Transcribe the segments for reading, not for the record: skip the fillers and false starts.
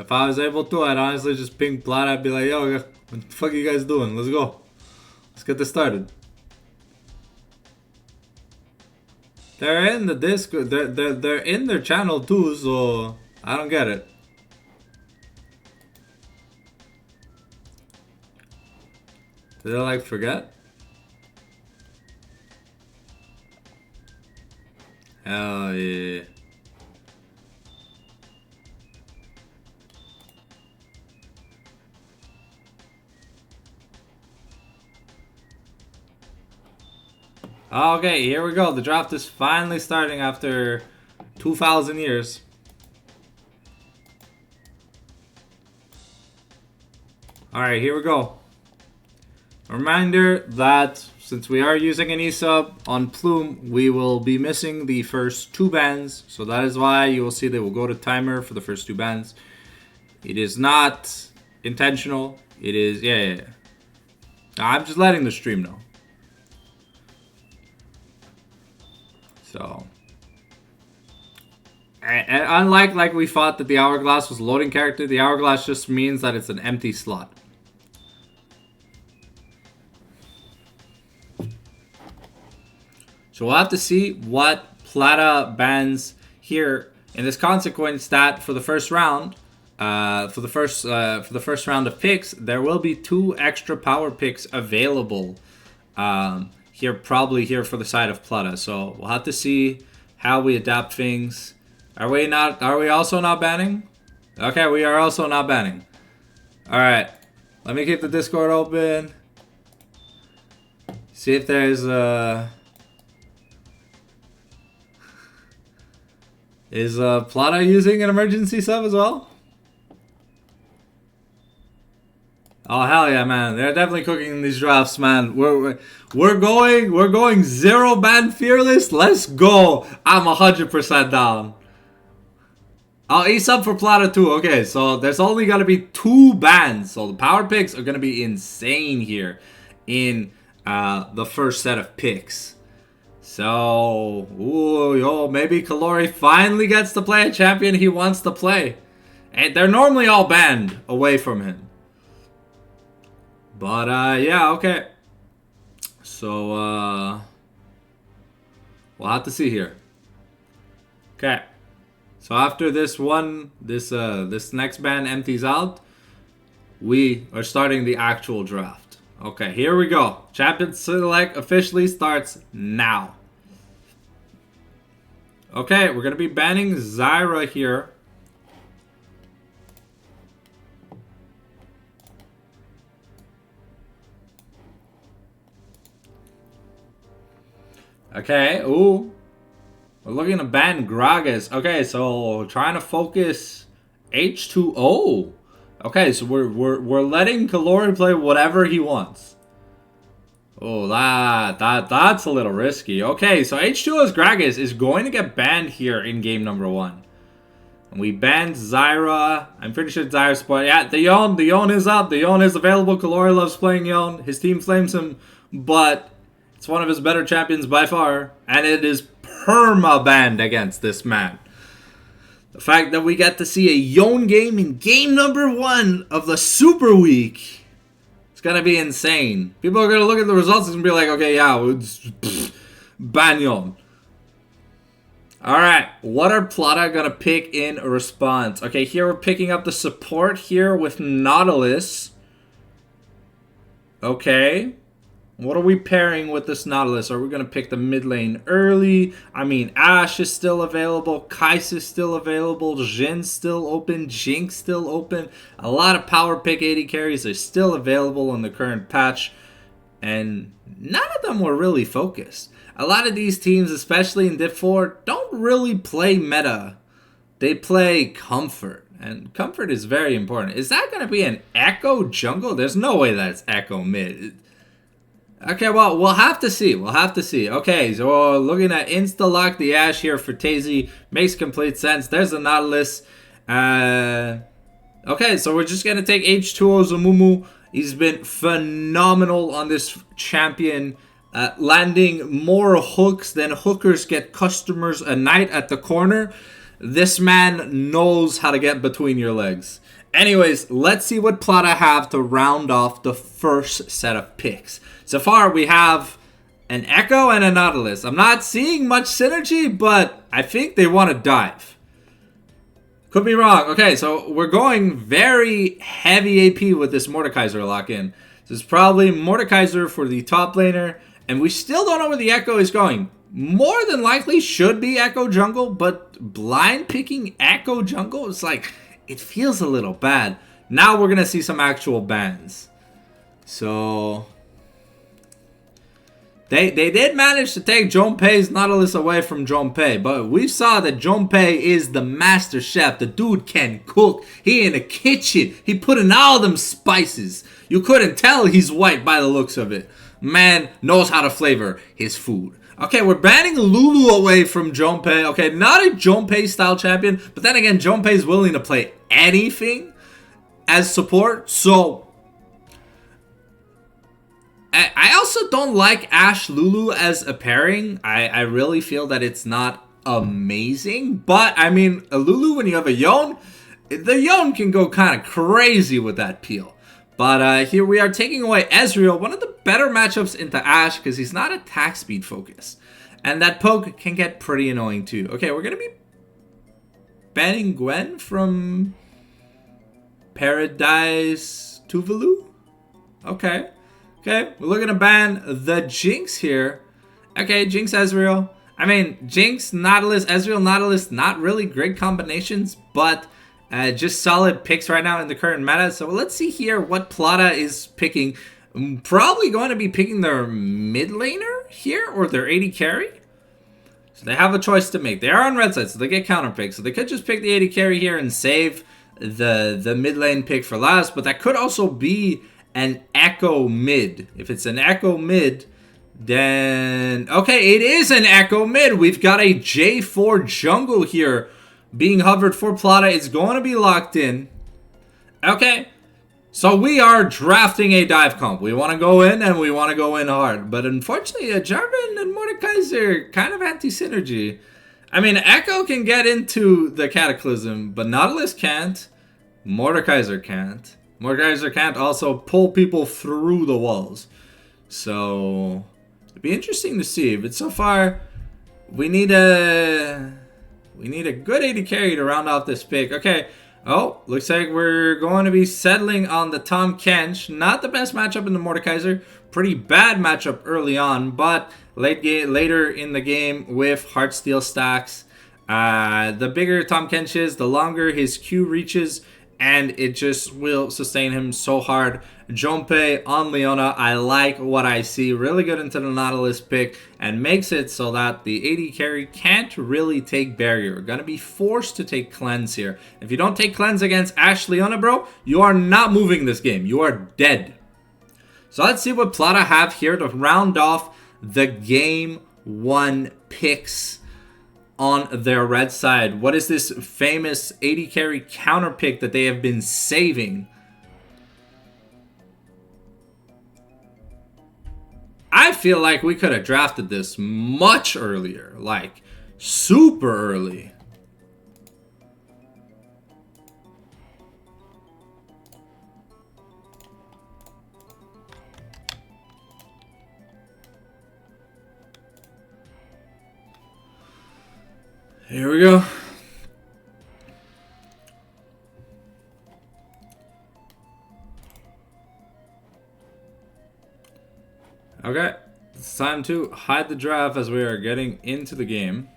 If I was able to, I'd honestly just ping Plata. I'd be like, yo, what the fuck are you guys doing? Let's go. Let's get this started. They're in the Discord. They're in their channel too, so I don't get it. Did they like forget? Hell yeah. Okay, here we go. The draft is finally starting after 2,000 years. Alright, here we go. A reminder that since we are using an eSub on Plume, we will be missing the first 2 bands. So that is why you will see they will go to timer for the first 2 bands. It is not intentional. It is, yeah. I'm just letting the stream know. So, and unlike like we thought that the hourglass was a loading character, the hourglass just means that it's an empty slot. So we'll have to see what Plata bans here in this consequence that for the first round, for the first round of picks, there will be 2 extra power picks available. Here, probably here for the side of Plata. So we'll have to see how we adapt things. Are we also not banning? Okay, we are also not banning. Alright. Let me keep the Discord open. See if there's Is Plata using an emergency sub as well? Oh hell yeah, man! They're definitely cooking these drafts, man. We're going 0 ban fearless. Let's go! I'm 100% down. I'll eSub for Plata too. Okay, so there's only gonna be 2 bans, so the power picks are gonna be insane here in the first set of picks. So, ooh, yo, maybe Kalori finally gets to play a champion he wants to play, and they're normally all banned away from him. But, yeah, okay. So, we'll have to see here. Okay. So after this one, this next ban empties out, we are starting the actual draft. Okay, here we go. Champion select officially starts now. Okay, we're going to be banning Zyra here. Okay, ooh. We're looking to ban Gragas. Okay, so trying to focus H2O. Okay, so we're letting Kalori play whatever he wants. Oh, that's a little risky. Okay, so H2O's Gragas is going to get banned here in game number 1. And we banned Zyra. I'm pretty sure Zyra's spot. Yeah, the Yone is up. The Yone is available. Kalori loves playing Yone. His team flames him, but it's one of his better champions by far, and it is perma-banned against this man. The fact that we get to see a Yone game in game number 1 of the Super Week, it's going to be insane. People are going to look at the results and be like, okay, yeah, it's ban Yone. Alright, what are Plata going to pick in response? Okay, here we're picking up the support here with Nautilus. Okay. What are we pairing with this Nautilus? Are we going to pick the mid lane early? I mean, Ashe is still available. Kais is still available. Jin's still open. Jinx still open. A lot of power pick 80 carries are still available in the current patch. And none of them were really focused. A lot of these teams, especially in Div 4, don't really play meta. They play comfort. And comfort is very important. Is that going to be an Echo jungle? There's no way that's Echo mid. Okay, well, we'll have to see. We'll have to see. Okay, so looking at insta-lock the Ashe here for Tazy. Makes complete sense. There's the Nautilus. Okay, so we're just going to take H2O's Amumu. He's been phenomenal on this champion. Landing more hooks than hookers get customers a night at the corner. This man knows how to get between your legs. Anyways, let's see what Plata have to round off the first set of picks. So far, we have an Echo and a Nautilus. I'm not seeing much synergy, but I think they want to dive. Could be wrong. Okay, so we're going very heavy AP with this Mordekaiser lock-in. This is probably Mordekaiser for the top laner, and we still don't know where the Echo is going. More than likely should be Echo Jungle, but blind picking Echo Jungle is like, it feels a little bad. Now we're going to see some actual bans. So they did manage to take Junpei's Nautilus away from Junpei, but we saw that Junpei is the master chef. The dude can cook. He in the kitchen. He put in all them spices. You couldn't tell he's white by the looks of it. Man knows how to flavor his food. Okay, we're banning Lulu away from Junpei. Okay, not a Junpei style champion, but then again, Junpei is willing to play anything as support, so I also don't like Ashe Lulu as a pairing. I really feel that it's not amazing, but I mean, a Lulu when you have a Yone, the Yone can go kind of crazy with that peel. But here we are taking away Ezreal, one of the better matchups into Ashe because he's not attack speed focused. And that poke can get pretty annoying too. Okay, we're going to be banning Gwen from Paradise Tuvalu. Okay. Okay, we're looking to ban the Jinx here. Okay, Jinx Ezreal. I mean, Jinx, Nautilus, Ezreal, Nautilus, not really great combinations, but just solid picks right now in the current meta. So let's see here what Plata is picking. Probably going to be picking their mid laner here or their AD carry. So they have a choice to make. They are on red side, so they get counter picks. So they could just pick the AD carry here and save the mid lane pick for last. But that could also be an Echo mid. If it's an Echo mid, then okay, it is an Echo mid. We've got a J4 jungle here being hovered for Plata. It's going to be locked in. Okay, so we are drafting a dive comp. We want to go in and we want to go in hard, but unfortunately Jarvan and Mordekaiser kind of anti-synergy. I mean, Echo can get into the Cataclysm, but Nautilus can't. Mordekaiser can't. Mordekaiser can't also pull people through the walls. So it'd be interesting to see. But so far, we need a good AD carry to round off this pick. Okay. Oh, looks like we're going to be settling on the Tahm Kench. Not the best matchup in the Mordekaiser. Pretty bad matchup early on, but later in the game with Heartsteel stacks, the bigger Tahm Kench is, the longer his Q reaches, and it just will sustain him so hard. Junpei on Leona, I like what I see. Really good into the Nautilus pick and makes it so that the AD carry can't really take barrier. Gonna be forced to take cleanse here. If you don't take cleanse against Ashe Leona, bro, you are not moving this game. You are dead. So let's see what Plata have here to round off the game 1 picks on their red side. What is this famous AD carry counter pick that they have been saving? I feel like we could have drafted this much earlier, like super early. Here we go. Okay, it's time to hide the draft as we are getting into the game.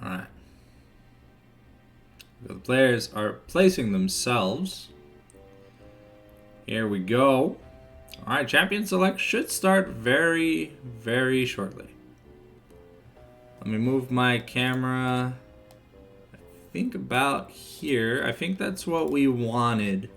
Alright. The players are placing themselves. Here we go. Alright, champion select should start very, very shortly. Let me move my camera, I think about here. I think that's what we wanted.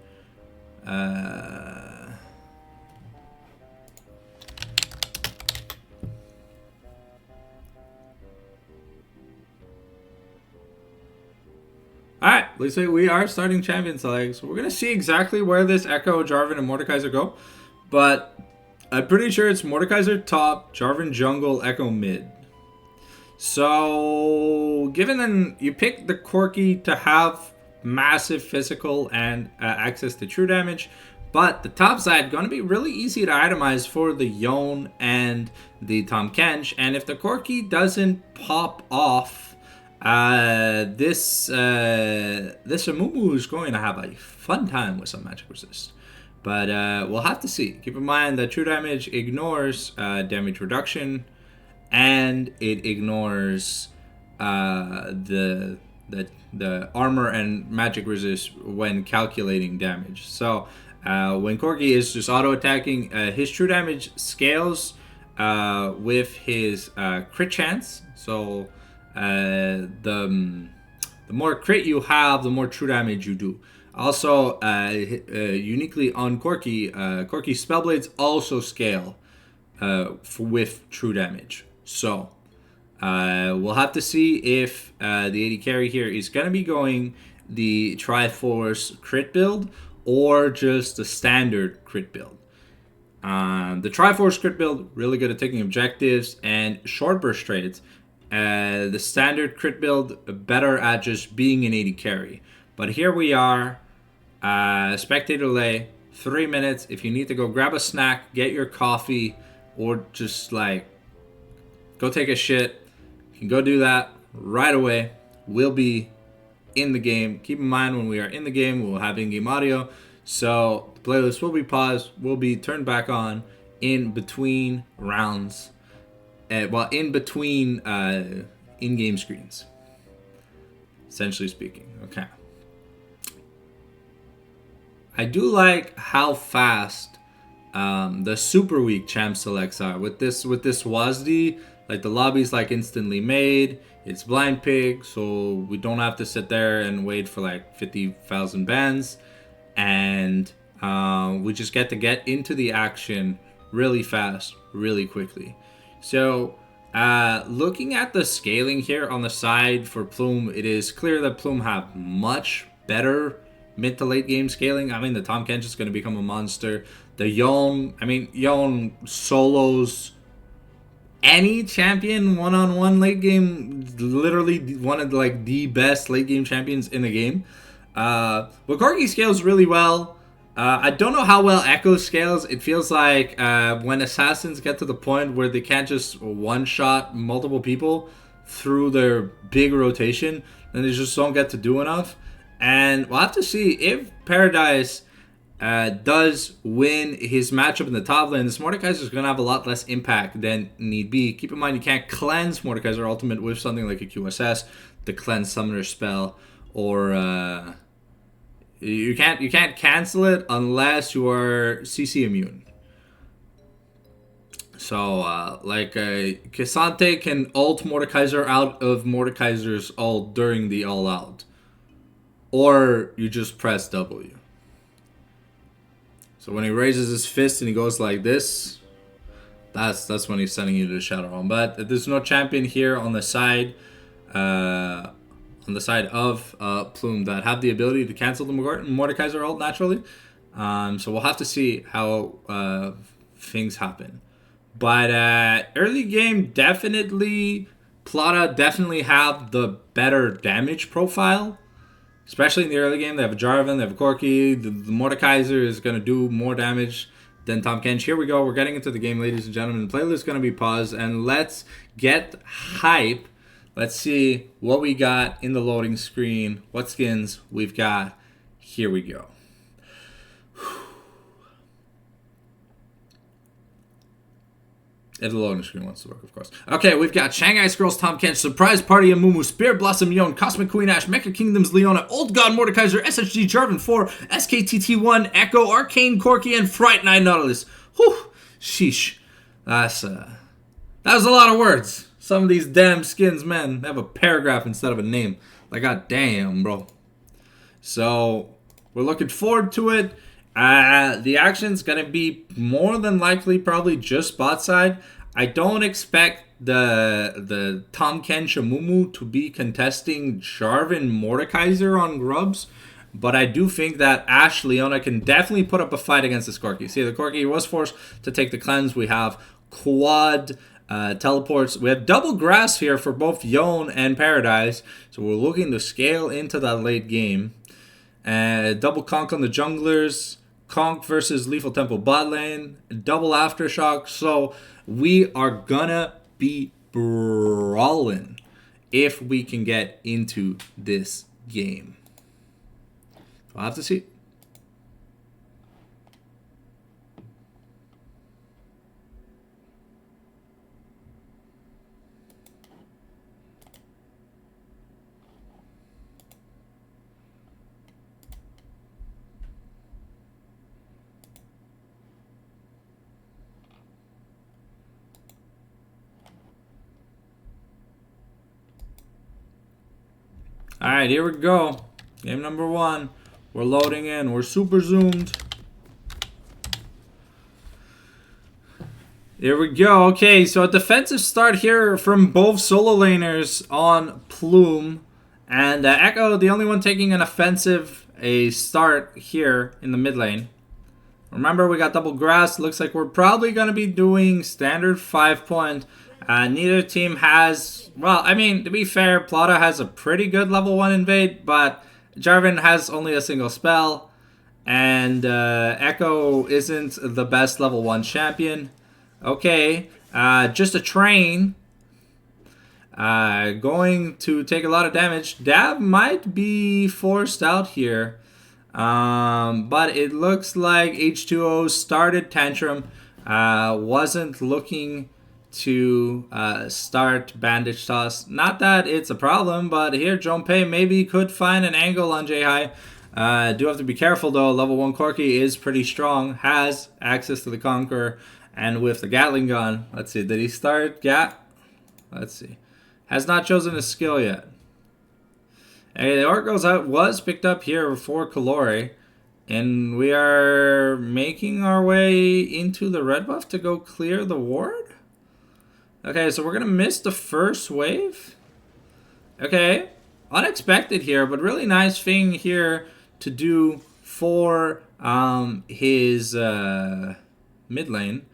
looks like we are starting champion select. So we're going to see exactly where this Echo, Jarvan, and Mordekaiser go. But I'm pretty sure it's Mordekaiser top, Jarvan jungle, Echo mid. So, given then you pick the Corki to have massive physical and access to true damage, but the top side going to be really easy to itemize for the Yone and the Tahm Kench. And if the Corki doesn't pop off, this Amumu is going to have a fun time with some magic resist. But we'll have to see. Keep in mind that true damage ignores damage reduction, and it ignores the armor and magic resist when calculating damage. So when Corki is just auto attacking, his true damage scales with his crit chance. So the more crit you have, the more true damage you do. Also, uniquely on Corki, Corki Spellblades also scale with true damage. So, we'll have to see if the AD carry here is going to be going the Triforce crit build or just the standard crit build. The Triforce crit build, really good at taking objectives and short burst trades. The standard crit build, better at just being an AD carry. But here we are, spectator delay, 3 minutes. If you need to go grab a snack, get your coffee, or just like go take a shit, you can go do that right away. We'll be in the game. Keep in mind, when we are in the game, we'll have in-game audio. So the playlist will be paused, will be turned back on in between rounds. In between in-game screens, essentially speaking. Okay. I do like how fast the super weak champ selects are. With this WASD, like the lobby's like instantly made. It's blind pig, so we don't have to sit there and wait for like 50,000 bans. And we just get to get into the action really fast, really quickly. So looking at the scaling here on the side for Plume, it is clear that Plume have much better mid to late game scaling. I mean, the Tahm Kench is going to become a monster. The Yone, Yone solos any champion one-on-one late game, literally one of the best late game champions in the game. But Corki scales really well. I don't know how well Echo scales. It feels like when assassins get to the point where they can't just one-shot multiple people through their big rotation, then they just don't get to do enough. And we'll have to see if Paradise does win his matchup in the top lane. This Mordekaiser is going to have a lot less impact than need be. Keep in mind, you can't cleanse Mordekaiser ultimate with something like a QSS, the cleanse summoner spell, or you can't cancel it unless you are CC immune. So Cassante can ult Mordekaiser out of Mordekaiser's ult during the all out, or you just press W. So when he raises his fist and he goes like this, that's when he's sending you to the Shadow Realm. But there's no champion here on the side of Plume that have the ability to cancel the Mordekaiser ult naturally. So we'll have to see how things happen. But early game, definitely Plata definitely have the better damage profile. Especially in the early game, they have a Jarvan, they have a Corki. The Mordekaiser is going to do more damage than Tahm Kench. Here we go. We're getting into the game, ladies and gentlemen. The playlist is going to be paused, and let's get hype. Let's see what we got in the loading screen, what skins we've got. Here we go. If the loading screen wants to work, of course. Okay, we've got Shanghai Scrolls, Tahm Kench, Surprise Party Amumu, Spirit Blossom Yone, Cosmic Queen Ash, Mecha Kingdoms Leona, Old God Mordekaiser, SSG Jarvan 4, SKTT1, Echo, Arcane Corki, and Fright 9 Nautilus. Whew, sheesh. That was a lot of words. Some of these damn skins, man, they have a paragraph instead of a name. Like, god damn, bro. So, we're looking forward to it. The action's going to be more than likely probably just bot side. I don't expect the Tom Ken Shamumu to be contesting Jarvan Mordekaiser on Grubs. But I do think that Ash Leona can definitely put up a fight against this Corki. See, the Corki was forced to take the cleanse. We have quad teleports. We have double grass here for both Yone and Paradise. So we're looking to scale into that late game. Double conk on the junglers. Conk versus Lethal Temple bot lane. Double aftershock. So we are gonna be brawling if we can get into this game. We'll have to see. Alright, here we go. Game number 1. We're loading in. We're super zoomed. Here we go. Okay, so a defensive start here from both solo laners on Plume. And Echo, the only one taking an offensive start here in the mid lane. Remember, we got double grass. Looks like we're probably going to be doing standard 5-point. Neither team has... Well, I mean, to be fair, Plata has a pretty good level 1 invade, but Jarvan has only a single spell. And Echo isn't the best level 1 champion. Okay, just a train. Going to take a lot of damage. Dab might be forced out here. But it looks like H2O started Tantrum. Wasn't looking to start Bandage Toss. Not that it's a problem, but here Jonpei maybe could find an angle on J-High. Do have to be careful though. Level 1 Corki is pretty strong. Has access to the Conqueror. And with the Gatling gun, let's see. Did he start Gat? Let's see. Has not chosen a skill yet. Hey, the Orc goes out was picked up here for Kalori. And we are making our way into the red buff to go clear the ward? Okay, so we're going to miss the first wave. Okay, unexpected here, but really nice thing here to do for his mid lane.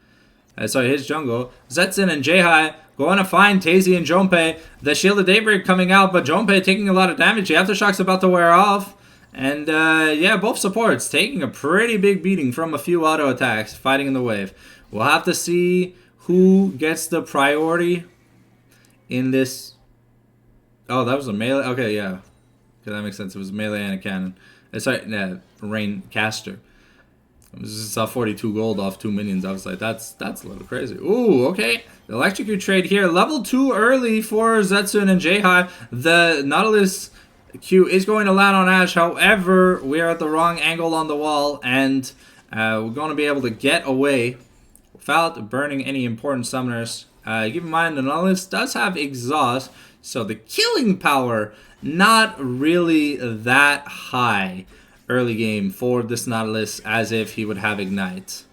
Sorry, his jungle. Zetsun and J-High going to find Tazy and Jonpei. The Shield of Daybreak coming out, but Jonpei taking a lot of damage. The Aftershock's about to wear off. And yeah, both supports taking a pretty big beating from a few auto attacks fighting in the wave. We'll have to see who gets the priority in this. Oh, that was a melee. Okay, yeah. Okay, that makes sense. It was melee and a cannon. Sorry, rain caster. I just saw 42 gold off 2 minions. I was like, that's a little crazy. Ooh, okay. The Electrocute trade here. Level 2 early for Zetsun and J-High. The Nautilus Q is going to land on Ash. However, we are at the wrong angle on the wall. And we're going to be able to get away without burning any important summoners. Keep in mind, the Nautilus does have exhaust. So the killing power, not really that high early game for this Nautilus, as if he would have Ignite.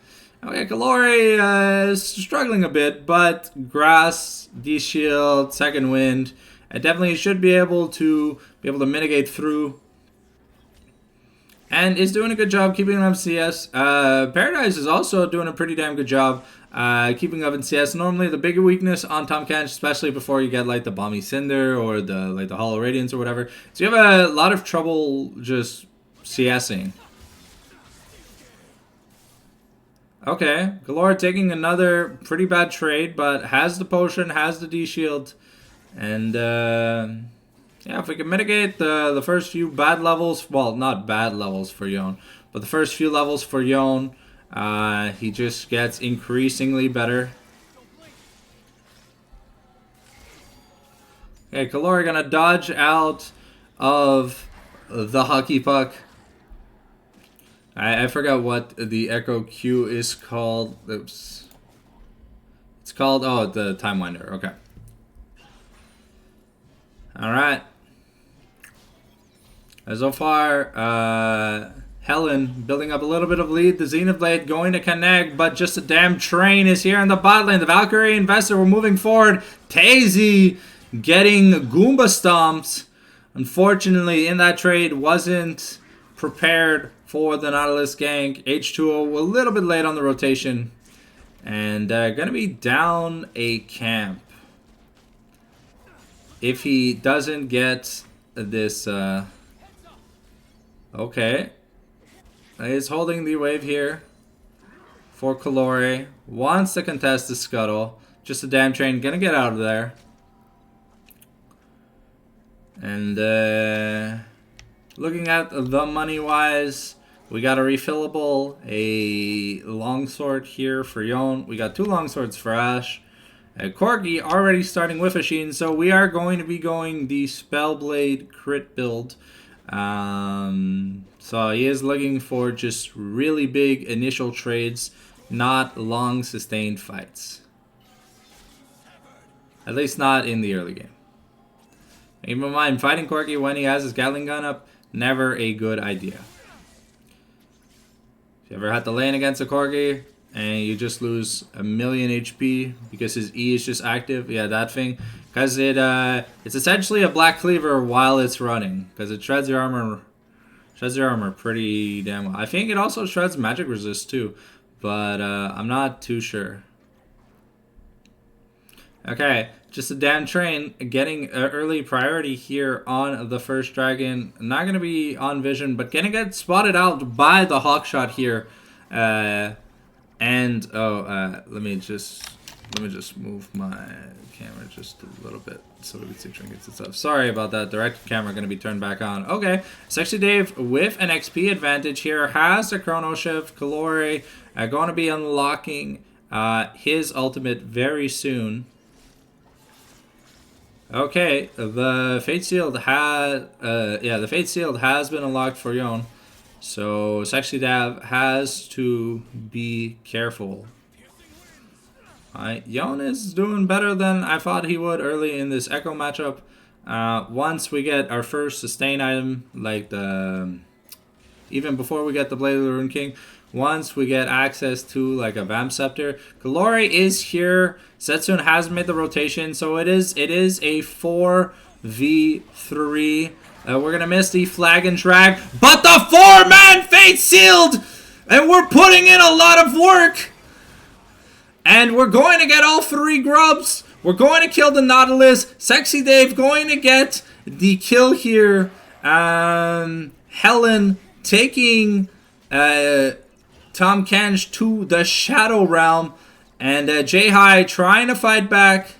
Okay, Kalori is struggling a bit, but Grass, D-Shield, Second Wind, definitely should be able to mitigate through. And is doing a good job keeping up CS. Paradise is also doing a pretty damn good job keeping up in CS. Normally the bigger weakness on Tom Kench, especially before you get like the Balmy Cinder or the Hollow Radiance or whatever. So you have a lot of trouble just CSing. Okay, Galore taking another pretty bad trade, but has the potion, has the D-Shield. And yeah, if we can mitigate the first few bad levels, well, not bad levels for Yone, but the first few levels for Yone, he just gets increasingly better. Okay, Kalori gonna dodge out of the hockey puck. I forgot what the Echo Q is called. Oops. It's called, oh, the Time Winder. Okay. Alright. So far, Helen building up a little bit of lead. The Xenoblade going to connect, but just a damn train is here in the bot lane. The Valkyrie Investor, we're moving forward. Tazy getting Goomba stomps. Unfortunately, in that trade, wasn't prepared for the Nautilus gank. H2O a little bit late on the rotation. And gonna be down a camp. If he doesn't get this... okay. He's holding the wave here for Kalori. Wants to contest the scuttle. Just a damn train. Gonna get out of there. And looking at the money-wise, we got a refillable, a longsword here for Yon. We got 2 longswords for Ash. Corgi already starting with a Sheen, so we are going to be going the Spellblade crit build. So he is looking for just really big initial trades, not long sustained fights. At least not in the early game. Keep in mind, fighting Corgi when he has his Gatling gun up, never a good idea. If you ever had to lane against a Corgi and you just lose 1,000,000 HP because his E is just active, yeah, that thing. Because it's essentially a Black Cleaver while it's running. Because it shreds your armor pretty damn well. I think it also shreds magic resist too. But I'm not too sure. Okay, just a damn train getting early priority here on the first dragon. Not going to be on vision, but going to get spotted out by the Hawkshot here. Let me just move my camera just a little bit so we can see trinkets and stuff. Sorry about that. Direct camera going to be turned back on. Okay, Sexy Dave with an XP advantage here has a Chrono Shift. Kalori going to be unlocking his ultimate very soon. Okay, the Fate Sealed the Fate Sealed has been unlocked for Yon. So Sexy Dav has to be careful. Yon is doing better than I thought he would early in this Echo matchup. Once we get our first sustain item, like even before we get the Blade of the Rune King, once we get access to like a Vamp Scepter, Kalori is here. Setsune has made the rotation, so it is a 4v3. We're gonna miss the flag and drag, but the 4-man Fate Sealed, and we're putting in a lot of work. And we're going to get all 3 grubs. We're going to kill the Nautilus. Sexy Dave going to get the kill here. Helen taking Tom Kench to the Shadow Realm. And J-High trying to fight back.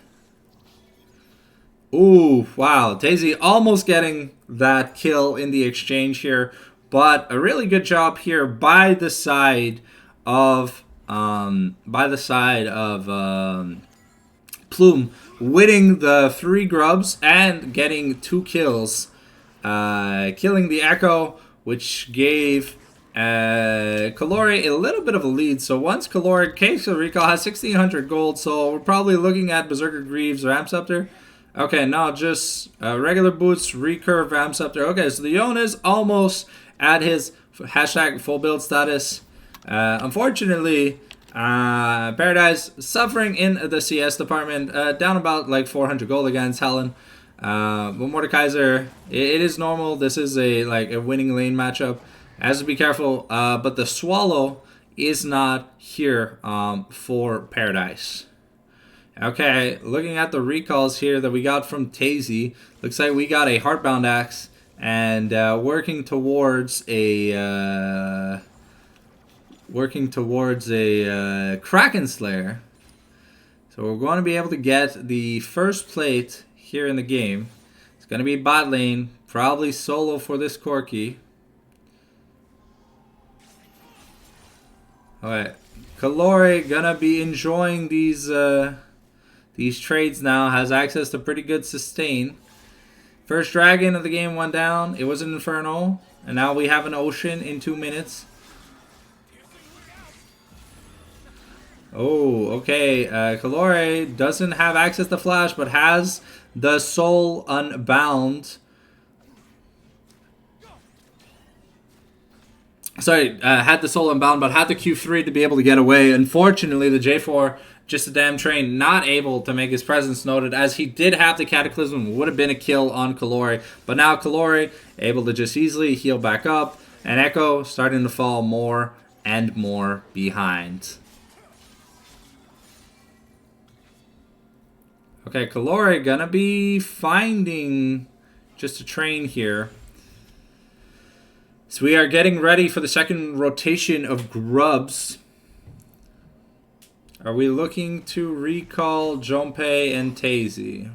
Ooh, wow. Tazy almost getting that kill in the exchange here. But a really good job here by the side of Plume, winning the 3 grubs and getting 2 kills, killing the Echo, which gave Kalori a little bit of a lead. So once Kalori, Case of Recall has 1,600 gold, so we're probably looking at Berserker Greaves, Vamp Scepter. Okay, no, just regular boots, recurve, Vamp Scepter. Okay, so the Yon is almost at his hashtag full build status. Unfortunately, Paradise suffering in the CS department, down about like 400 gold against Helen. But Mordekaiser, it is normal. This is a winning lane matchup. Has to be careful. But the Swallow is not here for Paradise. Okay, looking at the recalls here that we got from Tazy, looks like we got a Heartbound Axe and working towards a Kraken Slayer. So we're going to be able to get the first plate here in the game. It's going to be bot lane, probably solo for this Corki. Alright, Kalori gonna be enjoying these trades now. Has access to pretty good sustain. First dragon of the game went down. It was an Inferno, and now we have an Ocean in 2 minutes. Oh, okay. Kalori doesn't have access to Flash, but has the Soul Unbound. Sorry, had the soul unbound, but had the Q3 to be able to get away. Unfortunately, the J4, just a damn train, not able to make his presence noted, as he did have the Cataclysm, would have been a kill on Kalori. But now Kalori able to just easily heal back up, and Echo starting to fall more and more behind. Okay, Kalori gonna be finding just a train here. So we are getting ready for the second rotation of Grubs. Are we looking to recall Jonpei and Tazy?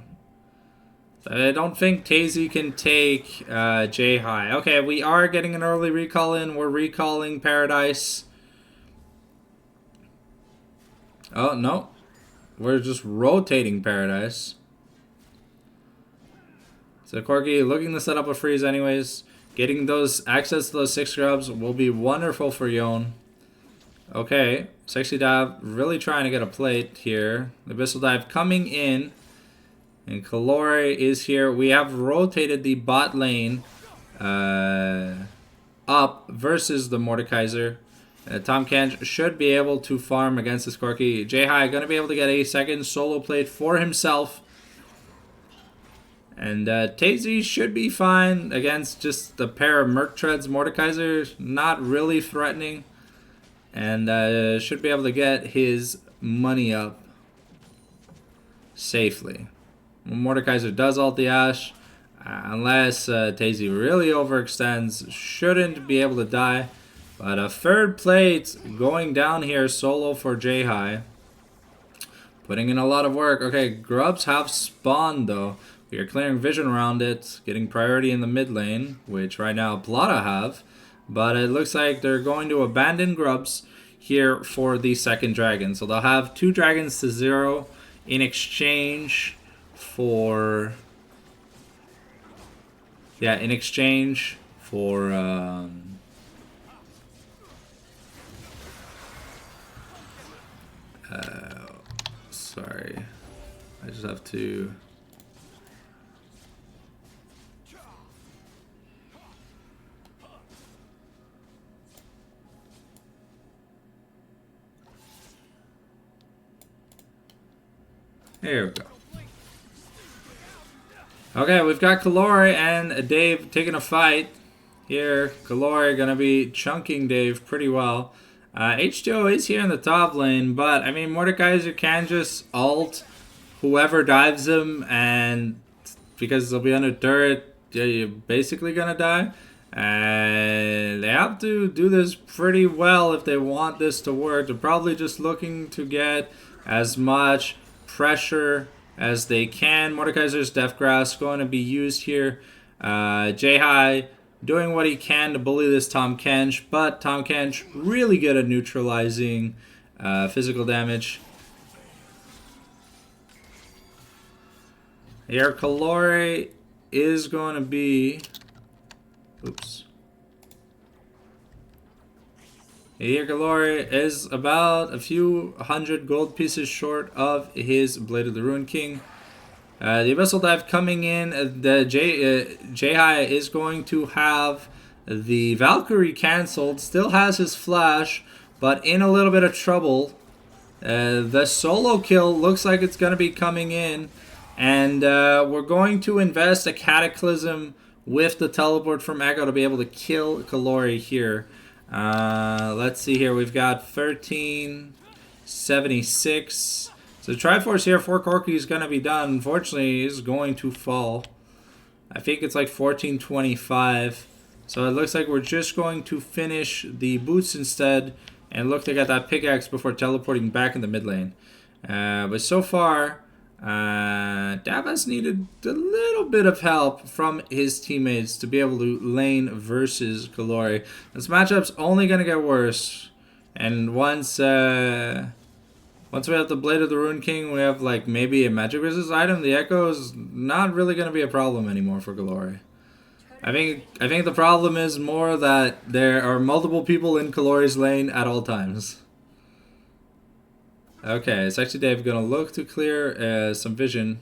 I don't think Tazy can take J-High. Okay, we are getting an early recall in. We're recalling Paradise. Oh, no. We're just rotating Paradise. So Corky looking to set up a freeze anyways. Getting those access to those 6 grubs will be wonderful for Yon. Okay, Sexy Dive really trying to get a plate here. The Abyssal Dive coming in. And Kalori is here. We have rotated the bot lane up versus the Mordekaiser. Tom Kench should be able to farm against this Corky. J-High going to be able to get a second solo plate for himself. And Tazy should be fine against just the pair of Merc Treads. Mordekaiser not really threatening. And should be able to get his money up safely. When Mordekaiser does ult the Ashe, unless Tazy really overextends, shouldn't be able to die. But a third plate going down here solo for J-High. Putting in a lot of work. Okay, Grubs have spawned though. We are clearing vision around it, getting priority in the mid lane, which right now Plata have. But it looks like they're going to abandon Grubs here for the second dragon. So they'll have 2 dragons to 0 in exchange for... Yeah, in exchange for... sorry. I just have to... Here we go. Okay, we've got Kalori and Dave taking a fight. Here, Kalori gonna be chunking Dave pretty well. H2O is here in the top lane, but I mean, Mordekaiser can just ult whoever dives him, and because they'll be under turret, you're basically gonna die. And they have to do this pretty well if they want this to work. They're probably just looking to get as much pressure as they can. Mordekaiser's Death Grasp going to be used here. J-High doing what he can to bully this Tom Kench, but Tom Kench really good at neutralizing physical damage. Here, Kalori is going to be... Oops. Here, Kalori is about a few hundred gold pieces short of his Blade of the Ruined King. The Abyssal Dive coming in. The J-High is going to have the Valkyrie cancelled. Still has his flash, but in a little bit of trouble. The solo kill looks like it's going to be coming in. And we're going to invest a Cataclysm with the teleport from Echo to be able to kill Kalori here. Let's see here. We've got 1376. So Triforce here for Corky is going to be done. Unfortunately, is going to fall. I think it's like 1425. So it looks like we're just going to finish the boots instead and look to get that pickaxe before teleporting back in the mid lane. But so far, Davas needed a little bit of help from his teammates to be able to lane versus Kalori. This matchup's only going to get worse. And once we have the Blade of the Ruined King, we have like maybe a magic resist item. The Echo is not really going to be a problem anymore for Kalori. I think the problem is more that there are multiple people in Kalori's lane at all times. Okay, it's actually Dave going to look to clear some vision.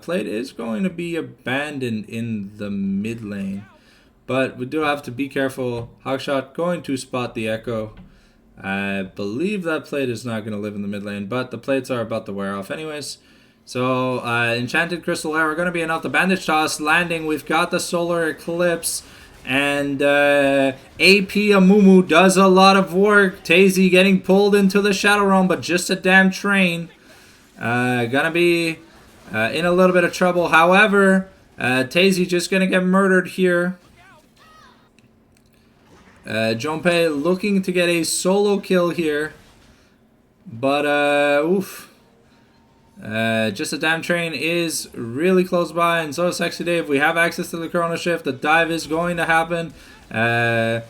Plate is going to be abandoned in the mid lane. but we do have to be careful. Hawkshot going to spot the Echo. I believe that plate is not going to live in the mid lane, but the plates are about to wear off anyways. So, Enchanted Crystal Arrow going to be enough. The Bandage Toss landing. We've got the Solar Eclipse. And AP Amumu does a lot of work. Tazy getting pulled into the Shadow Realm, but just a damn train. Gonna be in a little bit of trouble. However, Tazy just gonna get murdered here. Junpei looking to get a solo kill here. But, oof. Just a damn train is really close by, and so is Sexy Dave. We have access to the Chrono Shift. The dive is going to happen. And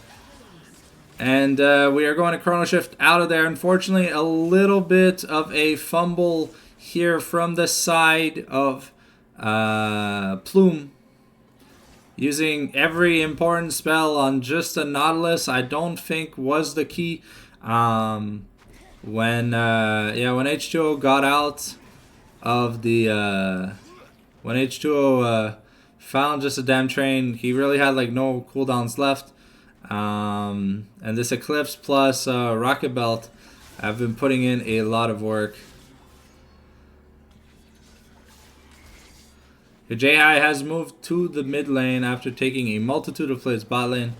we are going to Chrono Shift out of there. Unfortunately, a little bit of a fumble here from the side of Plume. Using every important spell on just a Nautilus, I don't think was the key. When H2O got out of the when H2O found just a damn train, he really had like no cooldowns left. And this Eclipse plus Rocket Belt have been putting in a lot of work. J-High has moved to the mid lane after taking a multitude of plays bot lane.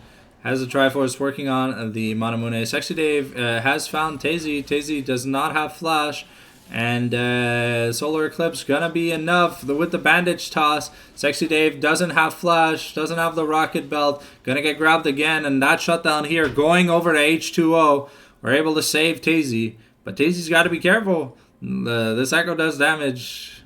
Has the Triforce working on the Manamune. Sexy Dave has found Tazy. Tazy does not have Flash. And Solar Eclipse gonna be enough with the Bandage Toss. Sexy Dave doesn't have Flash, doesn't have the Rocket Belt. Gonna get grabbed again, and that shutdown here going over to H2O. We're able to save Tazy. But Tazy's got to be careful. This Echo does damage.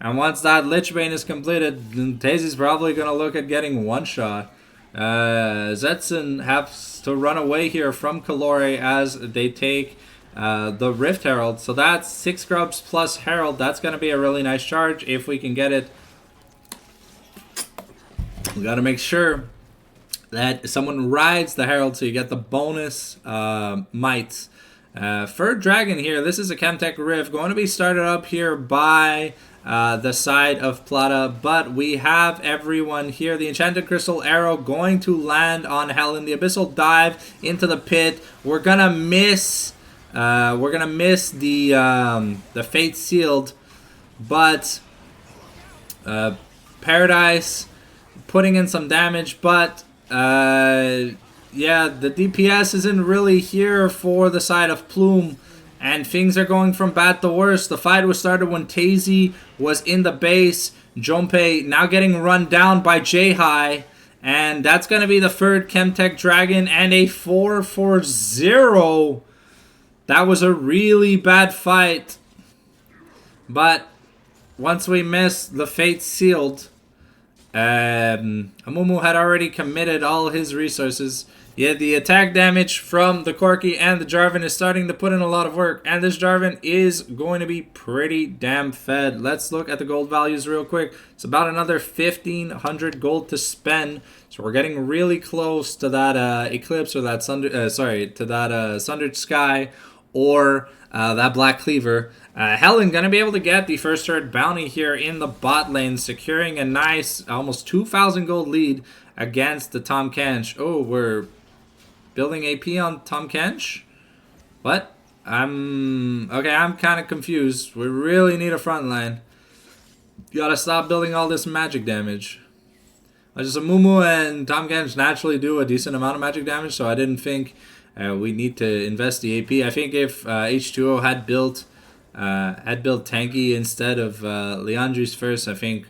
And once that Lich Bane is completed, Tazy's probably going to look at getting one shot. Zetsun has to run away here from Kalori as they take the Rift Herald. So that's 6 Grubs plus Herald. That's going to be a really nice charge if we can get it. We got to make sure that someone rides the Herald so you get the bonus mites. For Dragon here, this is a Chemtech Rift. Going to be started up here by the side of Plata, but we have everyone here. The Enchanted Crystal Arrow going to land on Helen. The Abyssal Dive into the pit. We're gonna miss. The Fate Sealed, but Paradise putting in some damage. But yeah, the DPS isn't really here for the side of Plume. And things are going from bad to worse. The fight was started when Tazy was in the base. Junpei now getting run down by J-High. And that's going to be the third Chemtech Dragon and a 4-4-0. That was a really bad fight. But once we missed the Fate Sealed, Amumu had already committed all his resources. Yeah, the attack damage from the Corki and the Jarvan is starting to put in a lot of work. And this Jarvan is going to be pretty damn fed. Let's look at the gold values real quick. It's about another 1,500 gold to spend. So we're getting really close to that Eclipse or that Sundered Sky or that Black Cleaver. Helen going to be able to get the first third bounty here in the bot lane, securing a nice almost 2,000 gold lead against the Tahm Kench. Oh, we're building AP on Tahm Kench? What? I'm kind of confused. We really need a front line. You gotta stop building all this magic damage. Just Amumu and Tahm Kench naturally do a decent amount of magic damage, so I didn't think we need to invest the AP. I think if H2O had built tanky instead of Liandry's first, I think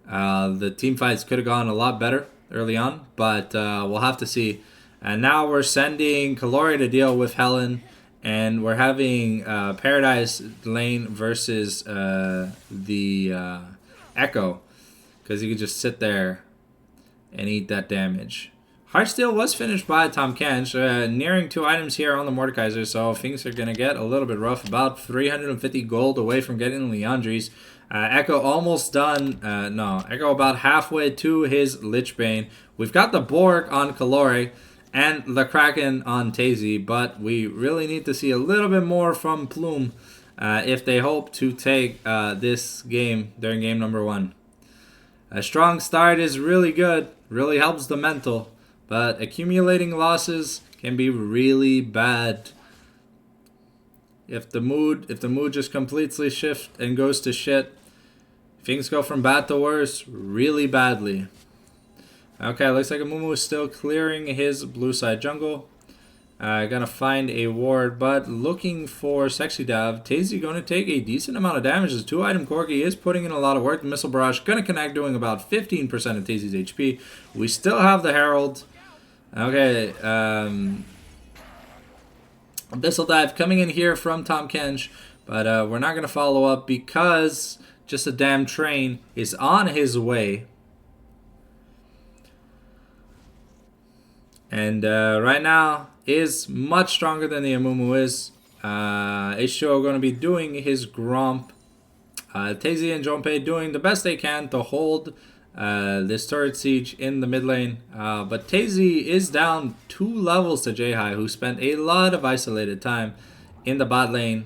the team fights could have gone a lot better early on, but we'll have to see. And now we're sending Kalori to deal with Helen, and we're having Paradise lane versus the Echo, because he could just sit there and eat that damage. Heartsteel was finished by Tahm Kench, nearing 2 items here on the Mordekaiser, so things are going to get a little bit rough. About 350 gold away from getting Liandry's. Echo almost done. Echo about halfway to his Lich Bane. We've got the Borg on Kalori and the Kraken on Tazy, but we really need to see a little bit more from Plume if they hope to take this game during game number 1. A strong start is really good. really helps the mental. But accumulating losses can be really bad. If the mood just completely shifts and goes to shit, things go from bad to worse really badly. Okay, looks like Amumu is still clearing his blue side jungle. Gonna find a ward, but looking for Sexy Dav. Tazy gonna take a decent amount of damage. His 2-item Corki is putting in a lot of work. The Missile Barrage gonna connect, doing about 15% of Tazy's HP. We still have the Herald. Okay, Abyssal Dive coming in here from Tahm Kench, but we're not gonna follow up because just a damn train is on his way. And right now is much stronger than the Amumu is. H2O going to be doing his Gromp. Tazy and Jonpei doing the best they can to hold this turret siege in the mid lane. But Tazy is down 2 levels to J-High, who spent a lot of isolated time in the bot lane.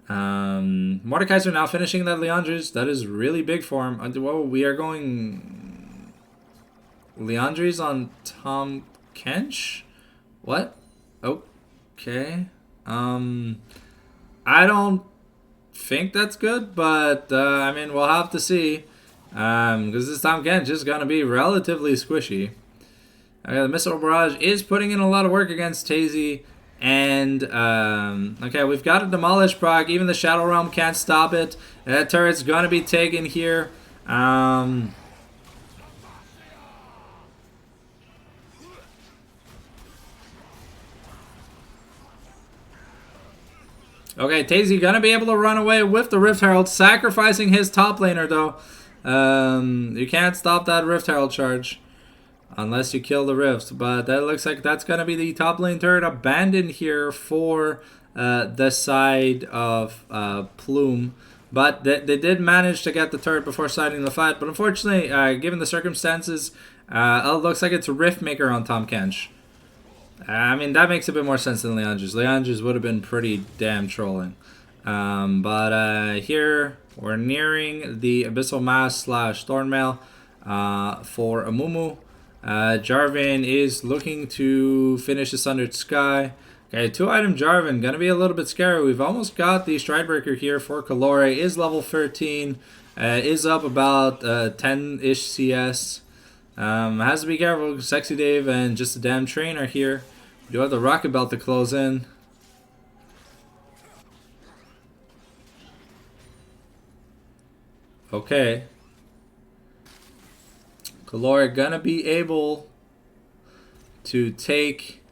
Mordekaiser now finishing that Leandris. That is really big for him. Whoa, we are going Leandris on Tahm Kench? What? Okay. I don't think that's good, but I mean, we'll have to see. Because this Tahm Kench is going to be relatively squishy. Okay, the Missile Barrage is putting in a lot of work against Tazy. And, okay, we've got a Demolish proc. Even the Shadow Realm can't stop it. That turret's going to be taken here. Okay, Tazy gonna be able to run away with the Rift Herald, sacrificing his top laner though. You can't stop that Rift Herald charge unless you kill the Rift. But that looks like that's gonna be the top lane turret abandoned here for the side of Plume. But they did manage to get the turret before starting the fight. But unfortunately, given the circumstances, it looks like it's a Rift Maker on Tahm Kench. I mean, that makes a bit more sense than Leandris. Leandris would have been pretty damn trolling. But here, we're nearing the Abyssal Mass / Thornmail for Amumu. Jarvan is looking to finish the Sundered Sky. Okay, 2-item Jarvan, gonna be a little bit scary. We've almost got the Stridebreaker here for Kalore. Is level 13. Is up about 10-ish CS. Has to be careful. Sexy Dave and just a damn train are here. We do have the Rocket Belt to close in. Okay. Kalora gonna be able to take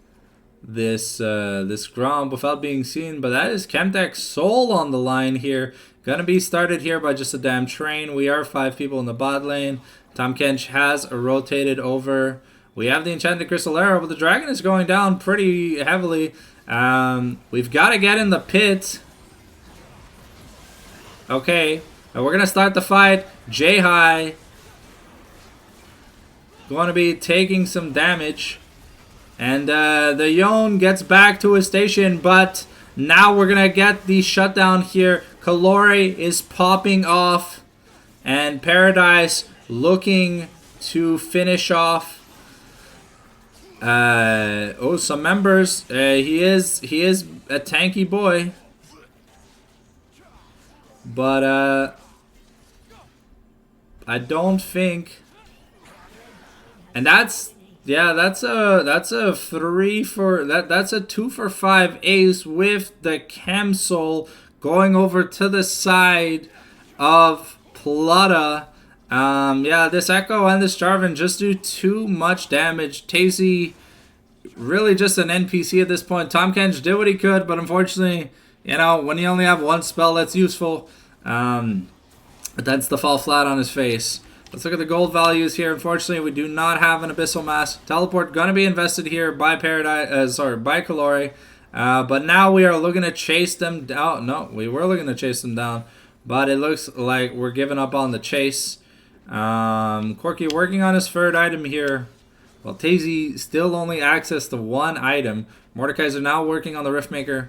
this this Gromp without being seen, but that is Chemtech's Soul on the line here. Gonna be started here by just a damn train. We are 5 people in the bot lane. Tahm Kench has rotated over. We have the Enchanted Crystal Arrow, but the dragon is going down pretty heavily. We've got to get in the pit. Okay, we're going to start the fight. J-High going to be taking some damage. And the Yone gets back to his station, but now we're going to get the shutdown here. Kalore is popping off. And Paradise looking to finish off. Some members. He is a tanky boy. But I don't think. And that's a 3 for that's a 2 for 5 ace with the Chem Soul going over to the side of Plata. Yeah, this Echo and this Jarvan just do too much damage. Tazy, really just an NPC at this point. Tahm Kench did what he could, but unfortunately, you know, when you only have one spell that's useful, that's to fall flat on his face. Let's look at the gold values here. Unfortunately, we do not have an Abyssal Mass. Teleport gonna be invested here by Paradise, by Kalore. But now we are looking to chase them down. No, we were looking to chase them down, but it looks like we're giving up on the chase. Corki working on his 3rd item here. Well, Tazy still only access to 1 item. Mordekaiser now working on the Riftmaker.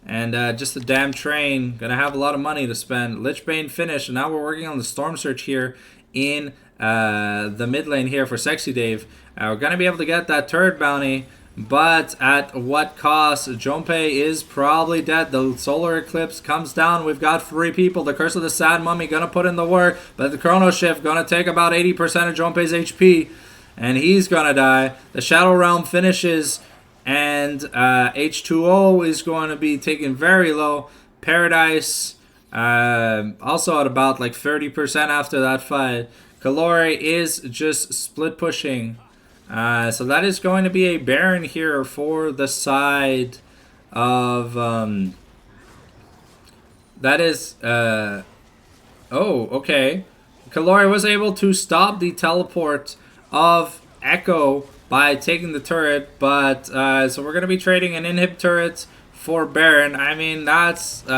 And just a damn train. Gonna have a lot of money to spend. Lichbane finished. And now we're working on the Storm Search here in the mid lane here for Sexy Dave. We're going to be able to get that turret bounty, but at what cost? Junpei is probably dead. The solar eclipse comes down. We've got 3 people. The Curse of the Sad Mummy going to put in the work, but the Chrono Shift going to take about 80% of Junpei's HP, and he's going to die. The Shadow Realm finishes, and H2O is going to be taken very low. Paradise also at about like 30% after that fight. Kalori is just split pushing. So that is going to be a Baron here for the side of... that is... oh, okay. Kalori was able to stop the teleport of Echo by taking the turret, but so we're going to be trading an inhib turret for Baron. I mean, that's it's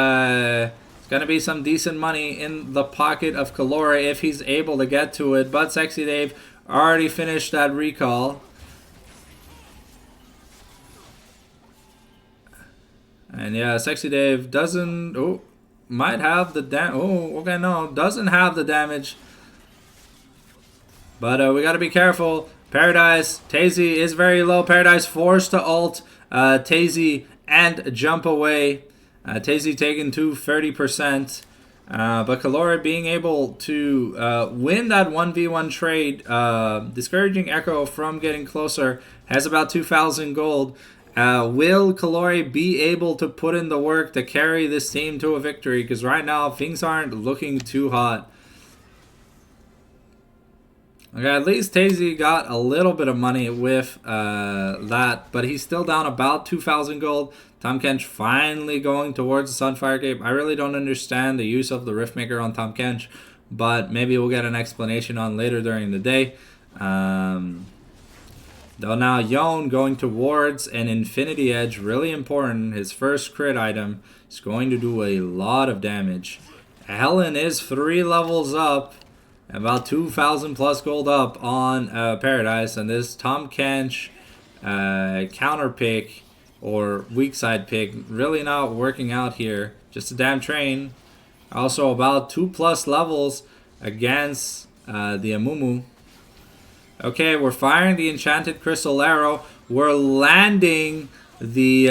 going to be some decent money in the pocket of Kalori if he's able to get to it, but Sexy Dave already finished that recall. And yeah, Sexy Dave doesn't... Oh, might have the oh, okay, no, doesn't have the damage. But we got to be careful. Paradise, Tazy is very low. Paradise forced to ult Tazy and jump away. Tazy taken to 30%. But Kalori being able to win that 1v1 trade, discouraging Echo from getting closer, has about 2,000 gold. Will Kalori be able to put in the work to carry this team to a victory? Because right now, things aren't looking too hot. Okay, at least Tazy got a little bit of money with that, but he's still down about 2,000 gold. Tahm Kench finally going towards the Sunfire Cape. I really don't understand the use of the Riftmaker on Tahm Kench, but maybe we'll get an explanation on later during the day. Though now Yone going towards an Infinity Edge, really important. His first crit item is going to do a lot of damage. Helen is 3 levels up, about 2,000 plus gold up on Paradise, and this Tahm Kench counter pick or weak side pick really not working out here. Just a damn train. Also about 2+ levels against the Amumu. Okay, we're firing the Enchanted Crystal Arrow. We're landing the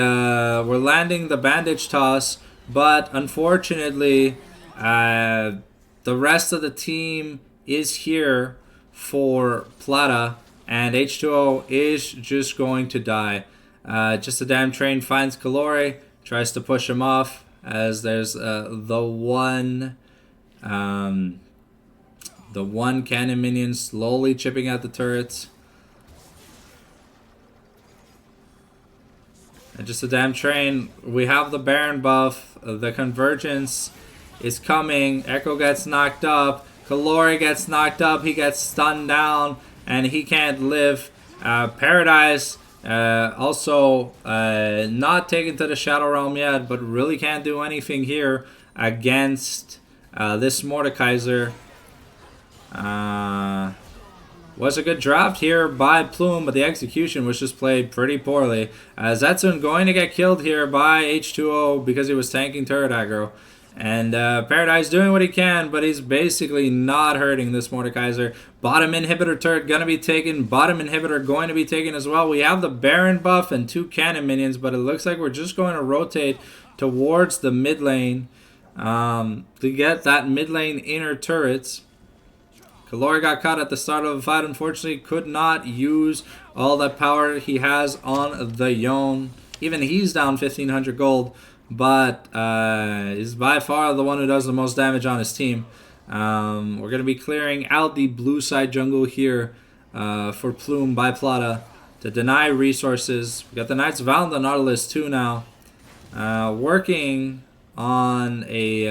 bandage toss, but unfortunately, the rest of the team is here for Plata, and H2O is just going to die. Just a damn train finds Kalori, tries to push him off as there's the one cannon minion slowly chipping at the turrets. And just a damn train. We have the Baron buff. The convergence is coming. Echo gets knocked up. Kalori gets knocked up. He gets stunned down, and he can't live. Paradise also not taken to the Shadow Realm yet, but really can't do anything here against this Mordekaiser. Was a good draft here by Plume, but the execution was just played pretty poorly. Zetsun going to get killed here by H2O because he was tanking turret aggro. And Paradise doing what he can, but he's basically not hurting this Mordekaiser. Bottom inhibitor turret going to be taken. Bottom inhibitor going to be taken as well. We have the Baron buff and 2 cannon minions, but it looks like we're just going to rotate towards the mid lane to get that mid lane inner turrets. Kalori got caught at the start of the fight. Unfortunately, could not use all that power he has on the Yone. Even he's down 1,500 gold, but is by far the one who does the most damage on his team. We're going to be clearing out the blue side jungle here for Plume by Plata to deny resources. We got the Knights of Val and the Nautilus too now. Working on a,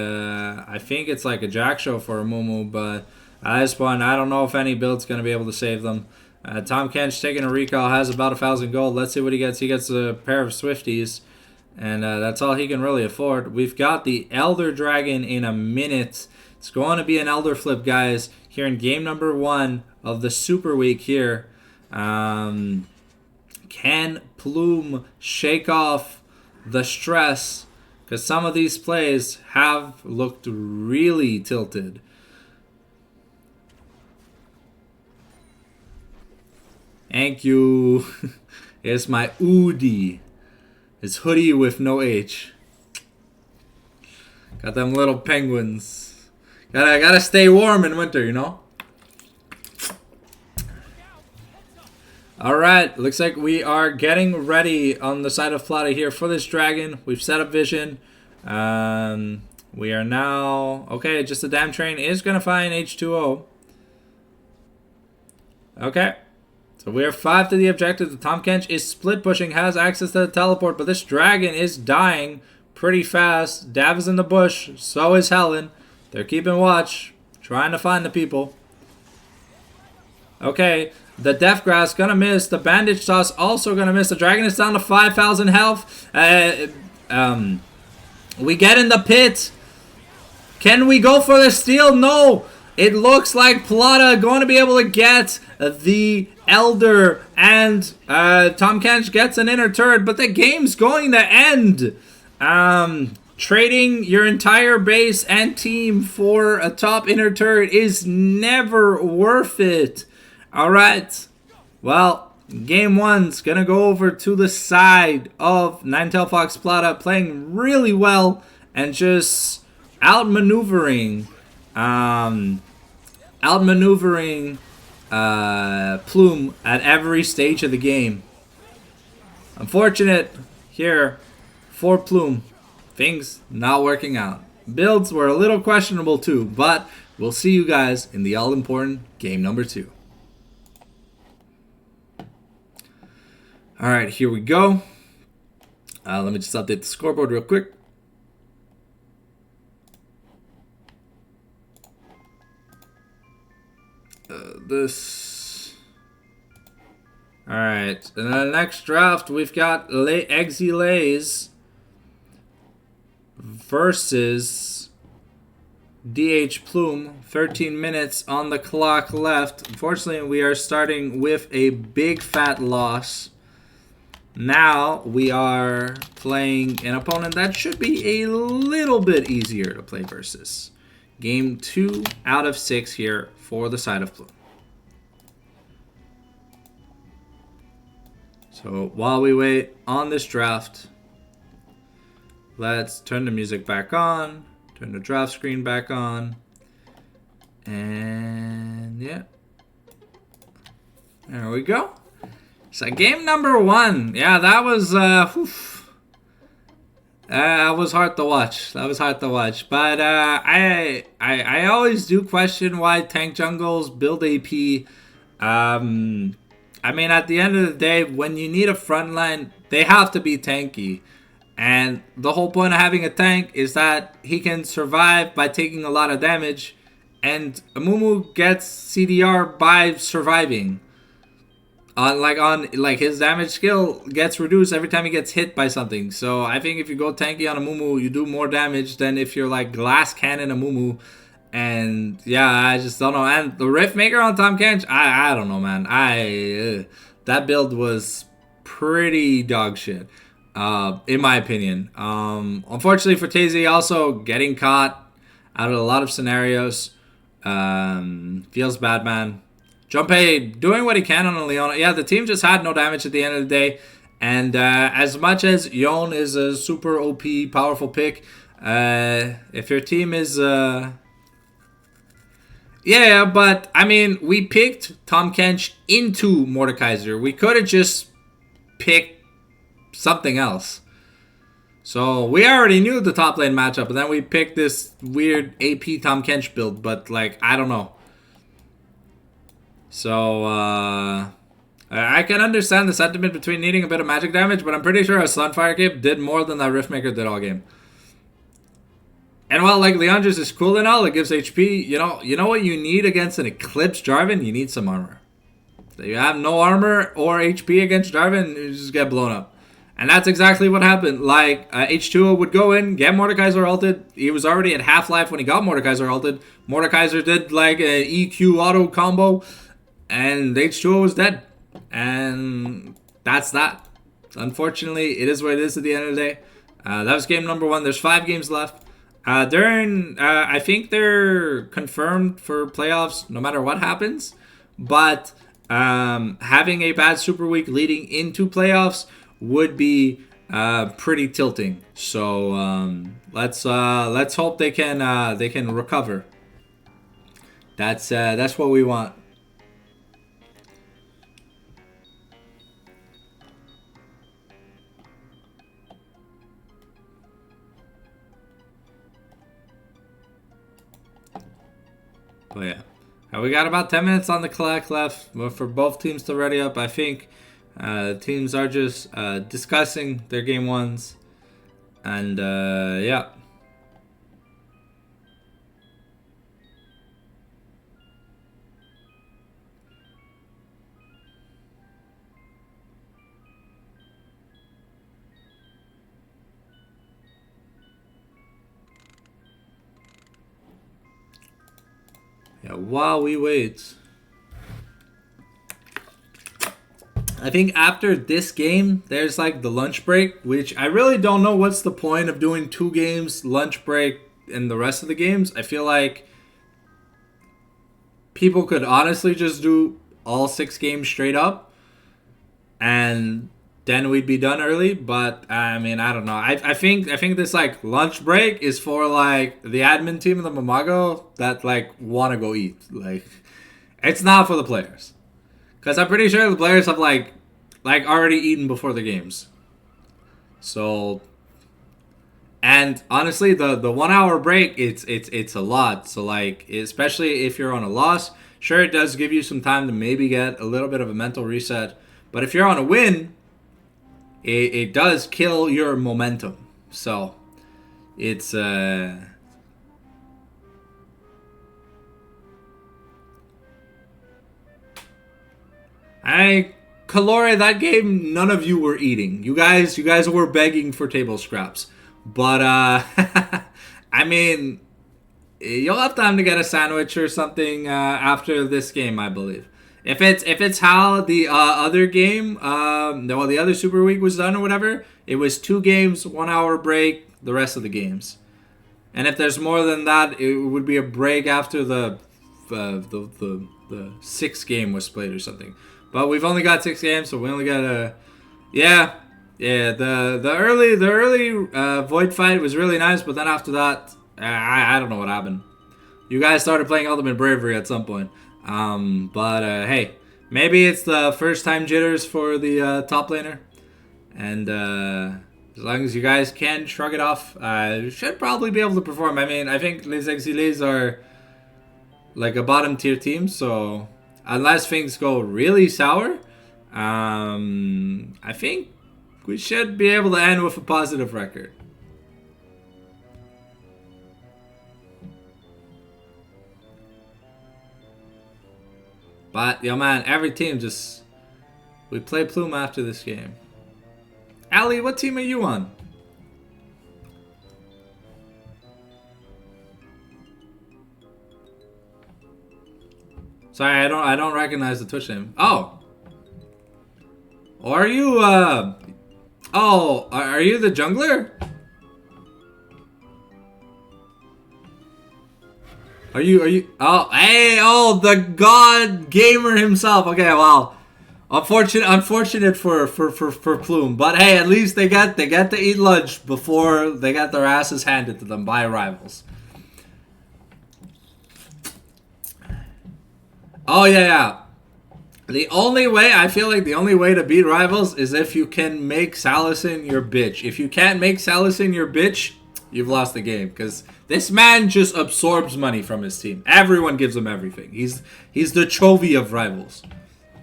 I think it's like a Jack show for a Mumu, but at this point, I don't know if any build's going to be able to save them. Tahm Kench taking a recall, has about 1,000 gold. Let's see what he gets. He gets a pair of Swifties, and that's all he can really afford. We've got the Elder Dragon in a minute. It's going to be an Elder flip, guys, here in game number 1 of the Super Week here. Can Plume shake off the stress? Because some of these plays have looked really tilted. Thank you. It's my hoodie. It's hoodie with no H. Got them little penguins. Gotta stay warm in winter, you know? Alright, looks like we are getting ready on the side of Plata here for this dragon. We've set up vision. We are now... Okay, just the damn train is gonna find H2O. Okay. So we are 5 to the objective. The Tahm Kench is split pushing, has access to the teleport, but this dragon is dying pretty fast. Dav is in the bush, so is Helen. They're keeping watch, trying to find the people. Okay, the Death Grass gonna miss. The Bandage Toss also gonna miss. The dragon is down to 5,000 health. We get in the pit. Can we go for the steal? No. It looks like Plata going to be able to get the Elder, and Tahm Kench gets an inner turret, but the game's going to end. Trading your entire base and team for a top inner turret is never worth it. Alright, well, game 1's going to go over to the side of Ninetale Fox Plata, playing really well and just outmaneuvering Plume at every stage of the game. Unfortunate here for Plume. Things not working out. Builds were a little questionable too, but we'll see you guys in the all-important game number 2. Alright, here we go. Let me just update the scoreboard real quick. Alright, in the next draft, we've got Eggsy Lays versus DH Plume. 13 minutes on the clock left. Unfortunately, we are starting with a big fat loss. Now, we are playing an opponent that should be a little bit easier to play versus. Game 2 out of 6 here for the side of Plume. So while we wait on this draft, let's turn the music back on, turn the draft screen back on, and yeah, there we go. So game number 1, yeah, that was that was hard to watch. That was hard to watch. But I always do question why tank jungles build AP. I mean, at the end of the day, when you need a front line, they have to be tanky. And the whole point of having a tank is that he can survive by taking a lot of damage. And Amumu gets CDR by surviving. Like his damage skill gets reduced every time he gets hit by something. So I think if you go tanky on Amumu, you do more damage than if you're like glass cannon Amumu. And yeah, I just don't know. And the Rift Maker on Tahm Kench, I don't know, man. That build was pretty dog shit, in my opinion. Unfortunately for Tazy, also getting caught out of a lot of scenarios. Feels bad, man. Junpei doing what he can on a Leona. Yeah, the team just had no damage at the end of the day. And as much as Yon is a super OP, powerful pick, if your team is... Yeah, but, I mean, we picked Tahm Kench into Mordekaiser. We could have just picked something else. So, we already knew the top lane matchup, and then we picked this weird AP Tahm Kench build, but, like, I don't know. So, I can understand the sentiment between needing a bit of magic damage, but I'm pretty sure a Sunfire Cape did more than that Riftmaker did all game. And while like Leandros is cool and all, it gives HP, you know what you need against an Eclipse Jarvan? You need some armor. If you have no armor or HP against Jarvan, you just get blown up. And that's exactly what happened. Like, H2O would go in, get Mordekaiser ulted. He was already at half-life when he got Mordekaiser ulted. Mordekaiser did like an EQ auto combo, and H2O was dead. And that's that. Unfortunately, it is what it is at the end of the day. That was game number 1. There's 5 games left. I think they're confirmed for playoffs no matter what happens. But having a bad Super Week leading into playoffs would be pretty tilting. So let's hope they can recover. That's what we want. But yeah. We got about 10 minutes on the clock left for both teams to ready up. I think teams are just discussing their game ones. And yeah. Yeah, while we wait. I think after this game, there's like the lunch break, which I really don't know what's the point of doing 2 games, lunch break, and the rest of the games. I feel like people could honestly just do all 6 games straight up, and then we'd be done early. But I mean, I don't know. I think this like lunch break is for like the admin team of the Mamago that like want to go eat. Like, it's not for the players. Because I'm pretty sure the players have like already eaten before the games. So, and honestly, the 1 hour break, it's a lot. So like, especially if you're on a loss, sure it does give you some time to maybe get a little bit of a mental reset. But if you're on a win, it does kill your momentum. So it's Calore, that game, none of you were eating. You guys were begging for table scraps. But I mean, you'll have time to get a sandwich or something after this game, I believe. If it's how the other game, well, the other Super Week was done or whatever, it was 2 games, 1 hour break, the rest of the games. And if there's more than that, it would be a break after the 6th game was played or something. But we've only got 6 games, so we only got a yeah. The early Void fight was really nice, but then after that, I don't know what happened. You guys started playing Ultimate Bravery at some point. But hey, maybe it's the first time jitters for the top laner, and as long as you guys can shrug it off, you should probably be able to perform. I mean, I think Les Exilés are like a bottom tier team, so unless things go really sour, I think we should be able to end with a positive record. But, yo man, every team just... We play Plume after this game. Ali, what team are you on? Sorry, I don't recognize the Twitch name. Oh! Or are you, Oh, are you the jungler? Are you? Oh, hey, oh, the god gamer himself. Okay, well, unfortunate for Plume, but hey, at least they get to eat lunch before they got their asses handed to them by rivals. Oh yeah. The only way, I feel like the only way to beat rivals is if you can make Salison your bitch. If you can't make Salison your bitch, you've lost the game. Because this man just absorbs money from his team. Everyone gives him everything. He's the Chovy of rivals.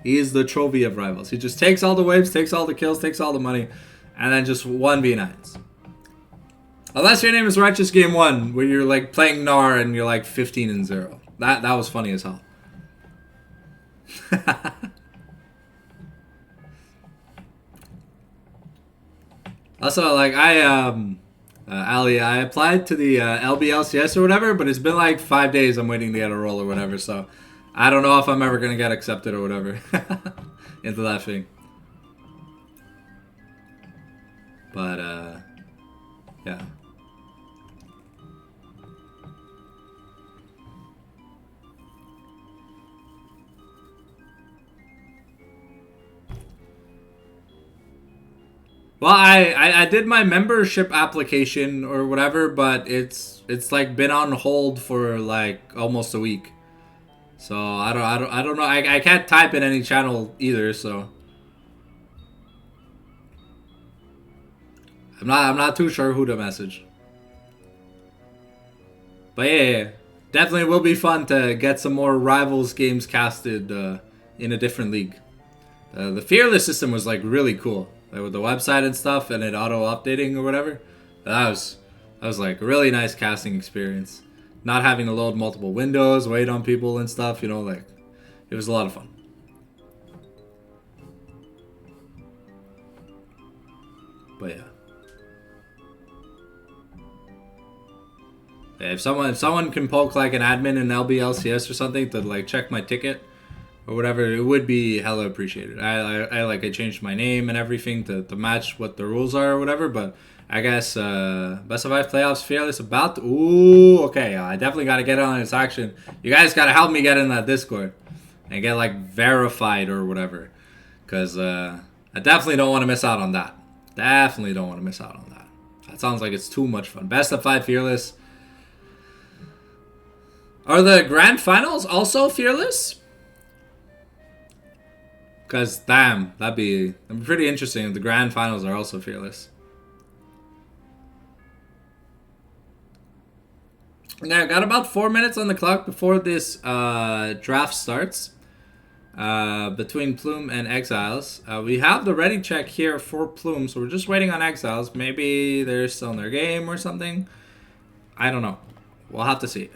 He is the Chovy of rivals. He just takes all the waves, takes all the kills, takes all the money, and then just 1v9s. Unless your name is Righteous Game 1, where you're like playing Gnar and you're like 15-0. That was funny as hell. Also, like, Ali, I applied to the LBLCS or whatever, but it's been like 5 days I'm waiting to get a role or whatever, so I don't know if I'm ever going to get accepted or whatever into that thing. But, yeah. Well, I did my membership application or whatever, but it's like been on hold for like almost a week. So I don't know. I can't type in any channel either. So I'm not too sure who to message. But yeah, definitely will be fun to get some more Rivals games casted in a different league. The Fearless system was like really cool, like with the website and stuff, and it auto updating or whatever. That was like a really nice casting experience. Not having to load multiple windows, wait on people and stuff. You know, like it was a lot of fun. But yeah. If someone can poke like an admin in LBLCS or something to like check my ticket or whatever, it would be hella appreciated. I changed my name and everything to match what the rules are or whatever, but I guess best of 5 playoffs Fearless about to, ooh, okay, I definitely got to get on this action. You guys got to help me get in that Discord and get like verified or whatever, because I definitely don't want to miss out on that. Definitely don't want to miss out on that. That sounds like it's too much fun. Best of 5 Fearless. Are the grand finals also Fearless? Because, damn, that'd be pretty interesting if the grand finals are also Fearless. Now, got about 4 minutes on the clock before this draft starts. Between Plume and Exiles. We have the ready check here for Plume, so we're just waiting on Exiles. Maybe they're still in their game or something. I don't know. We'll have to see.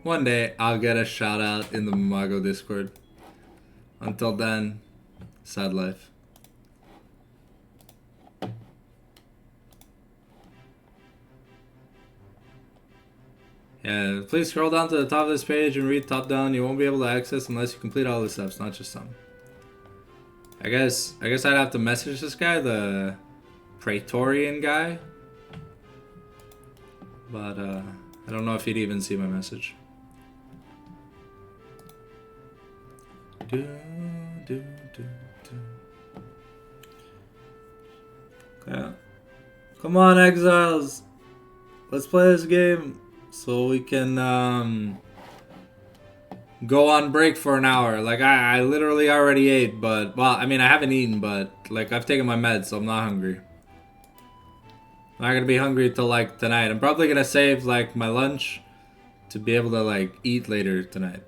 One day, I'll get a shout out in the Mago Discord. Until then, sad life. Yeah, please scroll down to the top of this page and read top down. You won't be able to access unless you complete all the steps, not just some. I guess I'd have to message this guy, the Praetorian guy. But I don't know if he'd even see my message. Yeah. Come on, Exiles. Let's play this game so we can go on break for an hour. Like I literally already ate, but well, I mean I haven't eaten, but like I've taken my meds, so I'm not hungry. I'm not gonna be hungry till like tonight. I'm probably gonna save like my lunch to be able to like eat later tonight.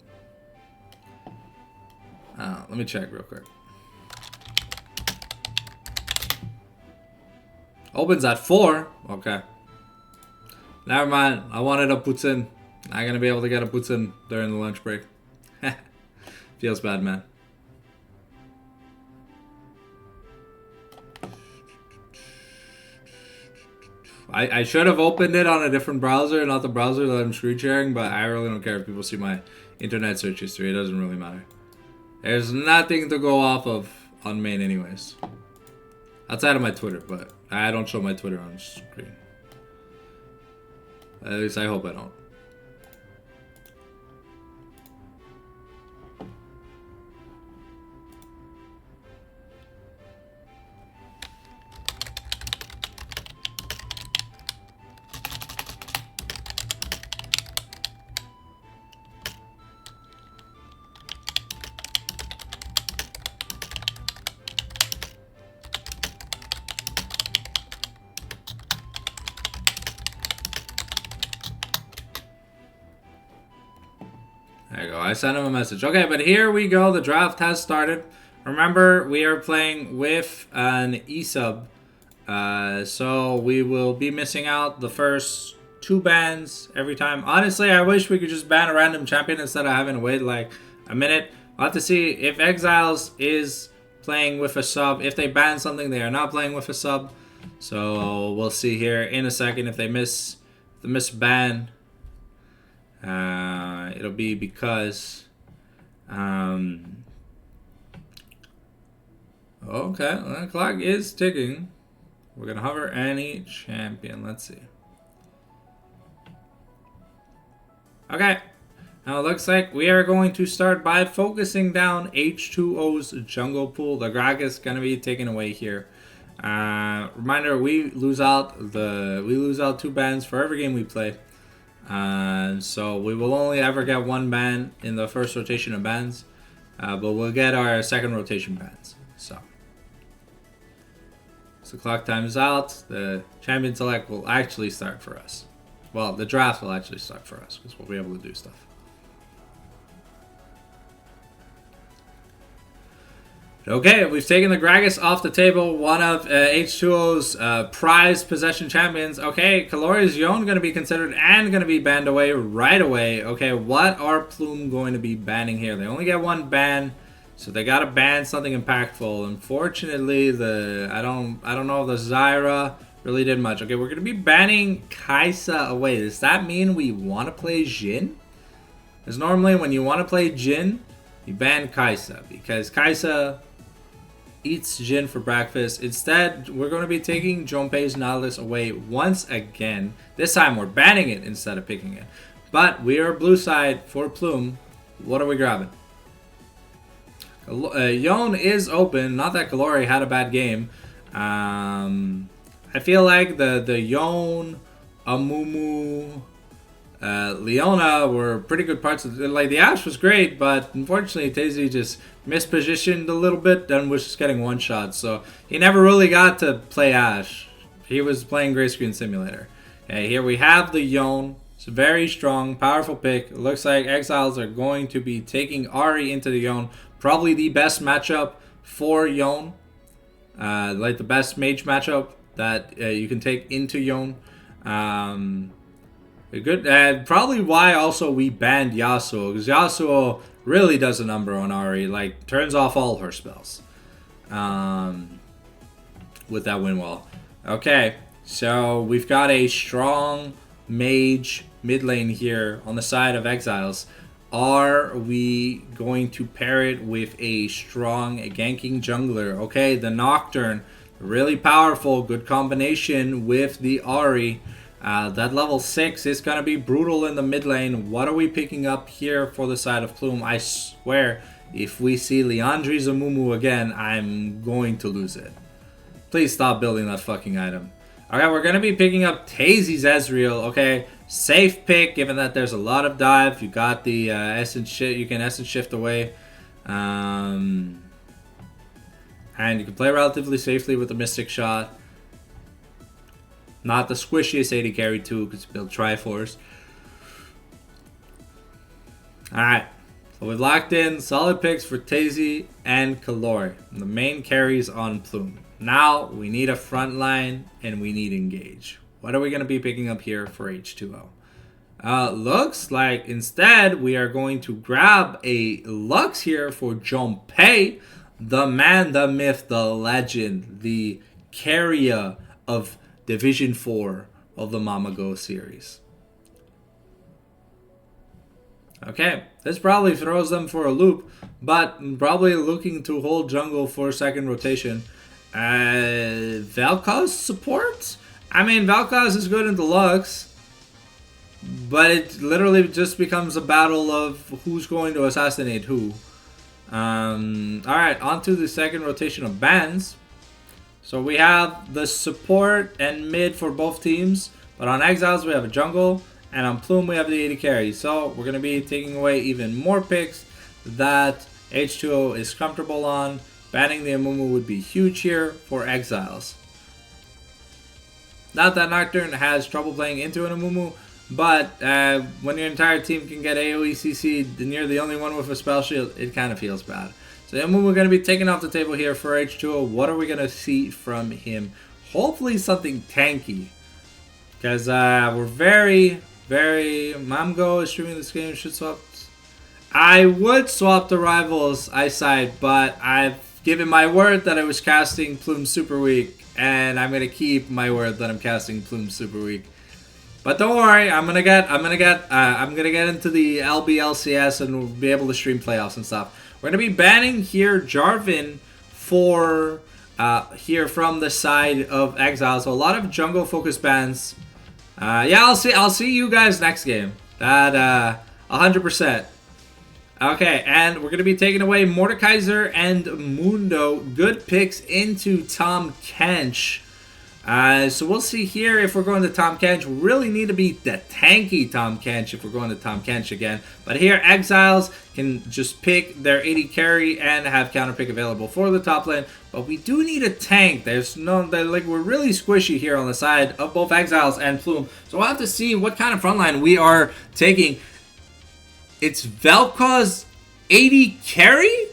Let me check real quick. Opens at 4. Okay. Never mind. I wanted a poutine. Not gonna be able to get a poutine during the lunch break. Feels bad, man. I should have opened it on a different browser, not the browser that I'm screen sharing, but I really don't care if people see my internet search history. It doesn't really matter. There's nothing to go off of on main anyways. Outside of my Twitter, but I don't show my Twitter on screen. At least I hope I don't. There you go. I sent him a message. Okay, but here we go. The draft has started. Remember, we are playing with an E-sub. So we will be missing out the first 2 bans every time. Honestly, I wish we could just ban a random champion instead of having to wait like a minute. I'll have to see if Exiles is playing with a sub. If they ban something, they are not playing with a sub. So we'll see here in a second if they miss the ban. It'll be because Okay, well, the clock is ticking. We're going to hover any champion. Let's see. Okay. Now it looks like we are going to start by focusing down H2O's jungle pool. The Gragas is going to be taken away here. Reminder, we lose out 2 bans for every game we play. So we will only ever get 1 ban in the first rotation of bans. But we'll get our second rotation bans. So clock time is out. The champion select will actually start for us. Well, the draft will actually start for us because we'll be able to do stuff. Okay, we've taken the Gragas off the table, one of H2O's prized possession champions. Okay, Kalori's Yon going to be considered and going to be banned away right away. Okay, what are Plume going to be banning here? They only get 1 ban, so they got to ban something impactful. Unfortunately, I don't know if the Zyra really did much. Okay, we're going to be banning Kai'Sa away. Does that mean we want to play Jhin? Because normally when you want to play Jhin, you ban Kai'Sa because Kai'Sa eats Jhin for breakfast. Instead, we're going to be taking Junpei's Nautilus away once again. This time, we're banning it instead of picking it. But we are blue side for Plume. What are we grabbing? Yon is open. Not that Kalori had a bad game. I feel like the Yon, Amumu, Leona were pretty good parts of it. Like, the Ashe was great, but unfortunately, Tazy just mispositioned a little bit and was just getting one shot. So he never really got to play Ashe. He was playing Gray Screen Simulator. Okay, here we have the Yon. It's a very strong, powerful pick. It looks like Exiles are going to be taking Ahri into the Yon. Probably the best matchup for Yon. Like the best mage matchup that you can take into Yon. Good, probably why also we banned Yasuo, because Yasuo really does a number on Ahri, like turns off all her spells with that wind wall. Okay, so we've got a strong mage mid lane here on the side of Exiles. Are we going to pair it with a strong ganking jungler? Okay, the Nocturne, really powerful, good combination with the Ahri. That level 6 is going to be brutal in the mid lane. What are we picking up here for the side of Plume? I swear, if we see Liandry's Amumu again, I'm going to lose it. Please stop building that fucking item. Okay, we're going to be picking up Tazy's Ezreal. Okay, safe pick, given that there's a lot of dive. You got the Essence Shift. You can Essence Shift away. And you can play relatively safely with the Mystic Shot. Not the squishiest AD carry too, because you build Triforce. Alright. So we've locked in solid picks for Tazy and Kalori. The main carries on Plume. Now we need a front line and we need engage. What are we going to be picking up here for H2O? Looks like instead we are going to grab a Lux here for Junpei. The man, the myth, the legend, the carrier of Division 4 of the Mama Go series. Okay, this probably throws them for a loop, but probably looking to hold jungle for second rotation. Vel'Koz support? I mean, Vel'Koz is good in the Lux, but it literally just becomes a battle of who's going to assassinate who. Alright, on to the second rotation of bans. So we have the support and mid for both teams, but on Exiles we have a jungle, and on Plume we have the AD carry. So we're going to be taking away even more picks that H2O is comfortable on. Banning the Amumu would be huge here for Exiles. Not that Nocturne has trouble playing into an Amumu, but when your entire team can get AoE CC'd and you're the only one with a spell shield, it kind of feels bad. So Amumu going to be taken off the table here for H2O. What are we going to see from him? Hopefully something tanky. Because we're very, Mamgo is streaming this game. Should swap. I would swap the Rivals eyesight, but I've given my word that I was casting Plume Super Weak. And I'm going to keep my word that I'm casting Plume Super Weak. But don't worry, I'm gonna get into the LBLCS and we'll be able to stream playoffs and stuff. We're gonna be banning here Jarvan for here from the side of Exile. So a lot of jungle focused bans. Yeah, I'll see you guys next game. That 100%. Okay, and we're gonna be taking away Mordekaiser and Mundo. Good picks into Tom Kench. So we'll see here if we're going to Tom Kench. We really need to be the tanky Tom Kench if we're going to Tom Kench again. But here, Exiles can just pick their 80 carry and have counter pick available for the top lane. But we do need a tank. There's no, like, we're really squishy here on the side of both Exiles and Plume. So we'll have to see what kind of frontline we are taking. It's Vel'Koz 80 carry?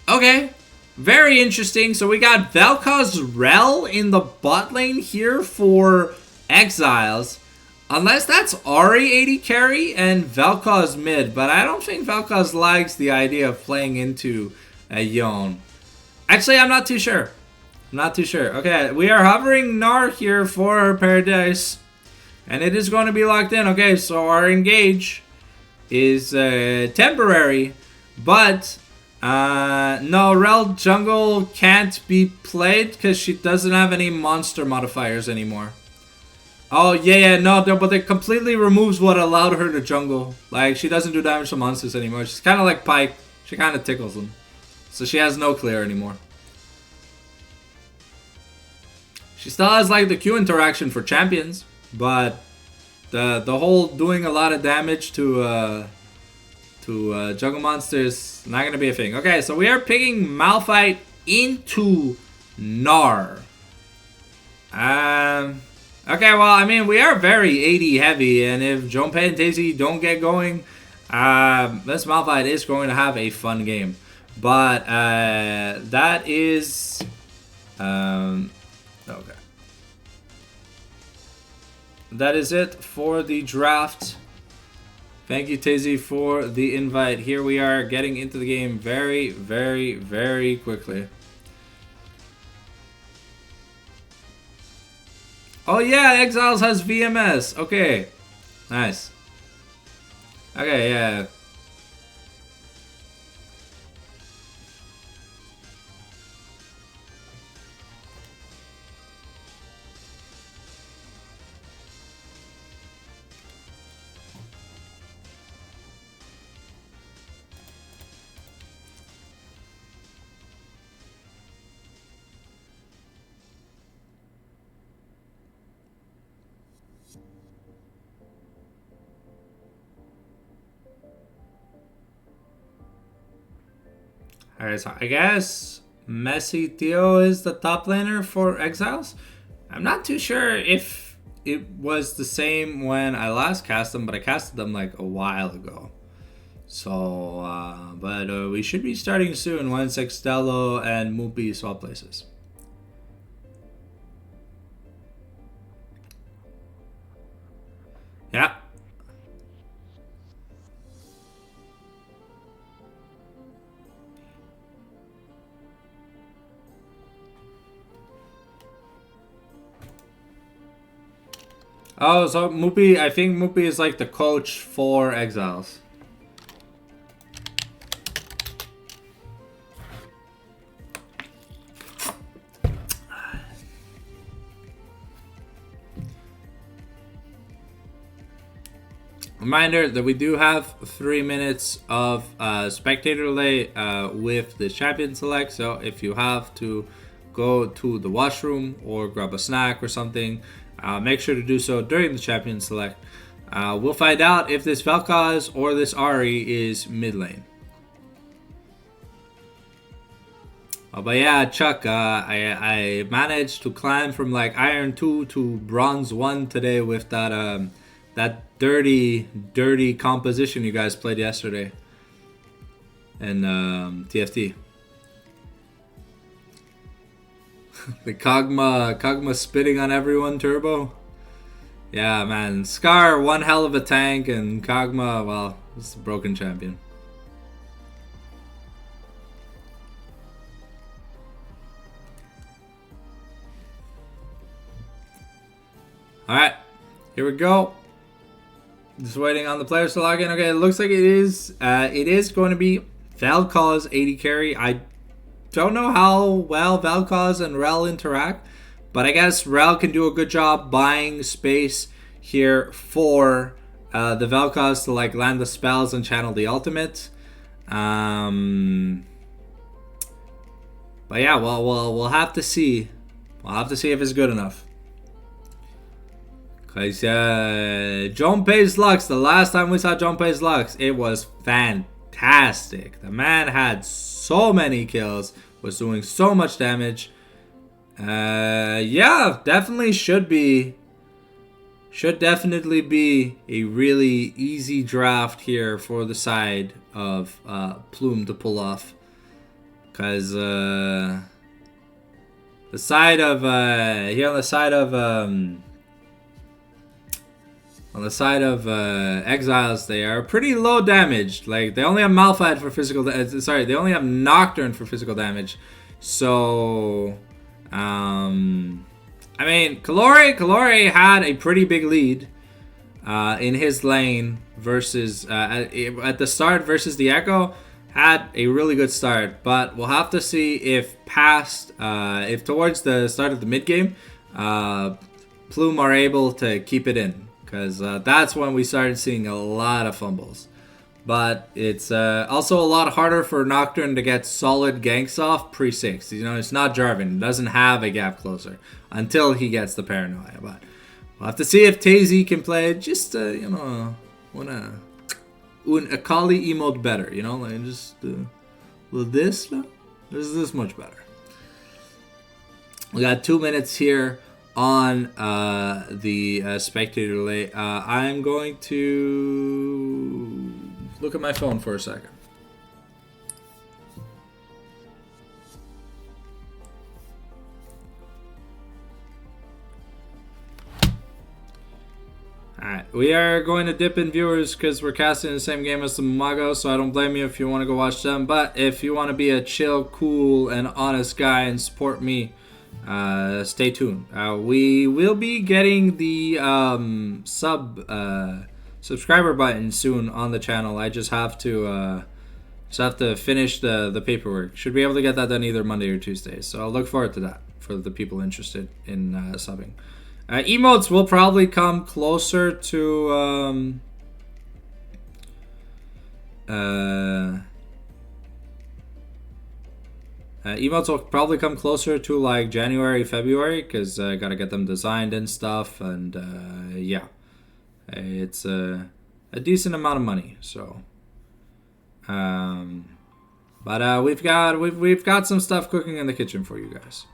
Okay. Very interesting. So we got Vel'Koz Rel in the bot lane here for Exiles. Unless that's Ahri 80 carry and Vel'Koz mid. But I don't think Vel'Koz likes the idea of playing into a Yone. Actually, I'm not too sure. I'm not too sure. Okay, we are hovering Gnar here for Paradise. And it is going to be locked in. Okay, so our engage is temporary. But no, Rel jungle can't be played because she doesn't have any monster modifiers anymore. Oh, yeah, no, but it completely removes what allowed her to jungle. Like, she doesn't do damage to monsters anymore. She's kind of like Pyke. She kind of tickles them. So she has no clear anymore. She still has, like, the Q interaction for champions. But the whole doing a lot of damage to jungle monsters not gonna be a thing. Okay, so we are picking Malphite into Gnar. Okay, well, I mean, we are very 80 heavy, and if Junpei and Daisy don't get going, this Malphite is going to have a fun game. But that is okay. That is it for the draft. Thank you, Tizzy, for the invite. Here we are getting into the game very, very, very quickly. Oh, yeah, Exiles has VMS. Okay. Nice. Okay, yeah. Alright, so I guess Messi Theo is the top laner for Exiles. I'm not too sure if it was the same when I last cast them, but I casted them like a while ago. So, but we should be starting soon once Extelo and Mupi swap places. Yeah. Oh, so Mupi, I think Mupi is like the coach for Exiles. Reminder that we do have 3 minutes of spectator delay with the champion select. So if you have to go to the washroom or grab a snack or something, make sure to do so during the champion select. We'll find out if this Vel'Koz or this Ahri is mid lane. But yeah, Chuck, I managed to climb from like Iron 2 to Bronze 1 today with that that dirty composition you guys played yesterday in TFT. The Kog'Maw spitting on everyone turbo. Yeah, man. Scar, one hell of a tank, and Kog'Maw, well, he's a broken champion. Alright, here we go. Just waiting on the players to log in. Okay, it looks like it is going to be Vel'Koz 80 carry. I don't know how well Vel'Koz and Rel interact, but I guess Rel can do a good job buying space here for the Vel'Koz to like land the spells and channel the ultimate. But yeah, well, we'll have to see. We'll have to see if it's good enough. Because Junpei's Lux, the last time we saw Junpei's Lux, it was fantastic. The man had so many kills, was doing so much damage. Yeah, definitely should definitely be a really easy draft here for the side of Plume to pull off. Because the side of here on the side of Exiles, they are pretty low damaged. Like, they only have Malphite for physical sorry, they only have Nocturne for physical damage. So I mean, Kalori had a pretty big lead in his lane versus at the start versus the Echo. Had a really good start, but we'll have to see if if towards the start of the mid game, Plume are able to keep it in, because that's when we started seeing a lot of fumbles. But it's also a lot harder for Nocturne to get solid ganks off pre-6. You know, it's not Jarvan. It doesn't have a gap closer until he gets the Paranoia. But we'll have to see if Tazy can play just, you know, un Akali emote better. You know, like just with this, this much better. We got 2 minutes here on the spectator delay. I'm going to look at my phone for a second. Alright, we are going to dip in viewers because we're casting the same game as the Mago, so I don't blame you if you want to go watch them. But if you want to be a chill, cool, and honest guy and support me, stay tuned. We will be getting the subscriber button soon on the channel. I just have to finish the paperwork. Should be able to get that done either Monday or Tuesday. So I'll look forward to that for the people interested in subbing. Emotes will probably come closer to emotes will probably come closer to like January, February, because I gotta get them designed and stuff, and yeah, it's a decent amount of money. So, but we've got some stuff cooking in the kitchen for you guys.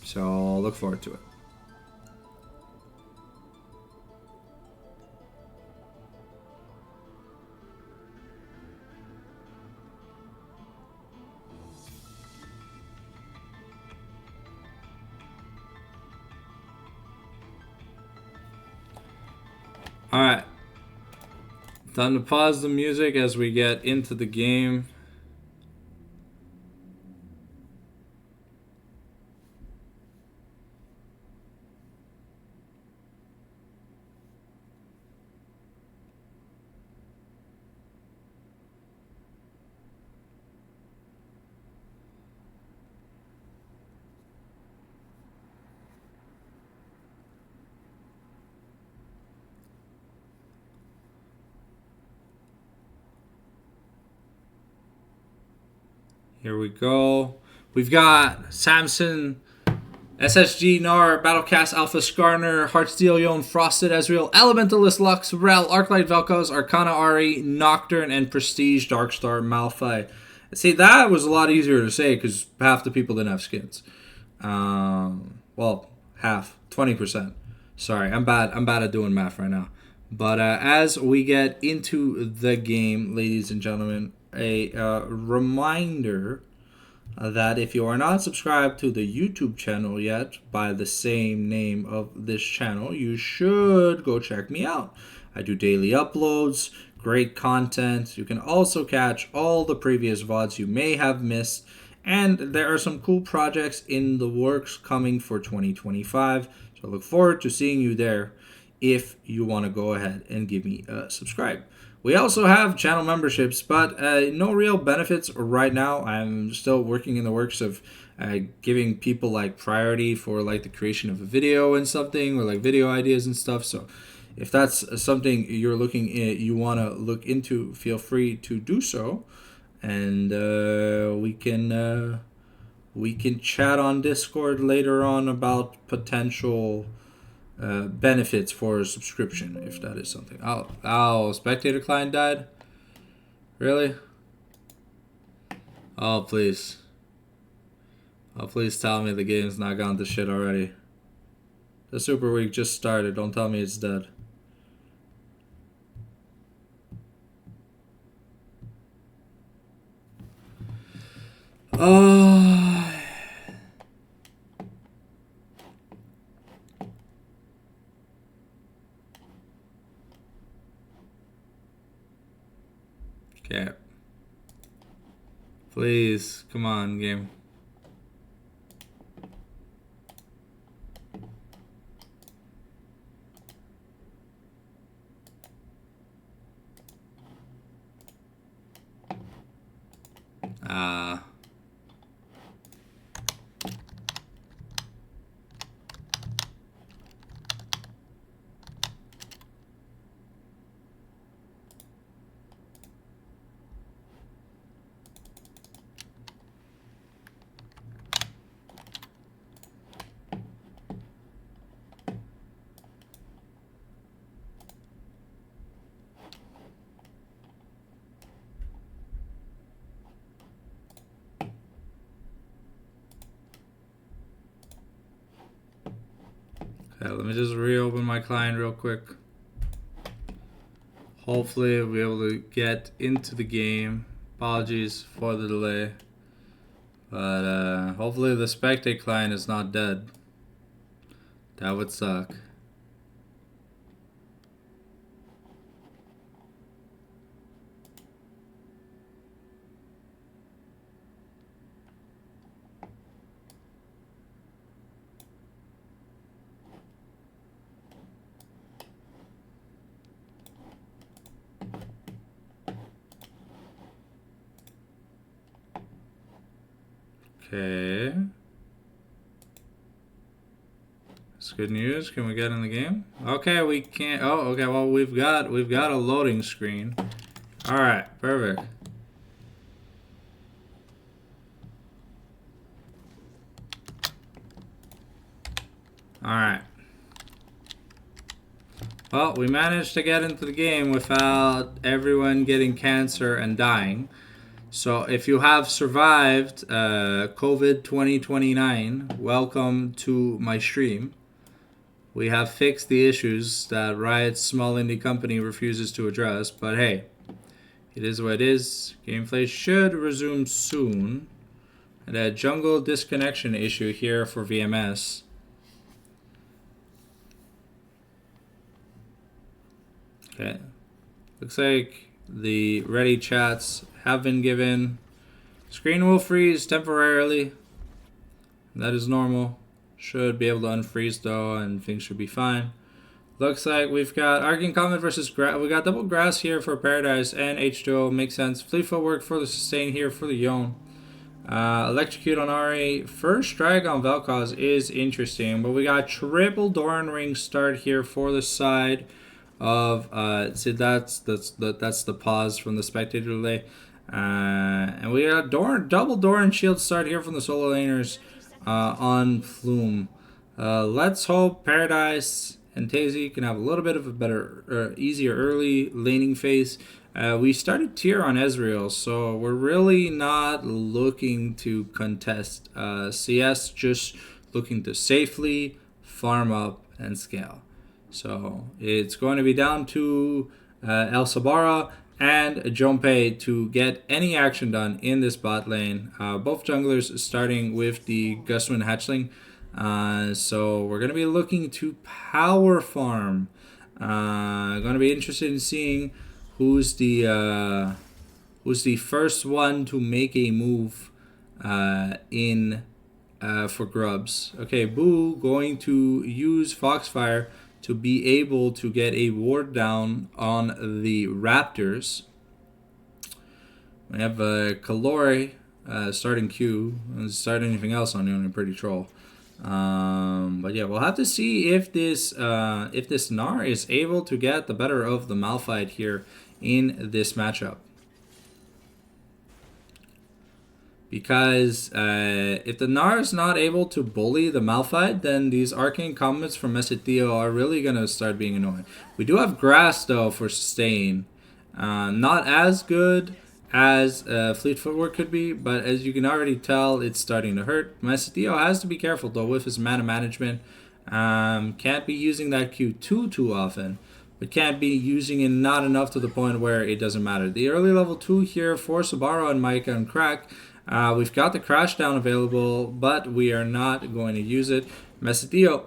So I'll look forward to it. Alright, time to pause the music as we get into the game. Here we go. We've got Samson, SSG, Gnar, Battlecast, Alpha Skarner, Heartsteel, Yon, Frosted, Ezreal, Elementalist, Lux, Rel, Arclight, Vel'Koz, Arcana, Ahri, Nocturne, and Prestige, Darkstar, Malphite. See, that was a lot easier to say because half the people didn't have skins. Well, half, 20%. Sorry, I'm bad at doing math right now. But as we get into the game, ladies and gentlemen, a reminder that if you are not subscribed to the YouTube channel yet by the same name of this channel, you should go check me out. I do daily uploads, great content. You can also catch all the previous VODs you may have missed, and there are some cool projects in the works coming for 2025. So I look forward to seeing you there if you want to go ahead and give me a subscribe. We also have channel memberships, but no real benefits right now. I'm still working in the works of giving people like priority for like the creation of a video and something, or like video ideas and stuff. So if that's something you're looking at, you want to look into, feel free to do so, and we can chat on Discord later on about potential benefits for a subscription, if that is something. Oh, spectator client died? Really? Oh, please. Oh, please tell me the game's not gone to shit already. The Super Week just started. Don't tell me it's dead. Oh. Okay. Please, come on, game. Okay, let me just reopen my client real quick. Hopefully we'll be able to get into the game. Apologies for the delay. But hopefully the spectate client is not dead. That would suck. Okay. That's good news. Can we get in the game? Okay, we can't. Oh, okay. Well, we've got a loading screen. All right, perfect. All right. Well, we managed to get into the game without everyone getting cancer and dying. So if you have survived COVID 2029, welcome to my stream. We have fixed the issues that Riot's small indie company refuses to address, but hey, it is what it is. Gameplay should resume soon. And a jungle disconnection issue here for VMS. Okay. Looks like the ready chats have been given. Screen will freeze temporarily. That is normal. Should be able to unfreeze though, and things should be fine. Looks like we've got Arcane Comet versus Grass. We got double Grass here for Paradise and H2O. Makes sense. Fleet footwork for the sustain here for the Yone. Electrocute on Ari. First strike on Vel'Koz is interesting, but we got triple Doran Ring start here for the side of see that's the pause from the spectator delay. And we got double Doran shield start here from the solo laners on Plume. Let's hope Paradise and Tazy can have a little bit of a better, easier early laning phase. We started tier on Ezreal, so we're really not looking to contest CS, just looking to safely farm up and scale. So it's going to be down to El Sabara and Jonpei to get any action done in this bot lane. Both junglers starting with the Gustwin Hatchling. So we're going to be looking to power farm. Going to be interested in seeing who's the first one to make a move in for grubs. Okay, Boo going to use Foxfire to be able to get a ward down on the Raptors. We have Kalori starting Q. Start anything else on you, and I'm pretty troll. But yeah, we'll have to see if this Gnar is able to get the better of the Malphite here in this matchup. Because if the Gnar is not able to bully the Malphite, then these Arcane Comets from Mesitio are really going to start being annoying. We do have Grass, though, for sustain. Not as good as Fleet Footwork could be, but as you can already tell, it's starting to hurt. Mesitio has to be careful, though, with his mana management. Can't be using that Q too often, but can't be using it not enough to the point where it doesn't matter. The early level 2 here for Sabaro and Micah and Crack. We've got the Crash Down available, but we are not going to use it. Mesitio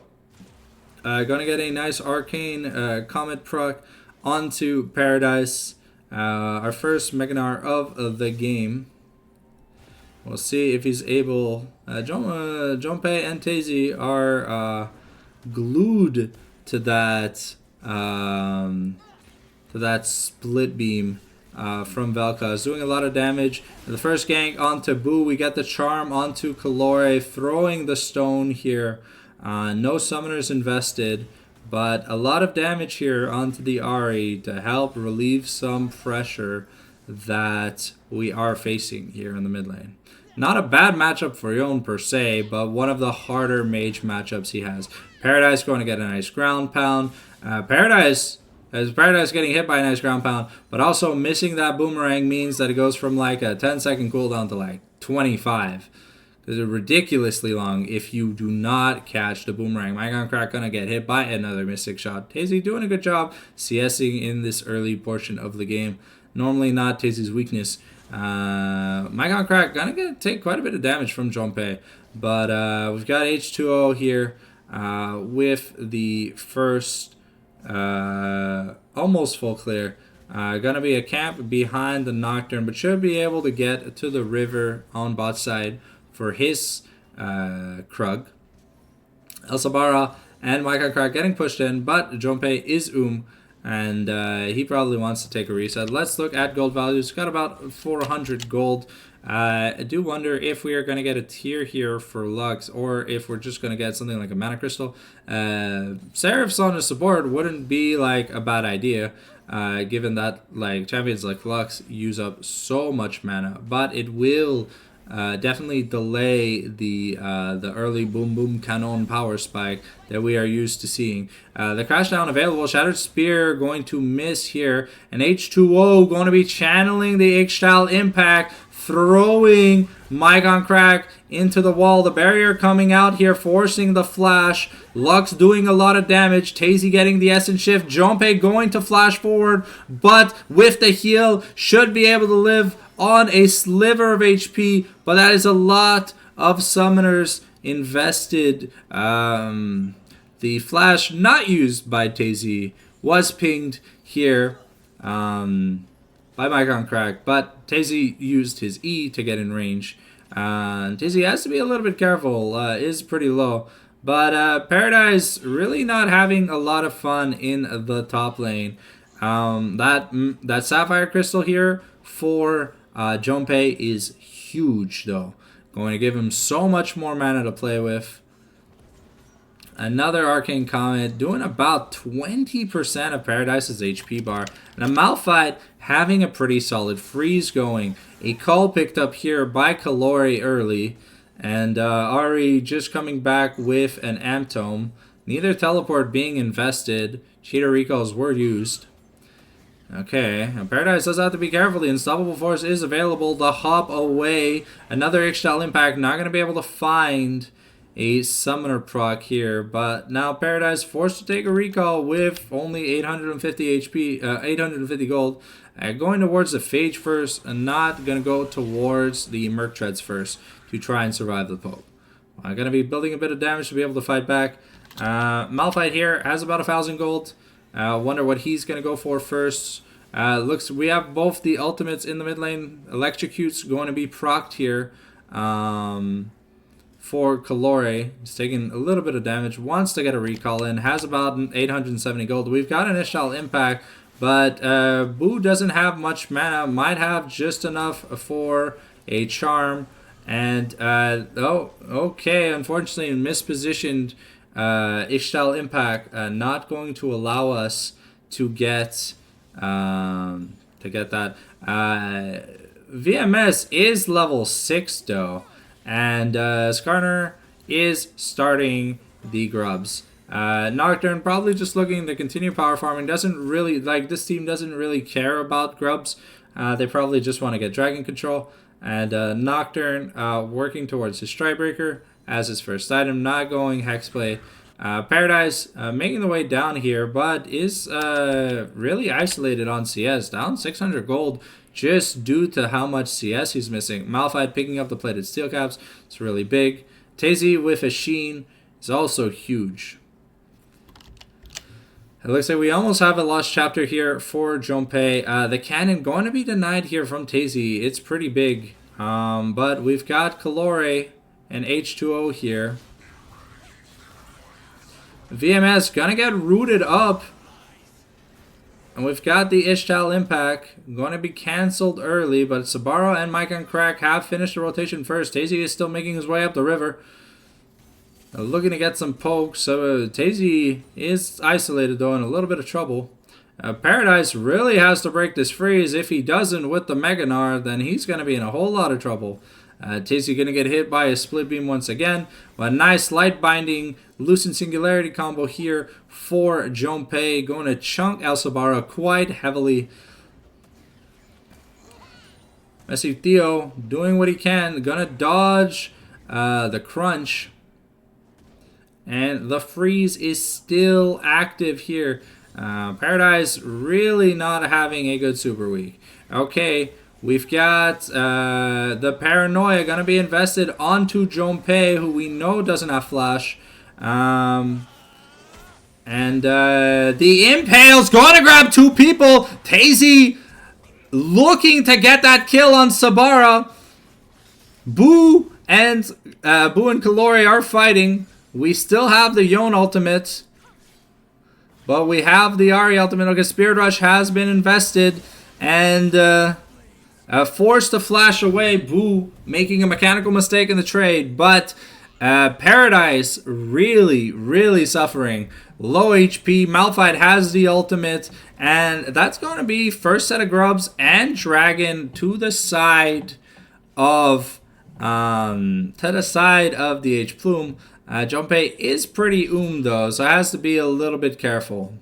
gonna get a nice Arcane Comet proc onto Paradise. Our first Mega Gnar of the game. We'll see if he's able. Junpei and Tazy are glued to that split beam from Vel'Koz, doing a lot of damage. The first gank onto Boo. We get the charm onto Kalore, throwing the stone here. No summoners invested, but a lot of damage here onto the Ahri to help relieve some pressure that we are facing here in the mid lane. Not a bad matchup for Yon per se, but one of the harder mage matchups he has. Paradise going to get a nice ground pound. Paradise getting hit by a nice ground pound, but also missing that boomerang means that it goes from like a 10-second cooldown to like 25. It's ridiculously long if you do not catch the boomerang. Micah Crack gonna get hit by another Mystic Shot. Tazy doing a good job CSing in this early portion of the game. Normally not Tazy's weakness. Micah Crack gonna take quite a bit of damage from Junpei. But we've got H2O here with the first almost full clear. Gonna be a camp behind the Nocturne, but should be able to get to the river on bot side for his Krug. El Sabara and Micah Crack getting pushed in, but Junpei is and he probably wants to take a reset. Let's look at gold values. Got about 400 gold. I do wonder if we are going to get a tier here for Lux, or if we're just going to get something like a Mana Crystal. Seraphs on the support wouldn't be like a bad idea, given that like champions like Lux use up so much mana, but it will definitely delay the early boom boom cannon power spike that we are used to seeing. The Crash Down available. Shattered Spear going to miss here, and H2O going to be channeling the Ixtal Impact, throwing Micah Crack into the wall. The barrier coming out here, forcing the flash. Lux doing a lot of damage. Tazy getting the Essence Shift. Junpei going to flash forward, but with the heal, should be able to live on a sliver of HP, but that is a lot of summoners invested. The flash not used by Tazy was pinged here by Micah Crack, but Tazy used his E to get in range. Tazy has to be a little bit careful, is pretty low. But Paradise really not having a lot of fun in the top lane. That Sapphire Crystal here for Junpei is huge, though. Going to give him so much more mana to play with. Another Arcane Comet doing about 20% of Paradise's HP bar. And a Malphite having a pretty solid freeze going. A call picked up here by Kalori early. And Ahri just coming back with an Amp Tome. Neither teleport being invested. Cheetah recalls were used. Okay, now Paradise does have to be careful. The Unstoppable Force is available. The hop away. Another Ixtal Impact. Not going to be able to find a Summoner proc here. But now Paradise forced to take a recall with only 850 HP, 850 gold. Going towards the Phage first, and not going to go towards the Merc Treads first to try and survive the poke. I'm going to be building a bit of damage to be able to fight back. Malphite here has about 1,000 gold. Wonder what he's going to go for first. Looks, we have both the ultimates in the mid lane. Electrocute's going to be procced here for Calore. He's taking a little bit of damage. Wants to get a recall in. Has about 870 gold. We've got an Ishtal Impact. But Boo doesn't have much mana. Might have just enough for a charm. And, oh, okay. Unfortunately, mispositioned Ishtal Impact. Not going to allow us to get that. VMS is level 6, though. And Skarner is starting the grubs. Nocturne probably just looking to continue power farming. Doesn't really, like, this team doesn't really care about grubs. They probably just want to get dragon control. And Nocturne working towards his Strikebreaker as his first item. Not going Hexblade. Paradise making the way down here, but is really isolated on CS. Down 600 gold just due to how much CS he's missing. Malphite picking up the plated steel caps. It's really big. Tazy with a Sheen is also huge. It looks like we almost have a lost chapter here for Junpei. The cannon going to be denied here from Tazy. It's pretty big. But we've got Calore and H2O here. VMS gonna get rooted up. And we've got the Ishtal Impact. Going to be cancelled early. But Sabaro and Mike and Crack have finished the rotation first. Tazy is still making his way up the river. Looking to get some pokes. So Tazy is isolated though, in a little bit of trouble. Paradise really has to break this freeze. If he doesn't with the Mega Gnar, then he's going to be in a whole lot of trouble. Tazy going to get hit by a split beam once again. But a nice light binding, loosen singularity combo here for Junpei. Going to chunk El Sabara quite heavily. Messi Theo doing what he can. Going to dodge the crunch. And the freeze is still active here. Paradise really not having a good super week. Okay, we've got the Paranoia going to be invested onto Junpei, who we know doesn't have flash. And the Impale's going to grab two people. Tazy looking to get that kill on Sabara. Boo and Calore are fighting. We still have the Yon ultimate. But we have the Ari ultimate. Okay, Spirit Rush has been invested. And forced to flash away. Boo making a mechanical mistake in the trade. But Paradise really, really suffering. Low HP. Malphite has the ultimate. And that's going to be first set of grubs and dragon to the side of the H Plume. Junpei is pretty though, so has to be a little bit careful.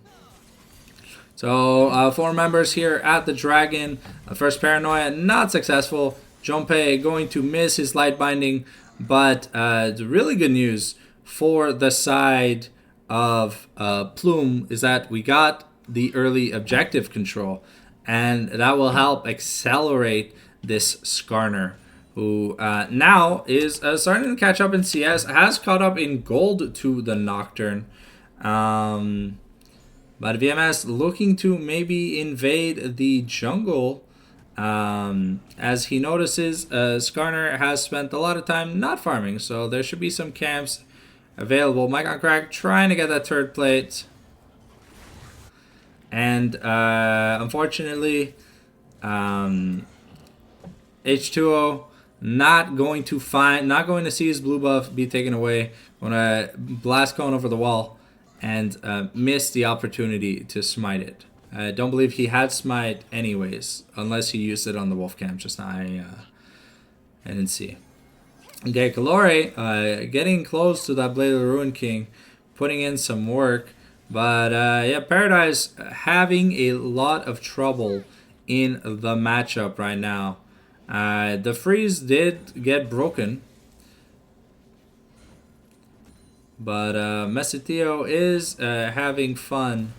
So 4 members here at the Dragon. First Paranoia not successful. Junpei going to miss his light binding, but the really good news for the side of Plume is that we got the early objective control, and that will help accelerate this Skarner, who now is starting to catch up in CS, has caught up in gold to the Nocturne. But VMS looking to maybe invade the jungle as he notices Skarner has spent a lot of time not farming, so there should be some camps available. Mike on Crack trying to get that third plate. And unfortunately, H2O not going to see his blue buff be taken away. Gonna blast cone over the wall and miss the opportunity to smite it. I don't believe he had smite anyways, unless he used it on the wolf camp just now. I didn't see. Okay, Calore getting close to that Blade of the Ruin King, putting in some work. But yeah, Paradise having a lot of trouble in the matchup right now. The freeze did get broken, but Mesitio is having fun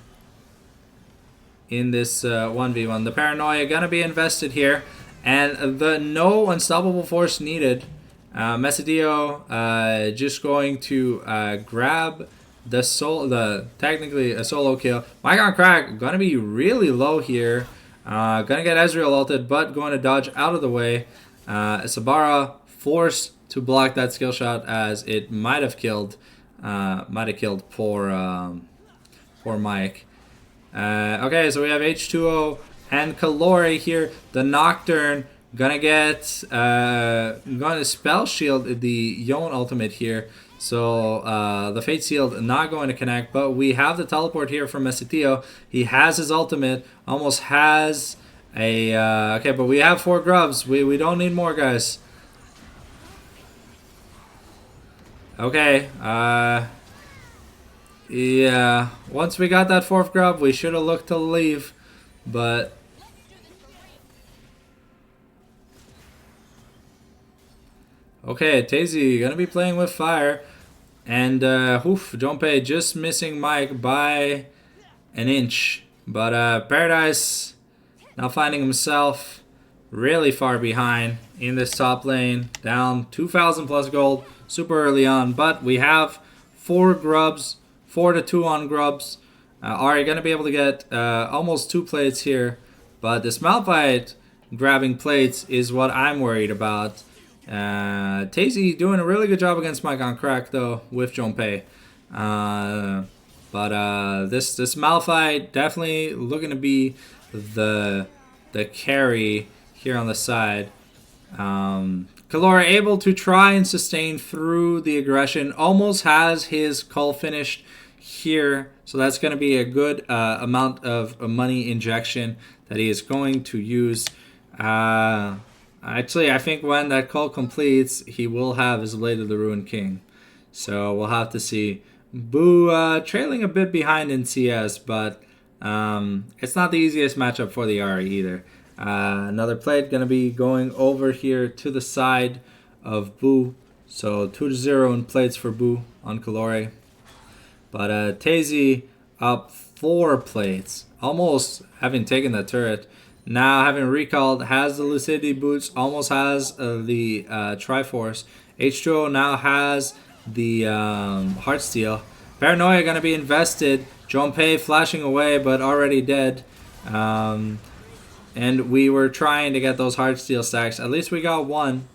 in this 1v1. The Paranoia gonna be invested here, and the no unstoppable force needed. Mesitio just going to grab the technically a solo kill. Mike on Crack gonna be really low here. Gonna get Ezreal ulted, but going to dodge out of the way. Sabara forced to block that skill shot, as it might have killed poor Mike. Okay, so we have H2O and Kalori here. The Nocturne gonna spell shield the Yone ultimate here. So the Fate Sealed not going to connect, but we have the teleport here from Mesitio. He has his ultimate, almost has a okay, but we have 4 grubs. We don't need more, guys. Okay, yeah, once we got that 4th grub, we should have looked to leave, but okay, Tazy gonna be playing with fire, and Junpei just missing Mike by an inch, but Paradise now finding himself really far behind in this top lane, down 2,000 plus gold super early on, but we have 4 grubs. 4-2 on grubs. Are you going to be able to get almost 2 plates here? But this Malphite grabbing plates is what I'm worried about. Tazy doing a really good job against Mike on crack, though, with Junpei. But this Malphite definitely looking to be the carry here on the side. Kalora able to try and sustain through the aggression. Almost has his call finished here, so that's going to be a good amount of money injection that he is going to use. Actually, I think when that call completes, he will have his Blade of the Ruined King. So we'll have to see. Boo trailing a bit behind in CS, but it's not the easiest matchup for the Ahri either. Another plate going to be going over here to the side of Boo. So 2-0 in plates for Boo on Kalori. But Tazy up 4 plates, almost having taken the turret. Now having recalled, has the Lucidity boots, almost has the Triforce. H2O now has the Heartsteel. Paranoia going to be invested. Junpei flashing away, but already dead. And we were trying to get those Heartsteel stacks. At least we got 1.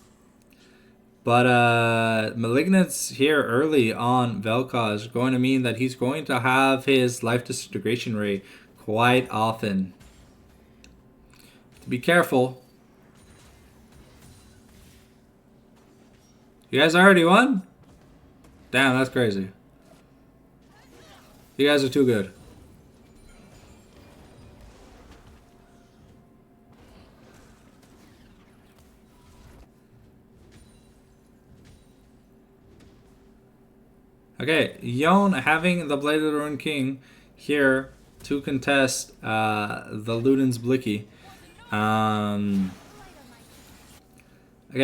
But Malignant's here early on Vel'Koz is going to mean that he's going to have his life disintegration rate quite often. Be careful. You guys already won? Damn, that's crazy. You guys are too good. Okay, Yone having the Blade of the Ruined King here to contest the Luden's Blicky. Okay,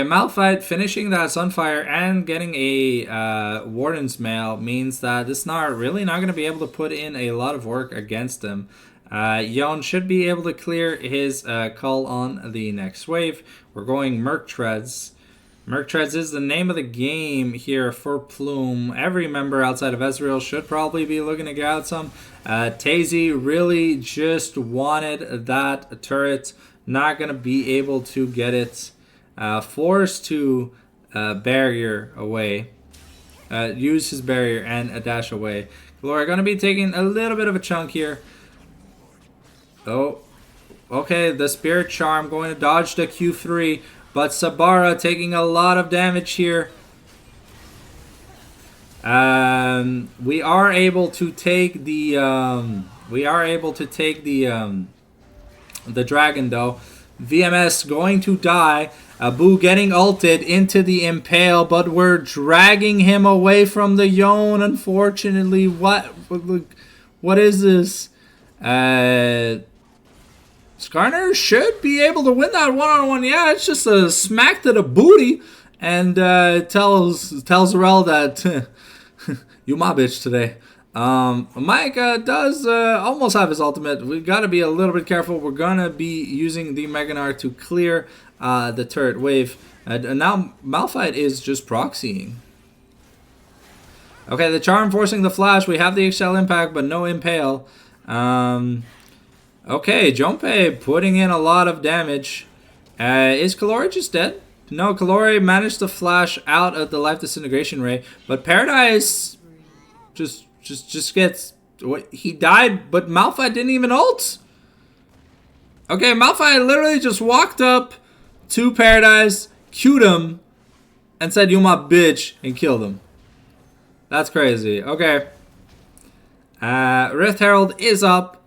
Malphite finishing that Sunfire and getting a Warden's Mail means that this Gnar really not going to be able to put in a lot of work against him. Yone should be able to clear his call on the next wave. We're going Merc Treads. Merc Treads is the name of the game here for Plume. Every member outside of Ezreal should probably be looking to get out some. Tazy really just wanted that turret. Not going to be able to get it. Forced to barrier away. Use his barrier and a dash away. Gloria going to be taking a little bit of a chunk here. Oh, okay. The Spirit Charm going to dodge the Q3. But Sabara taking a lot of damage here. We are able to take the dragon though. VMS going to die. Boo getting ulted into the Impale, but we're dragging him away from the Yone. Unfortunately, what is this? Skarner should be able to win that one-on-one. Yeah, it's just a smack to the booty, and tells Zarel that you my bitch today. Mike does almost have his ultimate. We've got to be a little bit careful. We're gonna be using the Mega Gnar to clear the turret wave. Now Malphite is just proxying. Okay, the Charm forcing the flash. We have the Excel impact, but no Impale. Okay, Junpei putting in a lot of damage. Is Kalora just dead? No, Kalori managed to flash out of the Life Disintegration Ray, but Paradise just gets... He died, but Malphite didn't even ult. Okay, Malphite literally just walked up to Paradise, queued him, and said, "You my bitch," and killed him. That's crazy. Okay. Rift Herald is up,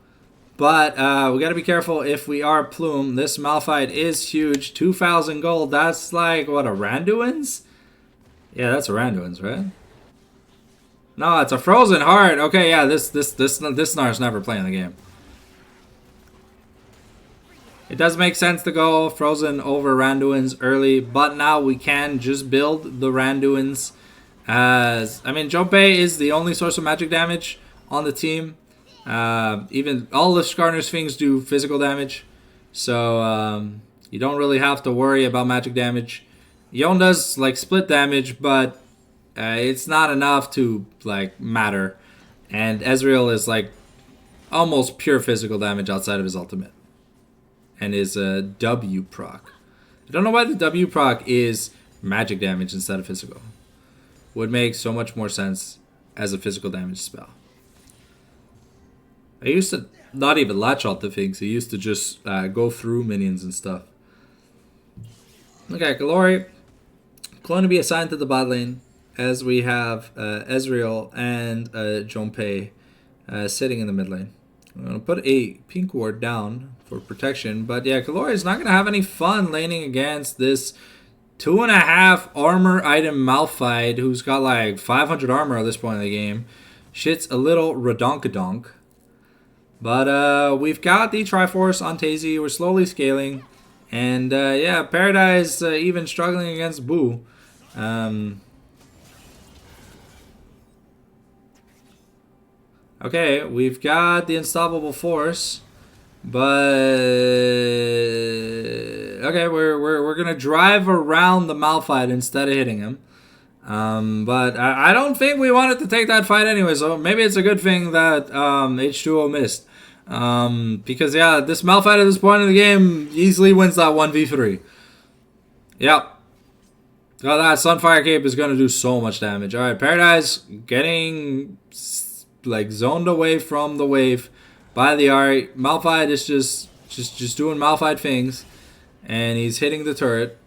but we gotta be careful if we are Plume. This Malphite is huge. 2,000 gold. That's like, what, a Randuin's? Yeah, that's a Randuin's, right? No, it's a Frozen Heart. Okay, yeah, this Snar's never playing the game. It does make sense to go Frozen over Randuin's early, but now we can just build the Randuin's. As I mean, Junpei is the only source of magic damage on the team. Even all the Skarner's things do physical damage, so you don't really have to worry about magic damage. Yon does like split damage, but it's not enough to like matter. And Ezreal is like almost pure physical damage outside of his ultimate. And his W proc. I don't know why the W proc is magic damage instead of physical. Would make so much more sense as a physical damage spell. I used to not even latch on to things. I used to just go through minions and stuff. Okay, Kalori going to be assigned to the bot lane as we have Ezreal and Junpei sitting in the mid lane. I'm going to put a pink ward down for protection. But yeah, Kalori is not going to have any fun laning against this 2.5 armor item Malphite who's got like 500 armor at this point in the game. Shit's a little redonkadonk. But we've got the Triforce on Tazy. We're slowly scaling. And yeah, Paradise even struggling against Boo. Okay, we've got the Unstoppable Force, but okay, we're gonna drive around the Malphite instead of hitting him. But I don't think we wanted to take that fight anyway, so maybe it's a good thing that H2O missed. Because yeah, this Malphite at this point in the game easily wins that 1v3. Yep. Oh, that Sunfire Cape is gonna do so much damage. All right, Paradise getting like zoned away from the wave by the Ahri. Malphite is just doing Malphite things, and he's hitting the turret.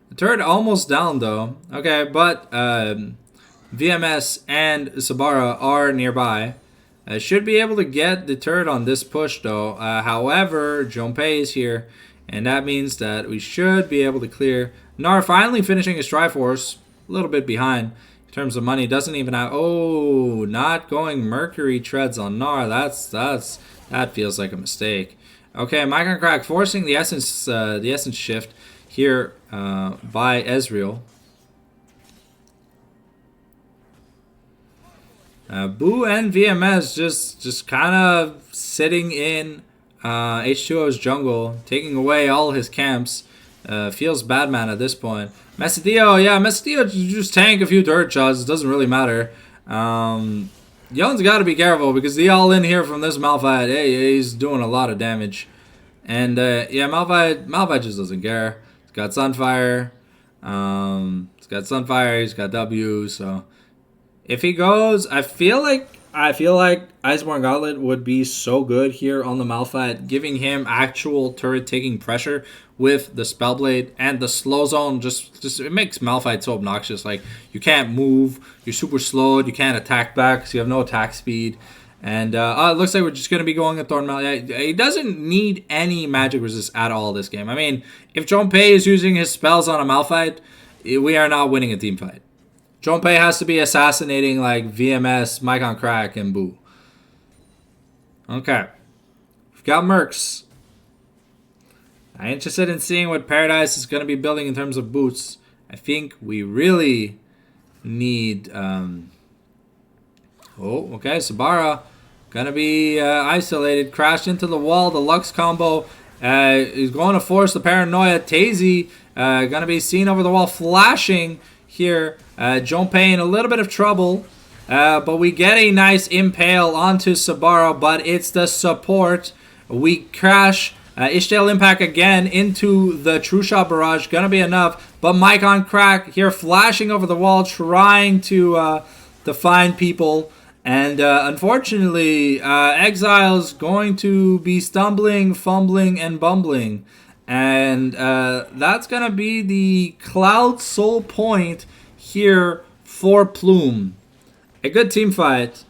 The turret almost down though. Okay, but VMS and Sabara are nearby. Should be able to get the turret on this push though. However, Junpei is here, and that means that we should be able to clear. Gnar finally finishing his Triforce, a little bit behind. In terms of money, doesn't even have... Oh, not going Mercury Treads on Gnar. That feels like a mistake. Okay, Micron Crack forcing the essence shift here by Ezreal. Boo and VMS just kind of sitting in H2O's jungle, taking away all his camps. Feels bad man at this point. Mesadeo, yeah, Mesadeo just tank a few turret shots. It doesn't really matter. Yon's got to be careful because the all in here from this Malphite, hey, he's doing a lot of damage. And yeah, Malphite just doesn't care. He's got Sunfire. He's got W. So if he goes, I feel like Iceborne Gauntlet would be so good here on the Malphite, giving him actual turret taking pressure with the Spellblade and the slow zone. Just it makes Malphite so obnoxious. Like, you can't move, you're super slowed, you can't attack back because you have no attack speed. And it looks like we're just going to be going at Thornmail. Yeah, he doesn't need any magic resist at all this game. I mean, if Junpei is using his spells on a Malphite, we are not winning a team fight. Junpei has to be assassinating like VMS, Micron Crack, and Boo. Okay. We've got Mercs. I'm interested in seeing what Paradise is going to be building in terms of boots. I think we really need... Oh, okay. Sabara going to be isolated. Crashed into the wall. The Lux combo is going to force the Paranoia. Tazy going to be seen over the wall flashing here. Junpei in a little bit of trouble. But we get a nice impale onto Sabara. But it's the support. We crash Ishtail Impact again into the True Shot Barrage. Gonna be enough. But Mike on Crack here flashing over the wall, trying to find people. And unfortunately, Exile's going to be stumbling, fumbling, and bumbling. And that's going to be the Cloud Soul point here for Plume. A good team fight.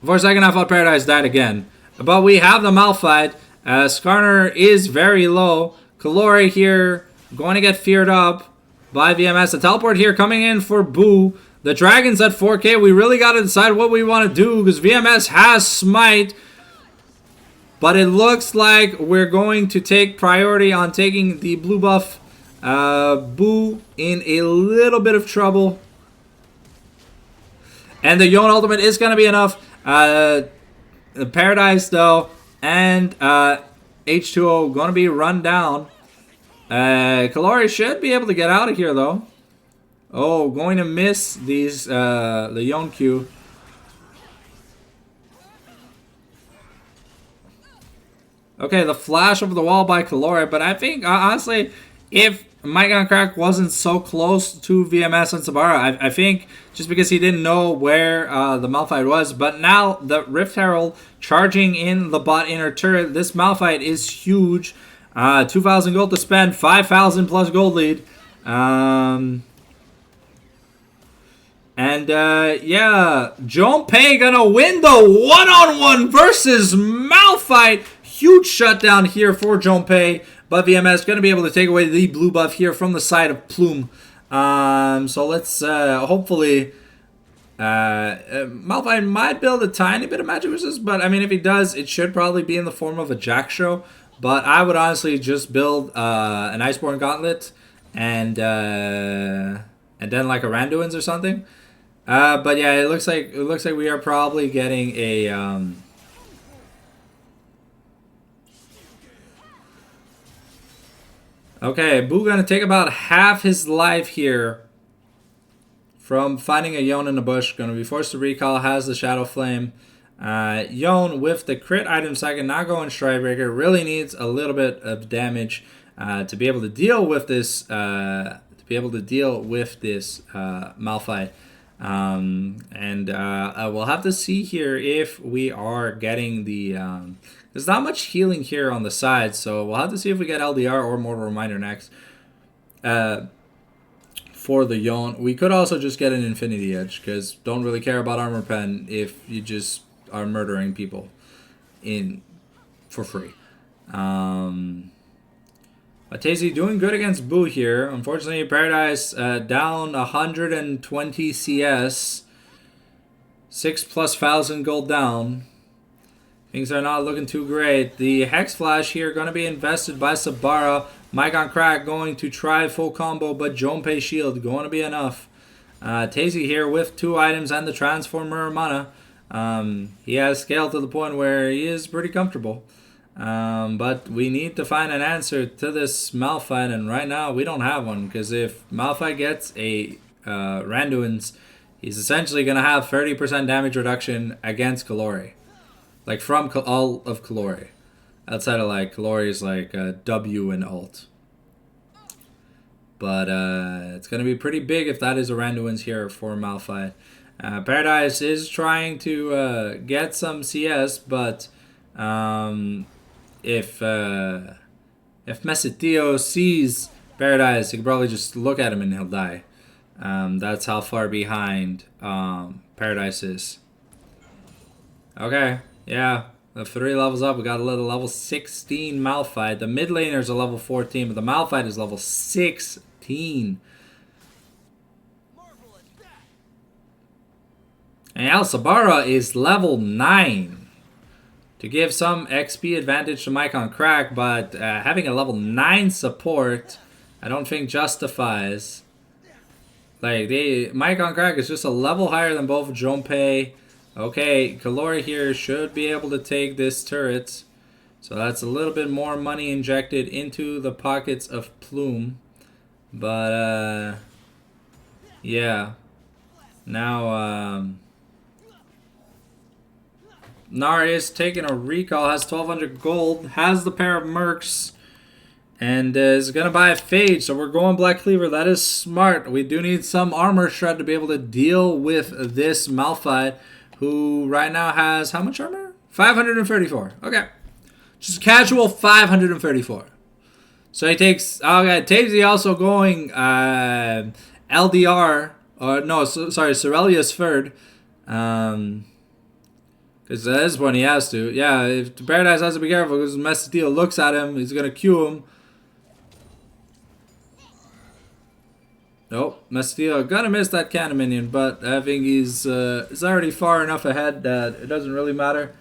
For a second, I thought Paradise died again. But we have the Malphite. Skarner is very low. Kalori here going to get feared up by VMS. The teleport here coming in for Boo. The Dragon's at 4K. We really got to decide what we want to do because VMS has Smite. But it looks like we're going to take priority on taking the blue buff. Boo in a little bit of trouble. And the Yon ultimate is going to be enough. The Paradise, though, and H2O going to be run down. Kalori should be able to get out of here, though. Oh, going to miss these the Yon Q. Okay, the flash over the wall by Kalori, but I think, honestly, if Mike on Crack wasn't so close to VMS and Sabara, I think just because he didn't know where the Malphite was, but now the Rift Herald charging in the bot inner turret, this Malphite is huge. 2,000 gold to spend, 5,000 plus gold lead. Yeah, Junpei gonna win the one-on-one versus Malphite. Huge shutdown here for Junpei, but VMS gonna be able to take away the blue buff here from the side of Plume. So let's hopefully Malphite might build a tiny bit of magic resist, but I mean if he does, it should probably be in the form of a Jack Show. But I would honestly just build an Iceborne Gauntlet and then like a Randuin's or something. But yeah, it looks like we are probably getting a okay, Boo gonna take about half his life here from finding a Yon in the bush. Gonna be forced to recall, has the Shadow Flame. Yon with the crit item second, not going Stridebreaker, really needs a little bit of damage to be able to deal with this Malphite. We'll have to see here if we are getting the there's not much healing here on the side, so we'll have to see if we get LDR or Mortal Reminder next for the Yon. We could also just get an Infinity Edge because don't really care about Armor Pen if you just are murdering people for free. Tazy doing good against Boo here. Unfortunately, Paradise down 120 CS. 6,000+ gold down. Things are not looking too great. The Hex Flash here going to be invested by Sabara. Mike on Crack going to try full combo, but Junpei Shield going to be enough. Tazy here with 2 items and the Transformer mana. He has scaled to the point where he is pretty comfortable. But we need to find an answer to this Malphite, and right now we don't have one, because if Malphite gets a Randuin's, he's essentially going to have 30% damage reduction against Kalori. Like from all of Kalori. Outside of like Kalori's like W and ult. But it's going to be pretty big if that is a Randuin's here for Malphite. Paradise is trying to get some CS, but if Mesitio sees Paradise, he can probably just look at him and he'll die. That's how far behind Paradise is. Okay, yeah, the 3 levels up. We got a little level 16 Malphite. The mid laner is a level 14, but the Malphite is level 16. And El Sabara is level 9. To give some XP advantage to Mike on Crack, but having a level 9 support, I don't think justifies. Like, Mike on Crack is just a level higher than both Junpei. Okay, Kalori here should be able to take this turret. So that's a little bit more money injected into the pockets of Plume. But, yeah. Now, Nar is taking a recall, has 1200 gold, has the pair of mercs, and is going to buy a Phage. So we're going Black Cleaver. That is smart. We do need some armor shred to be able to deal with this Malphite, who right now has how much armor? 534. Okay. Just casual 534. So he takes, okay, Tavesy also going LDR, or no, sorry, Cerelius third. Because that is when he has to. Yeah, if the Paradise has to be careful because Messetio looks at him, he's going to Q him. Nope, Messetio gonna miss that cannon minion, but I think he's already far enough ahead that it doesn't really matter.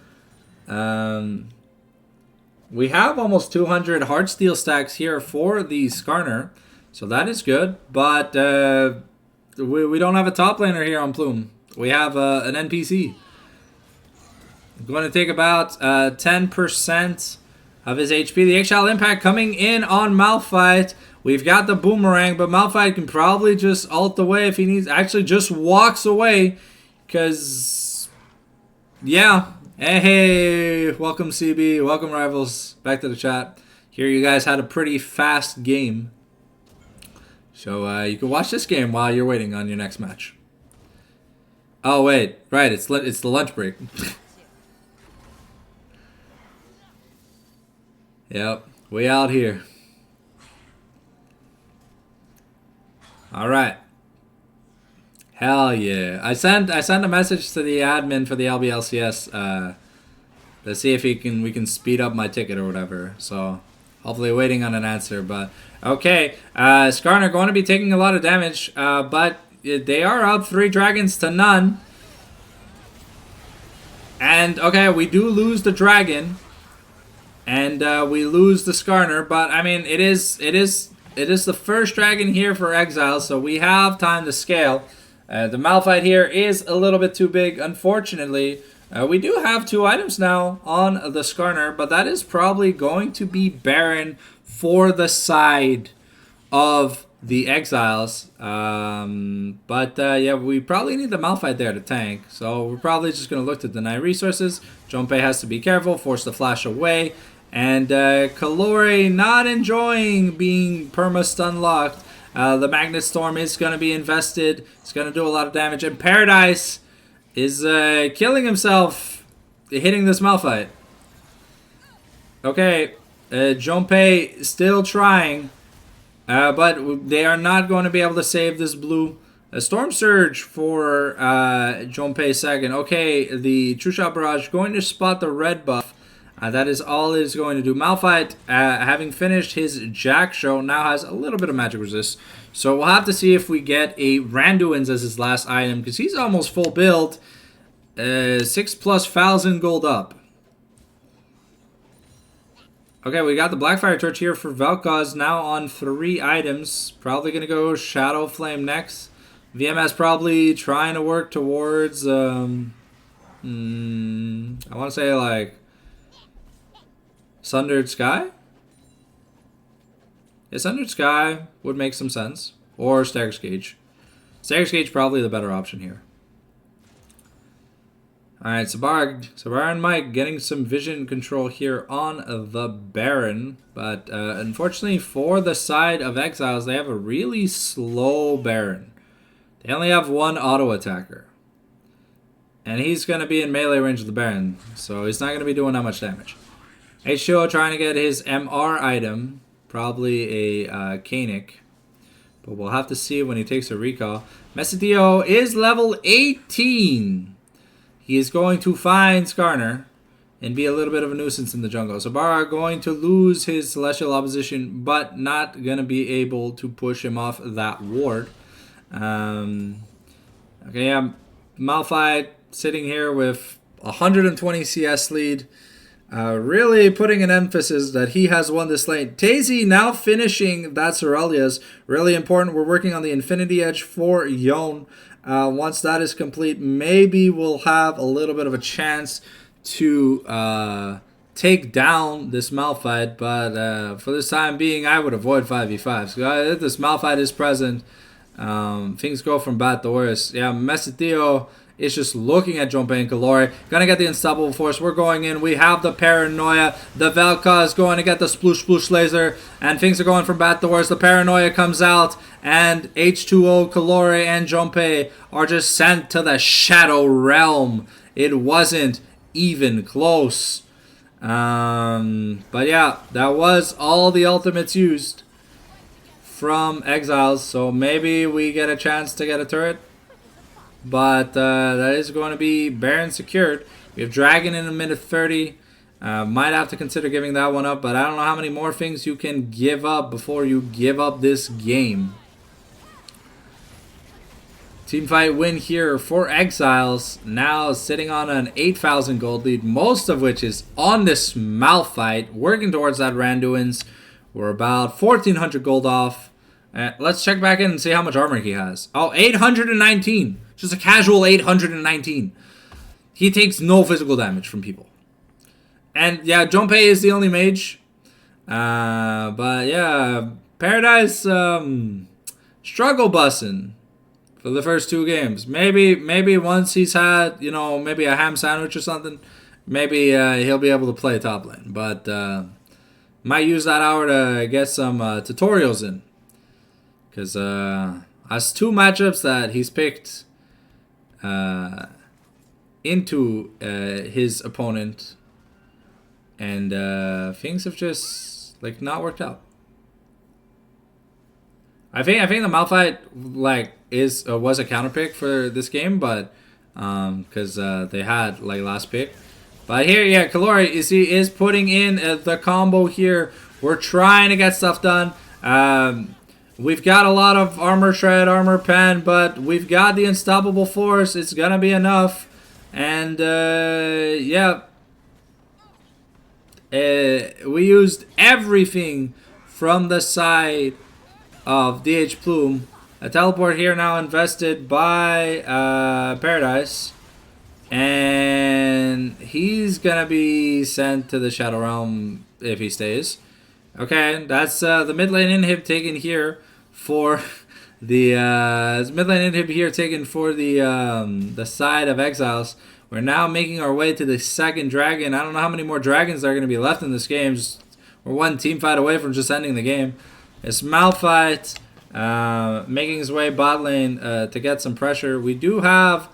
We have almost 200 Heartsteel stacks here for the Skarner, so that is good. But we don't have a top laner here on Plume. We have an NPC. Going to take about 10% of his HP. The Eggshell Impact coming in on Malphite. We've got the Boomerang, but Malphite can probably just ult away if he needs. Actually, just walks away because, yeah. Hey, welcome CB, welcome Rivals, back to the chat. Here you guys had a pretty fast game. So you can watch this game while you're waiting on your next match. Oh wait, right, it's the lunch break. Yep, we out here. All right. Hell yeah! I sent a message to the admin for the LBLCS to see if we can speed up my ticket or whatever. So hopefully waiting on an answer. But okay, Skarner going to be taking a lot of damage, but they are up 3 dragons to none. And okay, we do lose the dragon, and we lose the Skarner. But I mean, it is the first dragon here for Exile, so we have time to scale. The Malphite here is a little bit too big, unfortunately. We do have 2 items now on the Skarner, but that is probably going to be Baron for the side of the Exiles. Yeah, we probably need the Malphite there to tank, so we're probably just going to look to deny resources. Junpei has to be careful, force the flash away, and Kalori not enjoying being perma-stun locked. The Magnet Storm is going to be invested. It's going to do a lot of damage. And Paradise is killing himself hitting this Malphite. Okay, Junpei still trying. But they are not going to be able to save this blue. A Storm Surge for Junpei second. Okay, the True Shot Barrage going to spot the red buff. That is all it is going to do. Malphite, having finished his Jack Show, now has a little bit of magic resist. So we'll have to see if we get a Randuin's as his last item, because he's almost full build. 6,000+ gold up. Okay, we got the Blackfire Torch here for Vel'Koz, now on 3 items. Probably going to go Shadow Flame next. VMS probably trying to work towards, I want to say like Sundered Sky? Yeah, Sundered Sky would make some sense. Or Stagger's Gauge. Stagger's Gauge probably the better option here. Alright, Sabara and Mike getting some vision control here on the Baron. But unfortunately for the side of Exiles, they have a really slow Baron. They only have 1 auto attacker. And he's going to be in melee range of the Baron. So he's not going to be doing that much damage. H2O trying to get his MR item. Probably a Kanik. But we'll have to see when he takes a recall. Messetio is level 18. He is going to find Skarner and be a little bit of a nuisance in the jungle. Sabara going to lose his Celestial Opposition, but not going to be able to push him off that ward. Okay, yeah, Malphite sitting here with 120 CS lead. Really putting an emphasis that he has won this lane. Tazy now finishing that Cerelius. Really important. We're working on the Infinity Edge for Yone. Once that is complete, maybe we'll have a little bit of a chance to take down this Malphite. But for this time being, I would avoid 5v5. So if this Malphite is present, things go from bad to worse. Yeah, Messetio is just looking at Junpei and Kalori. Gonna get the Unstoppable Force. We're going in. We have the Paranoia. The Velka is going to get the Sploosh Sploosh Laser. And things are going from bad to worse. The Paranoia comes out. And H2O, Kalori, and Junpei are just sent to the Shadow Realm. It wasn't even close. But yeah, that was all the ultimates used from Exiles. So maybe we get a chance to get a turret. But that is going to be Baron secured. We have Dragon in a minute 30. Might have to consider giving that one up. But I don't know how many more things you can give up before you give up this game. Teamfight win here for Exiles. Now sitting on an 8,000 gold lead. Most of which is on this Malphite. Working towards that Randuin's. We're about 1,400 gold off. Let's check back in and see how much armor he has. Oh, 819. Just a casual 819. He takes no physical damage from people. And yeah, Junpei is the only mage. But yeah, Paradise struggle bussing for the first 2 games. Maybe once he's had, you know, maybe a ham sandwich or something, maybe he'll be able to play top lane. But might use that hour to get some tutorials in. Because has 2 matchups that he's picked into his opponent, and things have just like not worked out. I think the Malphite like was a counter pick for this game, but because they had like last pick. But here, yeah, Kalori is putting in the combo here. We're trying to get stuff done. We've got a lot of armor shred, armor pen, but we've got the Unstoppable Force. It's gonna be enough. And yeah, we used everything from the side of DH Plume. A teleport here now invested by Paradise. And he's gonna be sent to the Shadow Realm if he stays. Okay, that's the mid lane inhib taken here for the mid lane inhib here taken for the side of Exiles. We're now making our way to the second dragon. I don't know how many more dragons there are going to be left in this game. We're one team fight away from just ending the game. It's Malphite making his way bot lane to get some pressure. We do have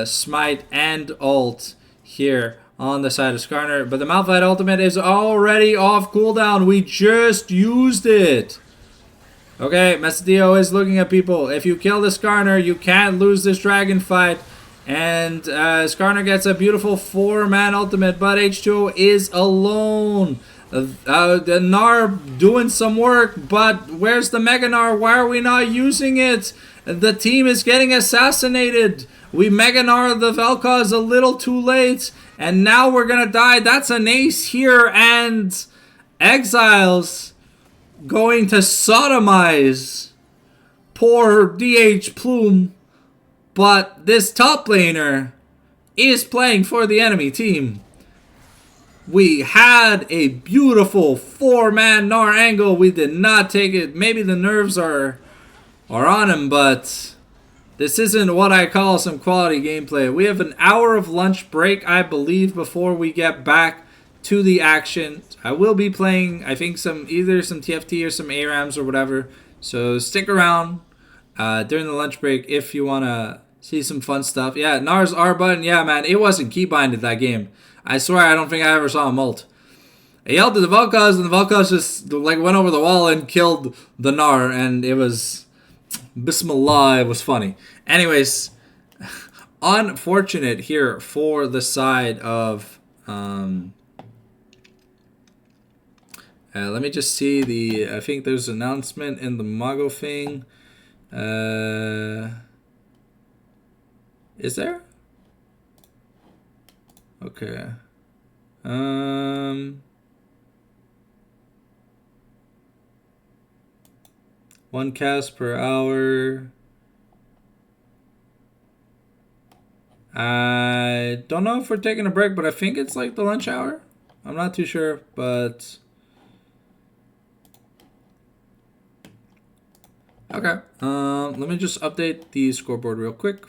Smite and ult here on the side of Skarner, but the Malphite ultimate is already off cooldown. We just used it. Okay, Mesadio is looking at people. If you kill the Skarner, you can't lose this dragon fight. And Skarner gets a beautiful 4-man ultimate, but H2O is alone. The Gnar doing some work, but where's the Mega Gnar? Why are we not using it? The team is getting assassinated. We Mega Gnar the Vel'Koz a little too late, and now we're gonna die. That's an ace here, and Exiles going to sodomize poor DH Plume. But this top laner is playing for the enemy team. We had a beautiful 4-man Gnar angle. We did not take it. Maybe the nerves are on him, but this isn't what I call some quality gameplay. We have an hour of lunch break, I believe, before we get back to the action. I will be playing, I think, either some TFT or some ARAMs or whatever. So stick around during the lunch break if you want to see some fun stuff. Yeah, Gnar's R button. Yeah, man, it wasn't keybinded that game. I swear I don't think I ever saw him ult. He yelled at the Vel'Koz, and the Vel'Koz just like went over the wall and killed the Gnar, and it was Bismillah, it was funny. Anyways, unfortunate here for the side of let me just see I think there's an announcement in the Mago thing. Is there? Okay. 1 cast per hour. I don't know if we're taking a break, but I think it's like the lunch hour. I'm not too sure, but okay. Let me just update the scoreboard real quick.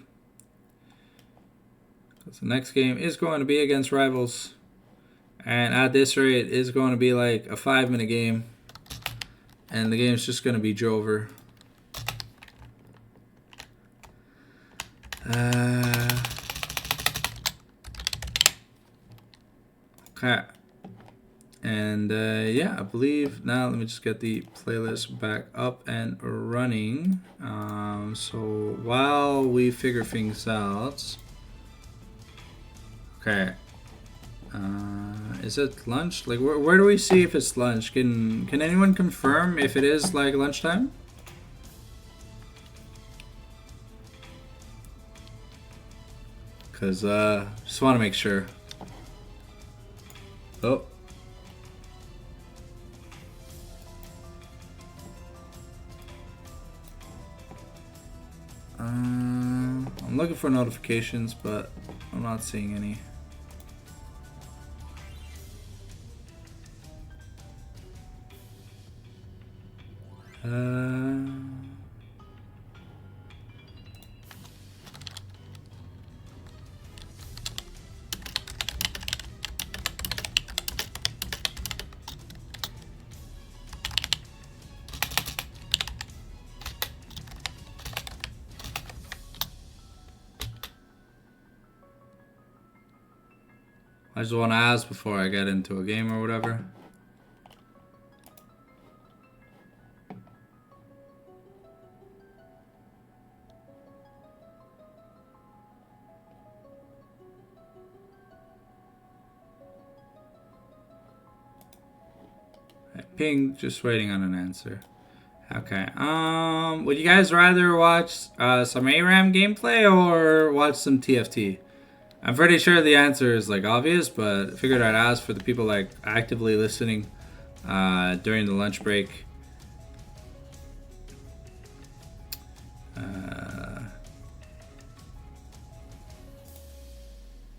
The next game is going to be against Rivals. And at this rate, it's going to be like a 5-minute game. And the game's just going to be Drover. Okay. And yeah, I believe now let me just get the playlist back up and running. So while we figure things out. Okay. Is it lunch? Like where do we see if it's lunch? Can anyone confirm if it is like lunchtime? Cause just want to make sure. Oh. I'm looking for notifications, but I'm not seeing any. I just want to ask before I get into a game or whatever. Ping, just waiting on an answer. Okay. Would you guys rather watch some ARAM gameplay or watch some TFT? I'm pretty sure the answer is like obvious, but I figured I'd ask for the people like actively listening during the lunch break.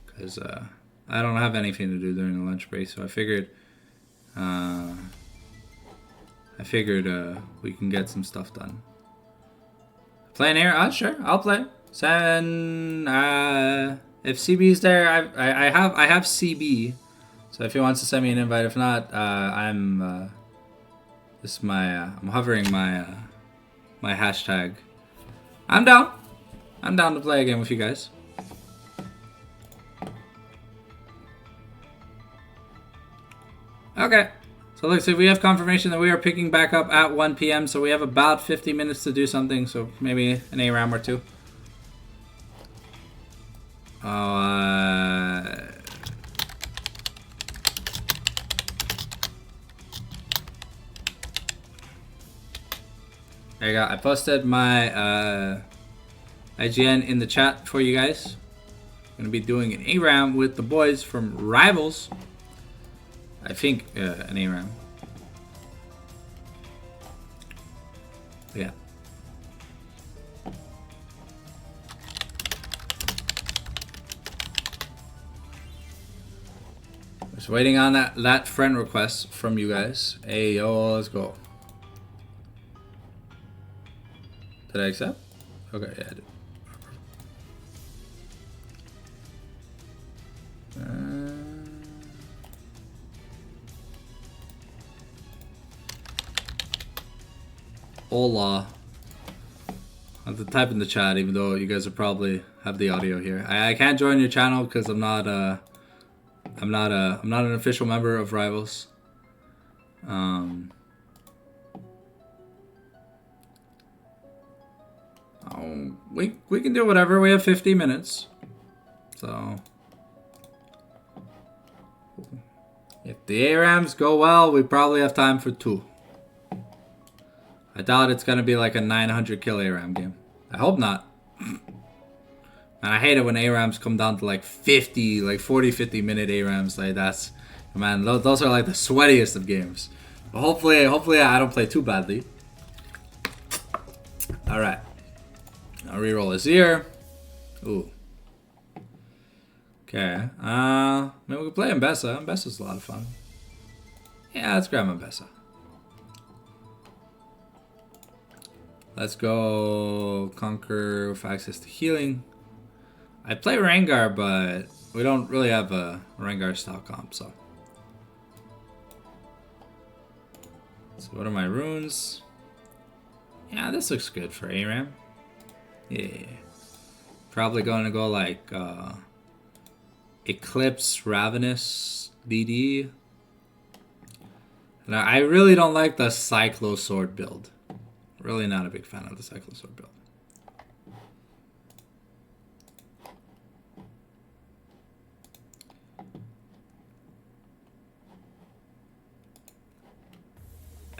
Because I don't have anything to do during the lunch break, so I figured we can get some stuff done. Playing here? Sure, I'll play. Send if CB's there, I have CB, so if he wants to send me an invite. If not, I'm this is my I'm hovering my my hashtag. I'm down. I'm down to play again with you guys. Okay. So looks like we have confirmation that we are picking back up at 1 p.m. So we have about 50 minutes to do something. So maybe an ARAM or two. There you go. I posted my IGN in the chat for you guys. I'm gonna be doing an ARAM with the boys from Rivals. I think an ARAM. Yeah. Just waiting on that friend request from you guys. Hey yo, let's go. Did I accept? Okay, yeah, I did. Hola. I have to type in the chat, even though you guys will probably have the audio here. I can't join your channel because I'm not an official member of Rivals. We can do whatever. We have 50 minutes, so if the ARAMs go well, we probably have time for 2. I doubt it's gonna be like a 900 kill ARAM game. I hope not. And I hate it when ARAMs come down to like 50, like 40, 50 minute ARAMs. Like that's, man, those are like the sweatiest of games. But hopefully I don't play too badly. All right. I'll reroll his ear. Ooh. Okay. Maybe we can play Mbessa. Mbessa's a lot of fun. Yeah, let's grab Mbessa. Let's go Conquer with access to healing. I play Rengar, but we don't really have a Rengar style comp, so. So what are my runes? Yeah, this looks good for ARAM. Yeah. Probably going to go like Eclipse, Ravenous, DD. And I really don't like the Cyclo Sword build. Really not a big fan of the Cyclo Sword build.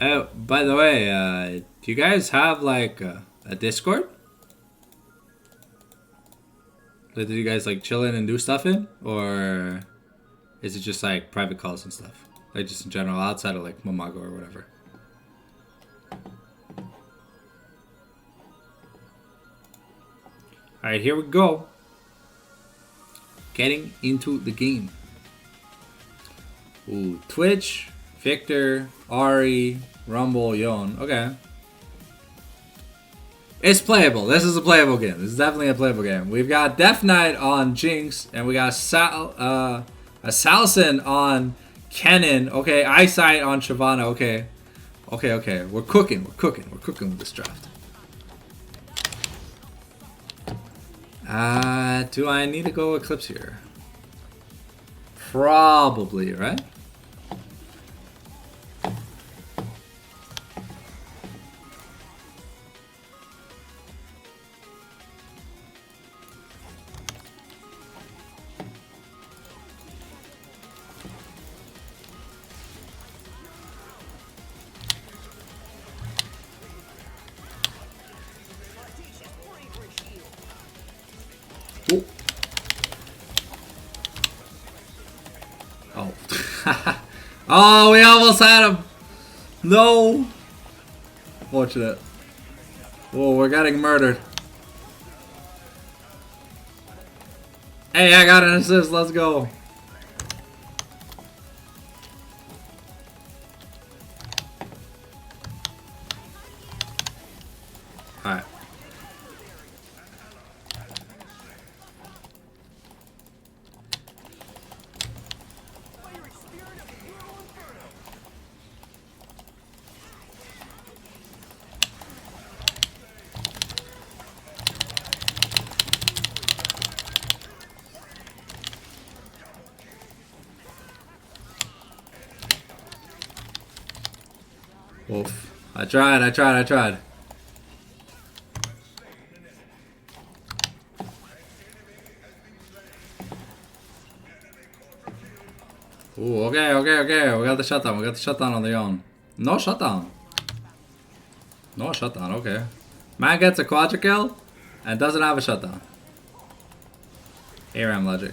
Oh, by the way, do you guys have like a Discord? Like, do you guys like chill in and do stuff in? Or is it just like private calls and stuff? Like just in general, outside of like Momago or whatever? Alright, here we go. Getting into the game. Ooh, Twitch, Victor, Ari, Rumble, Yon. Okay. It's playable. This is a playable game. This is definitely a playable game. We've got Death Knight on Jinx, and we got a Salson on Kennen. Okay, Eyesight on Shyvana. Okay. Okay. We're cooking. We're cooking with this draft. Do I need to go Eclipse here? Probably, right? Oh. Oh, we almost had him. No. Fortunate. Oh, we're getting murdered. Hey, I got an assist. Let's go. Alright. Oof. I tried. Ooh, okay. We got the shutdown on the own. No shutdown, okay. Man gets a quadra kill and doesn't have a shutdown. ARAM logic.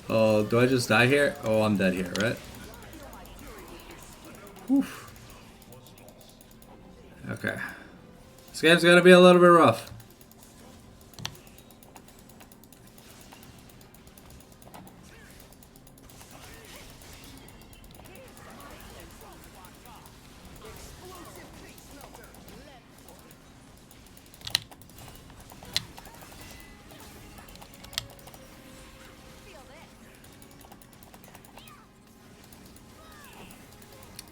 Oh, do I just die here? Oh, I'm dead here, right? Oof. Okay. This game's gonna be a little bit rough.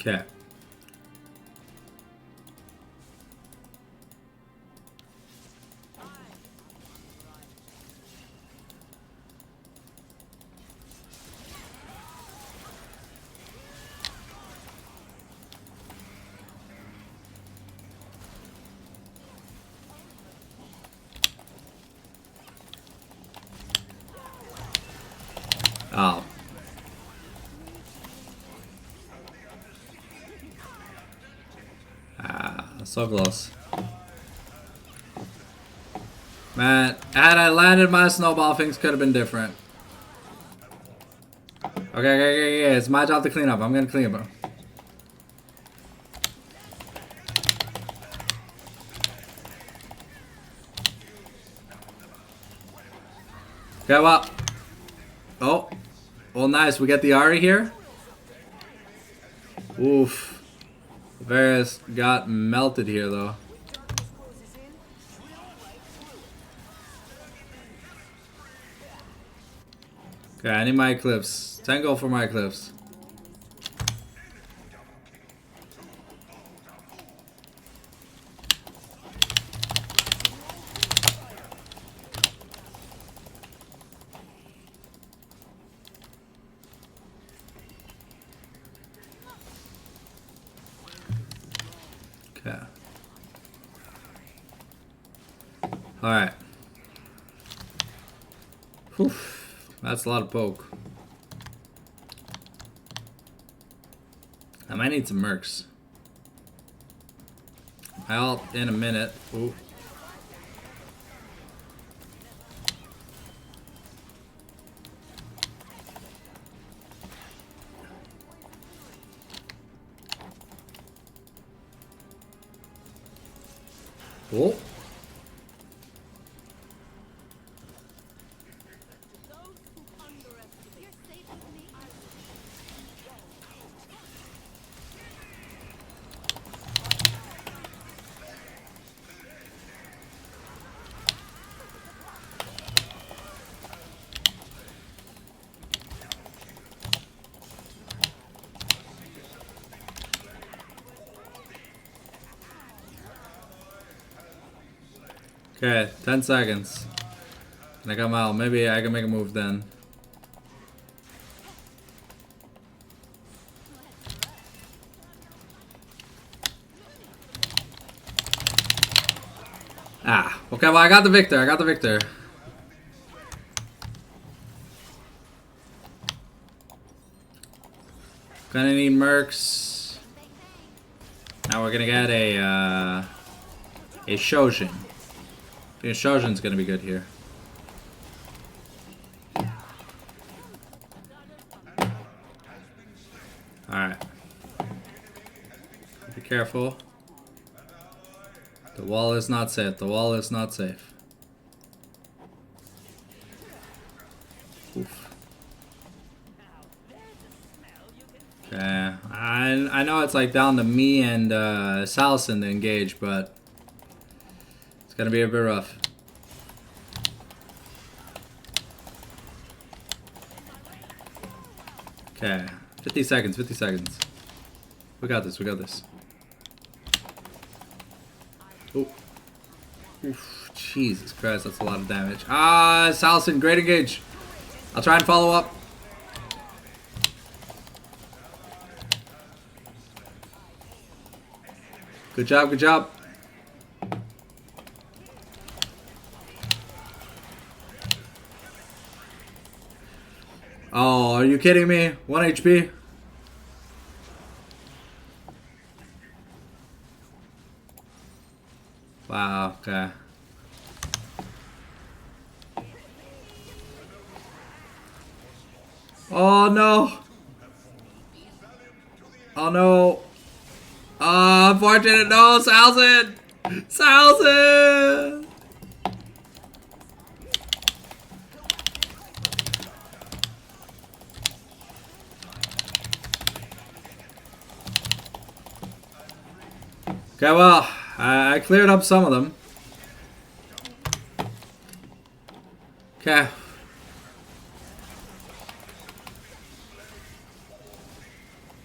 Okay. Oh. So close. Man, had I landed my snowball, things could have been different. Okay. It's my job to clean up. I'm gonna clean up. Okay, well. Oh. Well, nice. We get the Ari here. Oof. Varus got melted here, though. Okay, I need my cliffs. Tango for my cliffs. Okay. Alright. Whew. That's a lot of poke. I might need some mercs. I'll in a minute. Ooh. Oh. Okay, 10 seconds. And I come out. Maybe I can make a move then. Ah, okay, well I got the victor. I got the victor. Gonna need mercs. Now we're gonna get a Shojin. I think Shojin's gonna be good here. Alright. Be careful. The wall is not safe. The wall is not safe. Oof. Okay. I know it's like down to me and Salson to engage, but it's gonna be a bit rough. Okay. 50 seconds, 50 seconds. We got this, we got this. Oh. Oof, Jesus Christ, that's a lot of damage. Ah, Salson, great engage. I'll try and follow up. Good job, good job. Oh, are you kidding me? 1 HP? Wow, okay. Oh no! Oh no! Unfortunate, no, Salson! Salson! Okay, well, I cleared up some of them. Okay.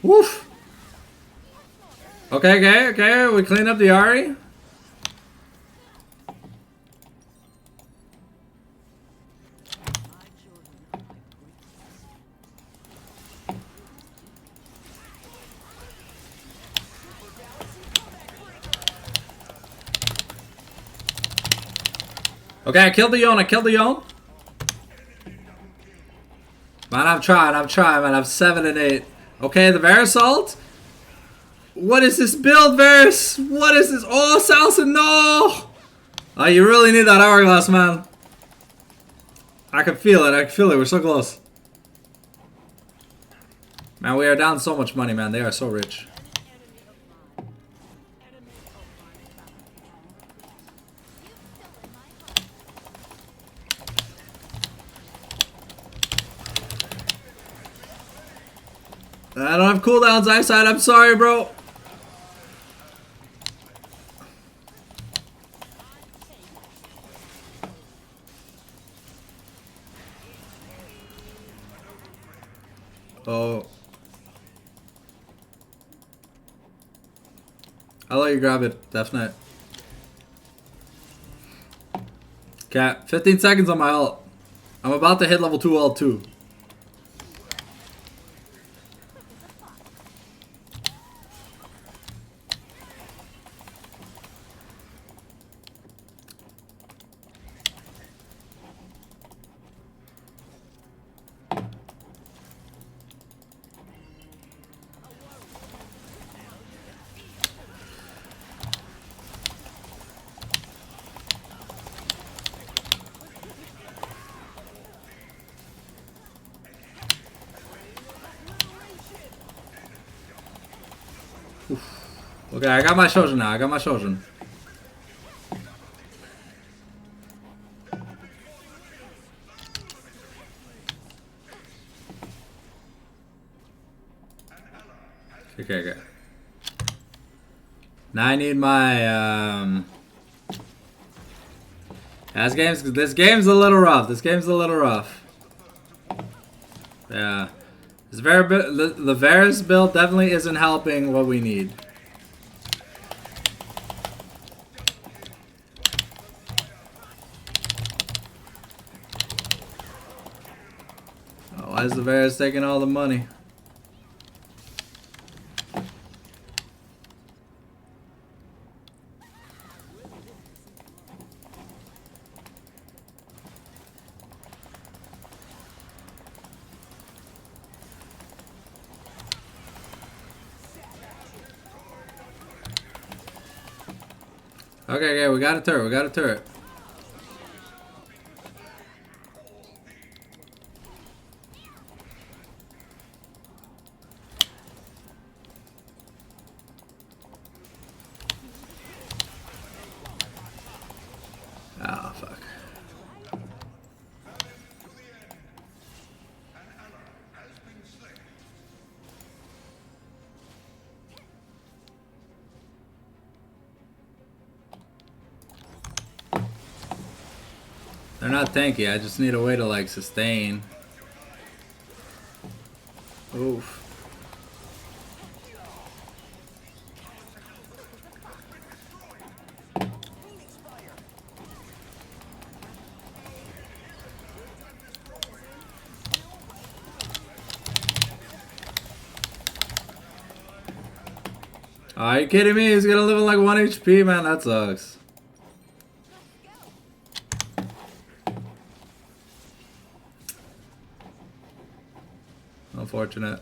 Woof! Okay, we clean up the Ari. Okay, I killed the Yone, Man, I'm trying, man. I'm 7 and 8. Okay, the Varus ult. What is this build, Varus? What is this? Oh, Salson, no! Oh, you really need that hourglass, man. I can feel it. We're so close. Man, we are down so much money, man. They are so rich. I don't have cooldowns, eyesight. I'm sorry, bro. Oh. I'll let you grab it. Definite. Okay, 15 seconds on my ult. I'm about to hit level 2 ult too. Okay, I got my Shojin now. I got my Shojin. Okay. Now I need my This game's a little rough. Yeah. The Varus build definitely isn't helping what we need. Oh, why is the Varus taking all the money? Okay, we got a turret. Oh, fuck. They're not tanky, I just need a way to like sustain. Oof. Are you kidding me? He's gonna live in like 1 HP, man. That sucks. Unfortunate.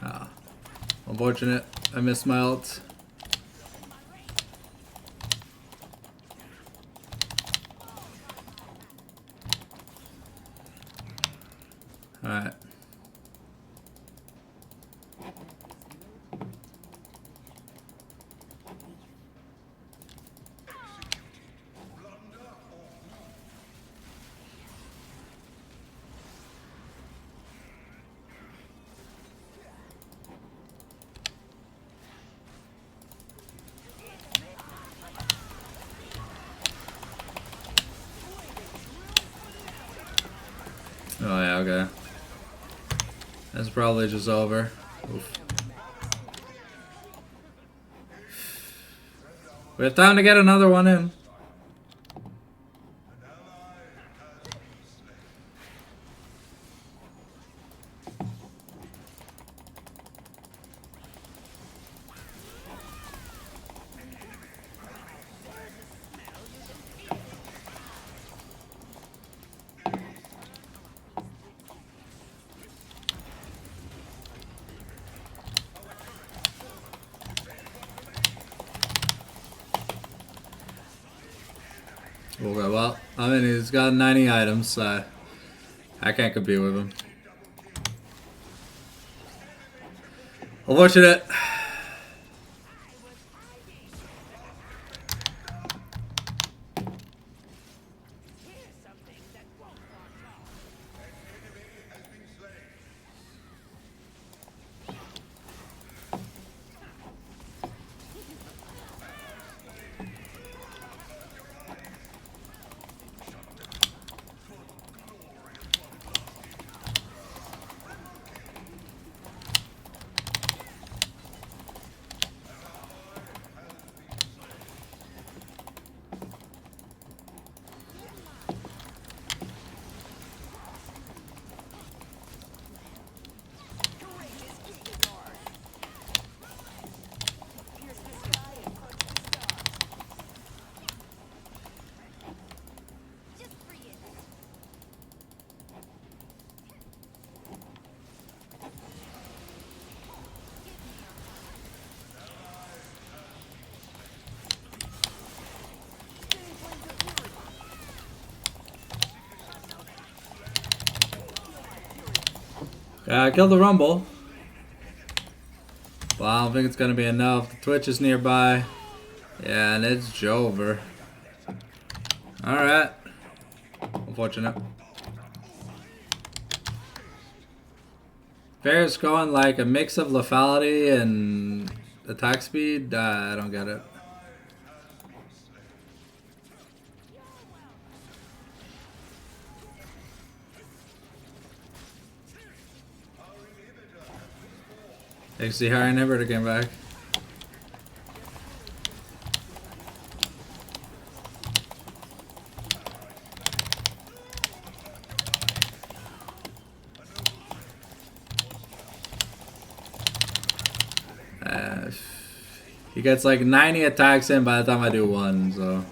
Ah, unfortunate. I missed my ult. Alright. Oh yeah, okay. That's probably just over. Oof. We have time to get another one in. Okay, well, I mean, he's got 90 items, so I can't compete with him. Unfortunate. I killed the Rumble. Well, I don't think it's gonna be enough. The Twitch is nearby. Yeah, and it's Jover. Alright. Unfortunate. Bear's going like a mix of lethality and attack speed. I don't get it. XD Harry never to get back. He gets like 90 attacks in by the time I do one, so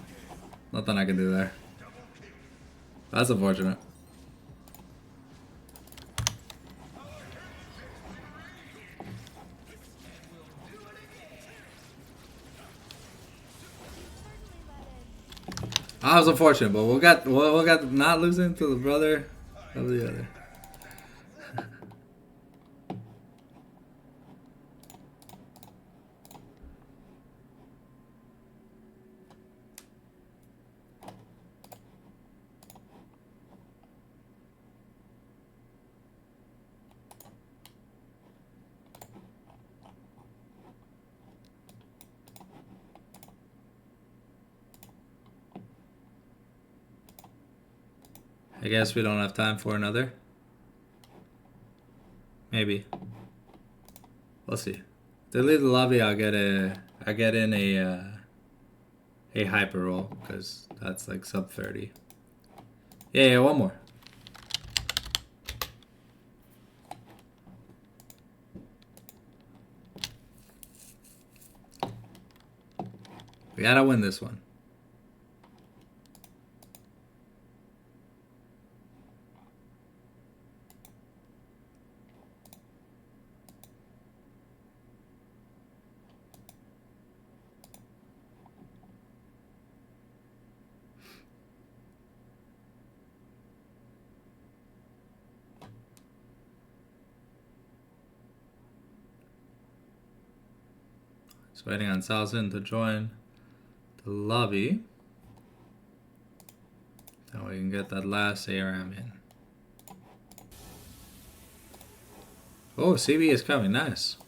nothing I can do there. That's unfortunate. I was unfortunate, but we'll got not losing to the brother of the other. I guess we don't have time for another. Maybe. We'll see. They leave the lobby. I get in a hyper roll because that's like sub 30. Yeah, one more. We gotta win this one. Just waiting on Salzin to join the lobby. Then we can get that last ARM in. Oh, CB is coming. Nice.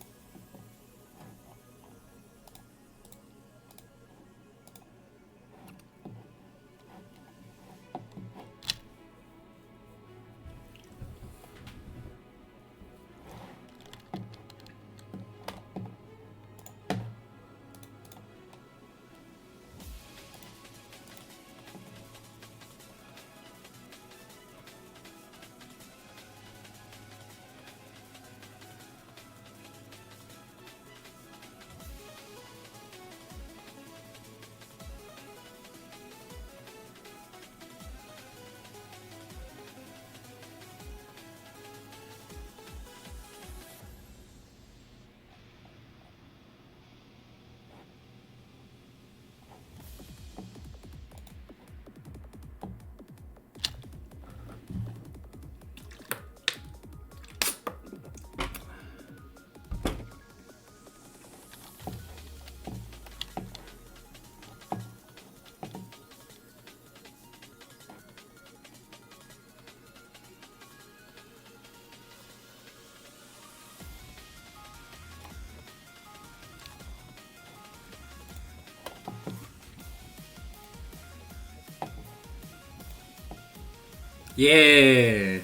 Yeah.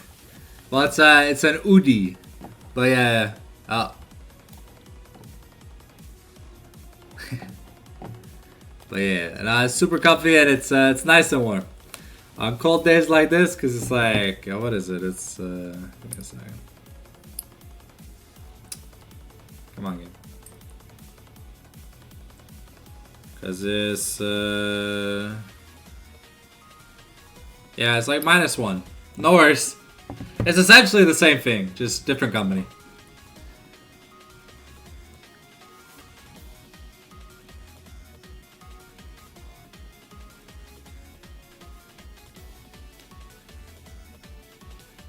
Well, it's an Udi. But yeah. Oh. But yeah, and it's super comfy and it's nice and warm on cold days like this because it's like what is it? It's give me a second. Come on, game. Because it's yeah, it's like -1. No worries. It's essentially the same thing, just different company.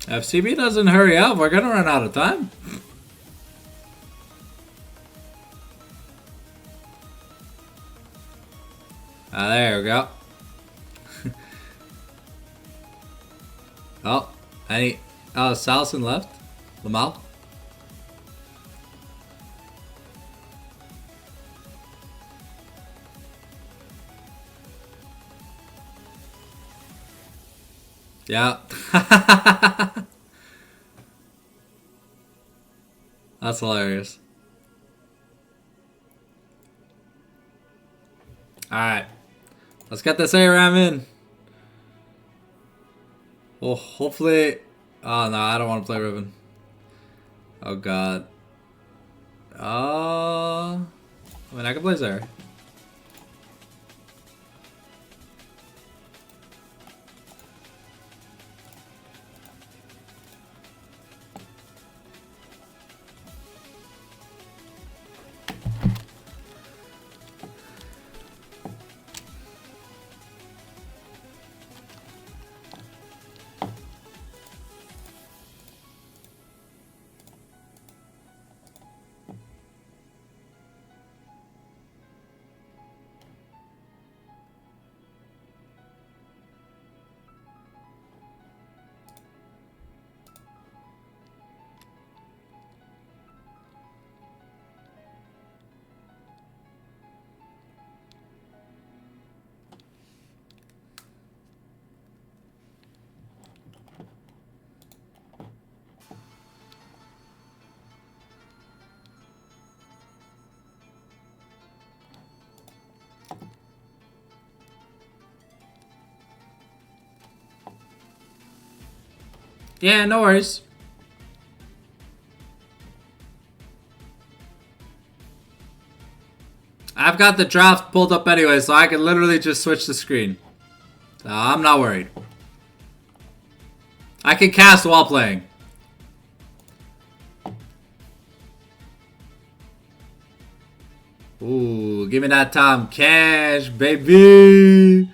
FCB doesn't hurry up, we're gonna run out of time. Ah, there we go. Oh, Salson left? Lamal? Yeah. That's hilarious. Alright. Let's get this ARAM in. Well, hopefully... Oh, no, I don't want to play Ribbon. Oh, God. I mean, I can play Zeri. Yeah, no worries. I've got the draft pulled up anyway, so I can literally just switch the screen. So I'm not worried. I can cast while playing. Ooh, give me that Tom Cash, baby.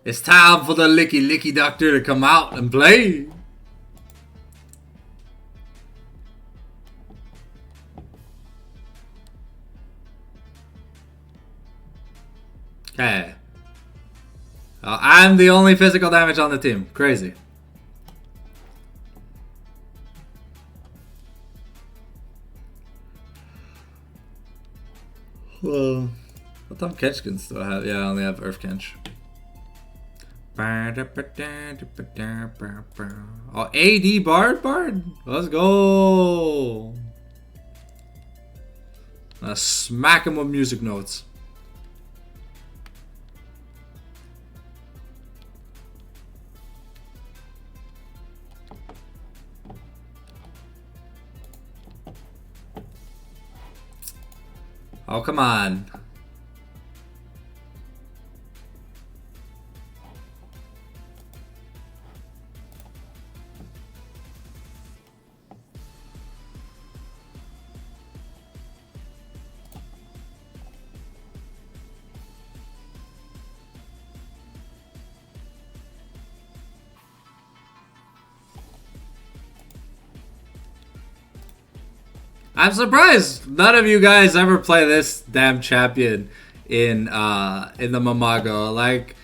It's time for the Licky Licky Doctor to come out and play. Okay. I'm the only physical damage on the team. Crazy. Well, what Tom Kench can still have? Yeah, I only have Earth Kench. Oh, AD Bard? Let's go. Let's smack him with music notes. Oh, come on. I'm surprised none of you guys ever play this damn champion in the Mamago. Like,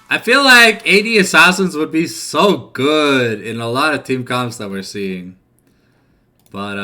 I feel like AD Assassins would be so good in a lot of team comps that we're seeing. But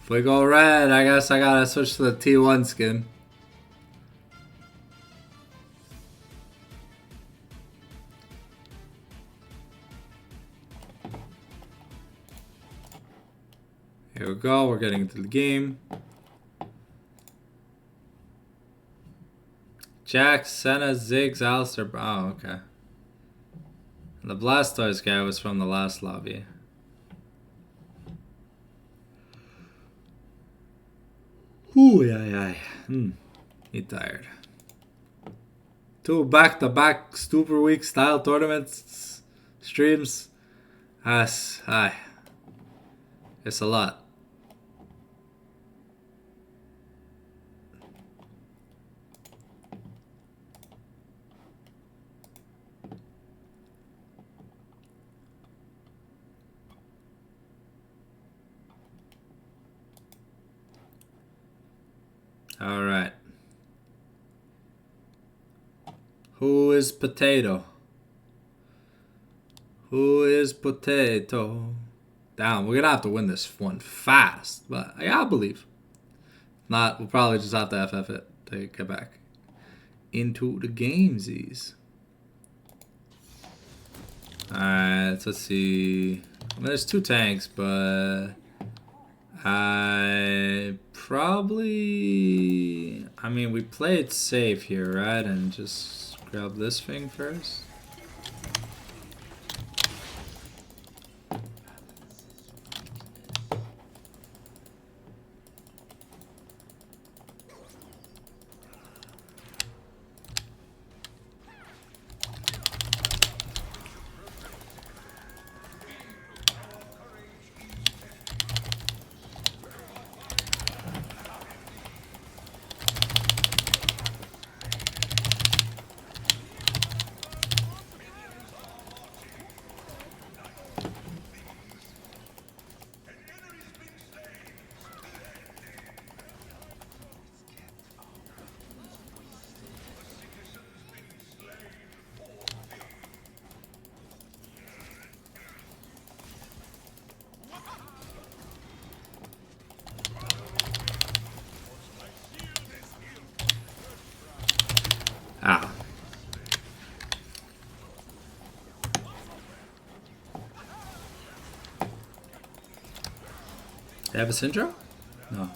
If we go red, I guess I gotta switch to the T1 skin. Here we go, we're getting into the game. Jax, Senna, Ziggs, Alistair. Oh, okay. And the Blastoise guy was from the last lobby. Ooh, yeah. He tired. 2 back-to-back Super Week style tournaments streams. It's a lot. All right. Who is Potato? Who is Potato? Damn, we're gonna have to win this one fast. But yeah, I believe. Not, we'll probably just have to FF it to get back into the gamesies. Alright, let's see. I mean, there's 2 tanks, but I probably... I mean, we play it safe here, right? And just grab this thing first. Ah. They have a Syndrome? No.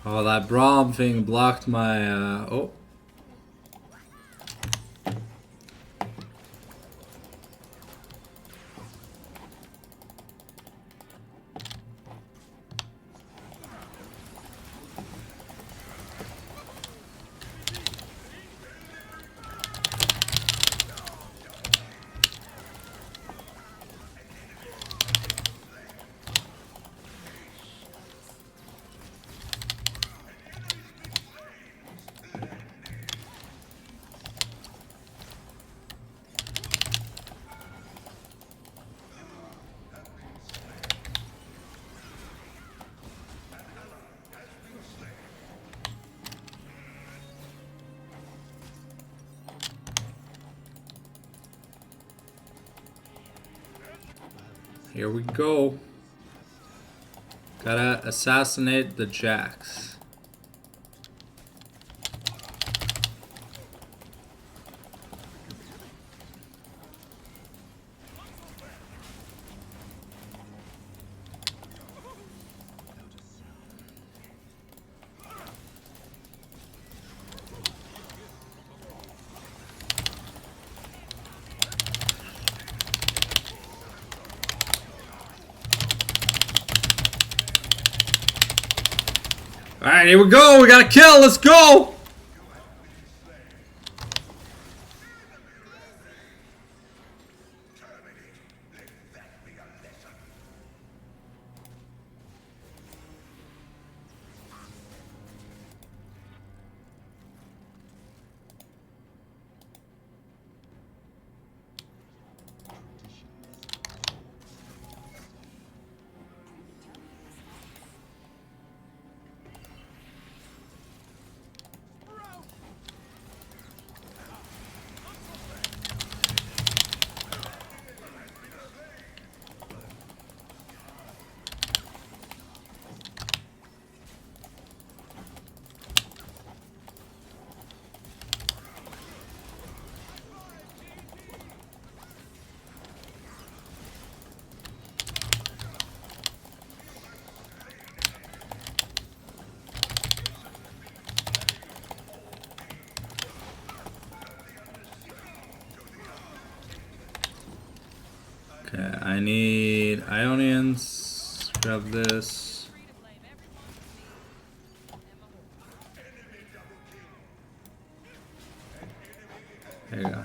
Oh, that Braum thing blocked my, oh. Here we go. Gotta assassinate the Jax. Alright, here we go. We got a kill. Let's go. I need Ionians. Grab this. There you go.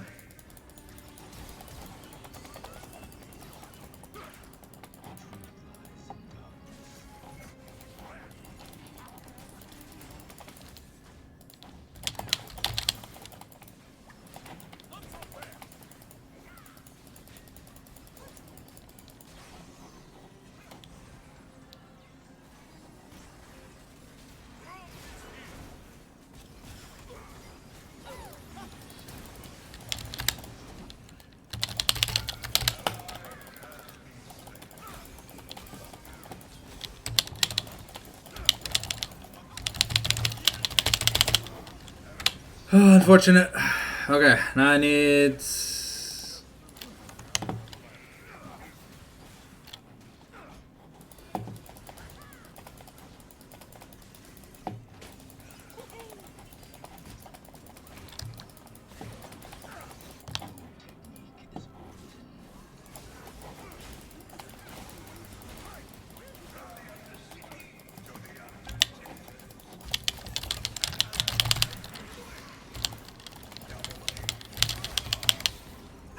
Oh, unfortunate. Okay, now I need...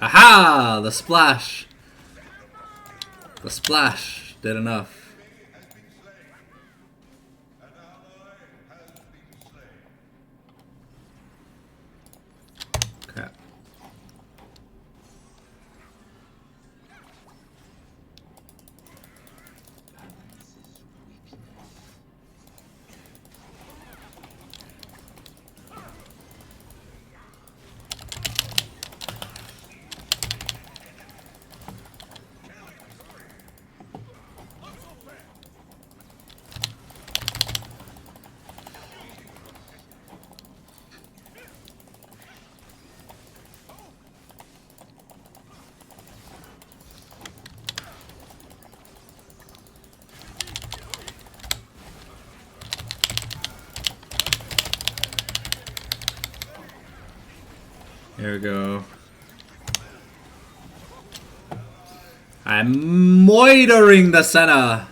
Haha! The splash! The splash did enough. Okay. Here we go. I'm moitering the center.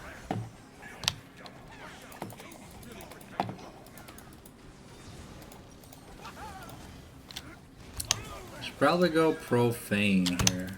I should probably go profane here.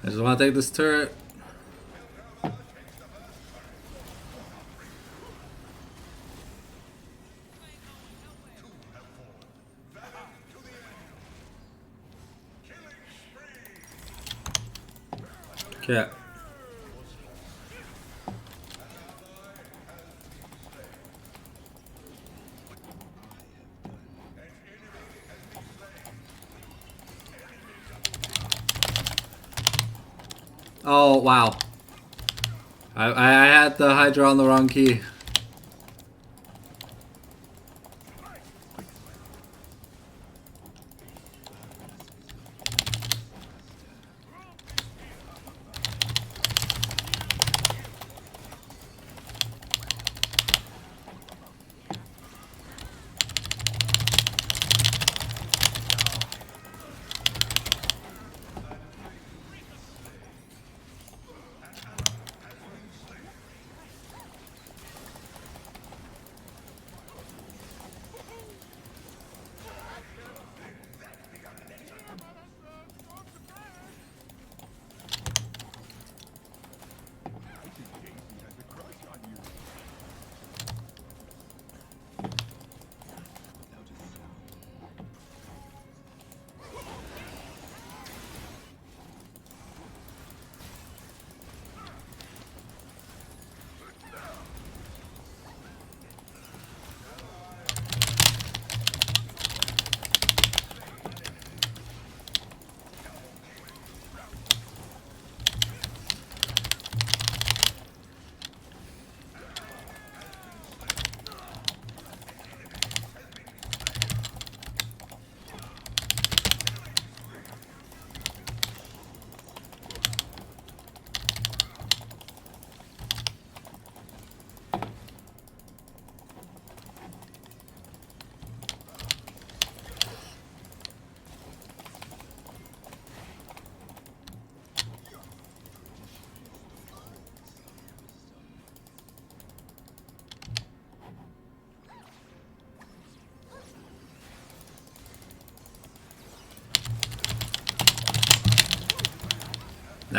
I just want to take this turret. Okay. Oh, wow. I had the Hydra on the wrong key.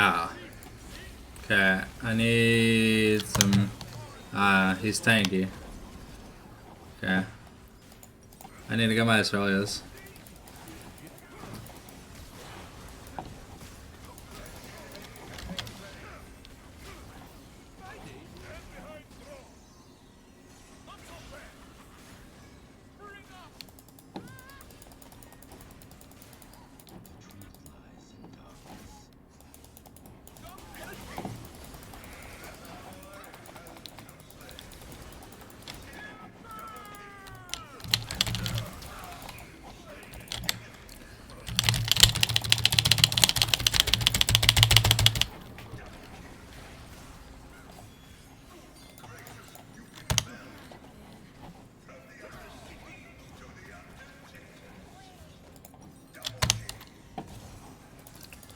Ah. Okay, I need some... he's tanky. Okay. I need to get my Australias.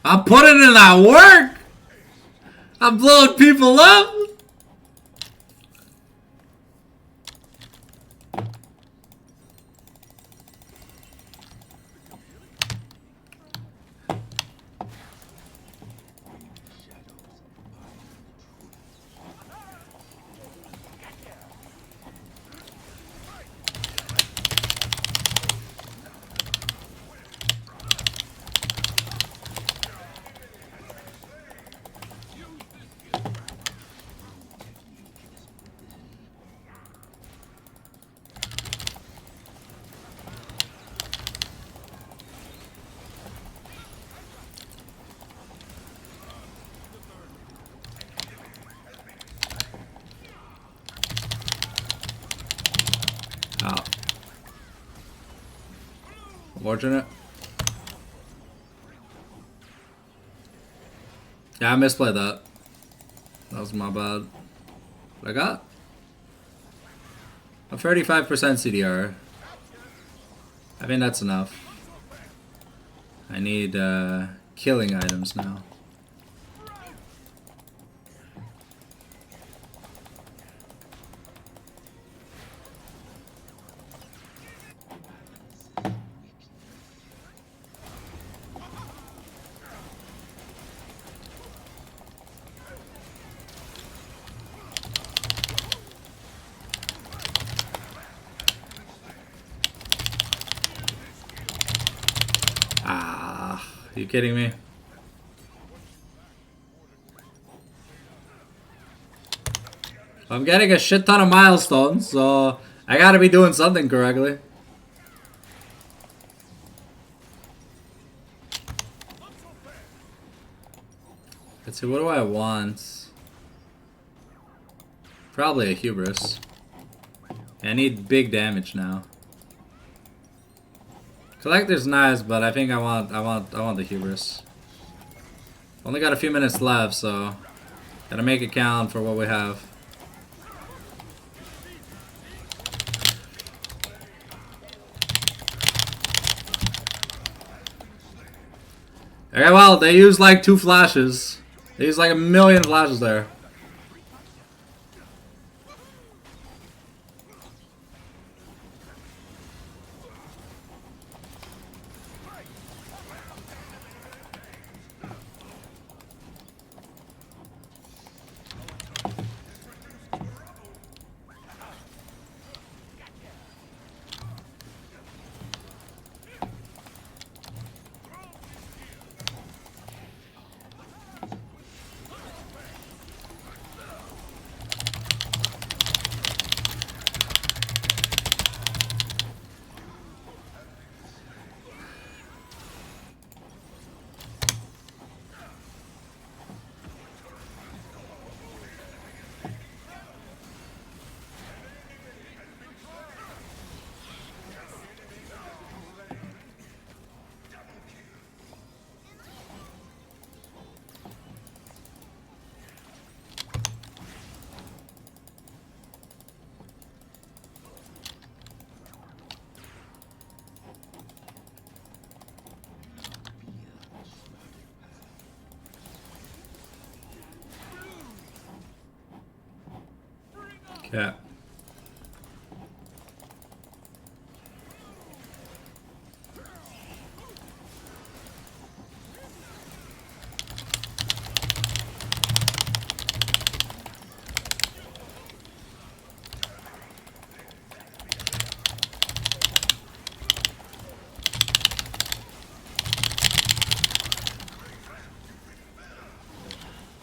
I'm putting in that work! I'm blowing people up! Oh. Unfortunate. Yeah, I misplayed that. That was my bad. What I got? A 35% CDR. I think that's enough. I need killing items now. Ah, are you kidding me? I'm getting a shit ton of milestones, so I gotta be doing something correctly. Let's see, what do I want? Probably a hubris. I need big damage now. Collector's nice, but I think I want the hubris. Only got a few minutes left, so gotta make it count for what we have. Okay, well, they used like 2 flashes. They used like 1,000,000 flashes there. Okay.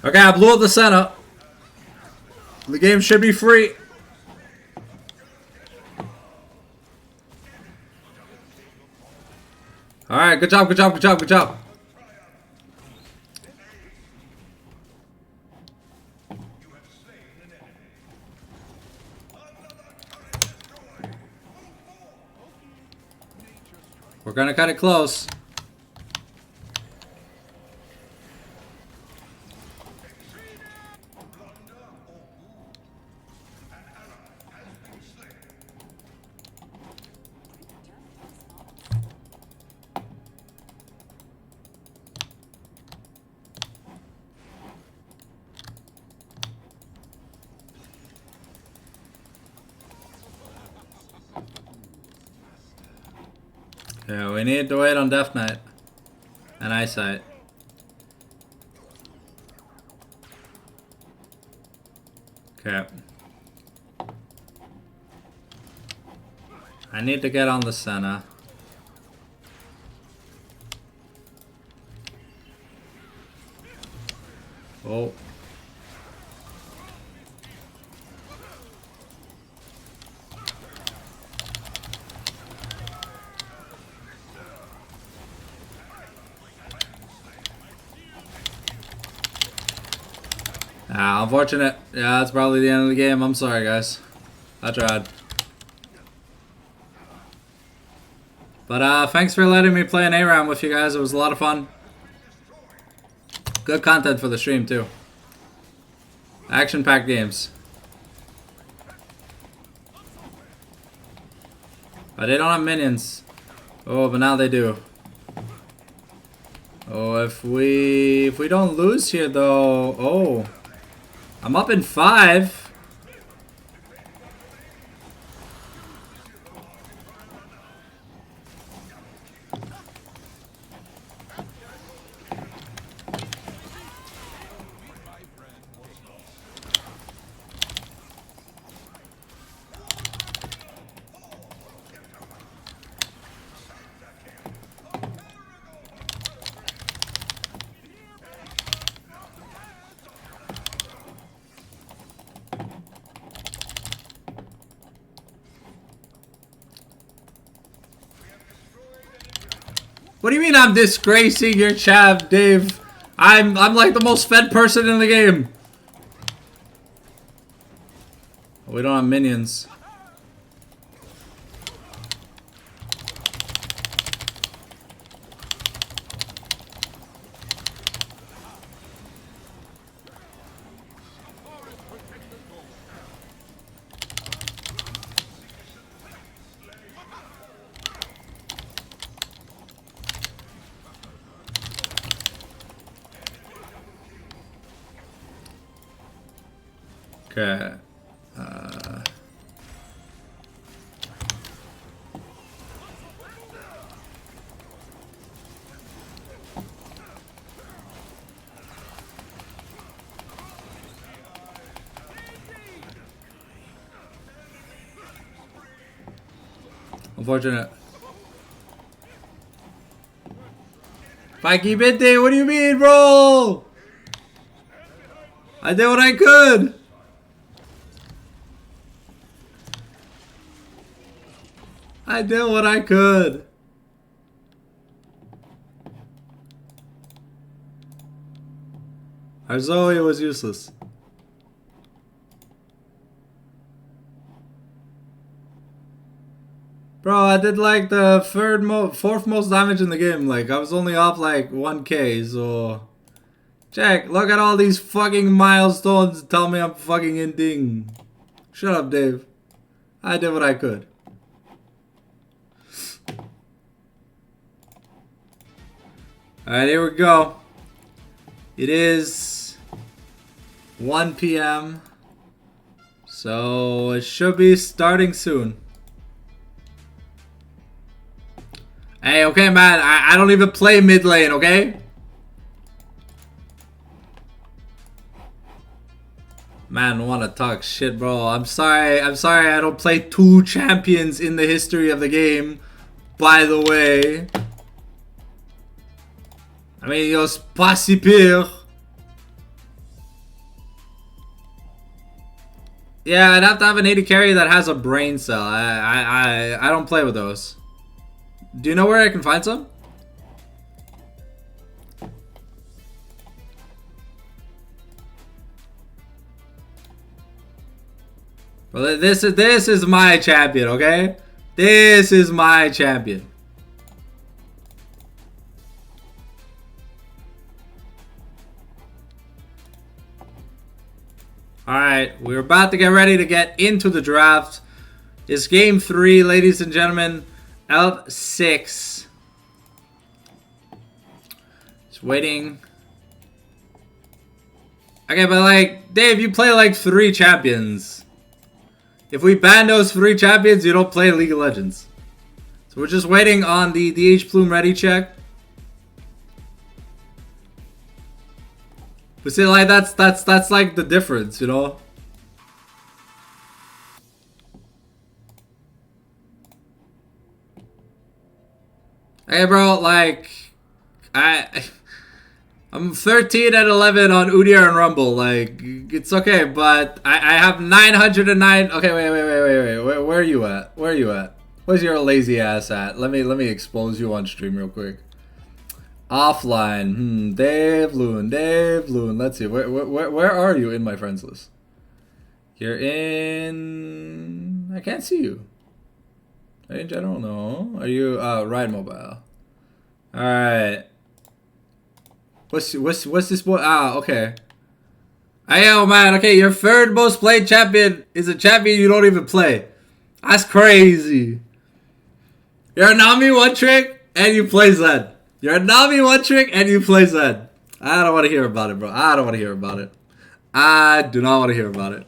Okay, I blew up the center. The game should be free. Alright, good job, good job, good job, good job. We're gonna cut it close. Yeah, we need to wait on Death Knight and Eyesight. Okay. I need to get on the center. Oh. Ah, unfortunate. Yeah, that's probably the end of the game. I'm sorry, guys. I tried. But thanks for letting me play an ARAM with you guys. It was a lot of fun. Good content for the stream, too. Action-packed games. But they don't have minions. Oh, but now they do. Oh, if we don't lose here, though... Oh. I'm up in 5. What do you mean I'm disgracing your chav, Dave? I'm like the most fed person in the game. We don't have minions. Okay. Unfortunate. Mikey Binte, what do you mean, bro? I did what I could. I did what I could. Our Zoe was useless. Bro, I did like the fourth most damage in the game. Like, I was only off like 1k, so... Check, look at all these fucking milestones. Tell me I'm fucking ending. Shut up, Dave. I did what I could. Alright, here we go. It is 1 p.m. So, it should be starting soon. Hey, okay, man. I don't even play mid lane, okay? Man, wanna talk shit, bro. I'm sorry I don't play 2 champions in the history of the game. By the way. I mean, it was pas si pire. Yeah, I'd have to have an 80 carry that has a brain cell. I don't play with those. Do you know where I can find some? Well, this is my champion, okay? This is my champion. Alright, we're about to get ready to get into the draft. It's game 3, ladies and gentlemen, of 6. Just waiting. Okay, but like, Dave, you play like 3 champions. If we ban those 3 champions, you don't play League of Legends. So we're just waiting on the DH Plume ready check. But see, like, that's like the difference, you know? Hey, bro, like, I'm 13 and 11 on Udyr and Rumble. Like, it's okay, but I have 909. Okay, wait. Where are you at? Where are you at? Where's your lazy ass at? Let me expose you on stream real quick. Offline. Dave Loon. Let's see. Where are you in my friends list? You're in. I can't see you. Are you in general? No. Are you Ride Mobile? All right. What's this boy? Ah, okay. Oh man, okay, your 3rd most played champion is a champion you don't even play. That's crazy. You're a Nami 1 trick and you play Zed. You're a Nami 1 trick and you play Zed. I don't want to hear about it, bro. I don't want to hear about it. I do not want to hear about it.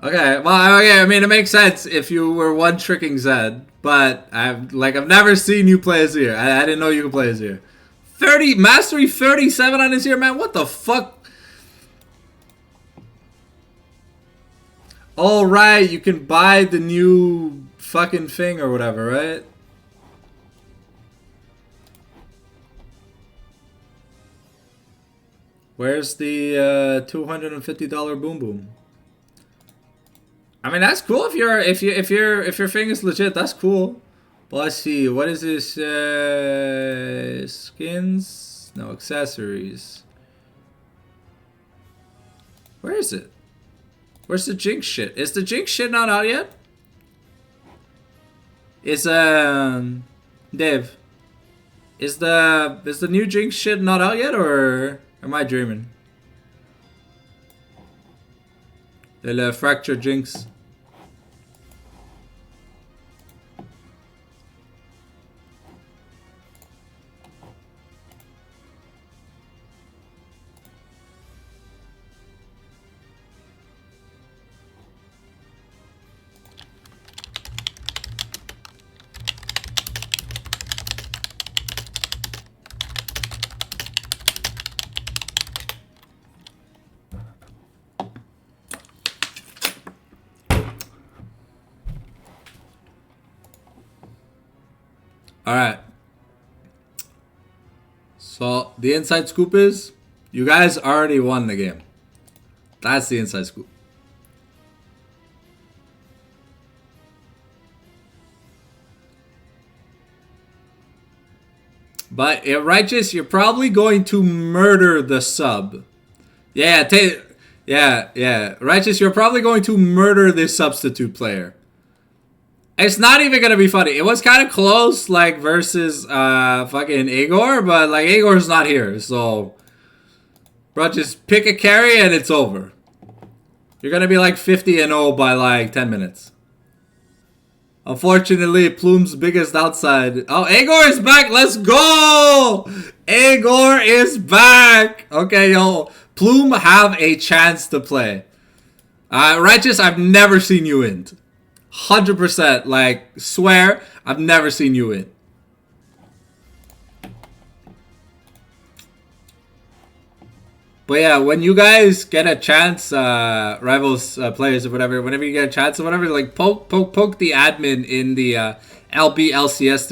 Okay, well, okay, I mean, it makes sense if you were 1 tricking Zed, but I've never seen you play Azir. I didn't know you could play Azir. 30 mastery 37 on Azir, man. What the fuck? All right, you can buy the new fucking thing or whatever, right? Where's the $250 boom boom? I mean, that's cool if your thing is legit. That's cool. But let's see. What is this? Skins? No, accessories. Where is it? Where's the Jinx shit? Is the Jinx shit not out yet? Is Dave? Is the new Jinx shit not out yet, or am I dreaming? The fracture Jinx. Alright. So, the inside scoop is, you guys already won the game. That's the inside scoop. But, Righteous, you're probably going to murder the sub. Yeah, Righteous, you're probably going to murder this substitute player. It's not even gonna be funny. It was kind of close, like, versus fucking Igor, but like Igor's not here, so bro, just pick a carry and it's over. You're gonna be like 50-0 by like 10 minutes. Unfortunately, Plume's biggest downside. Oh, Igor is back. Let's go. Igor is back. Okay, yo, Plume have a chance to play. Righteous, I've never seen you in. 100%, like, swear, I've never seen you in. But yeah, when you guys get a chance, Rivals players or whatever, whenever you get a chance or whatever, like, poke the admin in the LB LCS,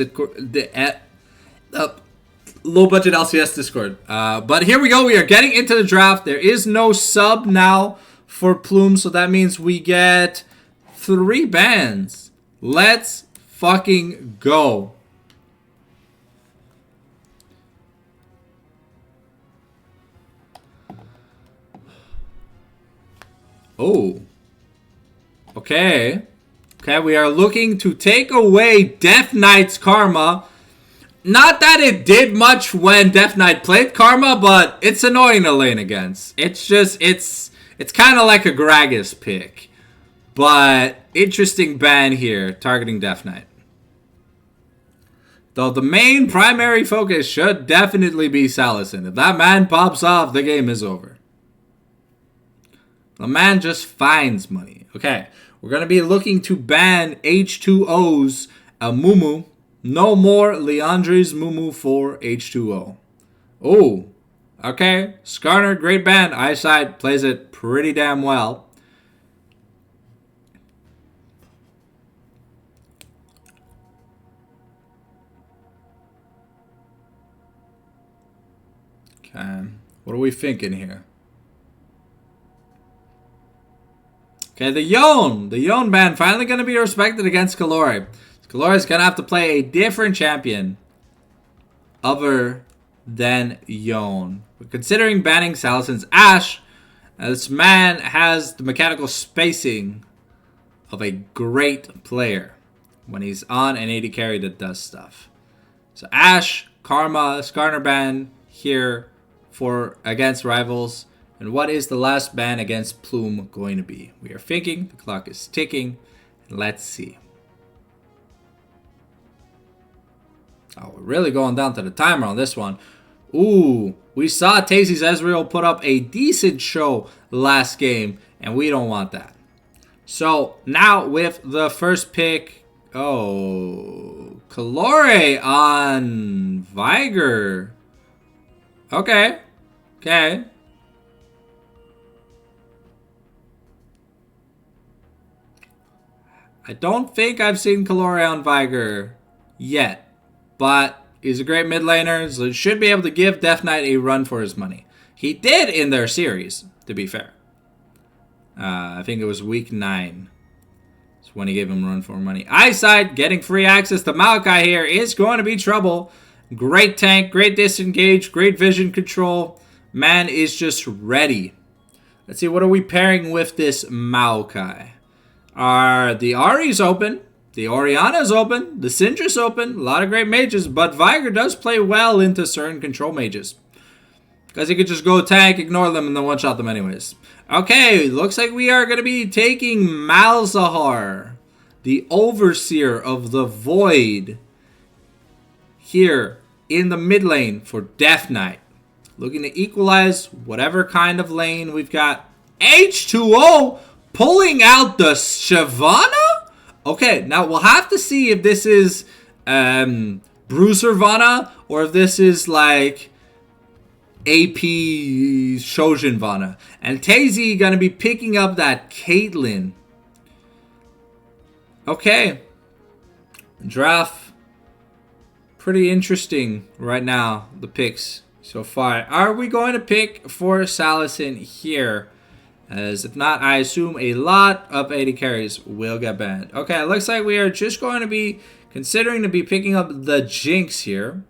low budget LCS Discord. But here we go. We are getting into the draft. There is no sub now for Plume, so that means we get 3 bans. Let's fucking go. Oh. Okay. Okay, we are looking to take away Death Knight's Karma. Not that it did much when Death Knight played Karma, but it's annoying to lane against. It's just, it's kind of like a Gragas pick. But interesting ban here, targeting Death Knight. Though the main primary focus should definitely be Salison. If that man pops off, the game is over. The man just finds money. Okay, we're going to be looking to ban H2O's Mumu. No more Leandre's Mumu for H2O. Oh, okay. Skarner, great ban. Eyesight plays it pretty damn well. Okay, what are we thinking here? Okay, the Yone ban finally going to be respected against Kalori. Kalori's going to have to play a different champion other than Yone. But considering banning Salison's Ashe, this man has the mechanical spacing of a great player when he's on an AD carry that does stuff. So Ashe, Karma, Skarner ban here for against rivals. And what is the last ban against Plume going to be? We are thinking. The clock is ticking. Let's see. Oh, we're really going down to the timer on this one. Ooh, we saw Tazy's Ezreal put up a decent show last game, and we don't want that. So, now with the first pick... Oh, Kalore on Viger. Okay. Okay. I don't think I've seen Kalore on Viger yet, but he's a great mid laner, so should be able to give Death Knight a run for his money. He did in their series, to be fair. I think it was week 9. That's when he gave him a run for money. Eyesight, getting free access to Maokai here is going to be trouble. Great tank, great disengage, great vision control. Man is just ready. Let's see, what are we pairing with this Maokai? The Ahri's open, the Orianna's open, the Syndra's open, a lot of great mages, but Viger does play well into certain control mages. Because he could just go tank, ignore them, and then one-shot them anyways. Okay, looks like we are going to be taking Malzahar, the Overseer of the Void, here in the mid lane for Death Knight. Looking to equalize whatever kind of lane we've got. H2O! Pulling out the Shyvana? Okay, now we'll have to see if this is Bruiser Vana or if this is like AP Shojin Vana. And Tazy gonna be picking up that Caitlyn. Okay. Draft. Pretty interesting right now, the picks so far. Are we going to pick for Salison here? As if not, I assume a lot of AD carries will get banned. Okay, it looks like we are just going to be considering to be picking up the Jinx here.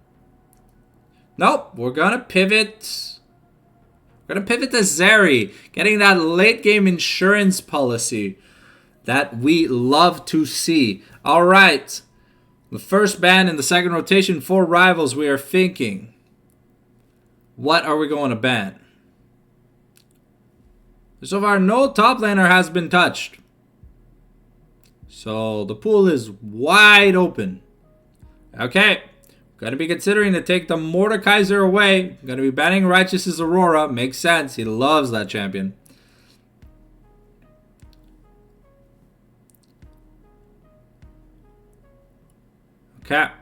Nope, we're going to pivot. We're going to pivot to Zeri, getting that late game insurance policy that we love to see. All right, the first ban in the second rotation for rivals, we are thinking. What are we going to ban? So far, no top laner has been touched. So the pool is wide open. Okay. Going to be considering to take the Mordekaiser away. Going to be banning Righteous's Aurora. Makes sense. He loves that champion. Okay.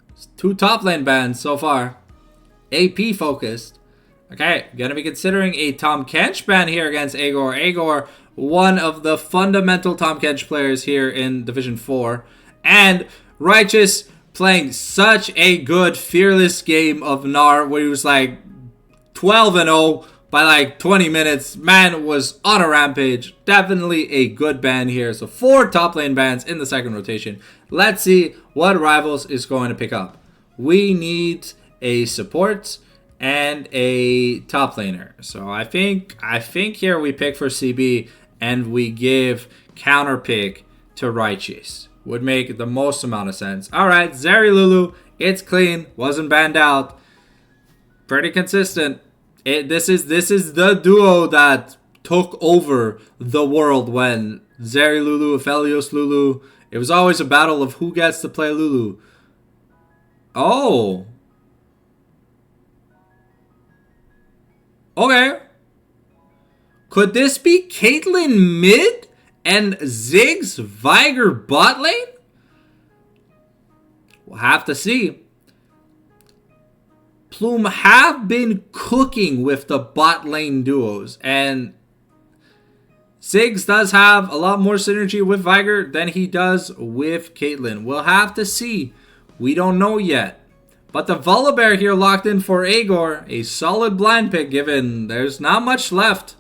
It's 2 top lane bans so far. AP focused. Okay, gonna be considering a Tom Kench ban here against Agor. Agor, one of the fundamental Tom Kench players here in Division 4. And Righteous playing such a good, fearless game of Gnar where he was like 12-0 by like 20 minutes. Man was on a rampage. Definitely a good ban here. So 4 top lane bans in the second rotation. Let's see what Rivals is going to pick up. We need a support and a top laner. So I think here we pick for CB and we give counter pick to Righteous. Would make the most amount of sense. Alright, Zeri Lulu, it's clean, wasn't banned out. Pretty consistent. This is the duo that took over the world when Zeri Lulu, Aphelios Lulu. It was always a battle of who gets to play Lulu. Oh. Okay. Could this be Caitlyn mid and Ziggs Viger bot lane? We'll have to see. Plume have been cooking with the bot lane duos, and Ziggs does have a lot more synergy with Viger than he does with Caitlyn. We'll have to see. We don't know yet. But the Volibear here locked in for Aegor. A solid blind pick given there's not much left.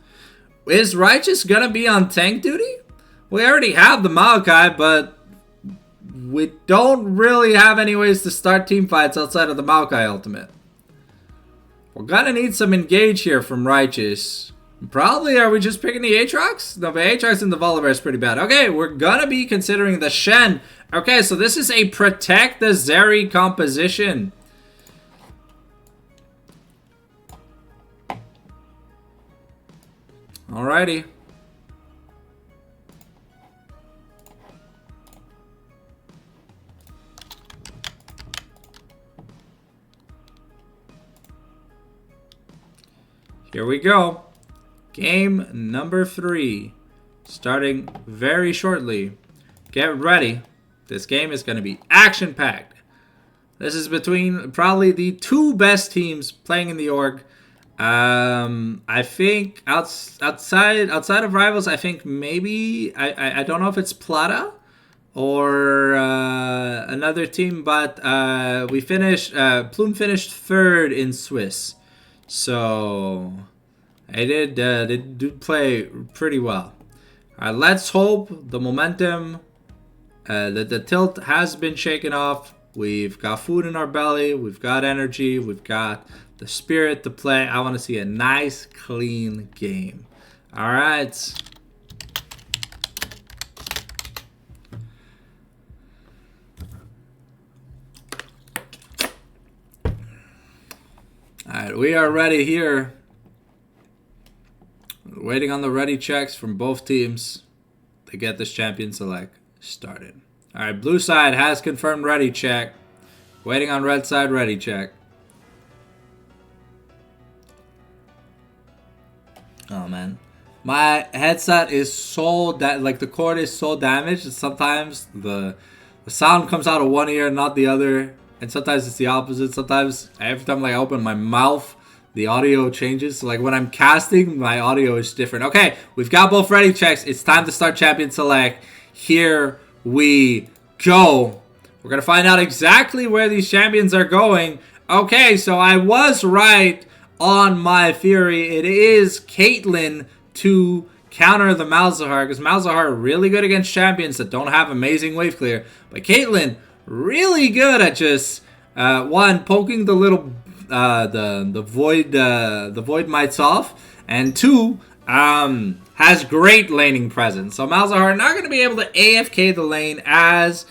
Is Righteous gonna be on tank duty? We already have the Maokai, but we don't really have any ways to start team fights outside of the Maokai ultimate. We're gonna need some engage here from Righteous. Probably, are we just picking the Aatrox? No, the Aatrox and the Volibear is pretty bad. Okay, we're gonna be considering the Shen. Okay, so this is a protect the Zeri composition. Alrighty. Here we go. Game number 3. Starting very shortly. Get ready. This game is going to be action-packed. This is between probably the 2 best teams playing in the org. I think outside of Rivals, I think maybe I don't know if it's Plata or another team, but we finished Plume finished 3rd in Swiss, so they did play pretty well. All right, let's hope the momentum, the tilt has been shaken off. We've got food in our belly. We've got energy. We've got the spirit to play. I want to see a nice, clean game. All right. All right, we are ready here. Waiting on the ready checks from both teams to get this champion select started. All right, blue side has confirmed ready check. Waiting on red side ready check. Oh man, my headset is so that like the cord is so damaged. Sometimes the sound comes out of one ear, not the other, and sometimes it's the opposite. Sometimes every time like I open my mouth, the audio changes. So like when I'm casting, my audio is different. Okay, we've got both ready checks. It's time to start champion select. Here we go. We're gonna find out exactly where these champions are going. Okay, so I was right on my theory. It is Caitlyn to counter the Malzahar, because Malzahar really good against champions that don't have amazing wave clear, but Caitlyn really good at just one, poking the little the void mites off, and 2 has great laning presence. So Malzahar not going to be able to AFK the lane as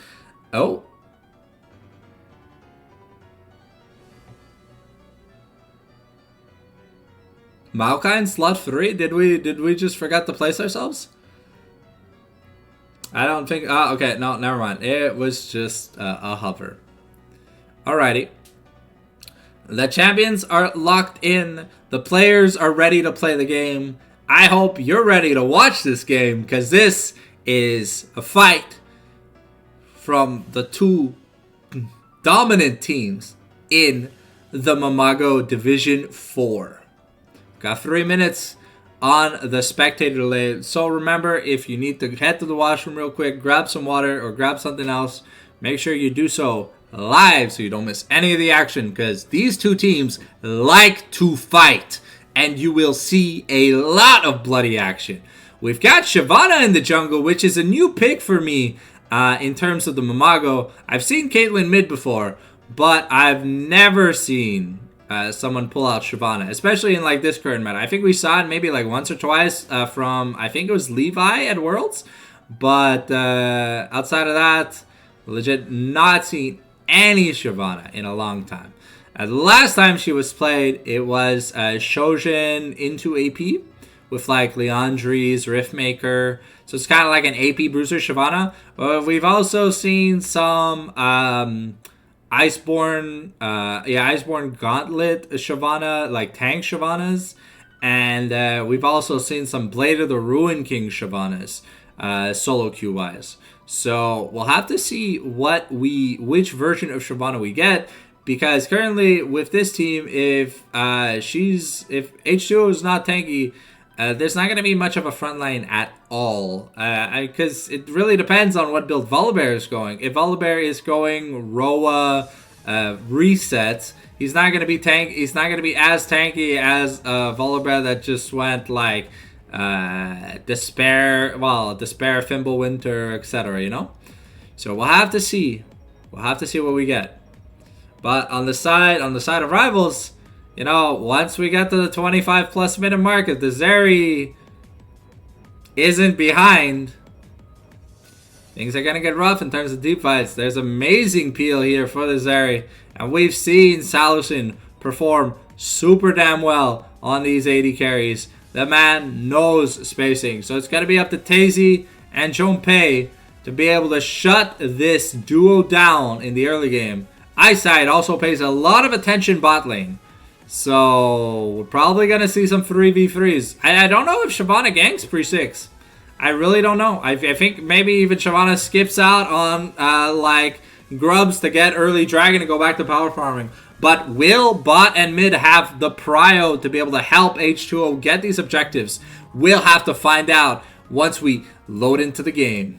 Maokai in slot 3? Did we just forget to place ourselves? I don't think. Okay, no, never mind. It was just a hover. Alrighty. The champions are locked in. The players are ready to play the game. I hope you're ready to watch this game, because this is a fight from the 2 dominant teams in the Mamago Division 4. Got 3 minutes on the spectator lane. So remember, if you need to head to the washroom real quick, grab some water or grab something else, make sure you do so live so you don't miss any of the action, because these two teams like to fight, and you will see a lot of bloody action. We've got Shyvana in the jungle, which is a new pick for me in terms of the Mamago. I've seen Caitlyn mid before, but I've never seen someone pull out Shyvana, especially in like this current meta. I think we saw it maybe like once or twice from, I think it was Levi at Worlds, but outside of that, legit not seen any Shyvana in a long time. The last time she was played, it was Shojin into AP with like Leandri's Riftmaker. So it's kind of like an AP bruiser Shyvana. We've also seen some Iceborne Gauntlet Shyvana, like tank Shyvanas. And we've also seen some Blade of the Ruin King Shyvanas, solo queue wise. So we'll have to see which version of Shyvana we get, because currently with this team, if H2O is not tanky, there's not going to be much of a front line at all, because it really depends on what build Volibear is going. If Volibear is going Roa resets, he's not going to be He's not going to be as tanky as Volibear that just went like Despair, Fimbulwinter, etc. You know, so we'll have to see. We'll have to see what we get. But on the side of rivals, you know, once we get to the 25+ minute mark, if the Zeri isn't behind, things are gonna get rough in terms of deep fights. There's amazing peel here for the Zeri, and we've seen Salusin perform super damn well on these AD carries. The man knows spacing, so it's gonna be up to Tazy and Junpei to be able to shut this duo down in the early game. Eyesight also pays a lot of attention bot lane, so we're probably gonna see some 3v3s. I don't know if Shyvana ganks pre-6. I really don't know. I think maybe even Shyvana skips out on like grubs to get early dragon and go back to power farming. But will bot and mid have the prio to be able to help H2O get these objectives? We'll have to find out once we load into the game.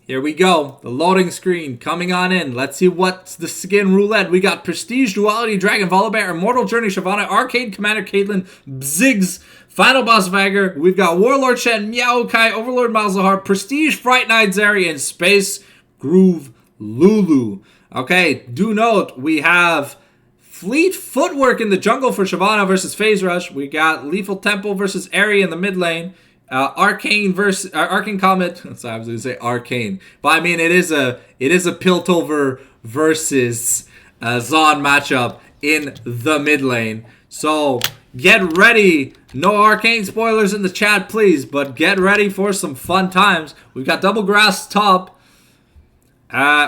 Here we go. The loading screen coming on in. Let's see what's the skin roulette. We got Prestige, Duality, Dragon, Volibear, Immortal Journey, Shyvana, Arcade Commander, Caitlyn, Bziggs, Final Boss Veigar. We've got Warlord Shen, Meowkai, Overlord Malzahar, Prestige, Fright Night Zeri, and Space Groove Lulu. Okay, do note we have Fleet Footwork in the jungle for Shyvana versus Phase Rush. We got Lethal Tempo versus Airy in the mid lane. Arcane versus Arcane Comet. Sorry, I was going to say Arcane, but I mean it is a Piltover versus Zon matchup in the mid lane. So get ready. No Arcane spoilers in the chat, please, but get ready for some fun times. We've got Double Grass top.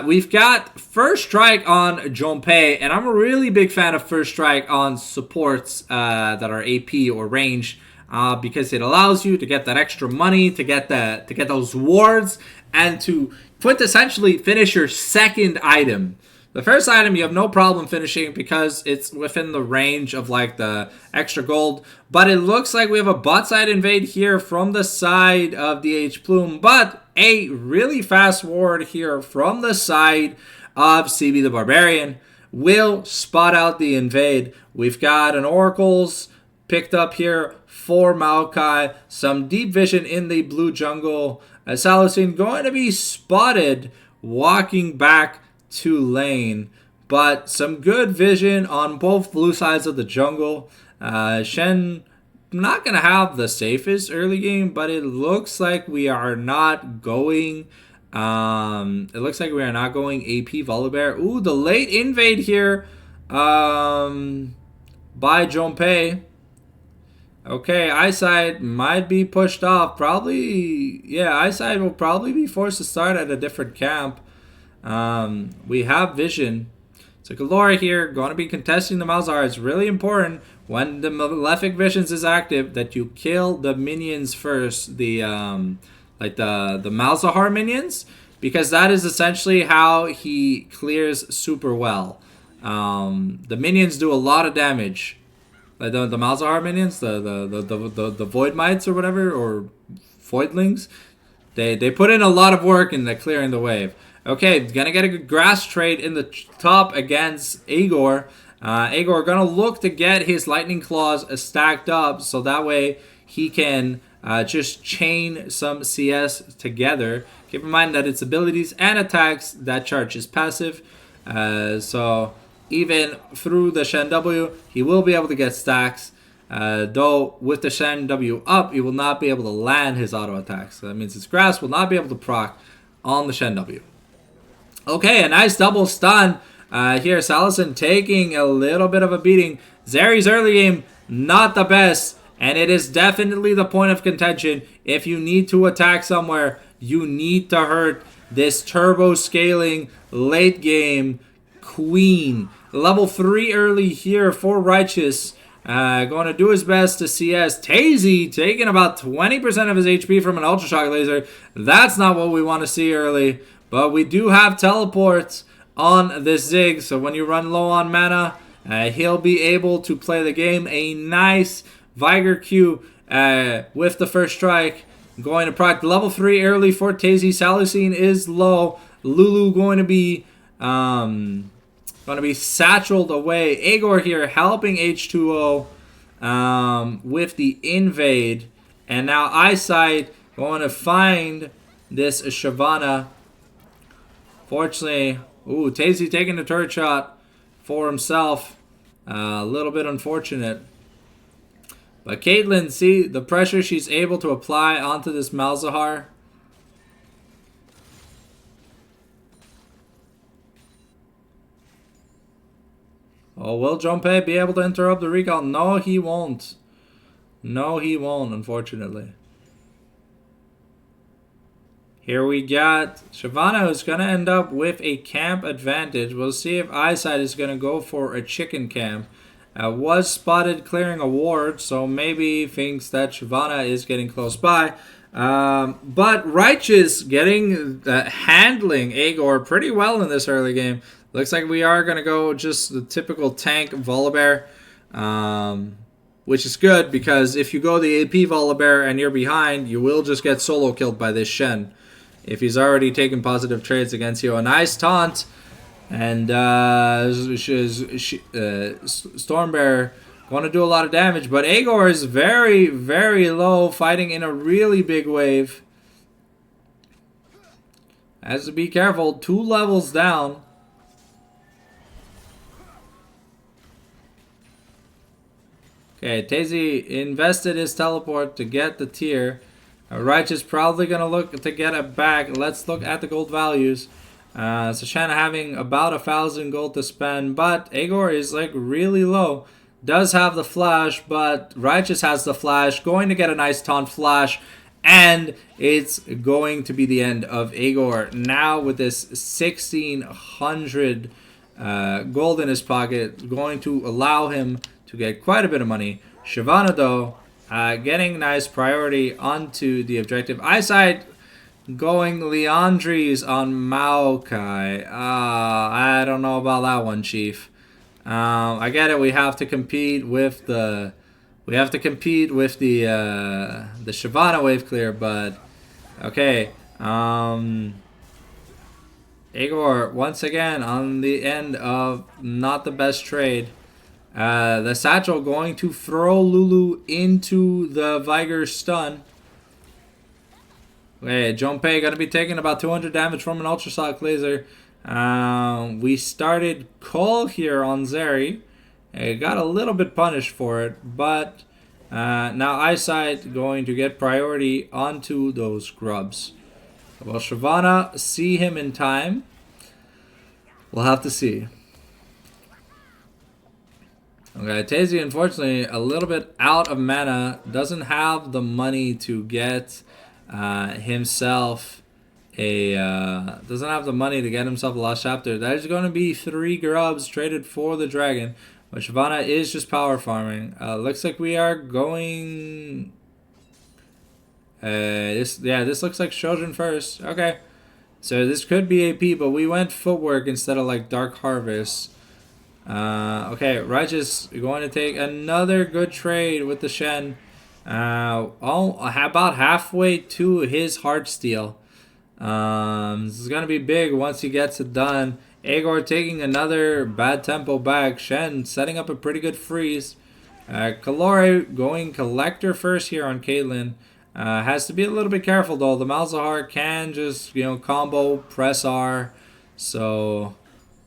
We've got First Strike on Junpei, and I'm a really big fan of First Strike on supports that are AP or range, because it allows you to get that extra money, to get those wards, and to quintessentially finish your second item. The first item you have no problem finishing because it's within the range of like the extra gold. But it looks like we have a bot side invade here from the side of the H Plume. But a really fast ward here from the side of CB the Barbarian will spot out the invade. We've got an Oracles picked up here for Maokai. Some deep vision in the blue jungle. Salusin going to be spotted walking back to lane, but some good vision on both blue sides of the jungle. Shen not gonna have the safest early game, but it looks like we are not going AP Volibear. Ooh, the late invade here by Junpei. Okay, Eyesight might be pushed off. Eyesight will probably be forced to start at a different camp. We have vision. So Galora here going to be contesting the Malzahar. It's really important when the Malefic Visions is active that you kill the minions first, the Malzahar minions, because that is essentially how he clears super well. The minions do a lot of damage. Like the Malzahar minions, the Void Mites or whatever, or Voidlings, they put in a lot of work in the clearing the wave. Okay, gonna get a good grass trade in the top against Agor. Agor gonna look to get his lightning claws stacked up so that way he can just chain some CS together. Keep in mind that its abilities and attacks that charge is passive. So even through the Shen W, he will be able to get stacks. Though with the Shen W up, he will not be able to land his auto attacks. So that means his grass will not be able to proc on the Shen W. Okay, a nice double stun here. Salison taking a little bit of a beating. Zeri's early game, not the best. And it is definitely the point of contention. If you need to attack somewhere, you need to hurt this turbo scaling late game queen. Level 3 early here for Righteous. Going to do his best to CS. Tazy taking about 20% of his HP from an Ultra Shock Laser. That's not what we want to see early. But we do have teleports on this Zig. So when you run low on mana, he'll be able to play the game. A nice Viger Q with the first strike. Going to proc level 3 early for Tazy. Salusine is low. Lulu going to be satcheled away. Agor here helping H2O with the invade. And now Eyesight going to find this Shyvana. Fortunately, Tazy taking the turret shot for himself. A little bit unfortunate. But Caitlyn, see the pressure she's able to apply onto this Malzahar. Oh, will Junpei be able to interrupt the recall? No, he won't. No, he won't, unfortunately. Here we got Shyvana, who's going to end up with a camp advantage. We'll see if Eyesight is going to go for a chicken camp. Was spotted clearing a ward, so maybe thinks that Shyvana is getting close by. But Righteous getting handling Agor pretty well in this early game. Looks like we are going to go just the typical tank Volibear, which is good because if you go the AP Volibear and you're behind, you will just get solo killed by this Shen. If he's already taken positive trades against you. A nice taunt. And Stormbear going to do a lot of damage. But Agor is very, very low, fighting in a really big wave. Has to be careful. 2 levels down. Okay, Tazy invested his teleport to get the tier. Righteous probably going to look to get it back. Let's look at the gold values. So Shen having about 1,000 gold to spend, but Agor is like really low. Does have the flash, but Righteous has the flash. Going to get a nice taunt flash, and it's going to be the end of Agor. Now with this 1,600 gold in his pocket, going to allow him to get quite a bit of money. Shyvana though, getting nice priority onto the objective. Eyesight going Leandries on Maokai. I don't know about that one, Chief. I get it. We have to compete with the Shyvana wave clear, but okay. Agor once again on the end of not the best trade. The Satchel going to throw Lulu into the Viger stun. Okay, Junpei going to be taking about 200 damage from an Ultra Shock Laser. We started Cole here on Zeri. Got a little bit punished for it, but now Eyesight going to get priority onto those grubs. Will Shyvana see him in time? We'll have to see. Okay, Tazy unfortunately a little bit out of mana. Doesn't have the money to get himself a Lost Chapter. There's going to be 3 grubs traded for the dragon, but Shyvana is just power farming. Looks like we are going. This looks like Shojin first. Okay, so this could be AP, but we went footwork instead of like Dark Harvest. Okay, Righteous going to take another good trade with the Shen. About halfway to his Heartsteel. This is going to be big once he gets it done. Agor taking another bad tempo back. Shen setting up a pretty good freeze. Kalori going Collector first here on Caitlyn. Has to be a little bit careful though. The Malzahar can just, combo, press R. So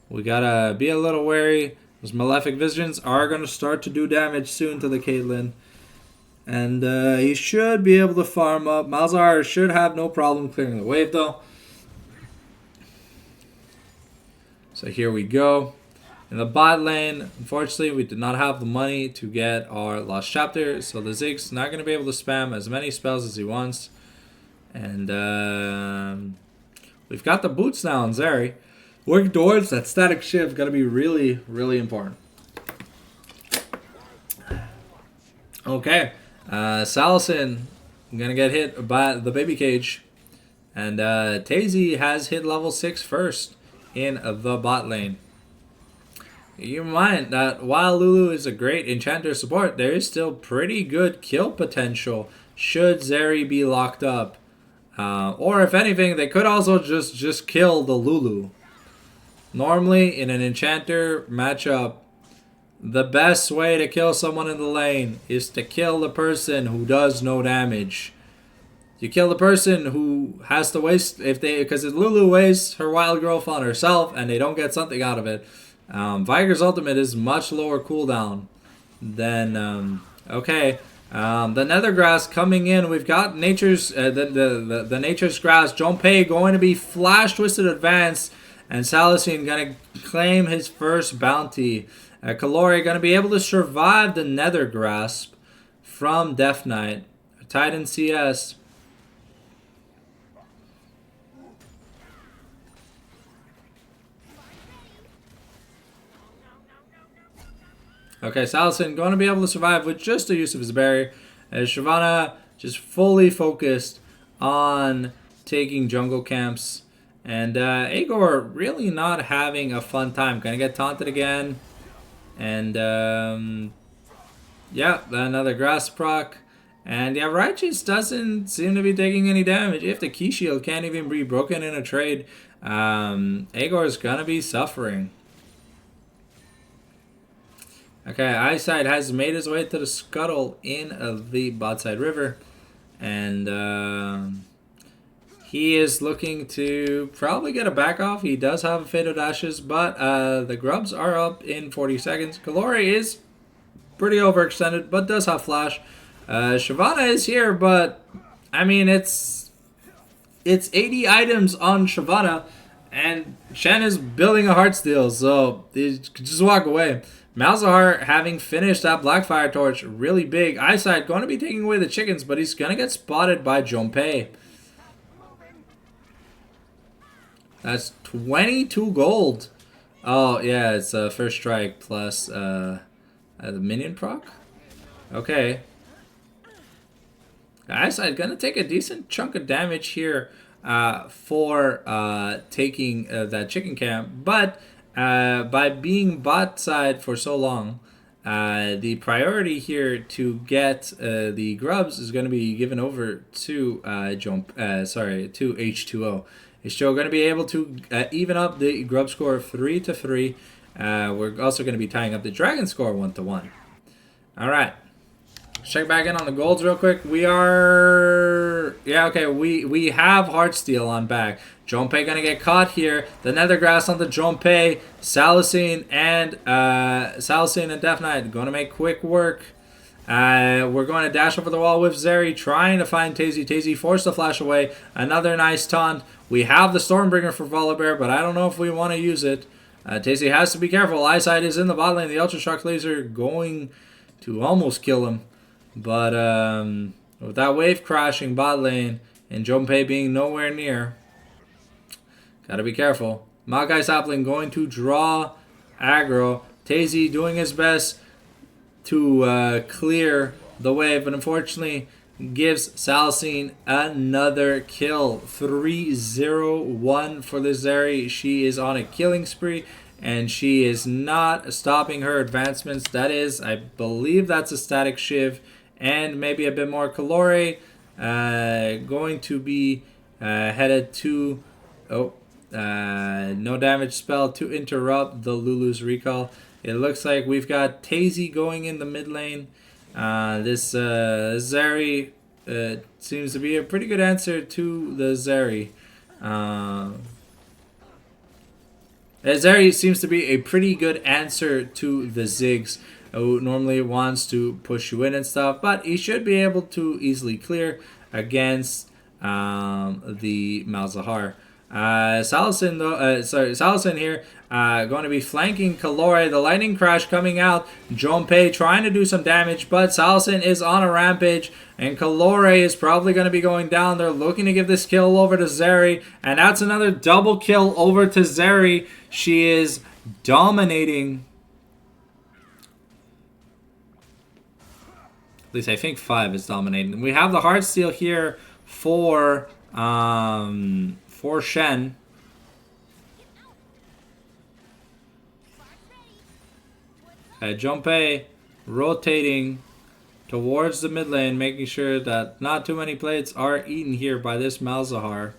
we gotta be a little wary. Those Malefic Visions are gonna start to do damage soon to the Caitlyn. And he should be able to farm up. Malzahar should have no problem clearing the wave though. So here we go. In the bot lane, unfortunately, we did not have the money to get our Lost Chapter, so the Zig's not going to be able to spam as many spells as he wants. And we've got the boots now on Zeri. Working towards that static shift, going to be really, really important. Okay, Salison going to get hit by the baby cage. And Tazy has hit level 6 first in the bot lane. Keep in mind that while Lulu is a great enchanter support, there is still pretty good kill potential should Zeri be locked up. Or if anything, they could also just kill the Lulu. Normally, in an enchanter matchup, the best way to kill someone in the lane is to kill the person who does no damage. You kill the person who has to waste, because if Lulu wastes her wild growth on herself and they don't get something out of it. Viger's ultimate is much lower cooldown than, okay. The Nethergrass coming in. We've got Nature's, the Nature's Grass. Junpei going to be Flash Twisted Advance. And Salicine going to claim his first bounty. Kalori going to be able to survive the Nether Grasp from Death Knight. Titan CS. Okay, Salicine going to be able to survive with just the use of his barrier. As Shyvana just fully focused on taking jungle camps. And Agor really not having a fun time. Gonna get taunted again. And yeah, another grass proc. And yeah, Righteous doesn't seem to be taking any damage. If the key shield can't even be broken in a trade, Agor's gonna be suffering. Okay, Eyesight has made his way to the scuttle in the bot side river. And he is looking to probably get a back off. He does have a Fatal Dashes, but the grubs are up in 40 seconds. Kalori is pretty overextended, but does have Flash. Shyvana is here, but I mean, it's 80 items on Shyvana, and Shen is building a Heartsteel, so they could just walk away. Malzahar having finished that Blackfire Torch really big. Eyesight going to be taking away the chickens, but he's going to get spotted by Junpei. That's 22 gold. Oh, yeah, it's first strike plus the minion proc. Okay. Eyesight gonna take a decent chunk of damage here for taking that chicken camp. But by being bot side for so long, the priority here to get the grubs is going to be given over to to H2O. He's still going to be able to even up the grub score 3-3. We're also going to be tying up the dragon score 1-1. All right. Check back in on the golds real quick. We are... Yeah, okay. We have Heartsteel on back. Junpei going to get caught here. The Nethergrass on the Junpei. Salicine and Death Knight going to make quick work. We're going to dash over the wall with Zeri, trying to find Tazy. Tazy forced the flash away. Another nice taunt. We have the Stormbringer for Volibear, but I don't know if we want to use it. Tazy has to be careful. Eyesight is in the bot lane. The Ultra Shock Laser going to almost kill him. But with that wave crashing bot lane and Junpei being nowhere near, gotta be careful. Maokai Sapling going to draw aggro. Tazy doing his best to clear the wave, but unfortunately gives Salicine another kill. 3-0-1 for the Zeri. She is on a killing spree, and she is not stopping her advancements. That is, I believe that's a static shiv, and maybe a bit more Kalori. Going to be headed to... Oh, no damage spell to interrupt the Lulu's recall. It looks like we've got Tazy going in the mid lane. This Zeri seems to be a pretty good answer to the Zeri. Zeri seems to be a pretty good answer to the Ziggs, who normally wants to push you in and stuff, but he should be able to easily clear against the Malzahar. Salison, though, Salison here, going to be flanking Kalore. The lightning crash coming out. Jonpei trying to do some damage, but Salison is on a rampage, and Kalore is probably going to be going down. They're looking to give this kill over to Zeri, and that's another double kill over to Zeri. She is dominating. At least I think 5 is dominating. We have the Heartsteel here for Shen. Jonpei rotating towards the mid lane, making sure that not too many plates are eaten here by this Malzahar.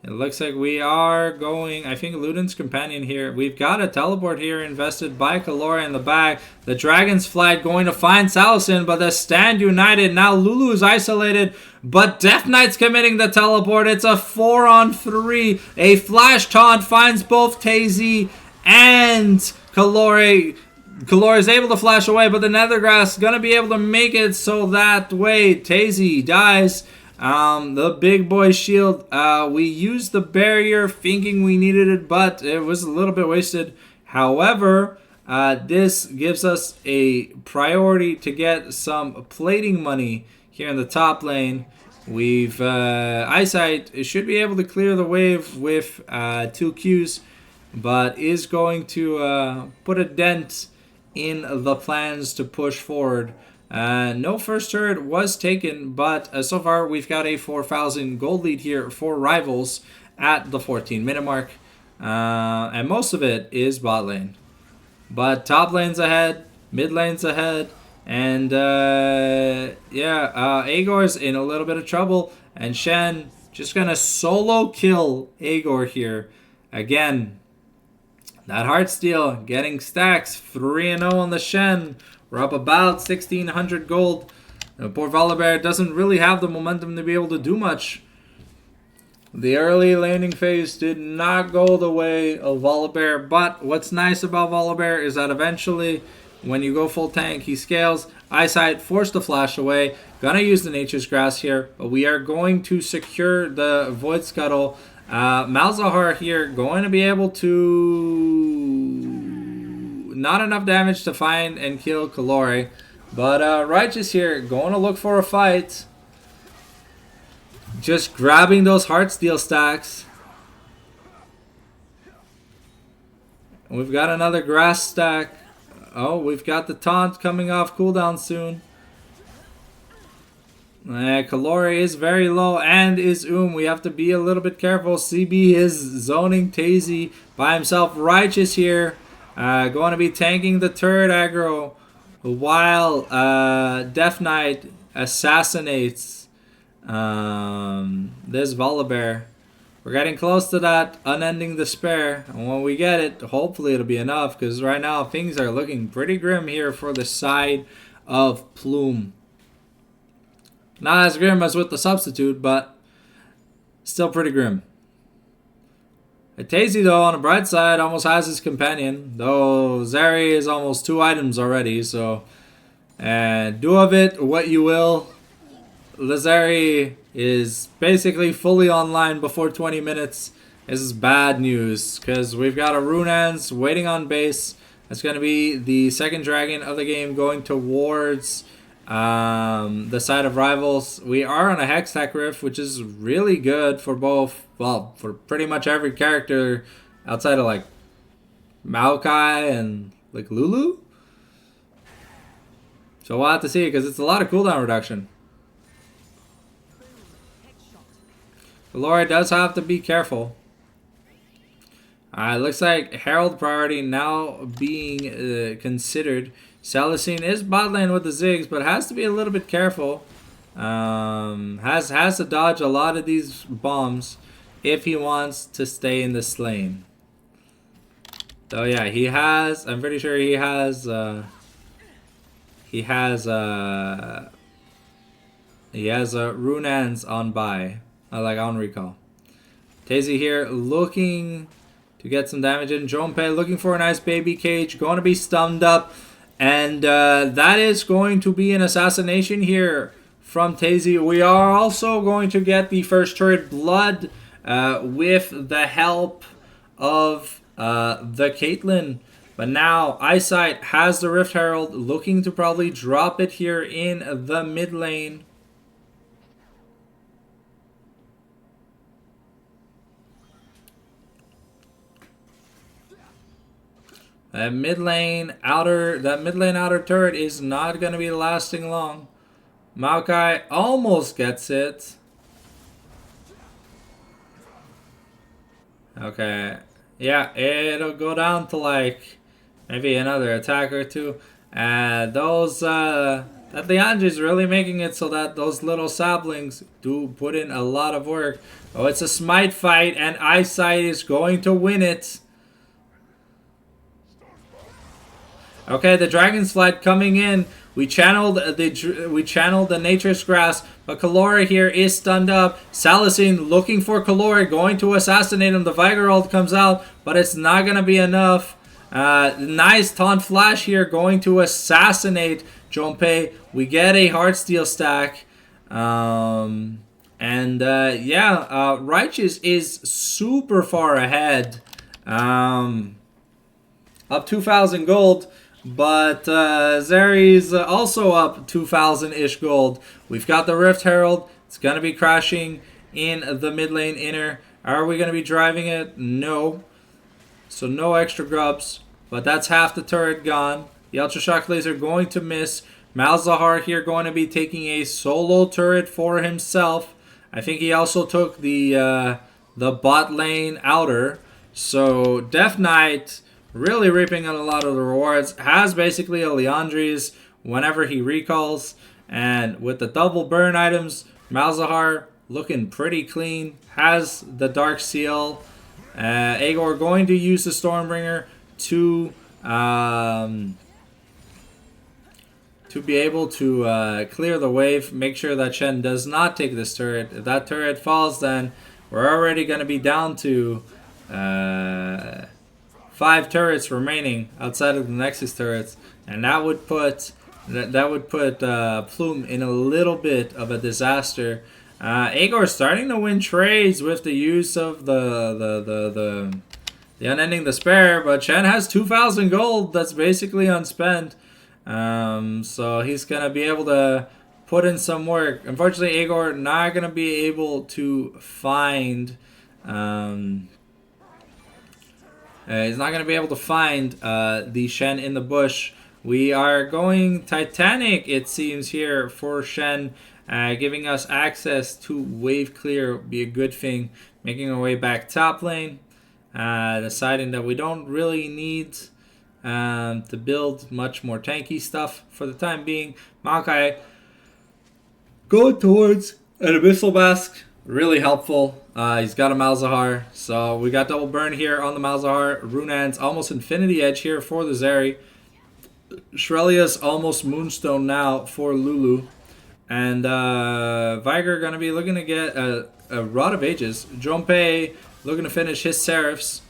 It looks like we are going, I think, Luden's Companion here. We've got a teleport here invested by Kalora in the back. The Dragon's Flight going to find Salison, but they stand united. Now Lulu is isolated, but Death Knight's committing the teleport. It's a 4-on-3. A flash taunt finds both Tazy and Kalora. Kalora is able to flash away, but the Nethergrass is going to be able to make it so that way Tazy dies. The big boy shield, we used the barrier thinking we needed it, but it was a little bit wasted. However, this gives us a priority to get some plating money here in the top lane. We've, Eyesight should be able to clear the wave with 2 Qs, but is going to put a dent in the plans to push forward. No first turret was taken, but so far we've got a 4,000 gold lead here for Rivals at the 14-minute mark. And most of it is bot lane. But top lane's ahead, mid lane's ahead, and Agor's in a little bit of trouble. And Shen just gonna solo kill Agor here. Again, that Heartsteel getting stacks, 3-0 on the Shen. We're up about 1,600 gold. Poor Volibear doesn't really have the momentum to be able to do much. The early laning phase did not go the way of Volibear, but what's nice about Volibear is that eventually, when you go full tank, he scales. Eyesight forced the flash away. Gonna use the Nature's Grass here, but we are going to secure the Void Scuttle. Malzahar here going to be able to... Not enough damage to find and kill Kalore. But Righteous here going to look for a fight. Just grabbing those Heartsteel stacks. We've got another grass stack. Oh, we've got the taunt coming off cooldown soon. Kalore is very low and is We have to be a little bit careful. CB is zoning Tazy by himself. Righteous here. Going to be tanking the turret aggro while Death Knight assassinates this Volibear. We're getting close to that unending despair, and when we get it, hopefully it'll be enough, because right now things are looking pretty grim here for the side of Plume. Not as grim as with the substitute, but still pretty grim. Tazy, though, on the bright side, almost has his companion. Though Zeri is almost 2 items already, so... do of it what you will. Zeri is basically fully online before 20 minutes. This is bad news, because we've got a Runans waiting on base. That's going to be the second dragon of the game going towards the side of Rivals. We are on a Hextech Rift, which is really good for both... Well, for pretty much every character outside of, like, Maokai and, like, Lulu. So we'll have to see, because it's a lot of cooldown reduction. Kalora does have to be careful. Looks like Herald priority now being considered. Celestine is bot lane with the Ziggs, but has to be a little bit careful. Has to dodge a lot of these bombs if he wants to stay in this lane. So yeah, he has. I'm pretty sure he has. He has. He has Runans on buy, like on recall. Tazy here looking to get some damage in. Jonpei looking for a nice baby cage. Going to be stunned up. And that is going to be an assassination here from Tazy. We are also going to get the first turret blood with the help of the Caitlyn. But now Eyesight has the Rift Herald, looking to probably drop it here in the mid lane. That mid lane outer turret is not going to be lasting long. Maokai almost gets it. Okay. Yeah, it'll go down to like maybe another attack or two. That Leandri's really making it so that those little saplings do put in a lot of work. Oh, it's a smite fight, and Eyesight is going to win it. Okay, the Dragon's Flight coming in. We channeled the Nature's Grasp, but Kalora here is stunned up. Salicine looking for Kalora, going to assassinate him. The Vigor ult comes out, but it's not going to be enough. Nice taunt flash here, going to assassinate Jonpei. We get a Heartsteel stack. Righteous is super far ahead. Up 2,000 gold. But Zeri's also up 2,000-ish gold. We've got the Rift Herald. It's going to be crashing in the mid lane inner. Are we going to be driving it? No. So no extra grubs. But that's half the turret gone. The Ultra Shock Laser going to miss. Malzahar here going to be taking a solo turret for himself. I think he also took the bot lane outer. So Death Knight really reaping a lot of the rewards. Has basically a Leandri's whenever he recalls. And with the double burn items, Malzahar looking pretty clean. Has the Dark Seal. Aegor going to use the Stormbringer to be able to clear the wave. Make sure that Shen does not take this turret. If that turret falls, then we're already going to be down to 5 turrets remaining outside of the Nexus turrets, and that would put Plume in a little bit of a disaster. Aegor starting to win trades with the use of the Unending Despair, but Shen has 2,000 gold that's basically unspent. So he's gonna be able to put in some work. Unfortunately, Aegor not gonna be able to find. He's not going to be able to find the Shen in the bush. We are going Titanic, it seems, here for Shen. Giving us access to wave clear would be a good thing. Making our way back top lane. Deciding that we don't really need to build much more tanky stuff for the time being. Maokai going towards an Abyssal Mask. Really helpful. He's got a Malzahar. So we got double burn here on the Malzahar. Runan's almost Infinity Edge here for the Zeri. Shrelia's almost Moonstone now for Lulu. And Vigor going to be looking to get a Rod of Ages. Jonpei looking to finish his Seraphs.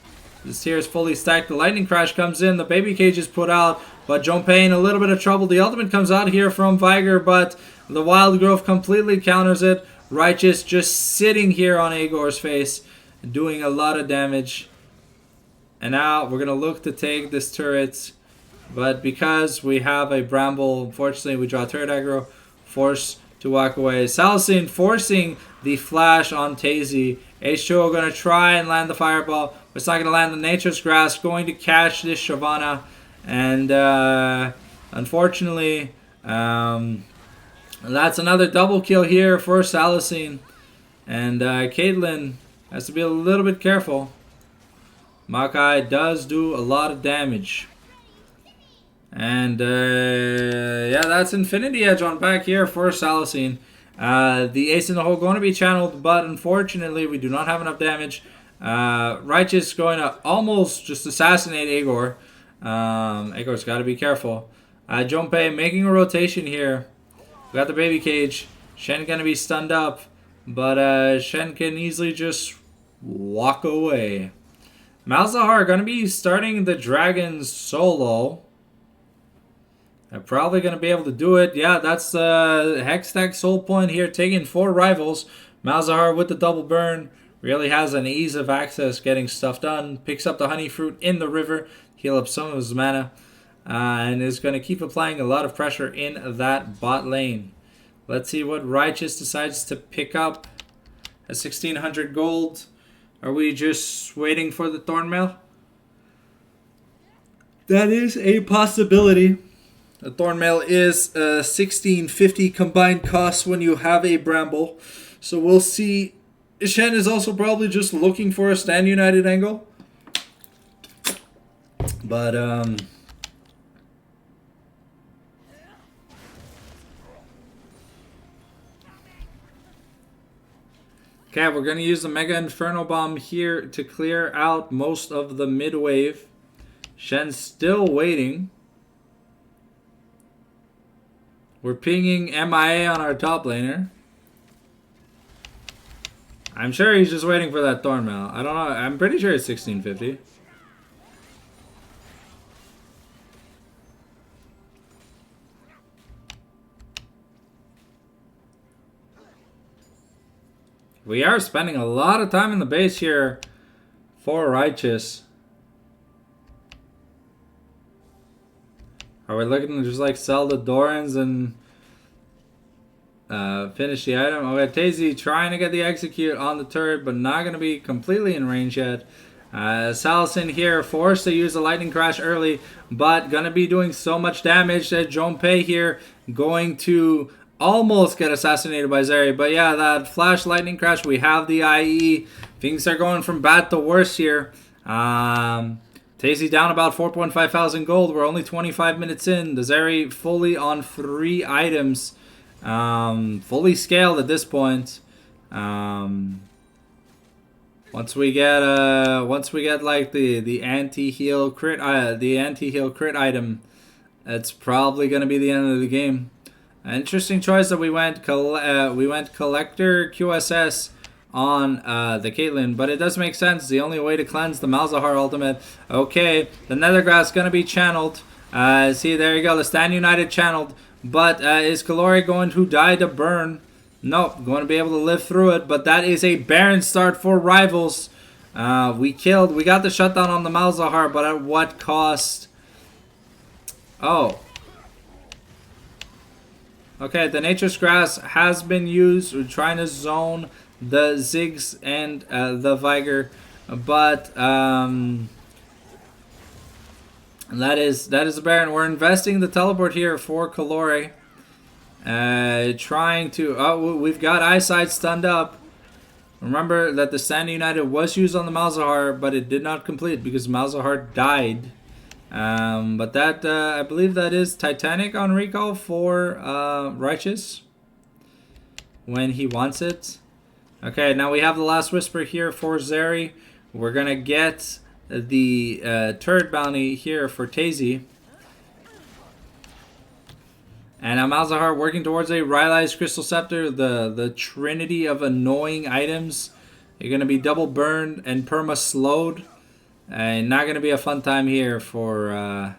This tier is fully stacked. The Lightning Crash comes in. The Baby Cage is put out. But Jonpei in a little bit of trouble. The ultimate comes out here from Vigor, but the Wild Growth completely counters it. Righteous just sitting here on Aegor's face, doing a lot of damage. And now we're going to look to take this turret. But because we have a Bramble, unfortunately we draw turret aggro. Forced to walk away. Salicine forcing the flash on Tazy. H2O going to try and land the Fireball. But it's not going to land. The Nature's Grasp going to catch this Shyvana. And unfortunately, that's another double kill here for Salicine. And Caitlyn has to be a little bit careful. Maokai does do a lot of damage. And yeah, that's Infinity Edge on back here for Salicine. The ace in the hole going to be channeled, but unfortunately we do not have enough damage. Righteous going to almost just assassinate Agor. Agor's got to be careful. Junpei making a rotation here. We got the baby cage. Shen going to be stunned up, but Shen can easily just walk away. Malzahar going to be starting the dragons solo. They're probably going to be able to do it. Yeah, that's Hextech Soul Point here, taking 4 rivals. Malzahar with the double burn really has an ease of access getting stuff done. Picks up the honey fruit in the river, heal up some of his mana, and is going to keep applying a lot of pressure in that bot lane. Let's see what Righteous decides to pick up at 1600 gold. Are we just waiting for the Thornmail? That is a possibility. The Thornmail is 1650 combined costs when you have a Bramble. So we'll see. Shen is also probably just looking for a Stand United angle. But, okay, we're going to use the Mega Inferno Bomb here to clear out most of the mid wave. Shen's still waiting. We're pinging MIA on our top laner. I'm sure he's just waiting for that Thornmail. I don't know. I'm pretty sure it's 1650. We are spending a lot of time in the base here for Righteous. Are we looking to just like sell the Dorans and finish the item? Okay, Tazy trying to get the execute on the turret, but not going to be completely in range yet. Salison here forced to use the lightning crash early, but going to be doing so much damage that Junpei here going to almost get assassinated by Zeri. But yeah, that flash lightning crash, we have the IE. Things are going from bad to worse here. Tazy down about 4.5 thousand gold. We're only 25 minutes in. The Zeri fully on 3 items. Fully scaled at this point. Once we get like the anti-heal crit item, it's probably gonna be the end of the game. An interesting choice that we went Collector QSS on the Caitlyn, but it does make sense. The only way to cleanse the Malzahar ultimate. Okay, the Nethergrass gonna be channeled. See, there you go, the Stand United channeled. But is Kalori going to die to burn? Nope, going to be able to live through it. But that is a barren start for rivals. We got the shutdown on the Malzahar, but at what cost? Oh. Okay, the Nature's Grass has been used. We're trying to zone the Ziggs and the Viger, but that is a Baron. We're investing the teleport here for Kalori. Trying to... Oh, we've got Eyesight stunned up. Remember that the Stand United was used on the Malzahar, but it did not complete because Malzahar died. But that, I believe that is Titanic on recall for Righteous when he wants it. Okay, now we have the Last Whisper here for Zeri. We're going to get the turret bounty here for Tazy. And Malzahar working towards a Rylai's Crystal Scepter, the trinity of annoying items. You're going to be double burned and perma slowed. And not going to be a fun time here for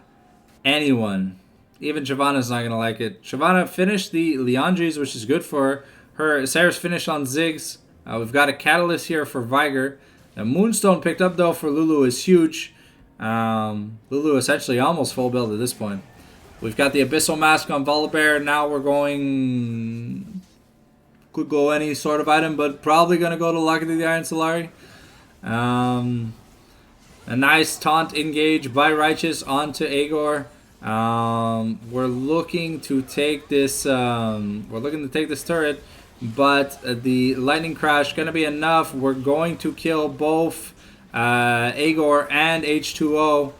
anyone. Even Shyvana's not going to like it. Shyvana finished the Leandries, which is good for her. Sarah's finished on Ziggs. We've got a Catalyst here for Viger. The Moonstone picked up, though, for Lulu is huge. Lulu essentially almost full build at this point. We've got the Abyssal Mask on Volibear. Now we're going... Could go any sort of item, but probably going to go to Locket of the Iron Solari. A nice taunt engage by Righteous onto Agor. We're looking to take this. Turret, but the lightning crash gonna be enough. We're going to kill both Agor and H2O.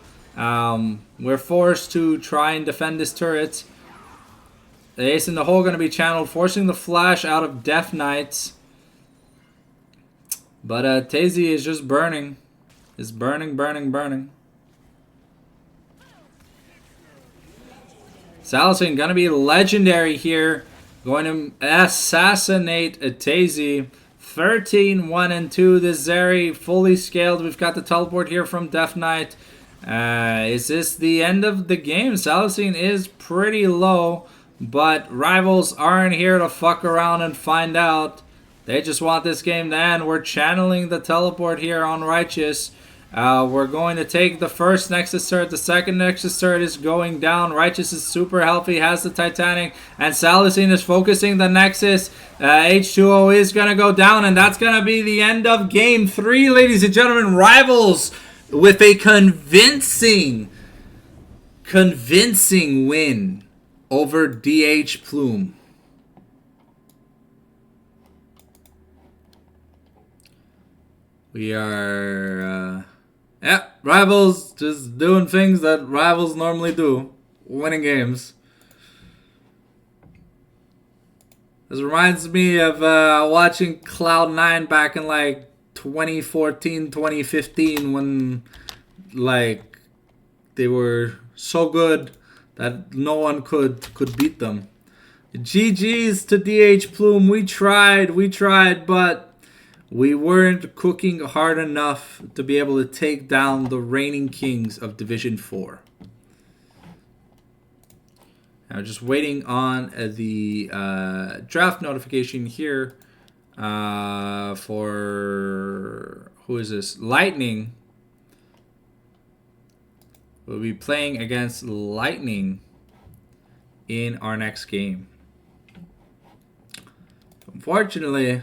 We're forced to try and defend this turret. The ace in the hole going to be channeled, forcing the flash out of Death Knights. But Tazy is just burning. It's burning, burning, burning. Salicene going to be legendary here. Going to assassinate a Tazy. 13, 1, and 2. This Zeri fully scaled. We've got the teleport here from Death Knight. Is this the end of the game? Salicene is pretty low, but rivals aren't here to fuck around and find out. They just want this game to end. We're channeling the teleport here on Righteous. We're going to take the first Nexus turret. The second Nexus turret is going down. Righteous is super healthy, has the Titanic, and Salicene is focusing the Nexus. H2O is going to go down, and that's going to be the end of Game 3, ladies and gentlemen. Rivals with a convincing win over DH Plume. We are... yeah, rivals just doing things that rivals normally do. Winning games. This reminds me of watching Cloud9 back in like 2014, 2015 when like they were so good that no one could beat them. GG's to DH Plume. We tried, but we weren't cooking hard enough to be able to take down the reigning kings of Division 4. Now, just waiting on the draft notification here for, who is this? Lightning. We'll be playing against Lightning in our next game. Unfortunately,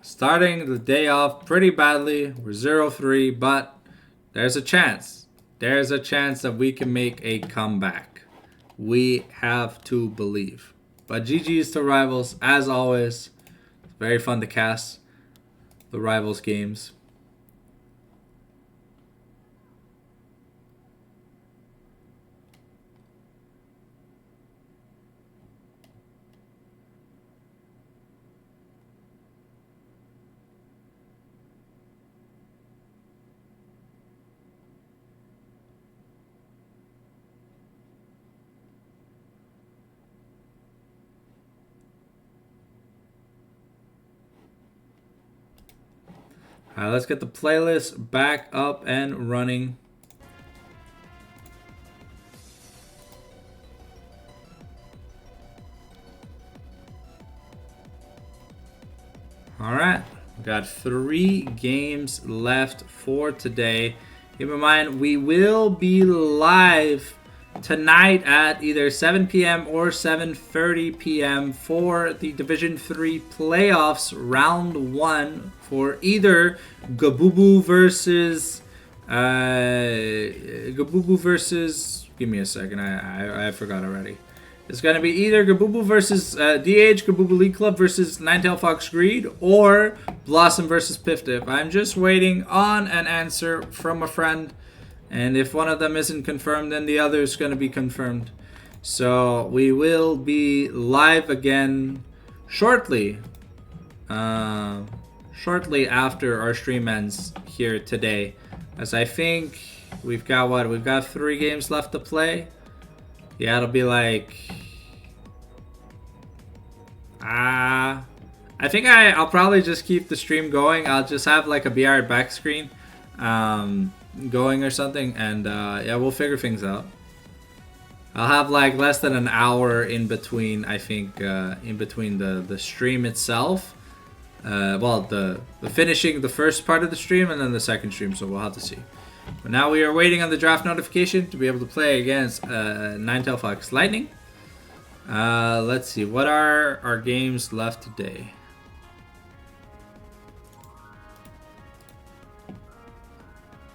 starting the day off pretty badly. We're 0-3, but there's a chance. There's a chance that we can make a comeback. We have to believe. But GG's to Rivals, as always. It's very fun to cast the Rivals games. Alright, let's get the playlist back up and running. Alright, we've got 3 games left for today. Keep in mind, we will be live tonight at either 7 p.m. or 7:30 p.m. for the Division 3 playoffs, round 1 for either Gabubu versus give me a second, I forgot already. It's going to be either Gabubu versus DH, Gabubu League Club versus Ninetail Fox Greed, or Blossom versus Piftif. I'm just waiting on an answer from a friend. And if one of them isn't confirmed, then the other is going to be confirmed. So we will be live again shortly. Shortly after our stream ends here today. As I think we've got what? We've got 3 games left to play. Yeah, it'll be like... I think I'll probably just keep the stream going. I'll just have like a BR back screen. Going or something, and yeah, we'll figure things out. I'll have like less than an hour in between, I think, in between the stream itself. Well, the finishing the first part of the stream and then the second stream, so we'll have to see. But now we are waiting on the draft notification to be able to play against Ninetail Fox Lightning. Let's see, what are our games left today?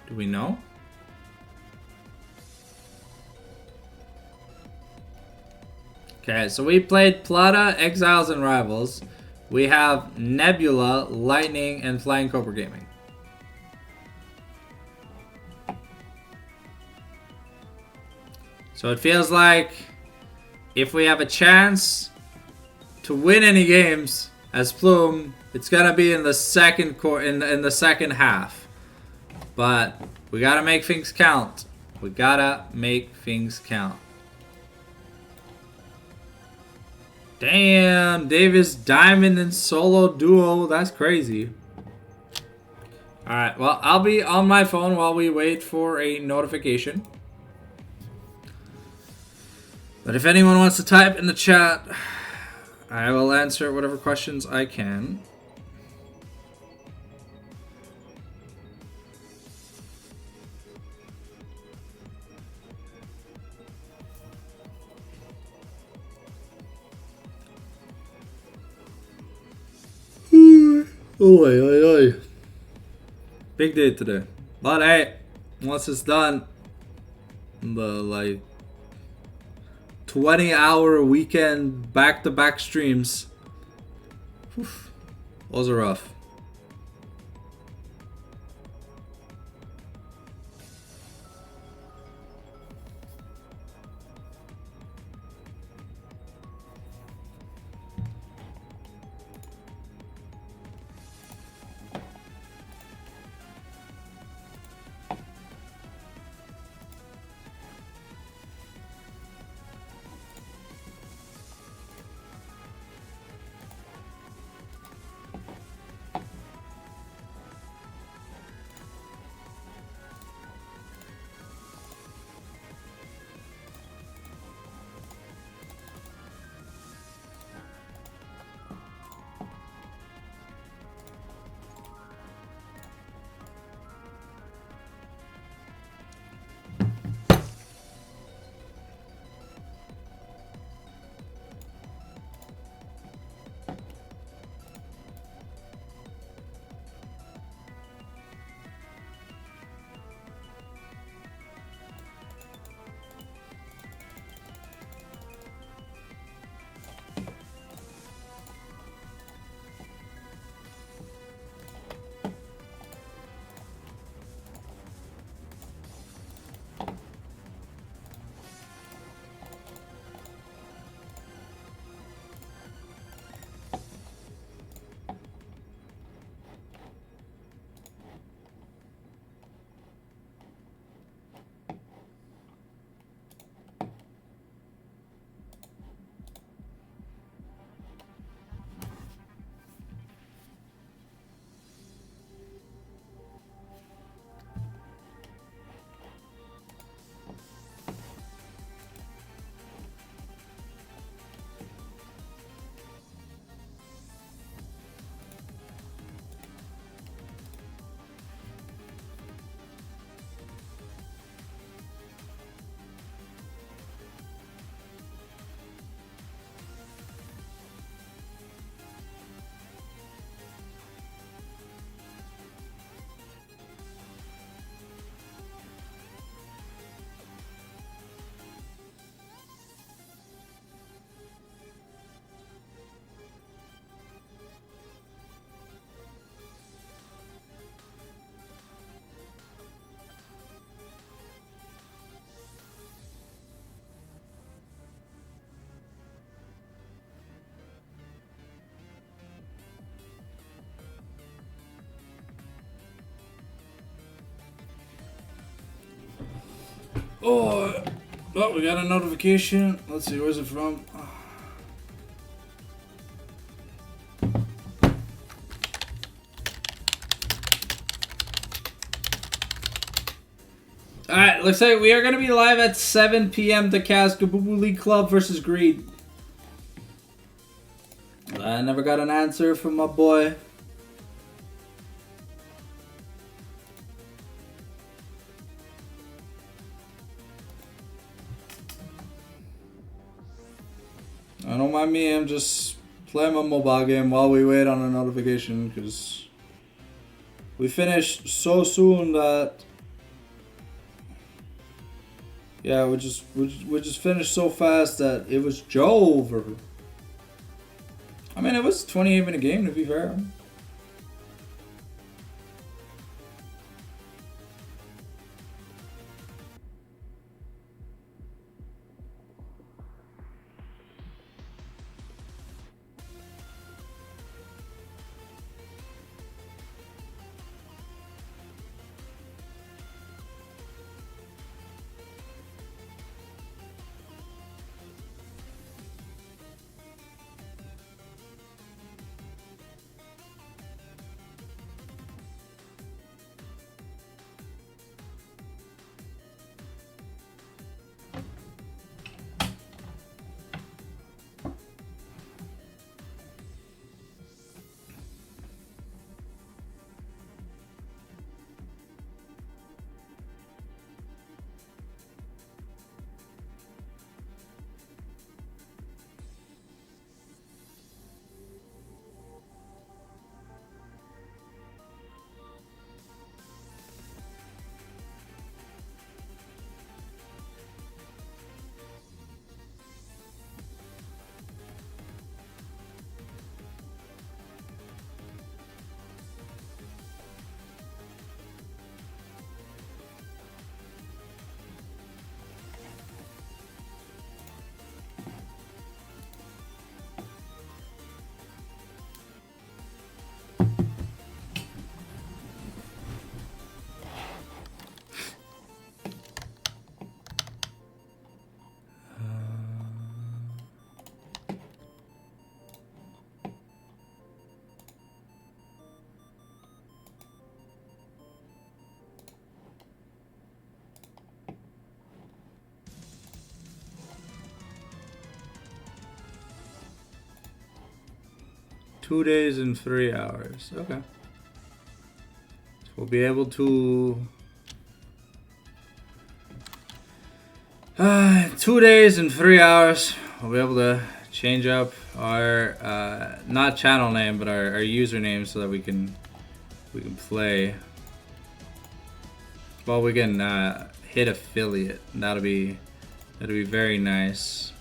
Do we know? Okay, so we played Plata, Exiles, and Rivals. We have Nebula, Lightning, and Flying Cobra Gaming. So it feels like if we have a chance to win any games as Plume, it's gonna be in the second in the second half. But we gotta make things count. We gotta make things count. Damn, Davis Diamond and solo duo. That's crazy. Alright, well, I'll be on my phone while we wait for a notification. But if anyone wants to type in the chat, I will answer whatever questions I can. Oi. Big day today. But hey, once it's done, the like 20-hour weekend back-to-back streams, whew, those are rough. Oh, we got a notification. Let's see, where's it from? Alright, looks like we are going to be live at 7 p.m. to cast Gabubu League Club versus Greed. I never got an answer from my boy. Don't mind me, I'm just playing my mobile game while we wait on a notification because we finished so soon that yeah, we just finished so fast that it was over. I mean, it was 28-minute game to be fair. 2 days and 3 hours. Okay. So we'll be able to... 2 days and 3 hours, we'll be able to change up our not channel name, but our username so that we can play. Well, we can hit affiliate. That'll be very nice.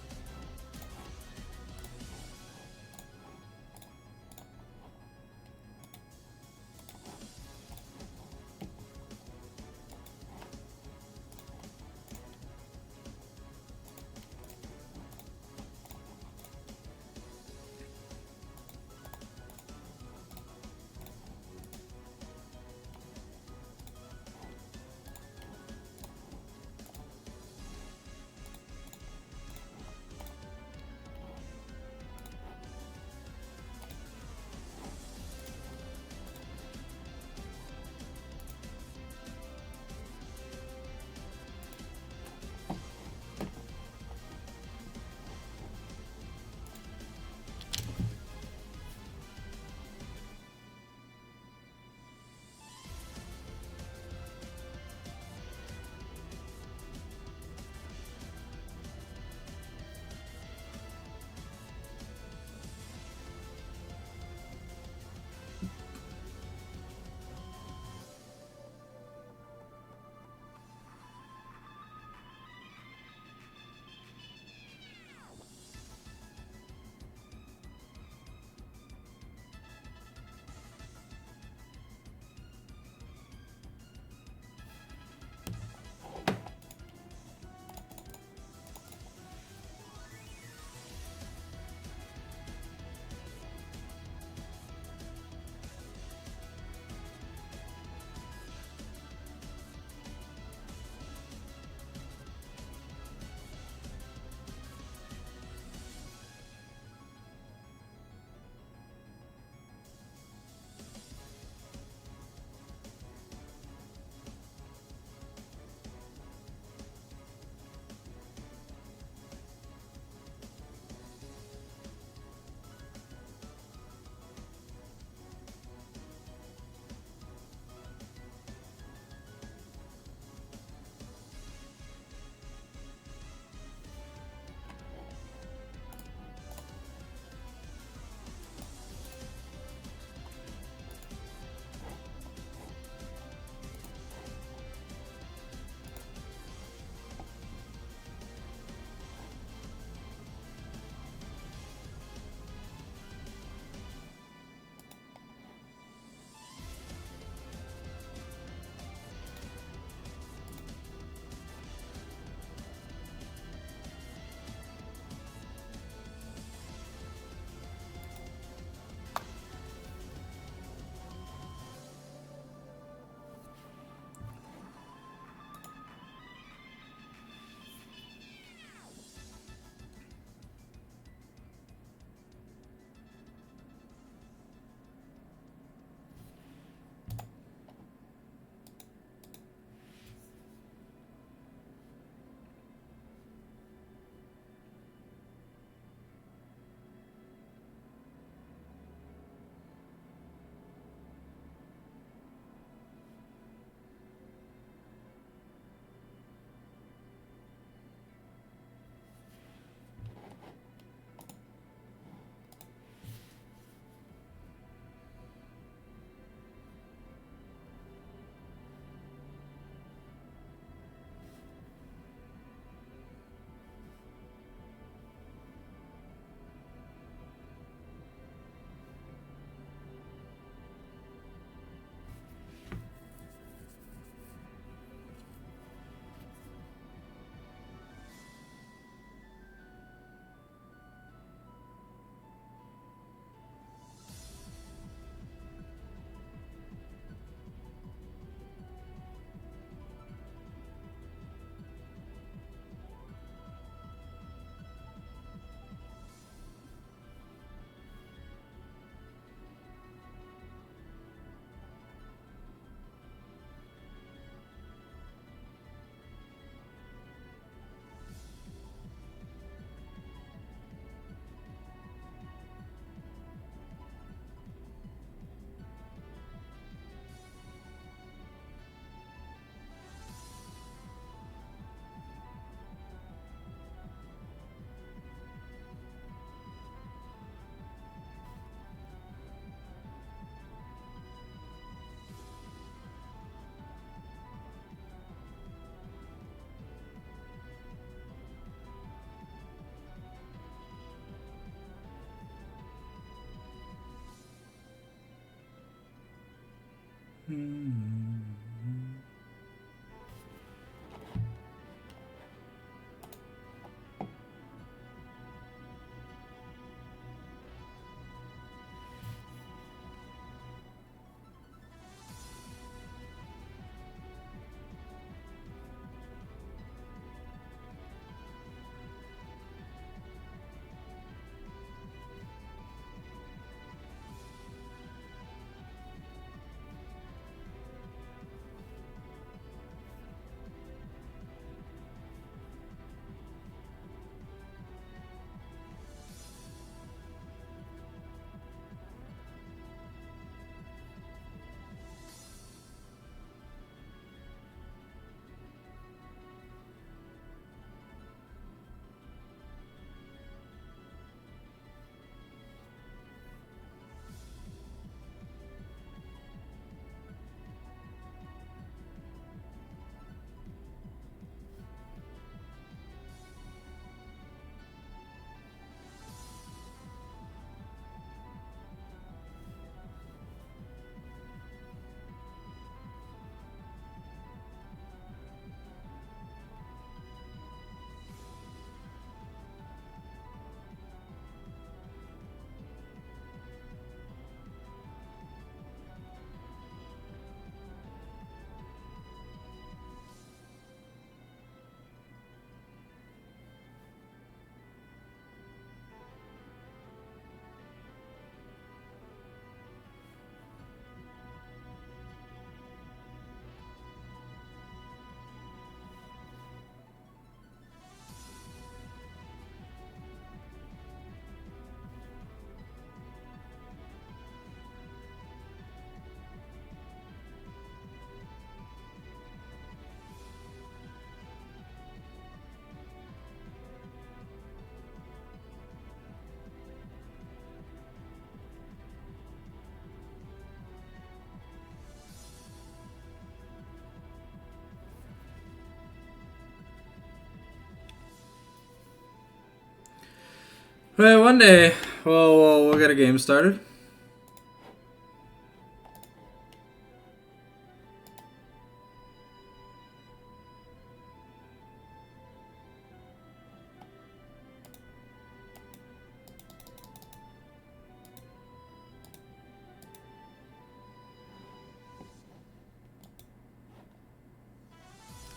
Well, one day we'll get a game started.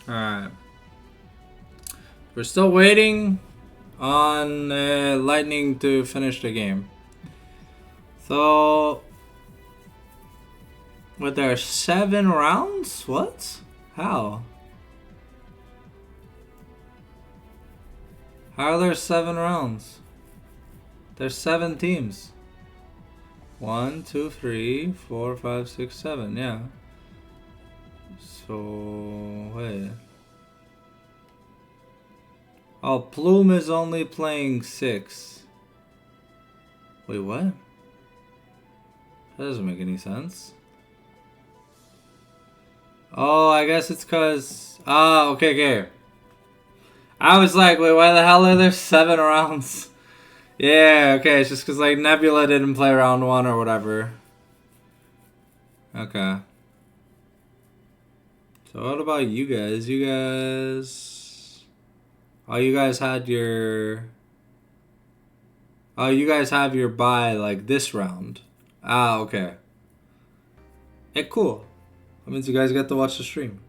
Alright. We're still waiting on Lightning to finish the game. So, what, there are 7 rounds? What? How? How are there 7 rounds? There's 7 teams. 1, 2, 3, 4, 5, 6, 7. Yeah. So, wait. Oh, Plume is only playing 6. Wait, what? That doesn't make any sense. Oh, I guess it's cause... Ah, okay. I was like, wait, why the hell are there 7 rounds? Yeah, okay, it's just cause like Nebula didn't play round 1 or whatever. Okay. So what about you guys? You guys... Oh, you guys had your... Oh, you guys have your bye like this round. Ah, okay. Hey, cool. That means you guys get to watch the stream.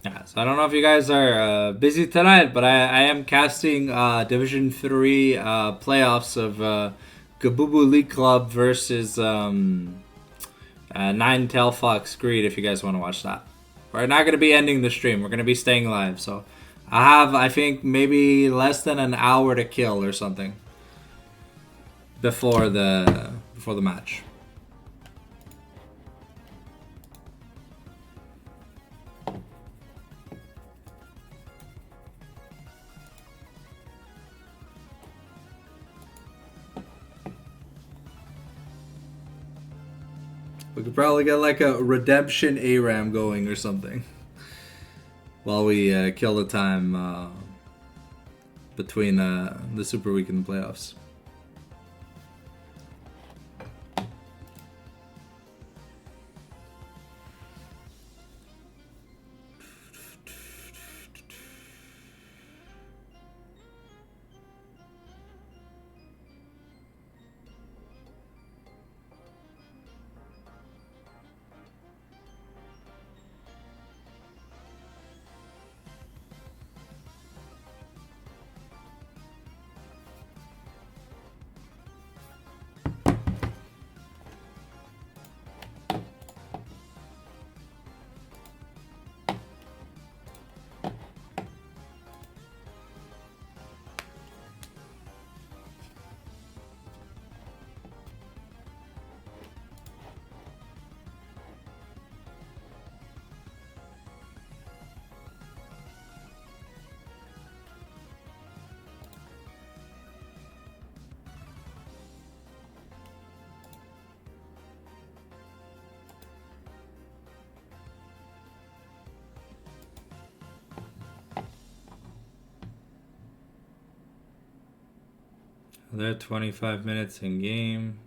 Yeah, so I don't know if you guys are busy tonight, but I am casting Division 3 playoffs of Gabubu League Club versus Nine Tail Fox Greed if you guys want to watch that. We're not going to be ending the stream. We're going to be staying live. So I have, I think, maybe less than an hour to kill or something before the match. We could probably get like a redemption ARAM going or something. While we kill the time between the Super Week and the playoffs. They're 25 minutes in game.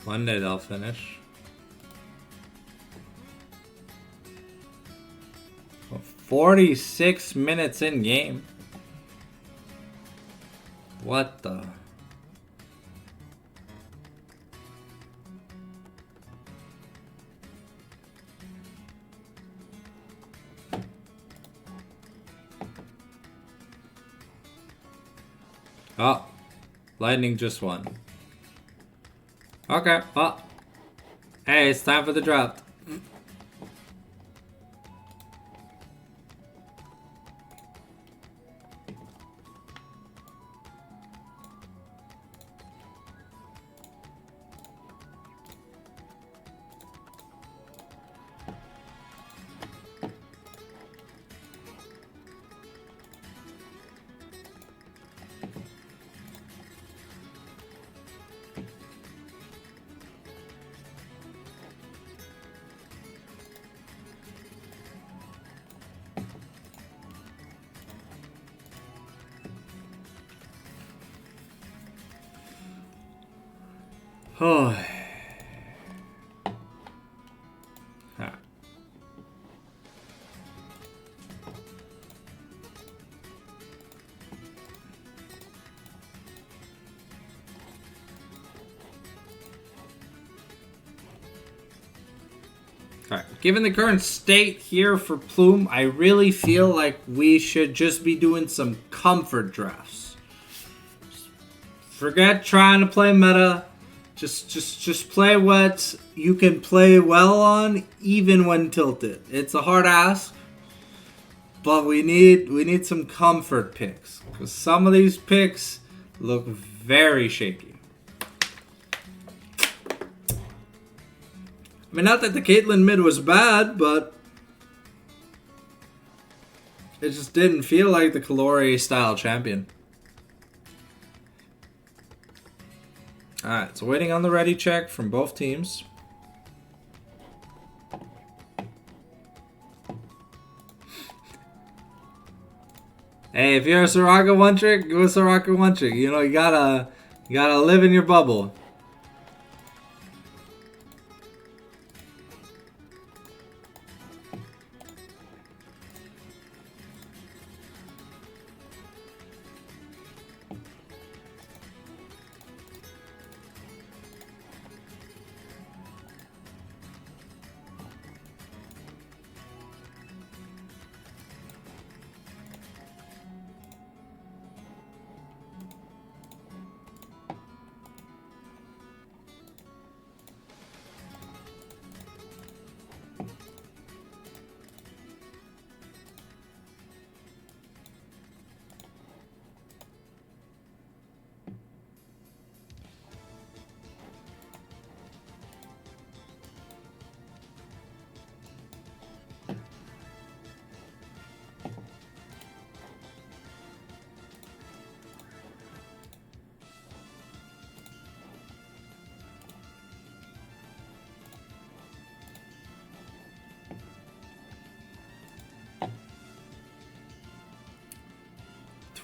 One day they'll finish. 46 minutes in game. What the? Oh, Lightning just won. Okay, well, hey, it's time for the draft. Oh. Alright, given the current state here for Plume, I really feel like we should just be doing some comfort drafts. Forget trying to play meta. Just play what you can play well on, even when tilted. It's a hard ask, but we need some comfort picks, because some of these picks look very shaky. I mean, not that the Caitlyn mid was bad, but it just didn't feel like the Kalori style champion. Alright, so waiting on the ready check from both teams. Hey, if you're a Soraka one trick, go Soraka one trick. You know, you gotta live in your bubble.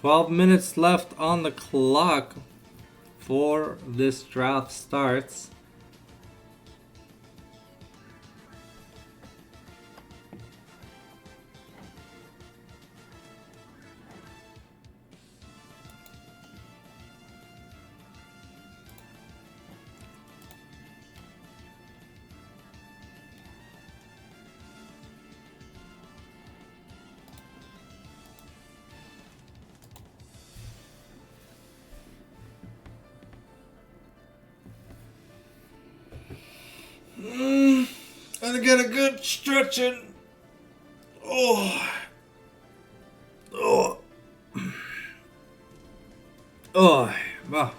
12 minutes left on the clock before this draft starts. Gonna get a good stretching. Oh. Oh. Oh. Wow.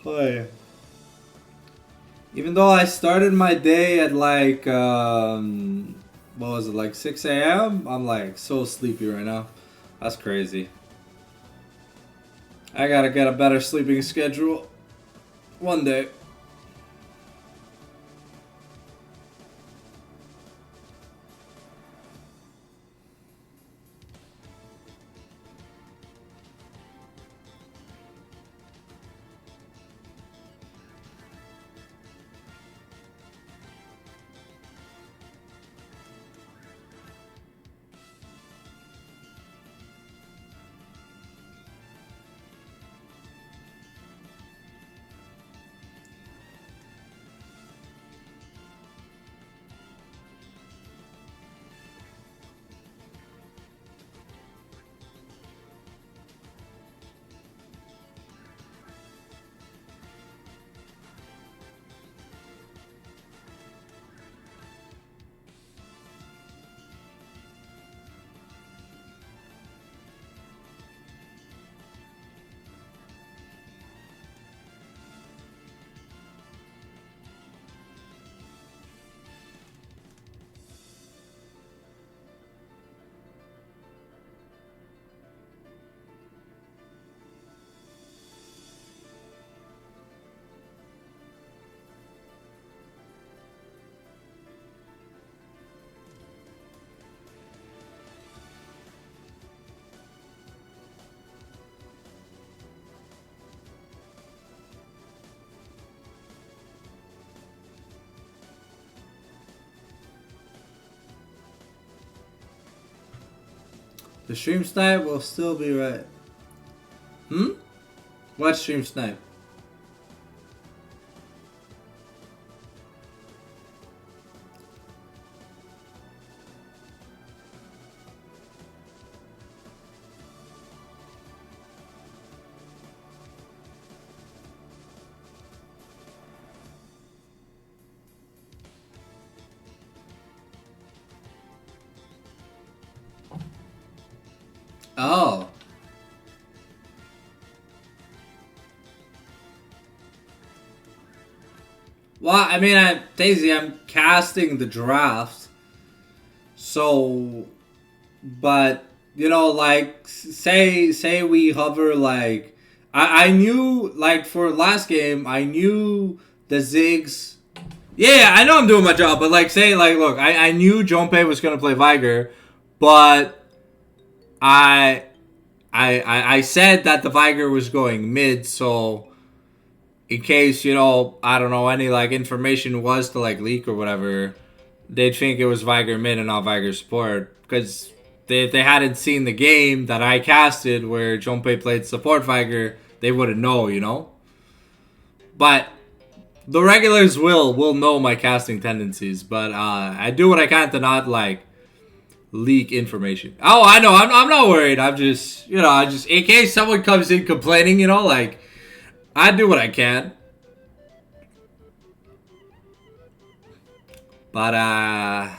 Hi. Even though I started my day at like, what was it, like 6 a.m.? I'm like so sleepy right now. That's crazy. I gotta get a better sleeping schedule one day. The stream snipe will still be right. What stream snipe? Oh. Well, I mean, Daisy, I'm casting the draft. So, but, you know, like, say we hover, like, I knew, like, for last game, I knew the Ziggs. Yeah, I know I'm doing my job, but, like, say, like, look, I knew Junpei was going to play Viger, but I said that the Viger was going mid, so in case, you know, I don't know, any like information was to like leak or whatever, they'd think it was Viger mid and not Viger support. Because if they hadn't seen the game that I casted where Junpei played support Viger, they wouldn't know, you know? But the regulars will know my casting tendencies, but I do what I can to not like leak information. Oh, I know. I'm not worried. I'm just, you know, I just, in case someone comes in complaining, you know, like, I do what I can. But,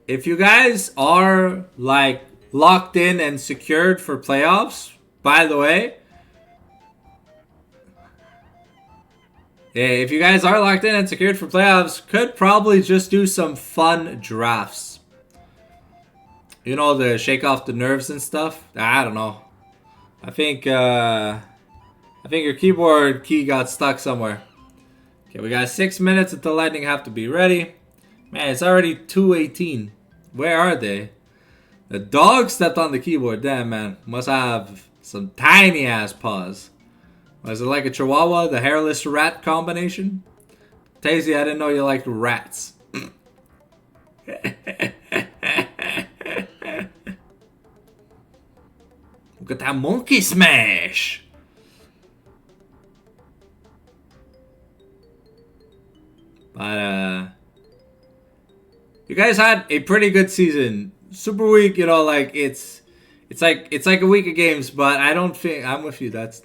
if you guys are, like, locked in and secured for playoffs, by the way, Yeah, if you guys are locked in and secured for playoffs, could probably just do some fun drafts. You know, to shake off the nerves and stuff. I don't know. I think your keyboard key got stuck somewhere. Okay, we got 6 minutes until Lightning have to be ready. Man, it's already 2:18. Where are they? The dog stepped on the keyboard. Damn, man. Must have some tiny ass paws. Was it like a chihuahua, the hairless rat combination? Tazy, I didn't know you liked rats. Look at that monkey smash! But, you guys had a pretty good season. Super week, you know, like, it's like a week of games, but I don't think... I'm with you, that's...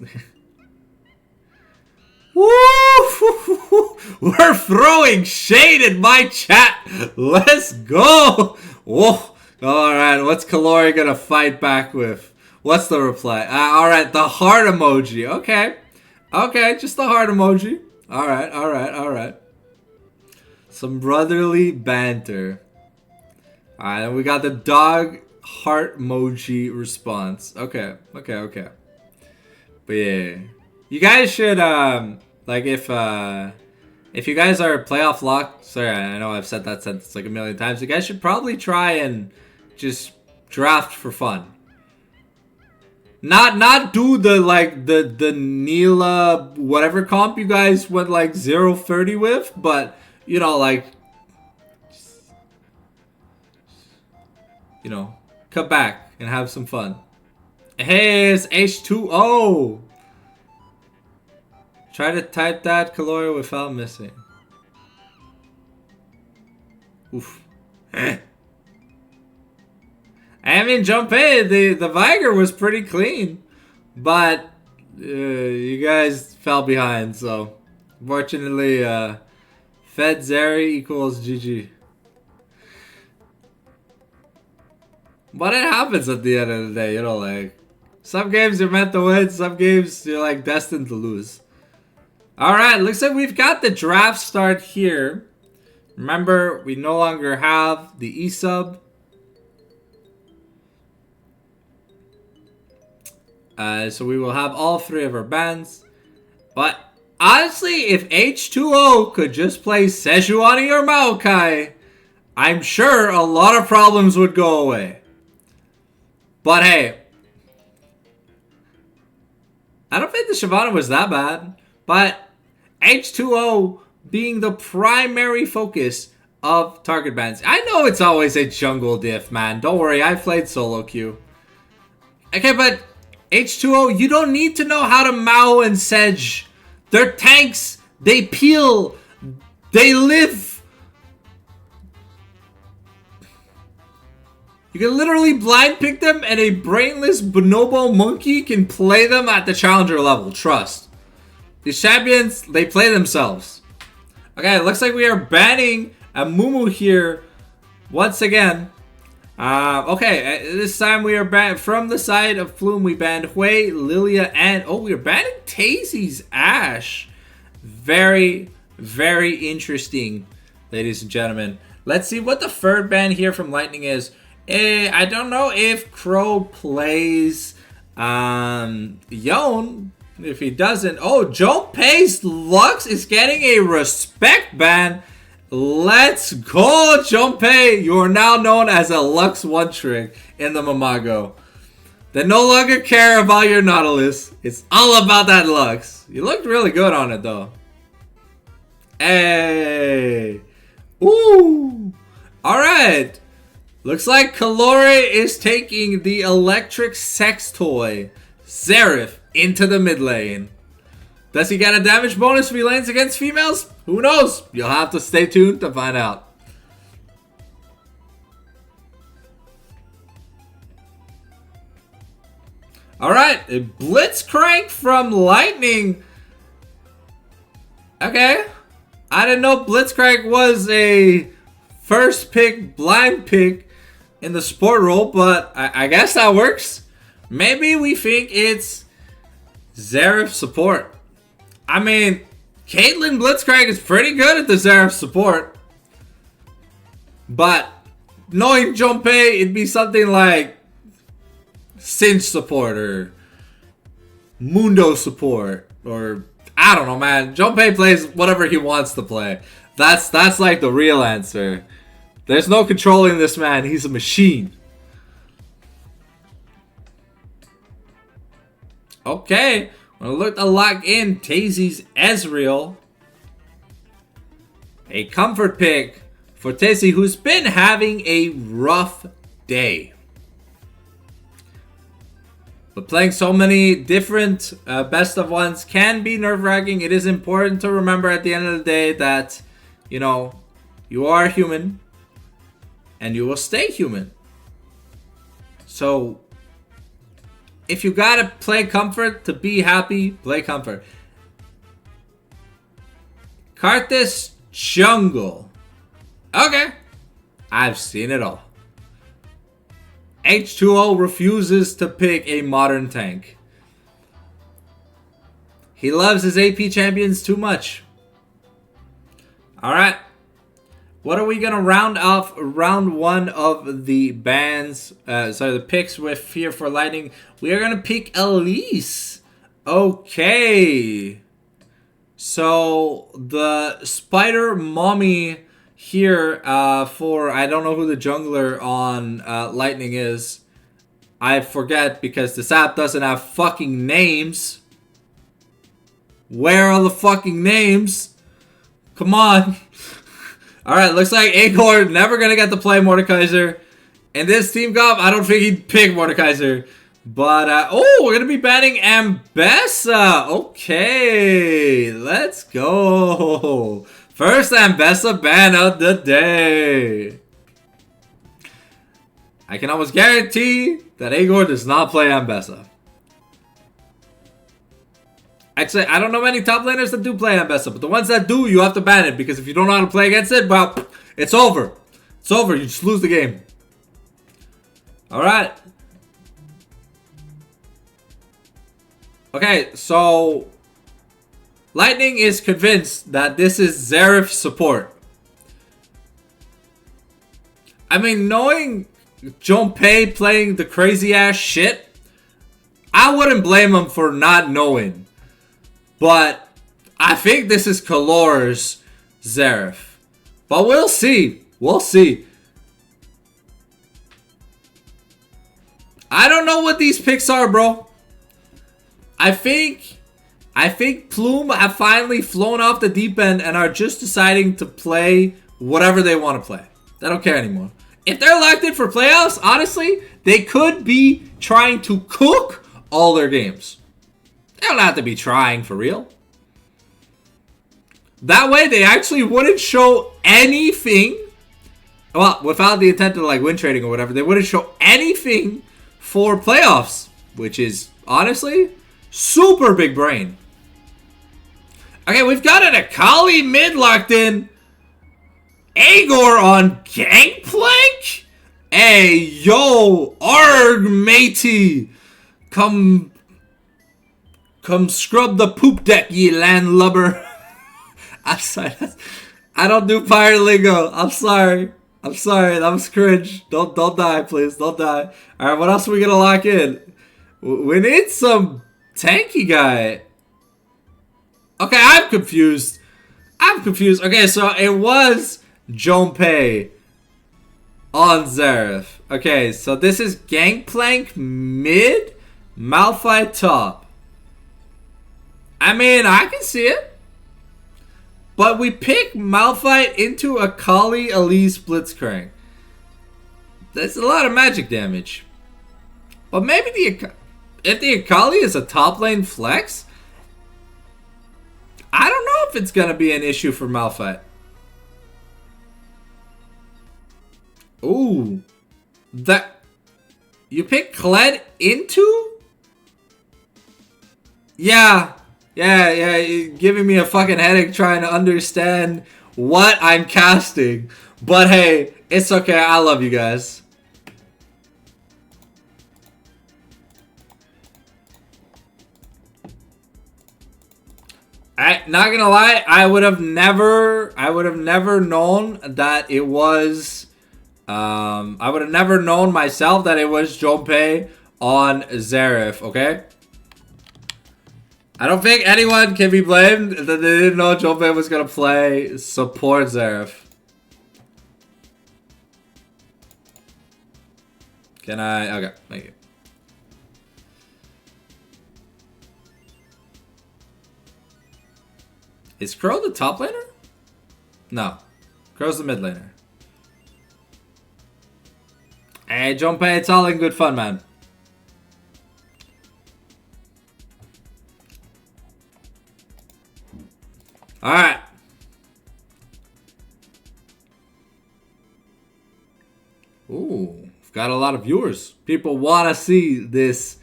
Woo! We're throwing shade in my chat. Let's go. Whoa. All right. What's Kalori gonna fight back with? What's the reply? All right. The heart emoji. Okay. Okay. Just the heart emoji. All right. All right. All right. Some brotherly banter. All right. And we got the dog heart emoji response. Okay. Okay. Okay. But yeah. You guys should, like, if you guys are playoff locked, sorry, I know I've said that sentence like a million times, you guys should probably try and just draft for fun. Not do the, like, the Neela whatever comp you guys went, like, 0-30 with, but, you know, like, you know, cut back and have some fun. Hey, it's H2O! Try to type that Kalori without missing. Oof. I mean, Junpei, the Viger was pretty clean. But you guys fell behind, so fortunately, Fed Zeri equals GG. But it happens at the end of the day, you know, like, some games you're meant to win, some games you're, like, destined to lose. Alright, looks like we've got the draft start here. Remember, we no longer have the E-sub. So we will have all three of our bands. But honestly, if H2O could just play Sejuani or Maokai, I'm sure a lot of problems would go away. But hey, I don't think the Shyvana was that bad. But H2O being the primary focus of target bans. I know it's always a jungle diff, man. Don't worry, I played solo queue. Okay, but H2O, you don't need to know how to Mao and Sedge. They're tanks. They peel. They live. You can literally blind pick them and a brainless bonobo monkey can play them at the challenger level. Trust. These champions, they play themselves. Okay, it looks like we are banning a Mumu here once again. Okay, this time we are banned from the side of Plume. We banned Hui, Lilia, and oh, we are banning Tazy's Ash. Very, very interesting, ladies and gentlemen. Let's see what the third ban here from Lightning is. I don't know if Crow plays Yon. If he doesn't, oh, Junpei's Lux is getting a respect ban. Let's go, Junpei. You are now known as a Lux one trick in the Mamago. They no longer care about your Nautilus. It's all about that Lux. You looked really good on it, though. Hey. Ooh. All right. Looks like Kalori is taking the electric sex toy, Seraph, into the mid lane. Does he get a damage bonus if he lanes against females? Who knows? You'll have to stay tuned to find out. Alright, a Blitzcrank from Lightning. Okay. I didn't know Blitzcrank was a first pick, blind pick in the support role, but I guess that works. Maybe we think it's Zerif support. I mean, Caitlyn Blitzcrank is pretty good at the Zeref support. But knowing Junpei, it'd be something like Cinch support or Mundo support, or I don't know, man. Junpei plays whatever he wants to play. That's like the real answer. There's no controlling this man. He's a machine. Okay, we'll look to lock in Tazy's Ezreal. A comfort pick for Tazy, who's been having a rough day. But playing so many different best of ones can be nerve-wracking. It is important to remember at the end of the day that, you know, you are human and you will stay human. So if you gotta play comfort to be happy, play comfort. Karthus Jungle. Okay. I've seen it all. H2O refuses to pick a modern tank. He loves his AP champions too much. Alright. What are we going to round off round one of the bans, the picks with here for Lightning? We are going to pick Elise. Okay. So, the Spider Mommy here for, I don't know who the jungler on Lightning is. I forget because this app doesn't have fucking names. Where are the fucking names? Come on. Alright, looks like Agor never gonna get to play Mordekaiser. In this team comp, I don't think he'd pick Mordekaiser. But, oh, we're gonna be banning Ambessa. Okay, let's go. First Ambessa ban of the day. I can almost guarantee that Agor does not play Ambessa. Actually, I don't know many top laners that do play Ambessa, but the ones that do, you have to ban it, because if you don't know how to play against it, well, it's over. It's over. You just lose the game. Alright. Okay, so Lightning is convinced that this is Zeref support. I mean, knowing Junpei playing the crazy ass shit, I wouldn't blame him for not knowing. But I think this is Kalor's Zeref. But we'll see. We'll see. I don't know what these picks are, bro. I think Plume have finally flown off the deep end and are just deciding to play whatever they want to play. They don't care anymore. If they're locked in for playoffs, honestly, they could be trying to cook all their games. They don't have to be trying for real. That way, they actually wouldn't show anything. Well, without the intent of like win trading or whatever, they wouldn't show anything for playoffs, which is honestly super big brain. Okay, we've got an Akali mid locked in. Agor on Gangplank? Hey, yo, arg, matey. Come scrub the poop deck, ye landlubber. I'm sorry. I don't do pirate lingo. I'm sorry. I'm sorry. That was cringe. Don't die, please. Don't die. All right, what else are we gonna lock in? We need some tanky guy. Okay, I'm confused. Okay, so it was Junpei on Zeref. Okay, so this is Gangplank mid, Malphite top. I mean, I can see it. But we pick Malphite into Akali Elise Blitzcrank. That's a lot of magic damage. But maybe if the Akali is a top lane flex, I don't know if it's going to be an issue for Malphite. Ooh. You pick Kled into? Yeah, you're giving me a fucking headache trying to understand what I'm casting. But hey, it's okay. I love you guys. Not gonna lie, I would have never known that it was, I would have never known myself that it was Junpei on Xerath, okay? I don't think anyone can be blamed that they didn't know Junpei was gonna play support Xerath. Can I? Okay, thank you. Is Crow the top laner? No. Crow's the mid laner. Hey, Junpei, it's all in good fun, man. Alright. Ooh, we've got a lot of viewers. People want to see this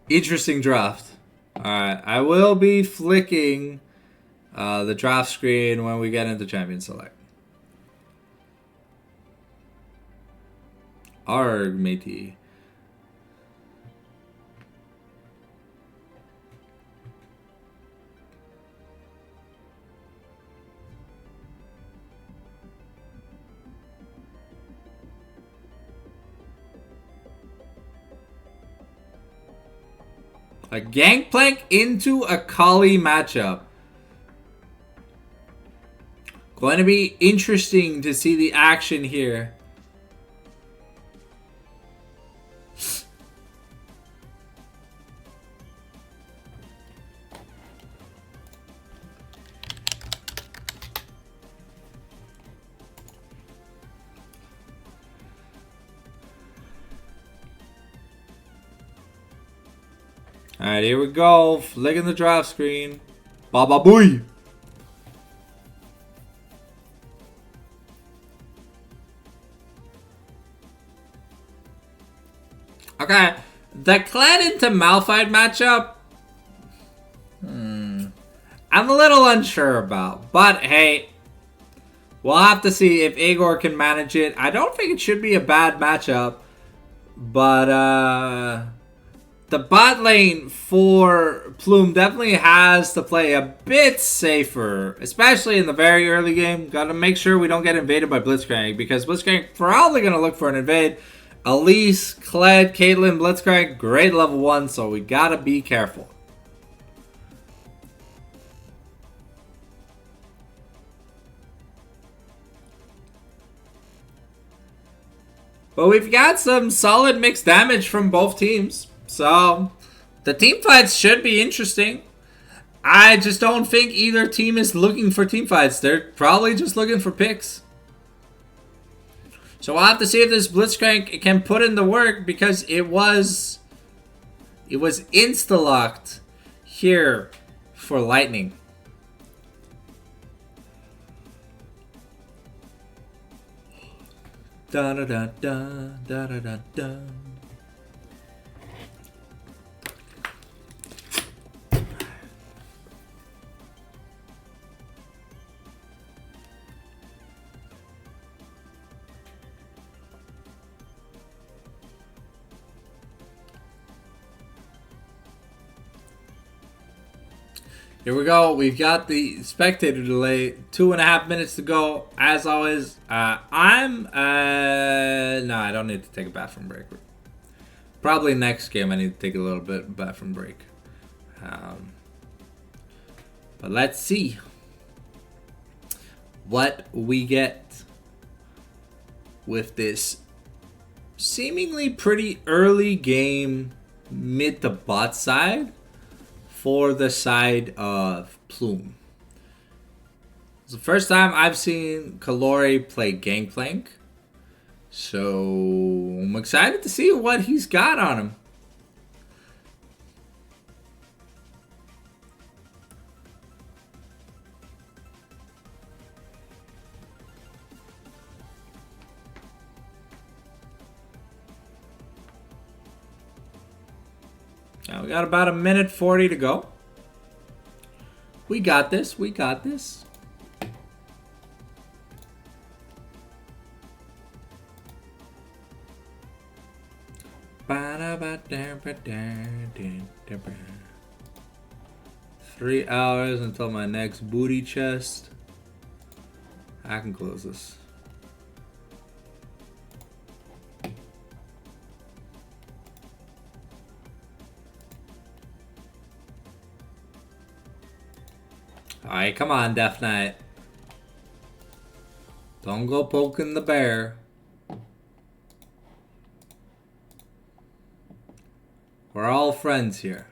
interesting draft. Alright, I will be flicking the draft screen when we get into Champion Select. Arg, matey. A Gangplank into a Kali matchup. Going to be interesting to see the action here. Alright, here we go. Flicking the draft screen. Baba booey! Okay, the Clan into Malphite matchup, I'm a little unsure about. But hey, we'll have to see if Igor can manage it. I don't think it should be a bad matchup. But the bot lane for Plume definitely has to play a bit safer, especially in the very early game. Got to make sure we don't get invaded by Blitzcrank, because Blitzcrank probably going to look for an invade. Elise, Kled, Caitlyn, Blitzcrank, great level 1, so we got to be careful. But we've got some solid mixed damage from both teams. So, the team fights should be interesting. I just don't think either team is looking for team fights. They're probably just looking for picks. So we'll have to see if this Blitzcrank can put in the work, because it was insta-locked here for Lightning. Da da da da da da da da. Here we go. We've got the spectator delay. 2.5 minutes to go. As always, no, I don't need to take a bathroom break. Probably next game I need to take a little bit of bathroom break. But let's see what we get with this seemingly pretty early game mid to bot side for the side of Plume. It's the first time I've seen Kalori play Gangplank, so I'm excited to see what he's got on him. Now we got about 1:40 to go. We got this. We got this. 3 hours until my next booty chest. I can close this. Alright, come on, Death Knight. Don't go poking the bear. We're all friends here.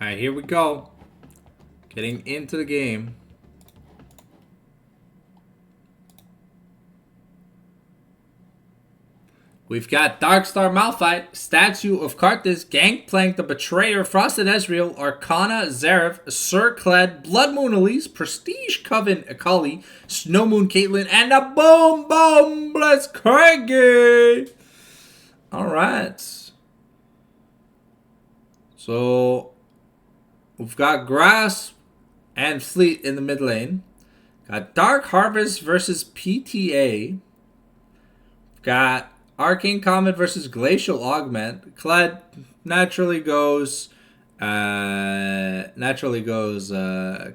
Alright, here we go. Getting into the game. We've got Darkstar Malphite, Statue of Karthus, Gangplank, the Betrayer, Frosted Ezreal, Arcana, Zareth, Surclad, Blood Moon Elise, Prestige Coven Akali, Snow Moon Caitlyn, and a Boom Boom Blitzcranky! Alright. So, we've got Grasp and Fleet in the mid lane. Got Dark Harvest versus PTA. Got Arcane Comet versus Glacial Augment. Kled naturally goes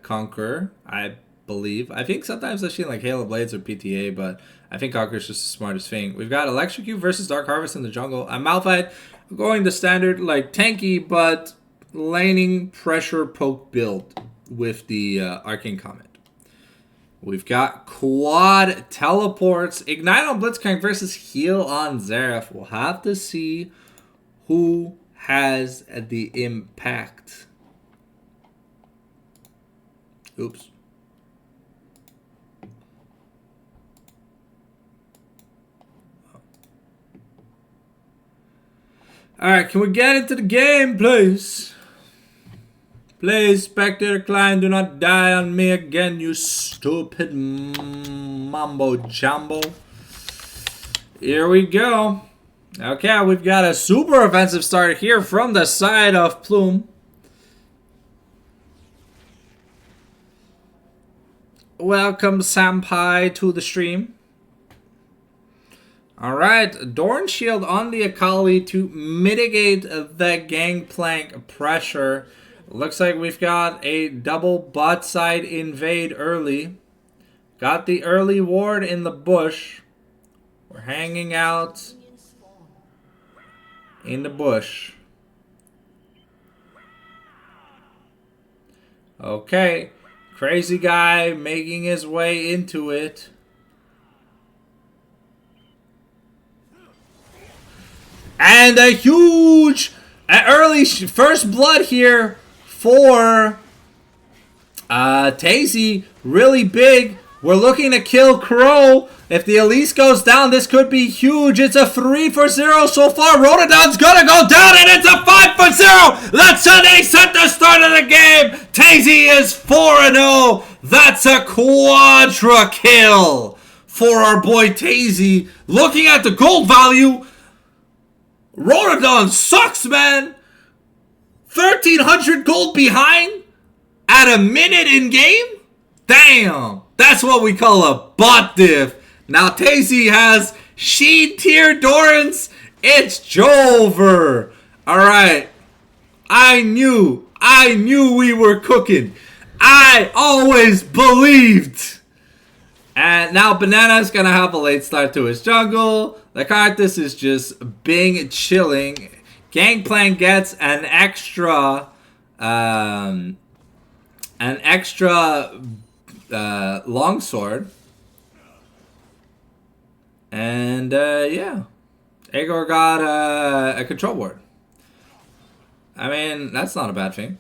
Conqueror, I believe. I think sometimes I've seen like Halo Blades or PTA, but I think Conqueror's just the smartest thing. We've got Electrocute versus Dark Harvest in the jungle. I'm Malphite going the standard like tanky but laning pressure poke build with the Arcane Comet. We've got Quad Teleports, Ignite on Blitzcrank versus Heal on Zareth. We'll have to see who has the impact. Oops. Alright, can we get into the game, please? Please, Spectre Klein, do not die on me again, you stupid mambo jumbo. Here we go. Okay, we've got a super offensive start here from the side of Plume. Welcome, Sampai, to the stream. Alright, Dorn Shield on the Akali to mitigate the Gangplank pressure. Looks like we've got a double bot side invade early. Got the early ward in the bush. We're hanging out in the bush. Okay, crazy guy making his way into it. And a huge early first blood here for Tazy. Really big. We're looking to kill Crow. If the Elise goes down, this could be huge. It's a 3-for-0 so far. Rhododon's gonna go down, and it's a 5-for-0. That's an ace at the start of the game. Tazy is 4-0. That's a quadra kill for our boy Tazy. Looking at the gold value, Rhododon sucks, man. 1,300 gold behind at a minute in game? Damn. That's what we call a bot diff. Now Tazy has Sheen tier Dorans. It's Jover. Alright. I knew we were cooking. I always believed. And now Banana's gonna have a late start to his jungle. The Karthus is just being chilling. Gangplank gets an extra longsword. And yeah. Igor got a control ward. I mean, that's not a bad thing.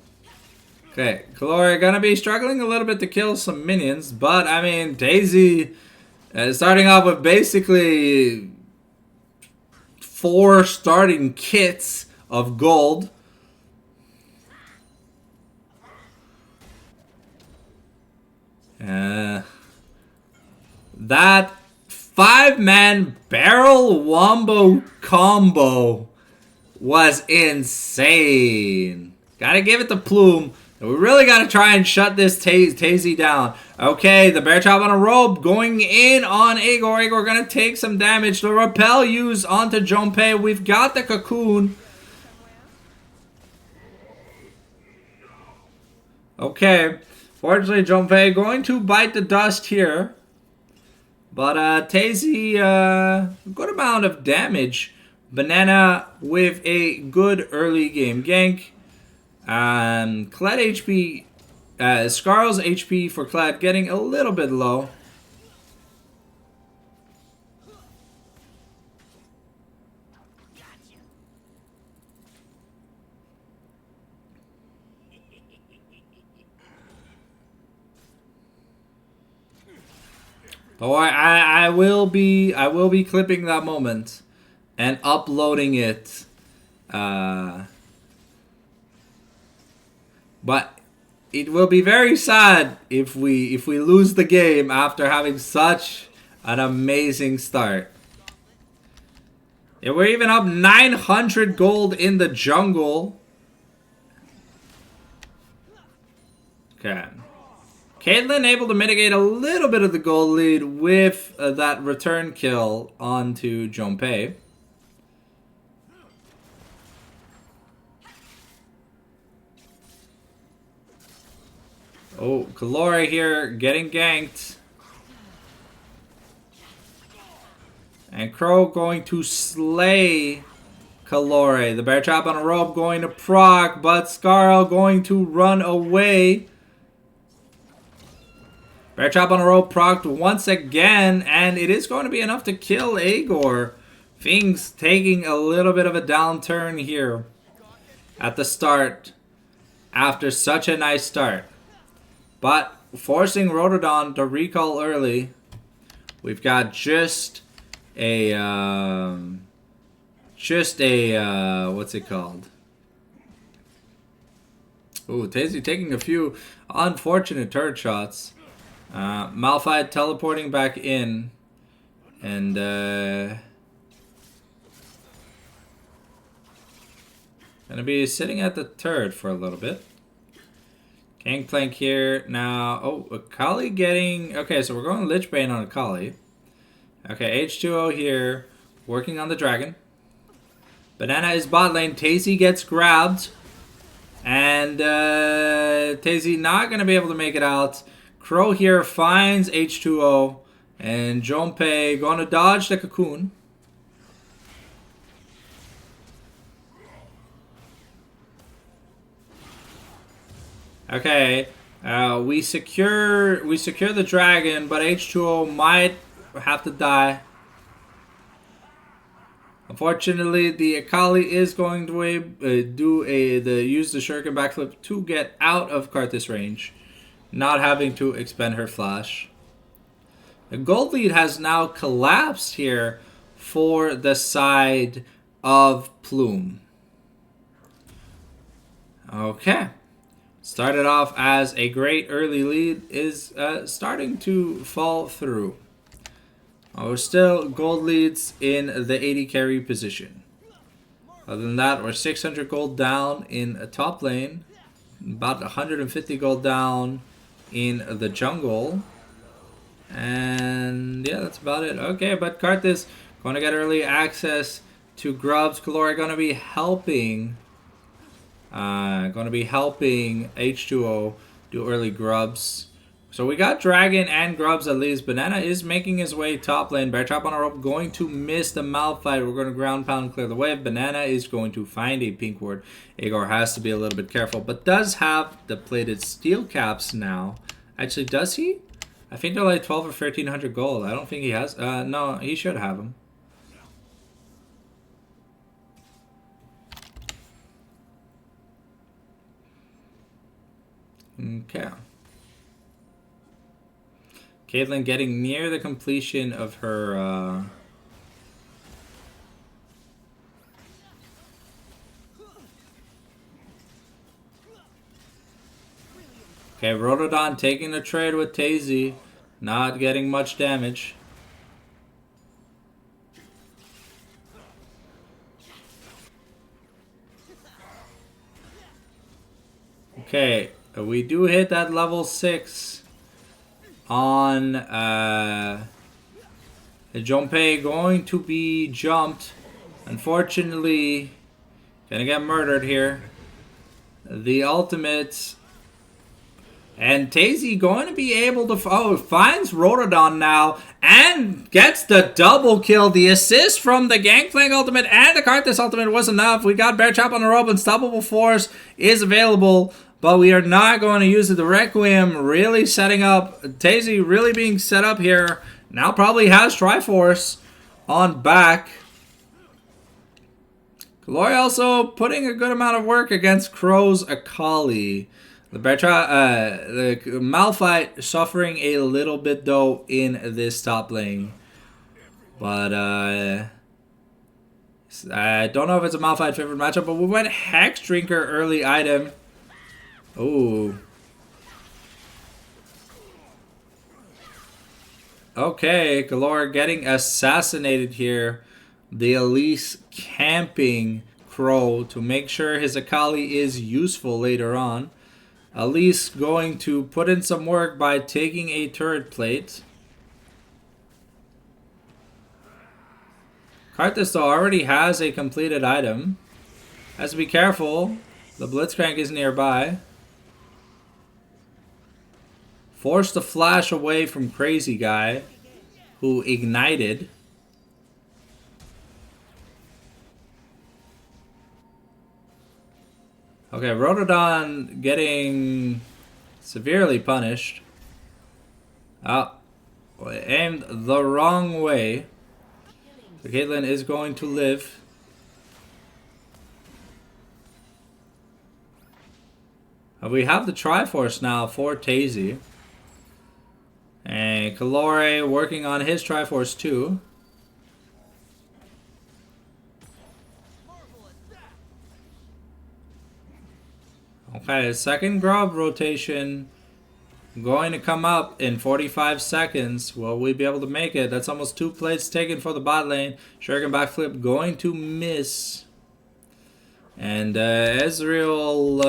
Okay, Kalori gonna be struggling a little bit to kill some minions, but I mean, Daisy Starting off with basically 4 starting kits of gold. That 5-man barrel wombo combo was insane. Gotta give it to Plume. We really gotta try and shut this Tazy down. Okay, the bear trap on a rope going in on Igor. Igor gonna take some damage. The repel used onto Junpei. We've got the cocoon. Okay, fortunately Junpei going to bite the dust here. But Tazy, good amount of damage. Banana with a good early game gank. Kled HP, Skarl's HP for Kled getting a little bit low. Oh, I will be clipping that moment and uploading it. But it will be very sad if we lose the game after having such an amazing start. Yeah, we're even up 900 gold in the jungle. Okay. Caitlyn able to mitigate a little bit of the gold lead with that return kill onto Junpei. Oh, Kalori here getting ganked. And Crow going to slay Kalori. The bear trap on a rope going to proc, but Skarl going to run away. Bear trap on a rope procced once again, and it is going to be enough to kill Igor. Things taking a little bit of a downturn here at the start after such a nice start. But forcing Rotodon to recall early. We've got just a what's it called? Ooh, Tazy taking a few unfortunate turret shots. Malphite teleporting back in, and gonna be sitting at the turret for a little bit. Gangplank here now. Oh, Akali getting... Okay, so we're going Lich Bane on Akali. Okay, H2O here, working on the dragon. Banana is bot lane. Tazy gets grabbed, and Tazy not gonna be able to make it out. Crow here finds H2O, and Junpei going to dodge the cocoon. Okay, we secure the dragon, but H2O might have to die. Unfortunately, the Akali is going to use the shuriken backflip to get out of Karthus range, not having to expend her flash. The gold lead has now collapsed here for the side of Plume. Okay. Started off as a great early lead, is starting to fall through. We're still gold leads in the 80 carry position. Other than that, we're 600 gold down in a top lane. About 150 gold down in the jungle. And yeah, that's about it. Okay, but Karthus going to get early access to Grubs. Kalori going to be helping... H2O do early Grubs. So we got Dragon and Grubs at least. Banana is making his way top lane. Bear trap on a rope going to miss the Malphite. We're going to ground pound clear the way. Banana is going to find a pink ward. Igor has to be a little bit careful, but does have the plated steel caps now. Actually, does he? I think they're like 12 or 1300 gold. I don't think he has. No, he should have them. Okay. Caitlyn getting near the completion of her... Okay, Rotodon taking the trade with Tazy. Not getting much damage. Okay, we do hit that level 6 on Junpei going to be jumped. Unfortunately, gonna get murdered here. The ultimates. And Tazy going to be able to... Oh, finds Rotodon now and gets the double kill. The assist from the Gangplank ultimate and the Karthus ultimate was enough. We got Bear Trap on the rope. Unstoppable Force is available, but we are not going to use it. The Requiem really setting up. Tazy really being set up here. Now probably has Triforce on back. Glory also putting a good amount of work against Crow's Akali. The Malphite suffering a little bit though in this top lane. But I don't know if it's a Malphite favorite matchup, but we went Hex Drinker early item. Ooh. Okay, Galore getting assassinated here. The Elise camping Crow to make sure his Akali is useful later on. Elise going to put in some work by taking a turret plate. Karthus though already has a completed item. Has to be careful. The Blitzcrank is nearby. Forced the flash away from Crazy Guy, who ignited. Okay, Rotodon getting severely punished. Aimed the wrong way. So Caitlyn is going to live. We have the Triforce now for Tazy. And Calore working on his Triforce too. Okay, second grub rotation going to come up in 45 seconds. Will we be able to make it? That's almost 2 plates taken for the bot lane. Shuriken backflip going to miss. And Ezreal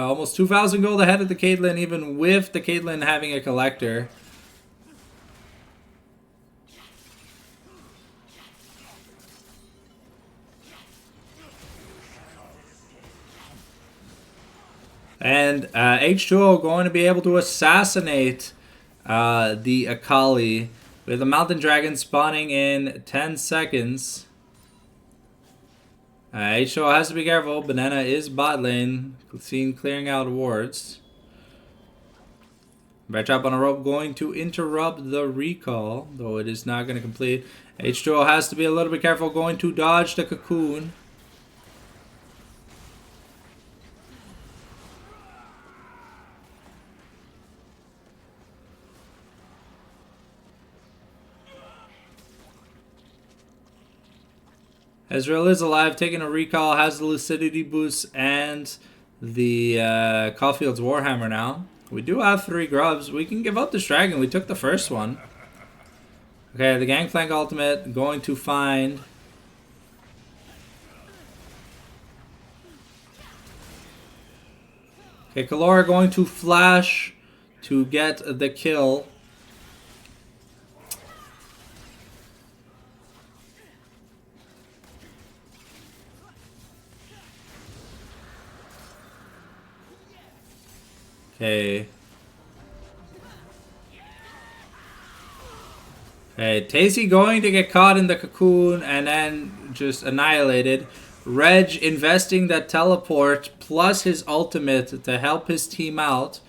almost 2,000 gold ahead of the Caitlyn, even with the Caitlyn having a collector. And H2O going to be able to assassinate the Akali with the Mountain Dragon spawning in 10 seconds. H2O has to be careful. Banana is bot lane. Seen clearing out wards. Bear Trap on a rope going to interrupt the recall, though it is not going to complete. H2O has to be a little bit careful going to dodge the cocoon. Ezreal is alive, taking a recall, has the lucidity boost and the Caulfield's Warhammer now. We do have 3 grubs. We can give up this dragon. We took the first one. Okay, the Gangplank ultimate going to find... Okay, Kalora going to flash to get the kill. Okay. Okay, Tazy going to get caught in the cocoon and then just annihilated. Reg investing that teleport plus his ultimate to help his team out.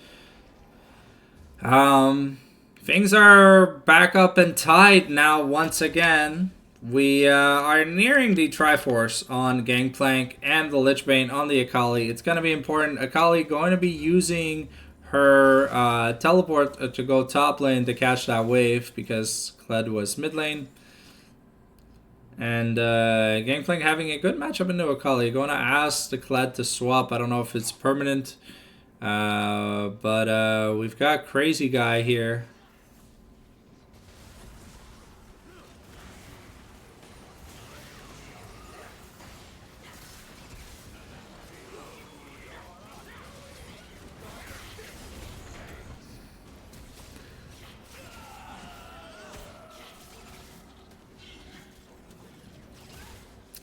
Things are back up and tight now once again. We are nearing the Triforce on Gangplank and the Lichbane on the Akali. It's going to be important. Akali going to be using her teleport to go top lane to catch that wave because Kled was mid lane. And Gangplank having a good matchup into Akali. Going to ask the Kled to swap. I don't know if it's permanent. But we've got Crazy Guy here.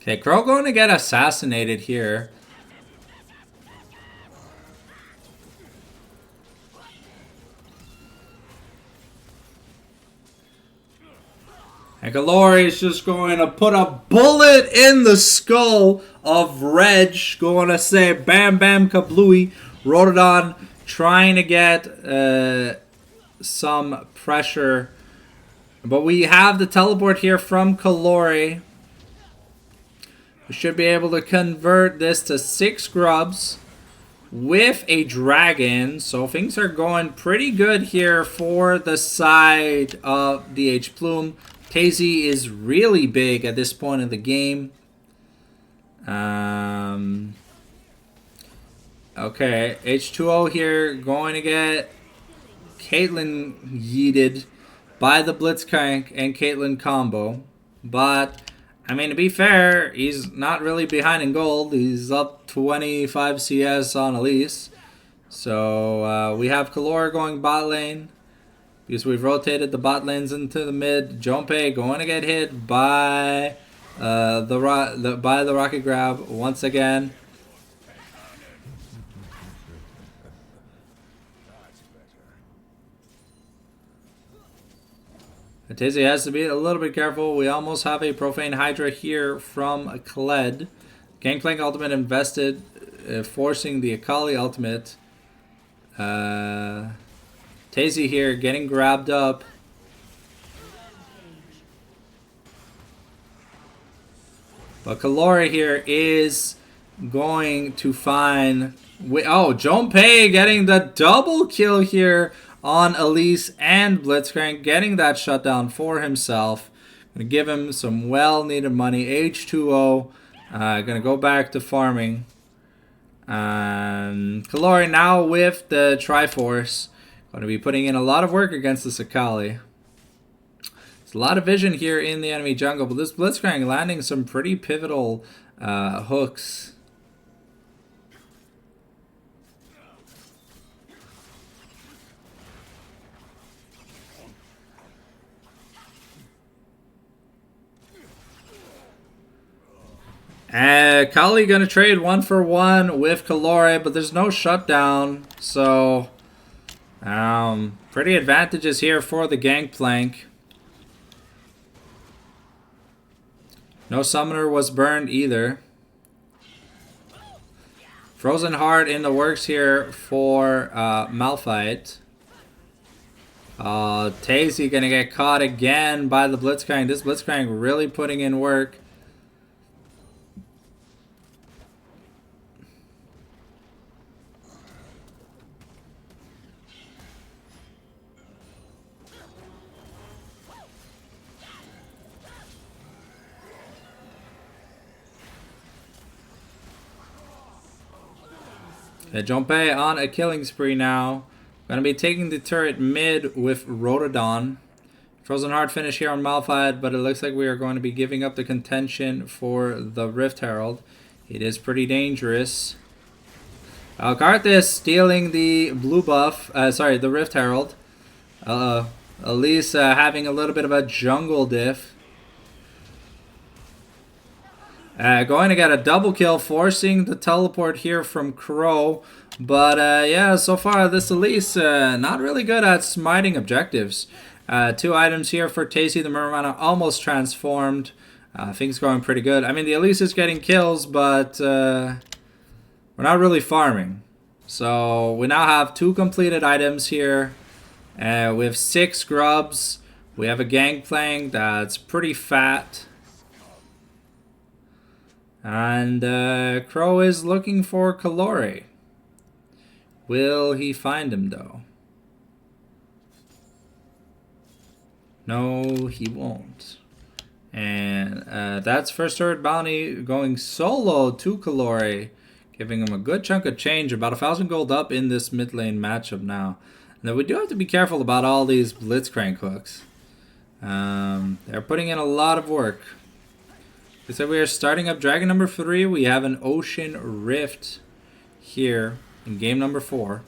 Okay, Crow going to get assassinated here. And Galori is just going to put a bullet in the skull of Reg. Going to say bam bam kablooey. Rhododon trying to get some pressure. But we have the teleport here from Kalori. We should be able to convert this to 6 grubs with a dragon. So things are going pretty good here for the side of the H Plume. KZ is really big at this point in the game. Okay, H2O here going to get Caitlyn yeeted by the Blitzcrank and Caitlyn combo. But I mean, to be fair, he's not really behind in gold. He's up 25 CS on Elise. So we have Kalora going bot lane because we've rotated the bot lanes into the mid. Junpei going to get hit by the rocket grab once again. Ateze has to be a little bit careful. We almost have a Profane Hydra here from Kled. Gangplank ultimate invested, forcing the Akali ultimate. Tazy here getting grabbed up. But Kalori here is going to find... Oh, Junpei getting the double kill here on Elise and Blitzcrank, getting that shutdown for himself. Gonna give him some well-needed money. H2O, gonna go back to farming. Kalori now with the Triforce, gonna be putting in a lot of work against this Akali. There's a lot of vision here in the enemy jungle, but this Blitzcrank landing some pretty pivotal hooks. Kali gonna trade 1-for-1 with Kalori, but there's no shutdown, so pretty advantages here for the Gangplank. No summoner was burned either. Frozen Heart in the works here for Malphite. Tazy gonna get caught again by the Blitzcrank. This Blitzcrank really putting in work. Junpei on a killing spree now. Gonna be taking the turret mid with Rhododon. Frozen Heart finish here on Malphite, but it looks like we are going to be giving up the contention for the Rift Herald. It is pretty dangerous. Karthus stealing the blue buff. The Rift Herald. Elise having a little bit of a jungle diff. Going to get a double kill, forcing the teleport here from Crow. But yeah, so far this Elise not really good at smiting objectives. 2 items here for Tacy. The Muramana almost transformed. Things going pretty good. I mean, the Elise is getting kills, but we're not really farming. So we now have 2 completed items here. We have 6 grubs. We have a Gangplank that's pretty fat. And Crow is looking for Kalori. Will he find him, though? No, he won't. And that's first turret bounty going solo to Kalori, giving him a good chunk of change, about 1,000 gold up in this mid lane matchup now. Now we do have to be careful about all these Blitzcrank hooks. They're putting in a lot of work. They said we are starting up Dragon number 3. We have an Ocean Rift here in game number 4.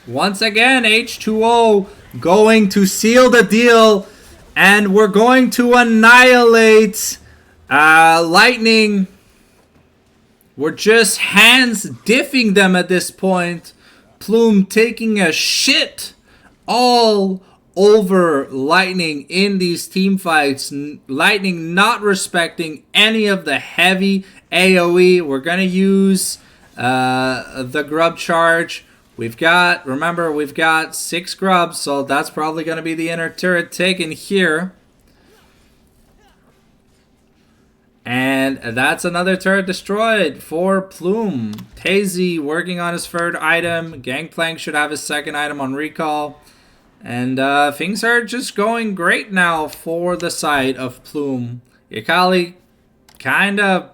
Once again, H2O going to seal the deal, and we're going to annihilate Lightning. We're just hands diffing them at this point. Plume taking a shit all over Lightning in these team fights. Lightning not respecting any of the heavy AoE. We're going to use the grub charge. Remember, we've got 6 grubs, so that's probably going to be the inner turret taken here. And that's another turret destroyed for Plume. Tazy working on his 3rd item. Gangplank should have his 2nd item on recall. And things are just going great now for the side of Plume. Yakali kind of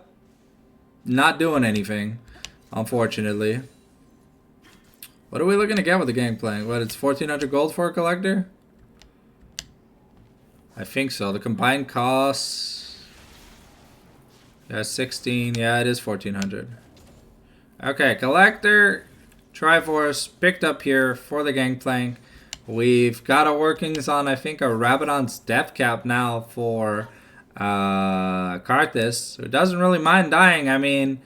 not doing anything, unfortunately. What are we looking to get with the Gangplank? What, it's 1,400 gold for a collector? I think so. The combined costs... Yeah, 16. Yeah, it is 1,400. Okay, collector, Triforce picked up here for the Gangplank. We've got our workings on, I think, a Rabadon's death cap now for Karthus, who doesn't really mind dying. I mean,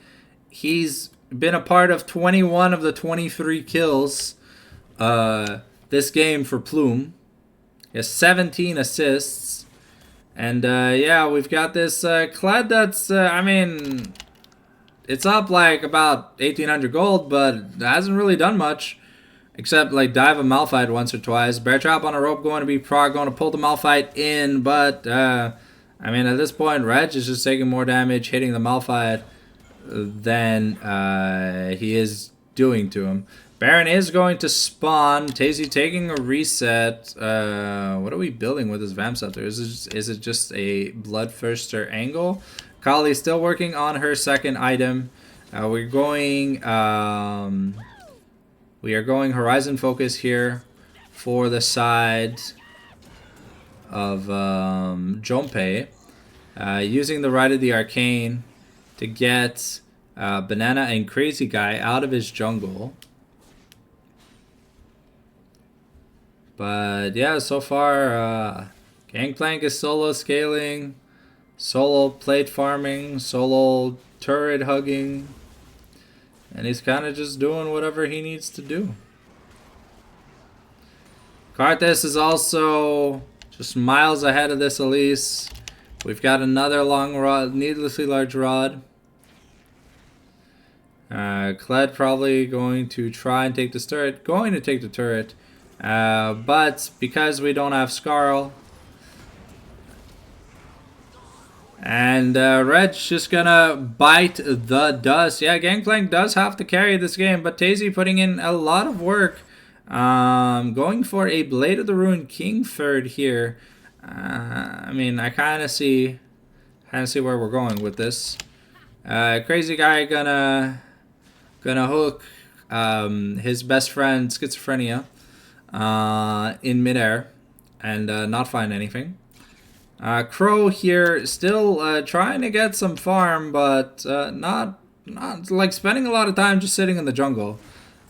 he's been a part of 21 of the 23 kills this game for Plume. He has 17 assists. And yeah, we've got this Kled that's, I mean, it's up like about 1,800 gold, but it hasn't really done much. Except like dive a Malphite once or twice. Bear Trap on a rope going to be Prague, going to pull the Malphite in. But, I mean, at this point, Reg is just taking more damage, hitting the Malphite than he is doing to him. Baron is going to spawn. Tazy taking a reset. What are we building with this Vamp Scepter? Is it just a Bloodthirster angle? Kali is still working on her 2nd item. We are going Horizon Focus here for the side of Jonpei. Using the Rite of the Arcane to get Banana and Crazy Guy out of his jungle. But yeah, so far, Gangplank is solo scaling, solo plate farming, solo turret hugging, and he's kind of just doing whatever he needs to do. Karthus is also just miles ahead of this Elise. We've got another long rod, needlessly large rod. Kled probably going to try and take this turret. Going to take the turret. But because we don't have Skarl, and Reg's just gonna bite the dust. Yeah, Gangplank does have to carry this game, but Tazy putting in a lot of work. Going for a Blade of the Ruined King 3rd here. I mean, I kind of see where we're going with this. Crazy Guy gonna hook his best friend Schizophrenia in midair and not find anything. Crow here still trying to get some farm, but not like spending a lot of time just sitting in the jungle.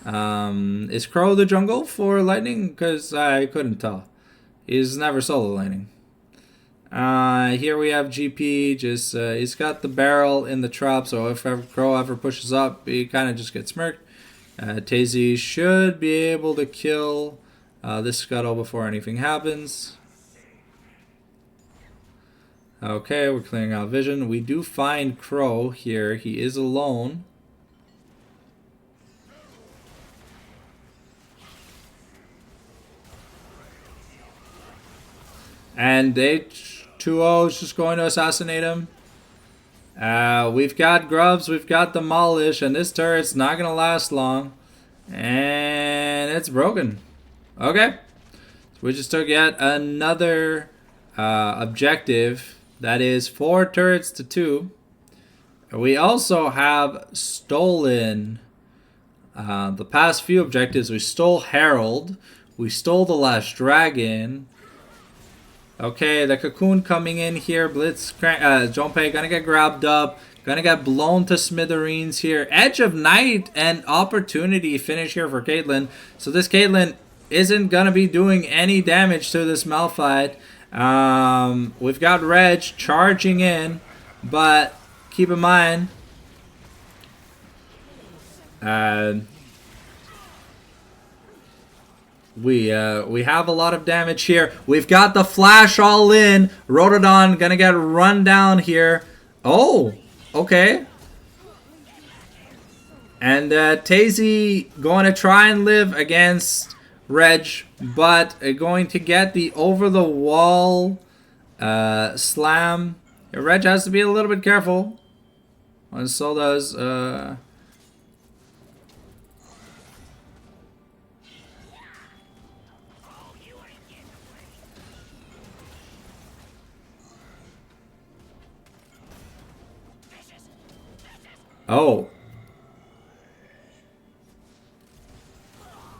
Is Crow the jungle for Lightning? Because I couldn't tell. He's never solo laning. Here we have GP. Just he's got the barrel in the trap, so if Crow ever pushes up, he kind of just gets smirked. Tazy should be able to kill this Scuttle before anything happens. Okay, we're clearing out vision. We do find Crow here. He is alone. And H2O is just going to assassinate him. We've got Grubs, we've got Demolish, and this turret's not going to last long. And it's broken. Okay. So we just took yet another objective. That is 4 turrets to 2. We also have stolen the past few objectives. We stole Herald. We stole the Last Dragon. Okay, the Cocoon coming in here. Blitz, Junpei gonna get grabbed up. Gonna get blown to smithereens here. Edge of Night and Opportunity finish here for Caitlyn. So this Caitlyn isn't gonna be doing any damage to this Malphite. We've got Reg charging in, but keep in mind, we have a lot of damage here. We've got the Flash all in. Rotodon gonna get run down here. Oh, okay. And Tazy going to try and live against Reg, but going to get the over-the-wall slam. Reg has to be a little bit careful. And so does... Oh.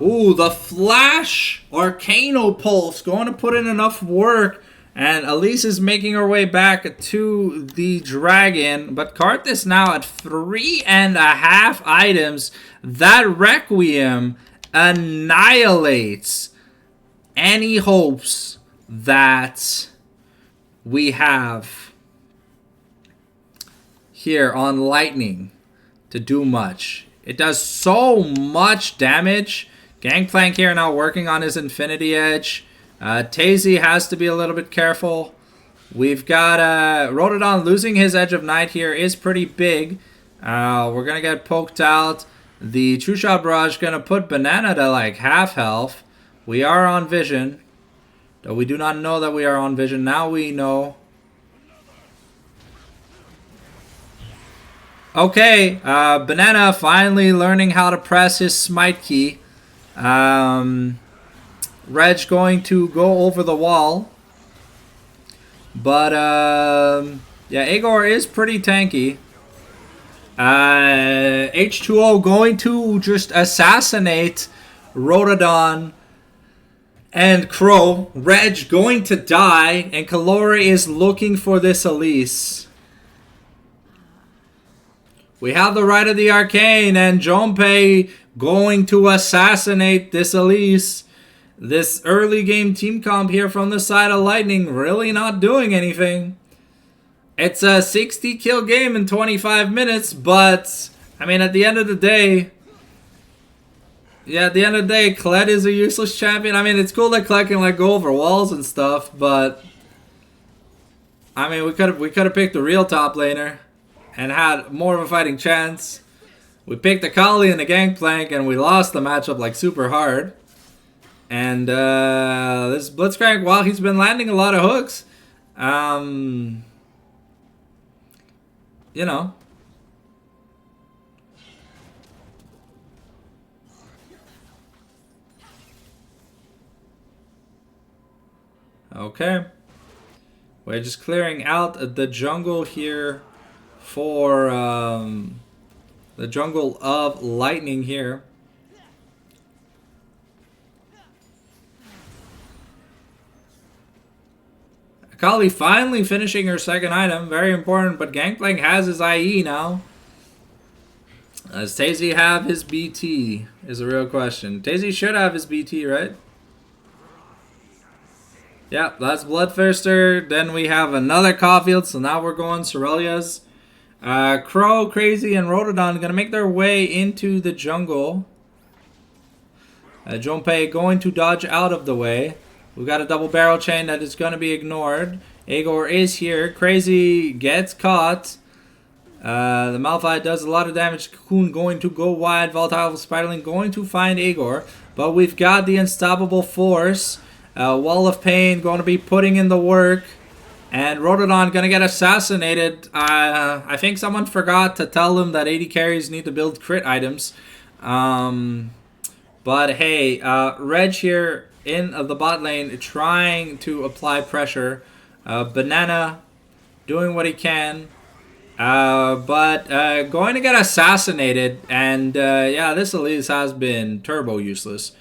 Ooh, the Flash Arcano Pulse going to put in enough work. And Elise is making her way back to the dragon. But Karthus now at 3.5 items. That Requiem annihilates any hopes that we have here on Lightning to do much. It does so much damage. Gangplank here now working on his Infinity Edge. Tazy has to be a little bit careful. We've got Rotodon losing his Edge of Night here is pretty big. We're going to get poked out. The True Shot Barrage going to put Banana to like half health. We are on vision. Though we do not know that we are on vision. Now we know. Okay, Banana finally learning how to press his smite key. Reg going to go over the wall. But, yeah, Igor is pretty tanky. H2O going to just assassinate Rotodon and Crow. Reg going to die, and Kalori is looking for this Elise. We have the Rite of the Arcane, and Junpei going to assassinate this Elise. This early game team comp here from the side of Lightning really not doing anything. It's a 60 kill game in 25 minutes, but, I mean, at the end of the day, Kled is a useless champion. I mean, it's cool that Kled can, like, go over walls and stuff, but, I mean, we could have picked the real top laner and had more of a fighting chance. We picked the Kali and the Gangplank, and we lost the matchup like super hard. And this Blitzcrank, while he's been landing a lot of hooks, you know. Okay. We're just clearing out the jungle here for the jungle of Lightning here. Akali finally finishing her second item. Very important, but Gangplank has his IE now. Does Tazy have his BT is a real question. Tazy should have his BT, right? Yeah, that's Bloodthirster. Then we have another Caulfield, so now we're going Cerelia's. Crow, Crazy, and Rotodon going to make their way into the jungle. Junpei going to dodge out of the way. We've got a double barrel chain that is going to be ignored. Agor is here. Crazy gets caught. The Malphite does a lot of damage. Cocoon going to go wide. Volatile Spiderling going to find Agor. But we've got the Unstoppable Force. Wall of Pain going to be putting in the work. And Rhododon going to get assassinated. I think someone forgot to tell him that AD carries need to build crit items. But hey, Reg here in the bot lane trying to apply pressure. Banana doing what he can. But going to get assassinated. And yeah, this Elise has been turbo useless.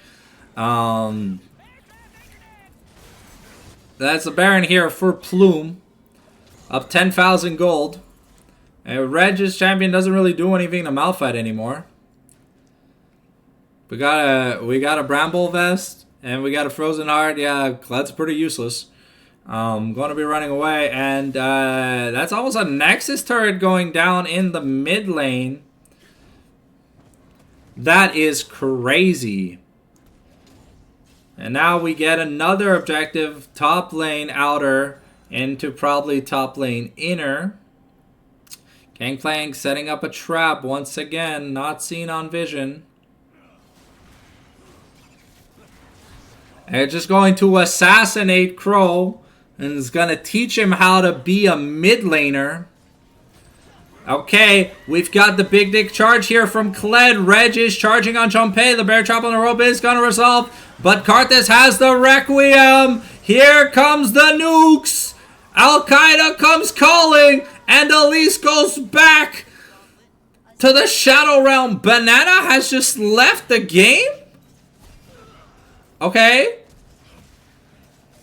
That's the Baron here for Plume. Up 10,000 gold. Reg's champion doesn't really do anything to Malphite anymore. We got a Bramble Vest. And we got a Frozen Heart. Yeah, that's pretty useless. Going to be running away. And that's almost a Nexus turret going down in the mid lane. That is crazy. And now we get another objective, top lane outer into probably top lane inner. Gangplank setting up a trap once again, not seen on vision. And just going to assassinate Crow and is going to teach him how to be a mid laner. Okay, we've got the big dick charge here from Kled. Reg is charging on Junpei. The bear trap on the rope is going to resolve. But Karthus has the Requiem. Here comes the nukes. Al-Qaeda comes calling. And Elise goes back to the Shadow Realm. Banana has just left the game? Okay.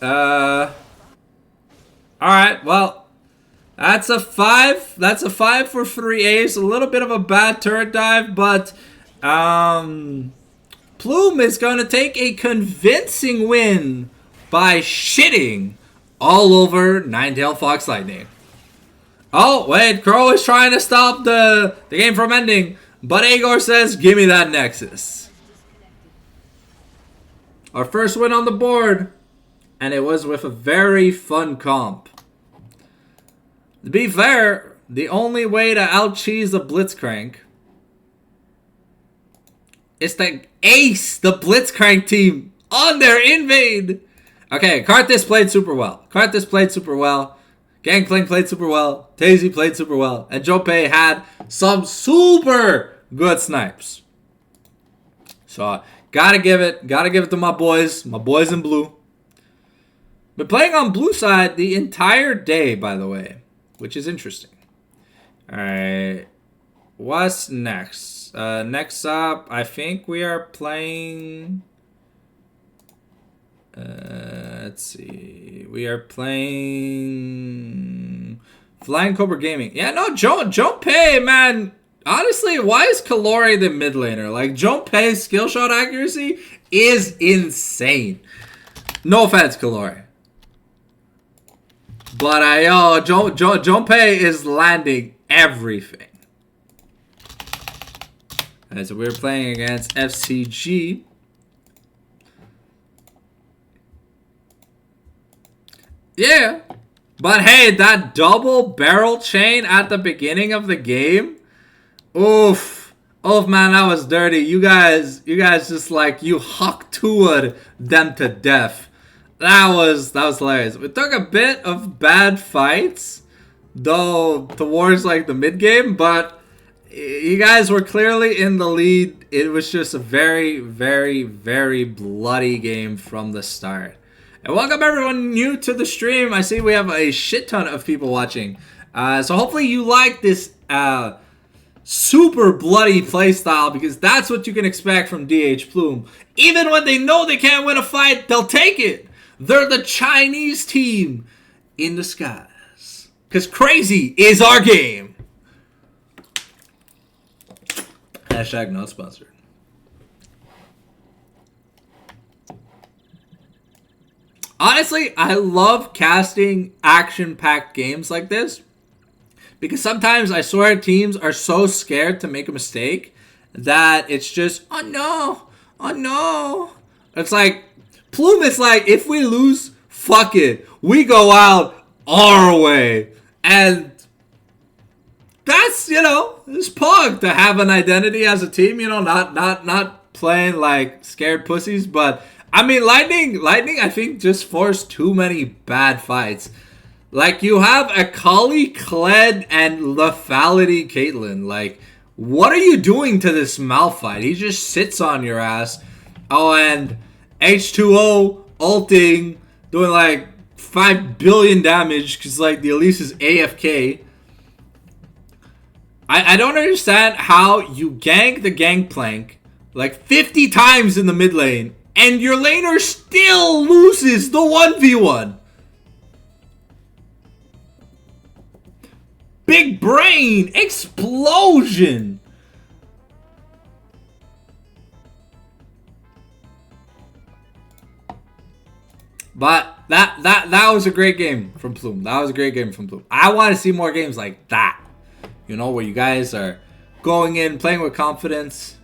Alright, well. That's a 5. That's a 5 for 3 A's. A little bit of a bad turret dive, but Plume is going to take a convincing win by shitting all over Ninetale Fox Lightning. Oh, wait. Crow is trying to stop the game from ending, but Agor says, give me that Nexus. Our first win on the board, and it was with a very fun comp. To be fair, the only way to out-cheese a Blitzcrank is to ace the Blitzcrank team on their invade. Okay, Karthus played super well. Karthus played super well. Gangplank played super well. Tazy played super well. And Junpei had some super good snipes. So, gotta give it to my boys in blue. Been playing on blue side the entire day, by the way. Which is interesting. Alright. What's next? Next up, I think we are playing... let's see. We are playing... Flying Cobra Gaming. Yeah, no, Junpei, man. Honestly, why is Kalori the mid laner? Like, Junpei's skill shot accuracy is insane. No offense, Kalori. But Junpei is landing everything. Alright, so we're playing against FCG. Yeah. But hey, that double barrel chain at the beginning of the game. Oof. Oh man, that was dirty. You guys just like, you Hawk-Tua'd them to death. That was hilarious. We took a bit of bad fights, though, towards like the mid game, but you guys were clearly in the lead. It was just a very, very, very bloody game from the start. And welcome everyone new to the stream. I see we have a shit ton of people watching. So hopefully you like this super bloody playstyle, because that's what you can expect from DH Plume. Even when they know they can't win a fight, they'll take it. They're the Chinese team in the skies. Because crazy is our game. Hashtag not sponsored. Honestly, I love casting action-packed games like this. Because sometimes I swear teams are so scared to make a mistake that it's just, oh no, oh no. It's like, Plume is like, if we lose, fuck it. We go out our way. And that's, you know, it's pog to have an identity as a team, you know, not playing like scared pussies. But I mean, Lightning, I think just forced too many bad fights. Like, you have a Kali, Kled, and Lethality Caitlyn. Like, what are you doing to this Malphite? He just sits on your ass. Oh, and H2O ulting, doing like 5 billion damage because, like, the Elise is AFK. I don't understand how you gank the Gangplank like 50 times in the mid lane and your laner still loses the 1v1. Big brain explosion. But that was a great game from Plume. That was a great game from Plume. I want to see more games like that. You know, where you guys are going in, playing with confidence.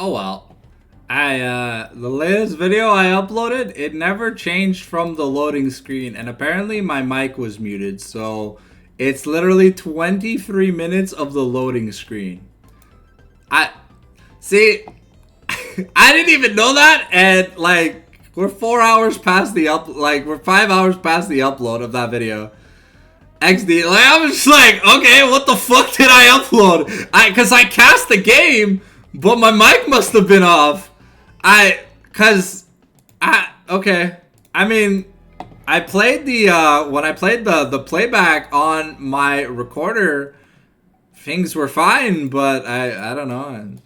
Oh well. The latest video I uploaded, it never changed from the loading screen, and apparently my mic was muted, so it's literally 23 minutes of the loading screen. See, I didn't even know that, and like we're 4 hours past the we're 5 hours past the upload of that video. XD, like I was just like, okay, what the fuck did I upload? Cause I cast the game, but my mic must have been off. Okay. I mean, I played when I played the playback on my recorder, things were fine, but I don't know.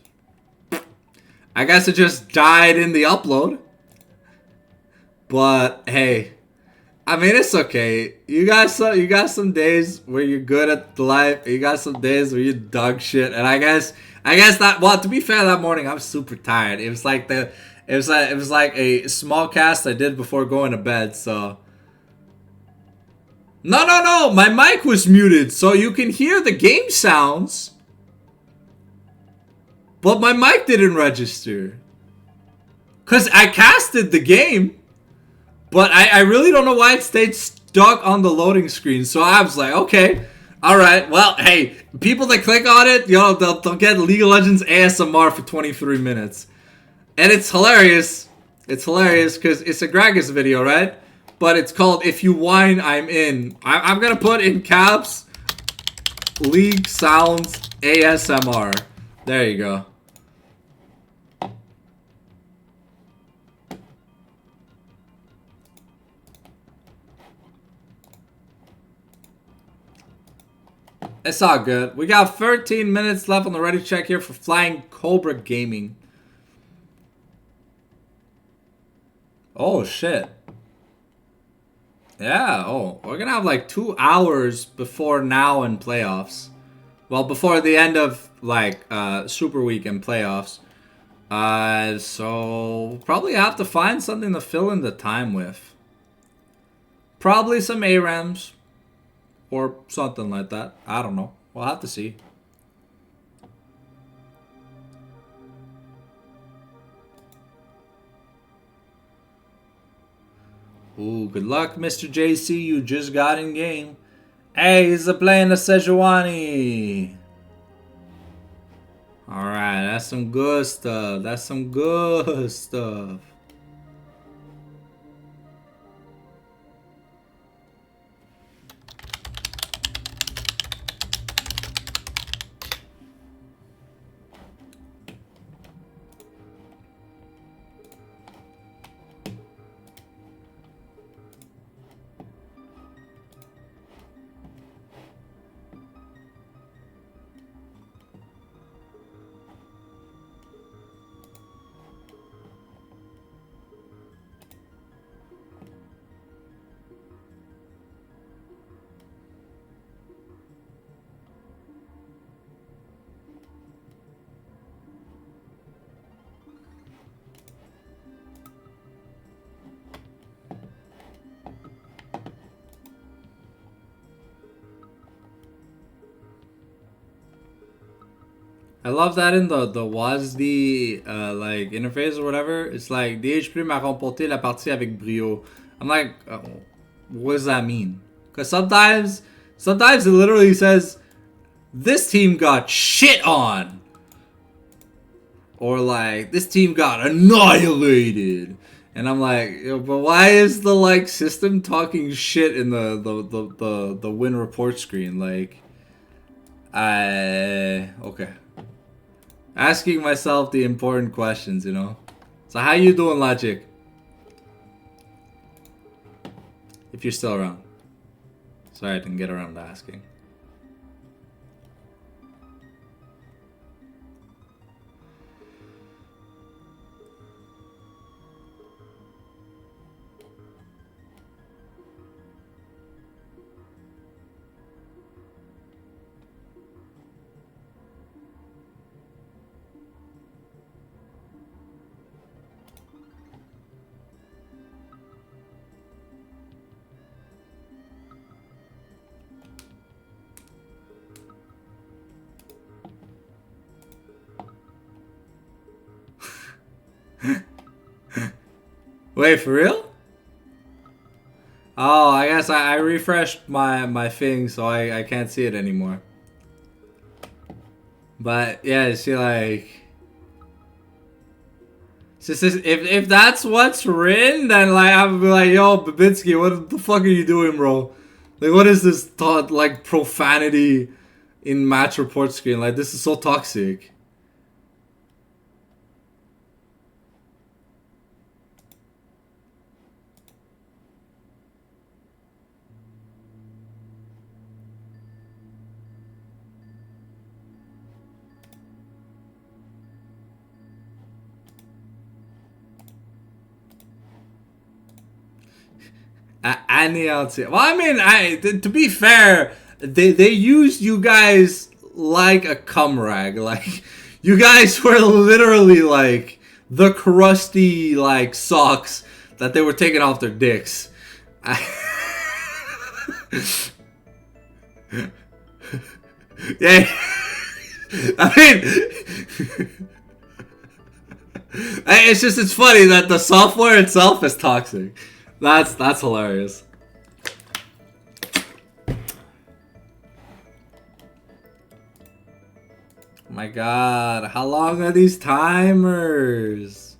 I guess it just died in the upload. But hey, I mean, it's okay. You got some days where you're good at life. You got some days where you dog shit, and I guess that. Well, to be fair, that morning I was super tired. It was like a small cast I did before going to bed. So no, my mic was muted, so you can hear the game sounds, but my mic didn't register. Cause I casted the game. But I really don't know why it stayed stuck on the loading screen. So I was like, okay, all right. Well, hey, people that click on it, you know, they'll get League of Legends ASMR for 23 minutes. And it's hilarious. It's hilarious because it's a Gragas video, right? But it's called If You Whine, I'm In. I'm going to put in caps, League Sounds ASMR. There you go. It's all good. We got 13 minutes left on the ready check here for Flying Cobra Gaming. Oh, shit. Yeah, oh. We're gonna have like 2 hours before now and playoffs. Well, before the end of, like, Super Week and playoffs. So probably have to find something to fill in the time with. Probably some ARAMs. or something like that. I don't know. We'll have to see. Ooh, good luck, Mr. JC. You just got in game. Hey, he's playing the Sejuani. Alright, that's some good stuff. That's some good stuff. I love that in the WASD like interface or whatever. It's like DH Plume a remporté la partie avec brio. I'm like, what does that mean? Because sometimes it literally says this team got shit on, or like this team got annihilated, and I'm like, but why is the like system talking shit in the win report screen? Like, okay. Asking myself the important questions, you know. So how you doing, Logic? If you're still around. Sorry I didn't get around to asking. Wait, for real? Oh, I guess I refreshed my thing, so I can't see it anymore. But yeah, see, like, if that's what's written, then like I'm like, yo, Babinski, what the fuck are you doing, bro? Like, what is this thought, like, profanity in match report screen? Like, this is so toxic. Well, I mean, to be fair, they used you guys like a cum rag. Like, you guys were literally like the crusty like socks that they were taking off their dicks. Yeah, I mean, it's funny that the software itself is toxic. That's hilarious. Oh my god, how long are these timers?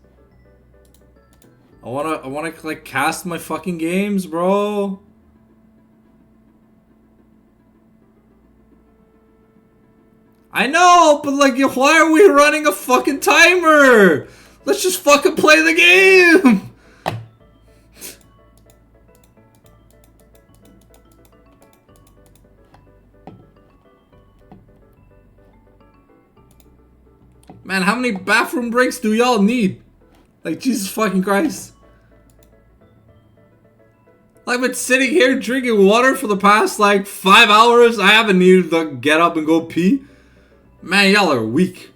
I wanna like cast my fucking games, bro. I know, but like, why are we running a fucking timer? Let's just fucking play the game. Man, how many bathroom breaks do y'all need? Like, Jesus fucking Christ. I've been sitting here drinking water for the past, like, 5 hours. I haven't needed to get up and go pee. Man, y'all are weak.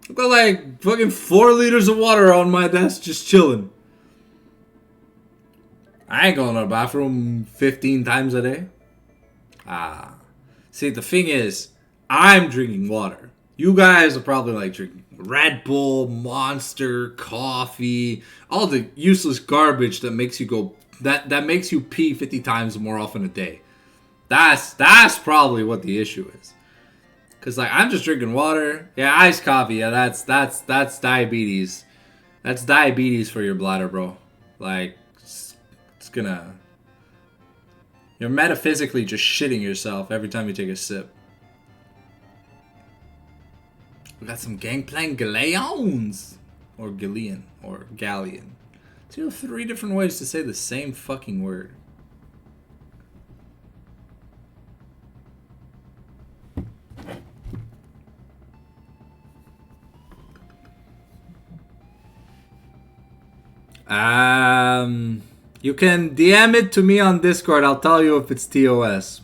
I've got like fucking 4 liters of water on my desk just chilling. I ain't going to the bathroom 15 times a day. See, the thing is, I'm drinking water. You guys are probably like drinking Red Bull, Monster, coffee, all the useless garbage that makes you go that makes you pee 50 times more often a day. That's probably what the issue is. Cause like I'm just drinking water. Yeah, iced coffee. Yeah, that's diabetes. That's diabetes for your bladder, bro. Like it's gonna. You're metaphysically just shitting yourself every time you take a sip. We got some Gangplank Galleons. Or Galleon. Or Galleon. So 3 different ways to say the same fucking word. You can DM it to me on Discord. I'll tell you if it's TOS.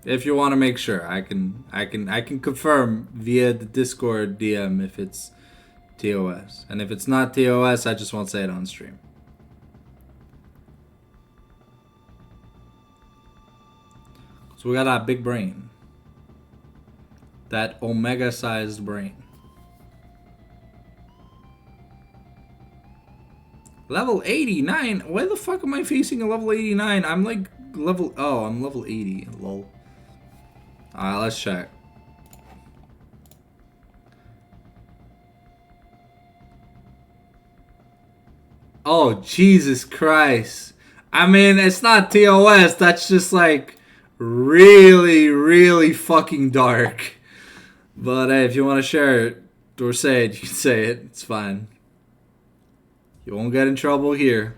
If you want to make sure, I can confirm via the Discord DM if it's TOS. And if it's not TOS, I just won't say it on stream. So we got that big brain. That omega-sized brain. Level 89? Why the fuck am I facing a level 89? I'm like level... Oh, I'm level 80. Lol. Alright, let's check. Oh, Jesus Christ. I mean, it's not TOS. That's just like really, really fucking dark. But hey, if you want to share it or say it, you can say it. It's fine. You won't get in trouble here.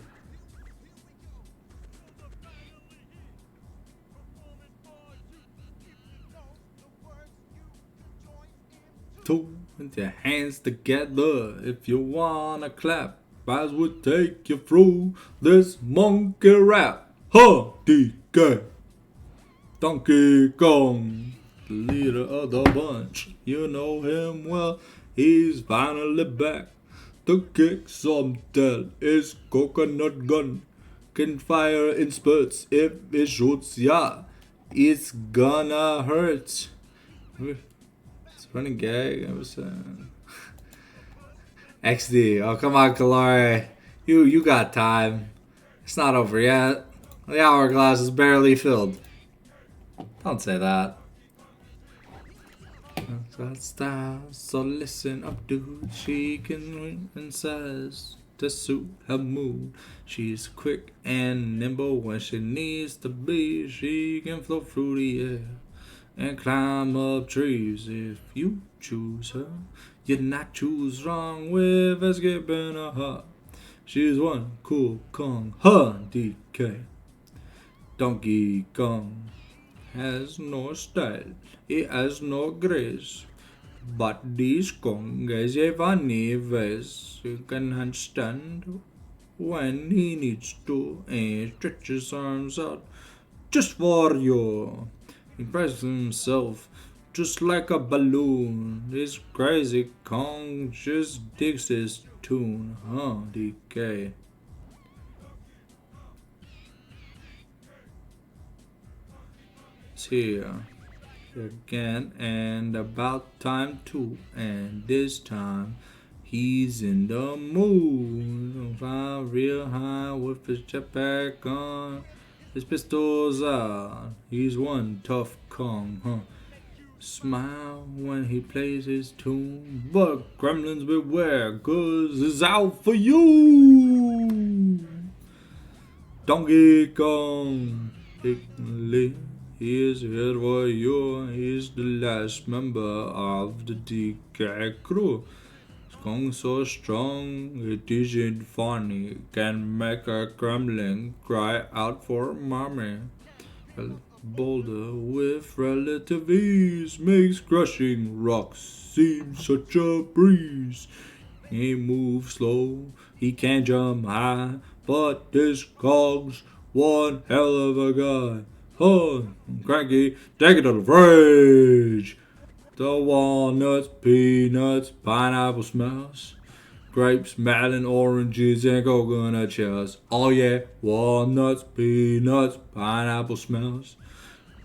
Put your hands together if you wanna clap. As we take you through this monkey rap. Huh, DK. Donkey Kong, the leader of the bunch. You know him well. He's finally back to kick some tail. His coconut gun can fire in spurts. If it shoots ya, it's gonna hurt. It's a running gag. I was XD. Oh, come on, Kalari. You got time. It's not over yet. The hourglass is barely filled. Don't say that. Style, so listen up, dude. She can win and says to suit her mood. She's quick and nimble when she needs to be. She can float through the air and climb up trees. If you choose her, you'd not choose wrong with escaping a hop. She's one cool Kong, huh, DK. Donkey Kong has no style, he has no grace. But this Kong has a funny face. You can handstand when he needs to and stretch his arms out just for you. He presses himself just like a balloon. This crazy Kong just digs his tune, huh, DK? It's here again, and about time too. And this time he's in the mood. Fly real high with his jetpack on, his pistols out. He's one tough Kong, huh? Smile when he plays his tune, but gremlins beware, 'cause it's out for you. Donkey Kong, he is here for you. He's the last member of the DK crew. Kong so strong, it isn't funny. Can make a gremlin cry out for mommy. Boulder with relative ease makes crushing rocks seem such a breeze. He moves slow, he can jump high, but his cogs One hell of a guy. Oh, cranky. Take it to the fridge. The walnuts, peanuts, pineapple smells. Grapes, melon, oranges, and coconut shells. Oh yeah, walnuts, peanuts, pineapple smells.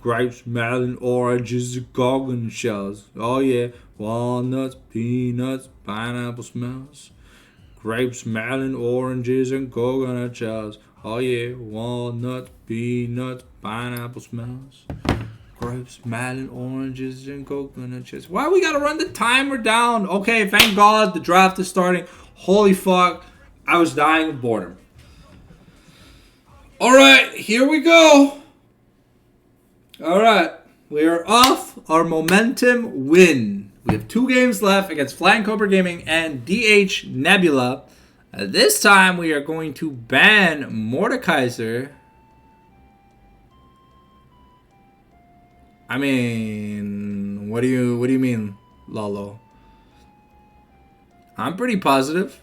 Grapes, melon, oranges, and coconut shells. Oh yeah, walnuts, peanuts, pineapple smells. Grapes, melon, oranges, and coconut shells. Oh yeah, walnuts, peanuts, pineapple smells. Grapes, melon, oranges, and coconut shells. Why we gotta run the timer down? Okay, thank God the draft is starting. Holy fuck, I was dying of boredom. Alright, here we go. Alright, we are off our momentum win. We have 2 games left against Flying Cobra Gaming and DH Nebula. This time we are going to ban Mordekaiser. I mean, what do you mean, Lalo? I'm pretty positive.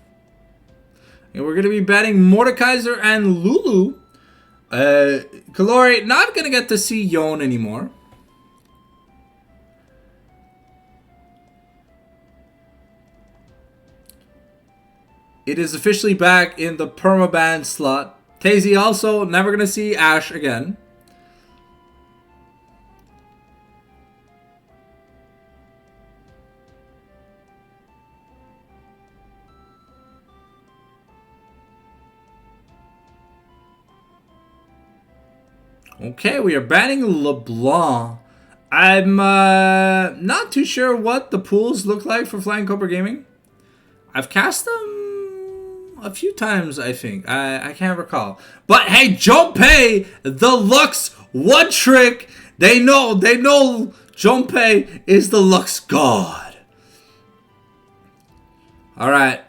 And we're going to be banning Mordekaiser and Lulu. Kalori, not going to get to see Yon anymore. It is officially back in the permaban slot. Tazy also never going to see Ash again. Okay, we are banning LeBlanc. I'm not too sure what the pools look like for Flying Cobra Gaming. I've cast them a few times, I think. I can't recall. But hey, Junpei, the Lux one trick. They know Junpei is the Lux god. Alright.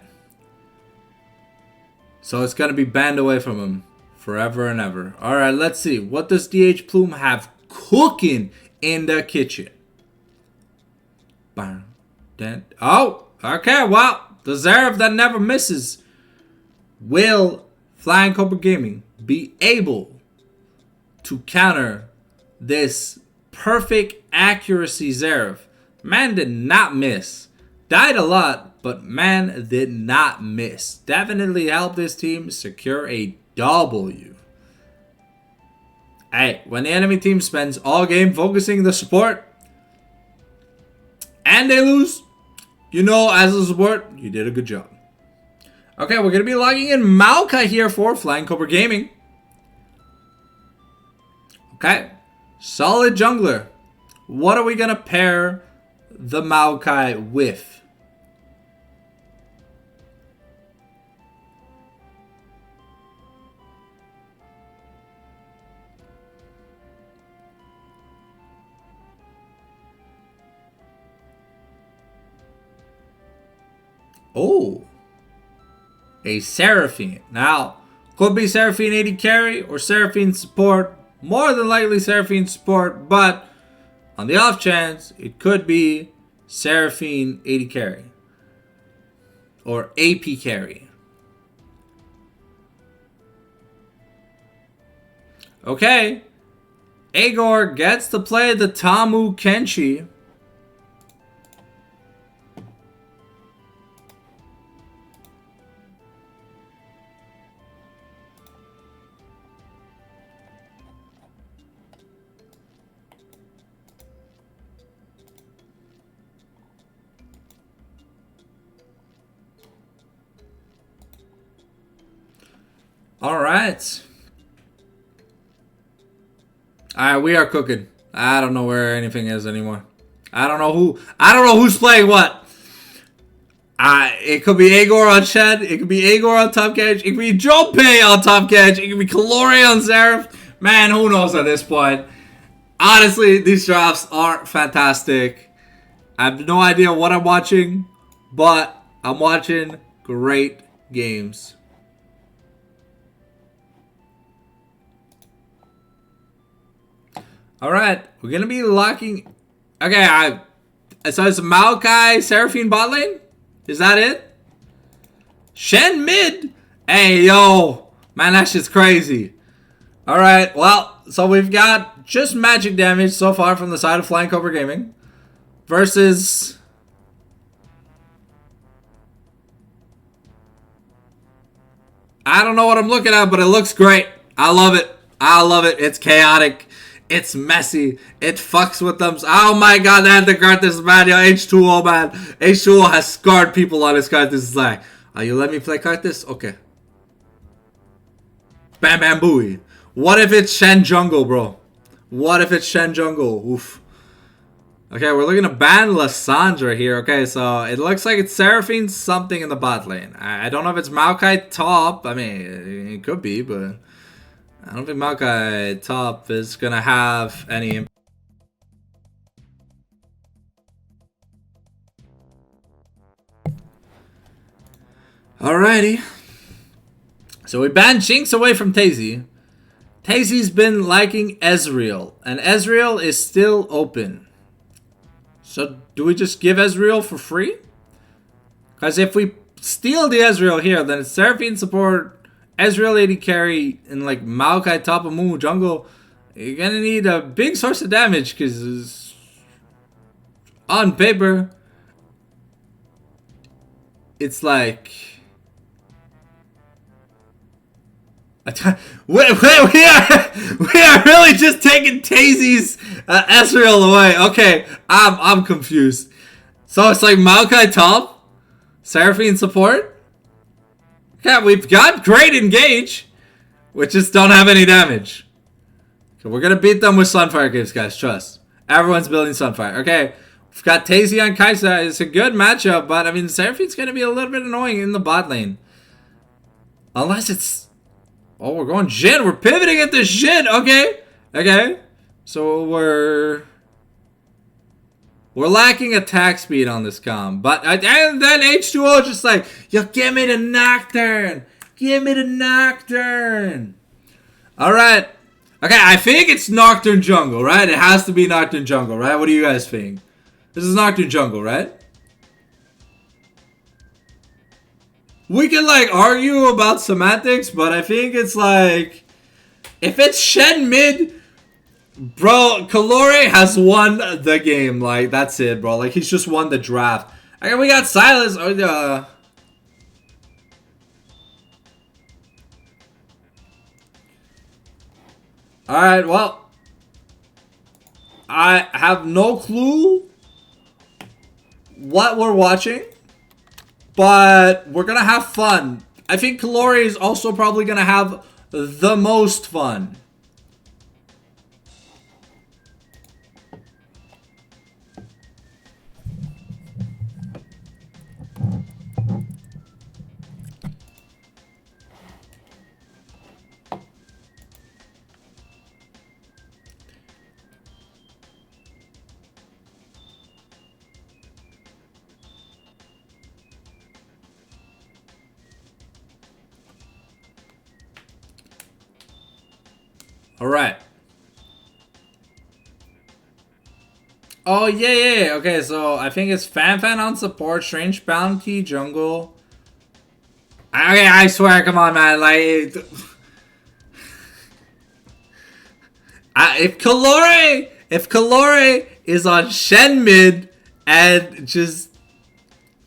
So it's gonna be banned away from him forever and ever. Alright, let's see. What does DH Plume have cooking in the kitchen? Oh, okay, well, the Zeref that never misses. Will Flying Cobra Gaming be able to counter this perfect accuracy Zeref? Man did not miss. Died a lot, but man did not miss. Definitely helped this team secure a W. Hey, when the enemy team spends all game focusing the support and they lose, you know, as a support, you did a good job. Okay, we're going to be logging in Maokai here for Flying Cobra Gaming. Okay, solid jungler. What are we going to pair the Maokai with? Oh, a Seraphine. Now, could be Seraphine 80 carry or Seraphine support. More than likely Seraphine support, but on the off chance, it could be Seraphine 80 carry or AP carry. Okay, Agor gets to play the Tamu Kenshi. Alright. Alright, we are cooking. I don't know where anything is anymore. I don't know who's playing what. It could be Agor on Shed. It could be Agor on top catch. It could be Junpei on top catch. It could be Kalori on Zeref. Man, who knows at this point. Honestly, these drafts aren't fantastic. I have no idea what I'm watching, but I'm watching great games. Alright, we're going to be locking... Okay, so it's Maokai, Seraphine bot lane? Is that it? Shen mid? Hey, yo. Man, that shit's crazy. Alright, well, so we've got just magic damage so far from the side of Flying Cobra Gaming. Versus... I don't know what I'm looking at, but it looks great. I love it. I love it. It's chaotic. It's messy. It fucks with them. Oh my god, they had to guard this man. Yo, H2O, man. H2O has scarred people on his card. This is like, oh, you let me play card this? Okay. Bam Bam Booey. What if it's Shen Jungle, bro? What if it's Shen Jungle? Oof. Okay, we're looking to ban Lissandra here. Okay, so it looks like it's Seraphine something in the bot lane. I don't know if it's Maokai top. I mean, it could be, but I don't think Maokai top is going to have any impact. Alrighty. So we banned Jinx away from Tazy. Tazy's been liking Ezreal, and Ezreal is still open. So do we just give Ezreal for free? Because if we steal the Ezreal here, then it's Seraphine support, Ezreal AD carry, and like Maokai top of Moo jungle. You're gonna need a big source of damage because on paper, it's like... we are really just taking Tazy's Ezreal away. Okay, I'm confused. So it's like Maokai top, Seraphine support. Yeah, we've got great engage, we just don't have any damage. Okay, we're gonna beat them with Sunfire Gives, guys. Trust. Everyone's building Sunfire. Okay, we've got Tazy on Kaisa. It's a good matchup, but I mean Seraphine's gonna be a little bit annoying in the bot lane, unless it's... Oh, we're going Jhin. We're pivoting at the Jhin. Okay. Okay. So we're lacking attack speed on this comp. But and then H2O just like, yo, give me the Nocturne. Give me the Nocturne. Alright. Okay, I think it's Nocturne Jungle, right? It has to be Nocturne Jungle, right? What do you guys think? This is Nocturne Jungle, right? We can like argue about semantics, but I think it's like, if it's Shen mid, bro, Kalore has won the game. Like, that's it, bro. Like, he's just won the draft. Okay, we got Silas. Alright, well, I have no clue what we're watching. But we're going to have fun. I think Kalori is also probably going to have the most fun. Alright. Oh, yeah. Okay, so I think it's Fan on support, Strange Bounty, Jungle. Okay, I swear, come on, man. Like, if Kalore is on Shen mid and just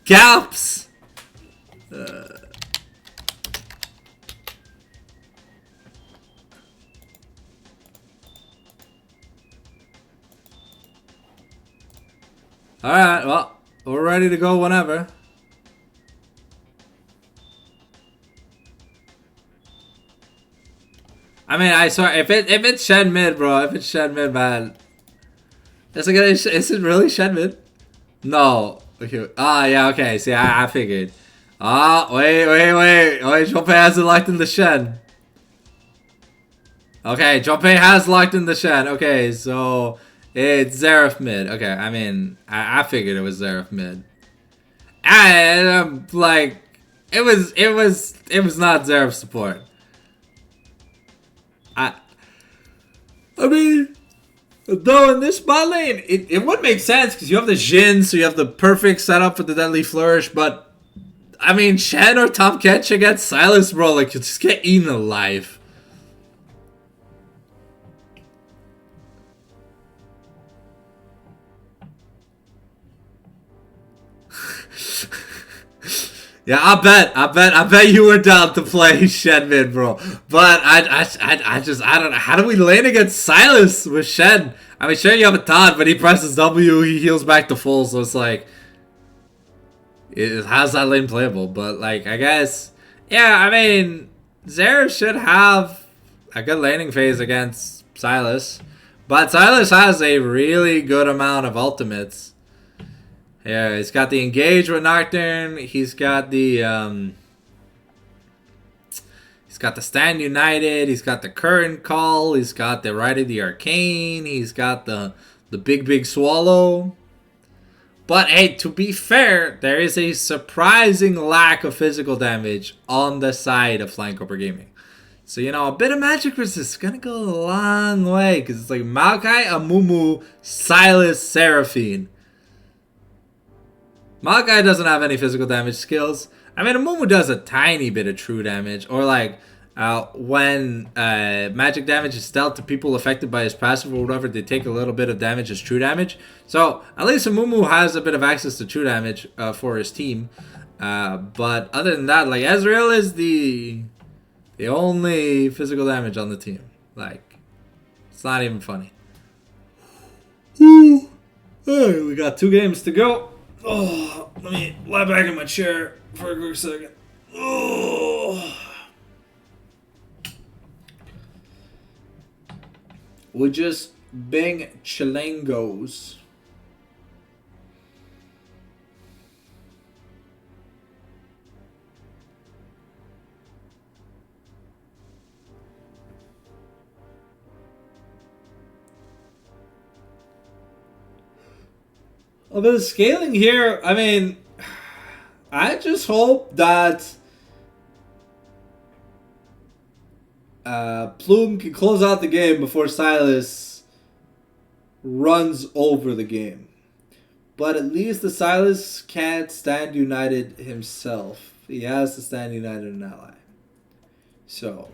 gaps. Alright, well, we're ready to go whenever. I mean, I swear, if it's Shen mid, bro, if it's Shen mid, man. Is it really Shen mid? No. Okay. Yeah, okay. See, I figured. Wait. Wait, Jope hasn't locked in the Shen. Okay, Jope has locked in the Shen. Okay, so... It's Xerath mid. Okay, I mean, I figured it was Xerath mid. And like, it was not Xerath support. I mean, though in this bot lane, it would make sense because you have the Jhin, so you have the perfect setup for the Deadly Flourish. But I mean, Shen or Top Catch against Silas, bro, like you just get eaten alive. Yeah, I bet you were down to play Shen mid, bro. But I don't know. How do we lane against Silas with Shen? I mean, sure you have a Todd, but he presses W, he heals back to full, so it's like, how's that lane playable? But like, I guess, yeah. I mean, Zeref should have a good laning phase against Silas, but Silas has a really good amount of ultimates. Yeah, he's got the engage with Nocturne. He's got the stand united. He's got the current call. He's got the rite of the arcane. He's got the big swallow. But hey, to be fair, there is a surprising lack of physical damage on the side of Flying Cobra Gaming. So, you know, a bit of magic resist is gonna go a long way, because it's like Maokai, Amumu, Silas, Seraphine. Maokai doesn't have any physical damage skills. I mean, Amumu does a tiny bit of true damage. Or like, when magic damage is dealt to people affected by his passive or whatever, they take a little bit of damage as true damage. So, at least Amumu has a bit of access to true damage for his team. But other than that, like, Ezreal is the only physical damage on the team. Like, it's not even funny. Hey, we got 2 games to go. Oh, let me lie back in my chair for a quick second. Oh. We just bang chilangos. Well, the scaling here, I mean, I just hope that Plume can close out the game before Silas runs over the game. But at least the Silas can't stand united himself. He has to stand united an ally. So,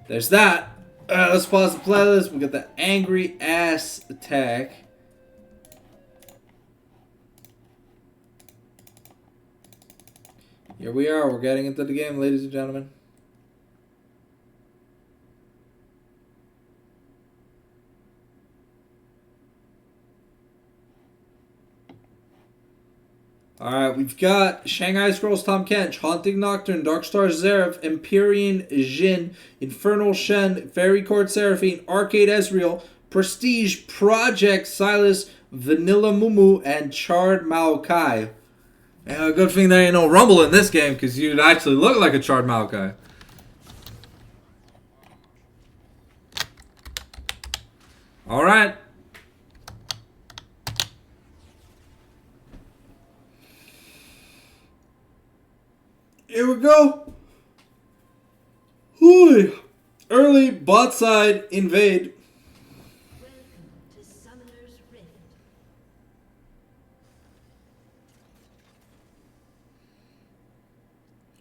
there's that. Let's pause the playlist. We got the angry ass attack. Here we are. We're getting into the game, ladies and gentlemen. Alright, we've got Shanghai Scrolls Tom Kench, Haunting Nocturne, Darkstar Zeref, Empyrean Jin, Infernal Shen, Fairy Court Seraphine, Arcade Ezreal, Prestige Project Silas, Vanilla Mumu, and Charred Maokai. Yeah, good thing there ain't no Rumble in this game, because you'd actually look like a Charred Maokai. Alright. Here we go. Hooey. Early bot side invade.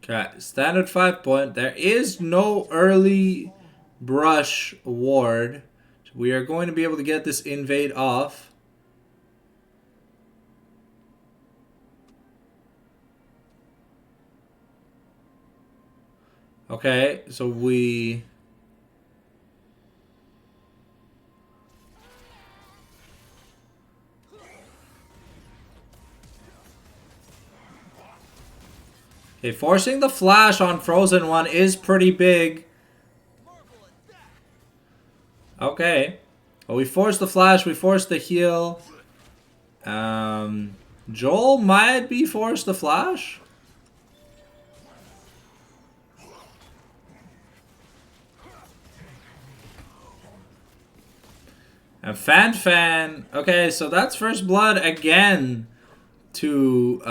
Okay, standard 5-point. There is no early brush ward. We are going to be able to get this invade off. Okay, so we... Okay, forcing the flash on Frozen One is pretty big. Okay. Well, we forced the flash, we forced the heal. Joel might be forced the flash. And Fan. Okay, so that's first blood again to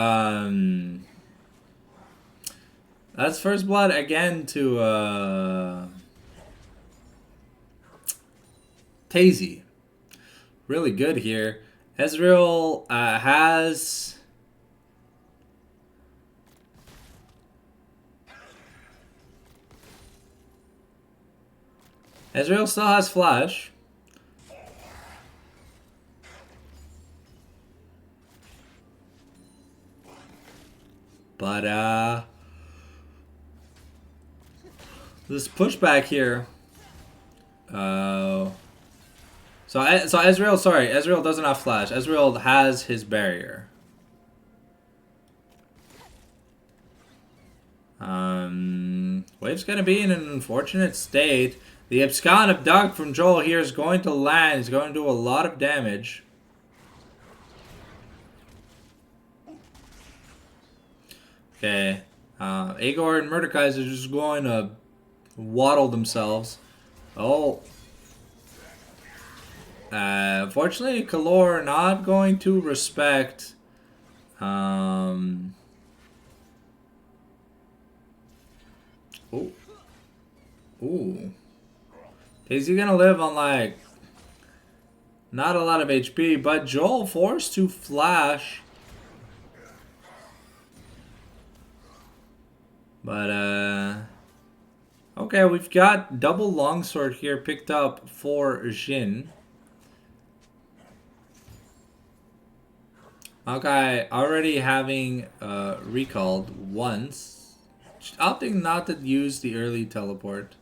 that's first blood again to Tazy. Really good here. Ezreal has Ezreal still has flash. But this pushback here. So Ezreal, sorry, Ezreal doesn't have flash. Ezreal has his barrier. Wave's gonna be in an unfortunate state. The Abscond Abduct from Joel here is going to land. He's going to do a lot of damage. Okay. Agor and Mordekaiser are just going to waddle themselves. Oh. Unfortunately, Kalor not going to respect. Ooh. Is he gonna live on like not a lot of HP, but Joel forced to flash. But okay, we've got double longsword here picked up for Jhin. Okay, already having recalled once, opting not to use the early teleport.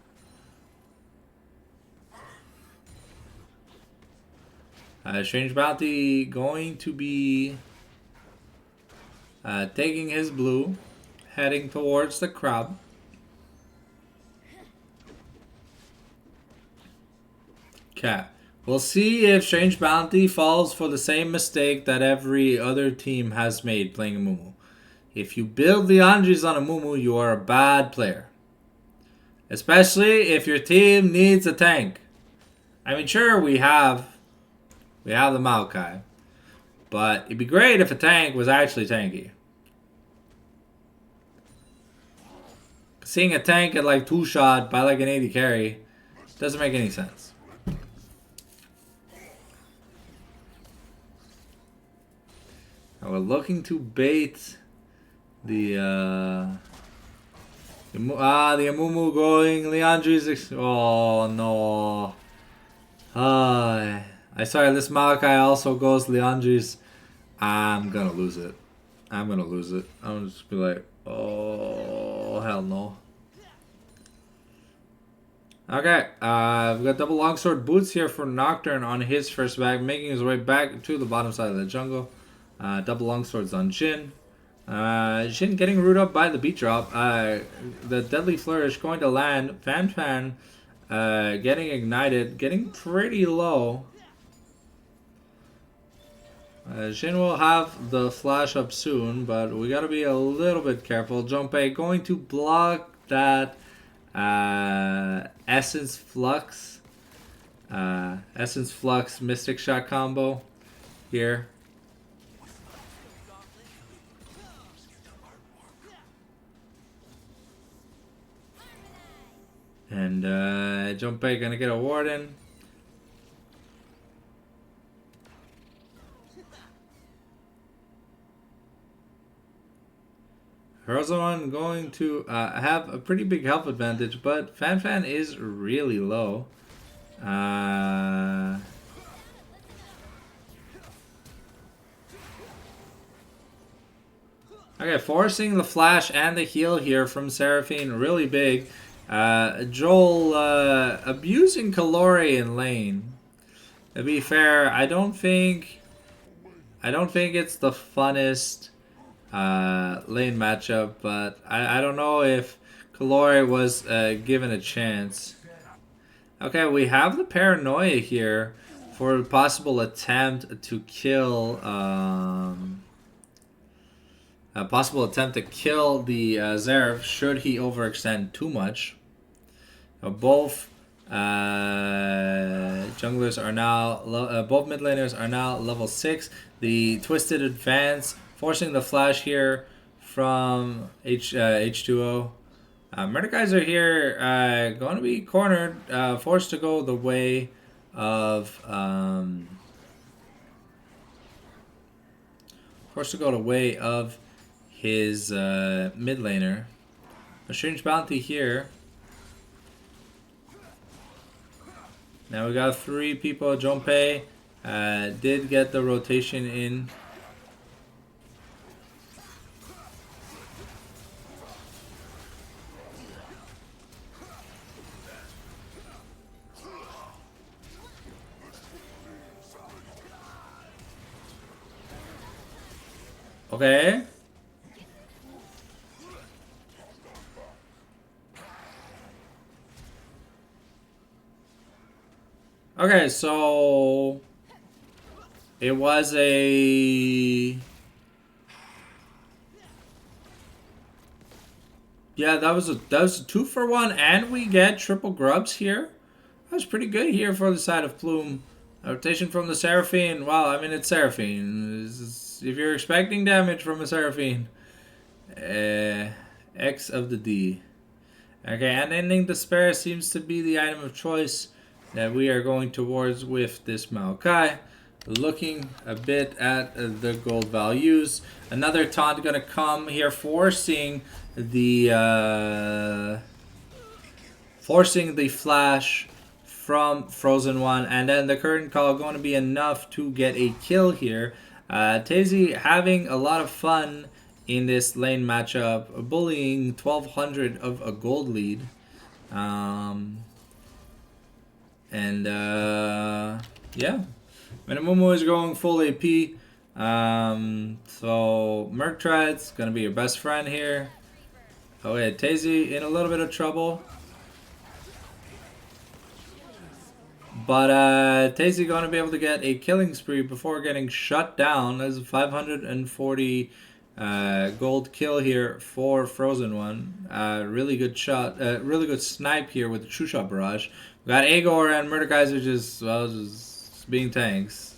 Strange Bounty going to be taking his blue, heading towards the crab. Okay. We'll see if Strange Bounty falls for the same mistake that every other team has made playing Amumu. If you build Liandry's on Amumu, you are a bad player. Especially if your team needs a tank. I mean, sure, we have the Maokai. But it'd be great if a tank was actually tanky. Seeing a tank at like 2-shot by like an 80 carry doesn't make any sense. We're looking to bait the Amumu going. Liandry's. Oh no. I sorry. This Maokai also goes Liandry's. I'm gonna lose it. I'm gonna just be like, oh hell no. Okay, we've got double longsword boots here for Nocturne on his first bag, making his way back to the bottom side of the jungle. Double longswords on Jhin. Jhin getting rooted up by the beat drop. The Deadly Flourish going to land. Fan getting ignited. Getting pretty low. Jhin will have the flash up soon, but we gotta be a little bit careful. Junpei going to block that Essence Flux. Essence Flux Mystic Shot combo here. And Junpei gonna get a Warden. Herzon going to have a pretty big health advantage, but Fan is really low. Okay, forcing the flash and the heal here from Seraphine, really big. Joel abusing Kalori in lane. To be fair, I don't think it's the funnest lane matchup, but I don't know if Kalori was given a chance. Okay, we have the Paranoia here for a possible attempt to kill the Zeref should he overextend too much. Both junglers are now both mid laners are now level 6. The Twisted Advance forcing the flash here from H2O. Mordekaiser here going to be cornered, forced to go the way of his mid laner. A Strange Bounty here. Now we got 3 people. Junpei did get the rotation in. Okay. Okay, so it was a yeah, that was a 2-for-1, and we get triple grubs here. That was pretty good here for the side of Plume. Rotation from the Seraphine. Wow, I mean it's Seraphine. If you're expecting damage from a Seraphine, X of the D. Okay, Unending Despair seems to be the item of choice that we are going towards with this Maokai. Looking a bit at the gold values. Another taunt gonna come here, forcing the flash from Frozen One, and then the curtain call going to be enough to get a kill here. Tazy having a lot of fun in this lane matchup, bullying 1200 of a gold lead. Yeah, Minimumu is going full AP. So Murktrid's gonna be your best friend here. Oh yeah, Tazy in a little bit of trouble. But Tazy going to be able to get a killing spree before getting shut down. There's a 540 gold kill here for Frozen One. Really good shot, really good snipe here with the True Shot Barrage. We got Agor and Mordekaiser just being tanks.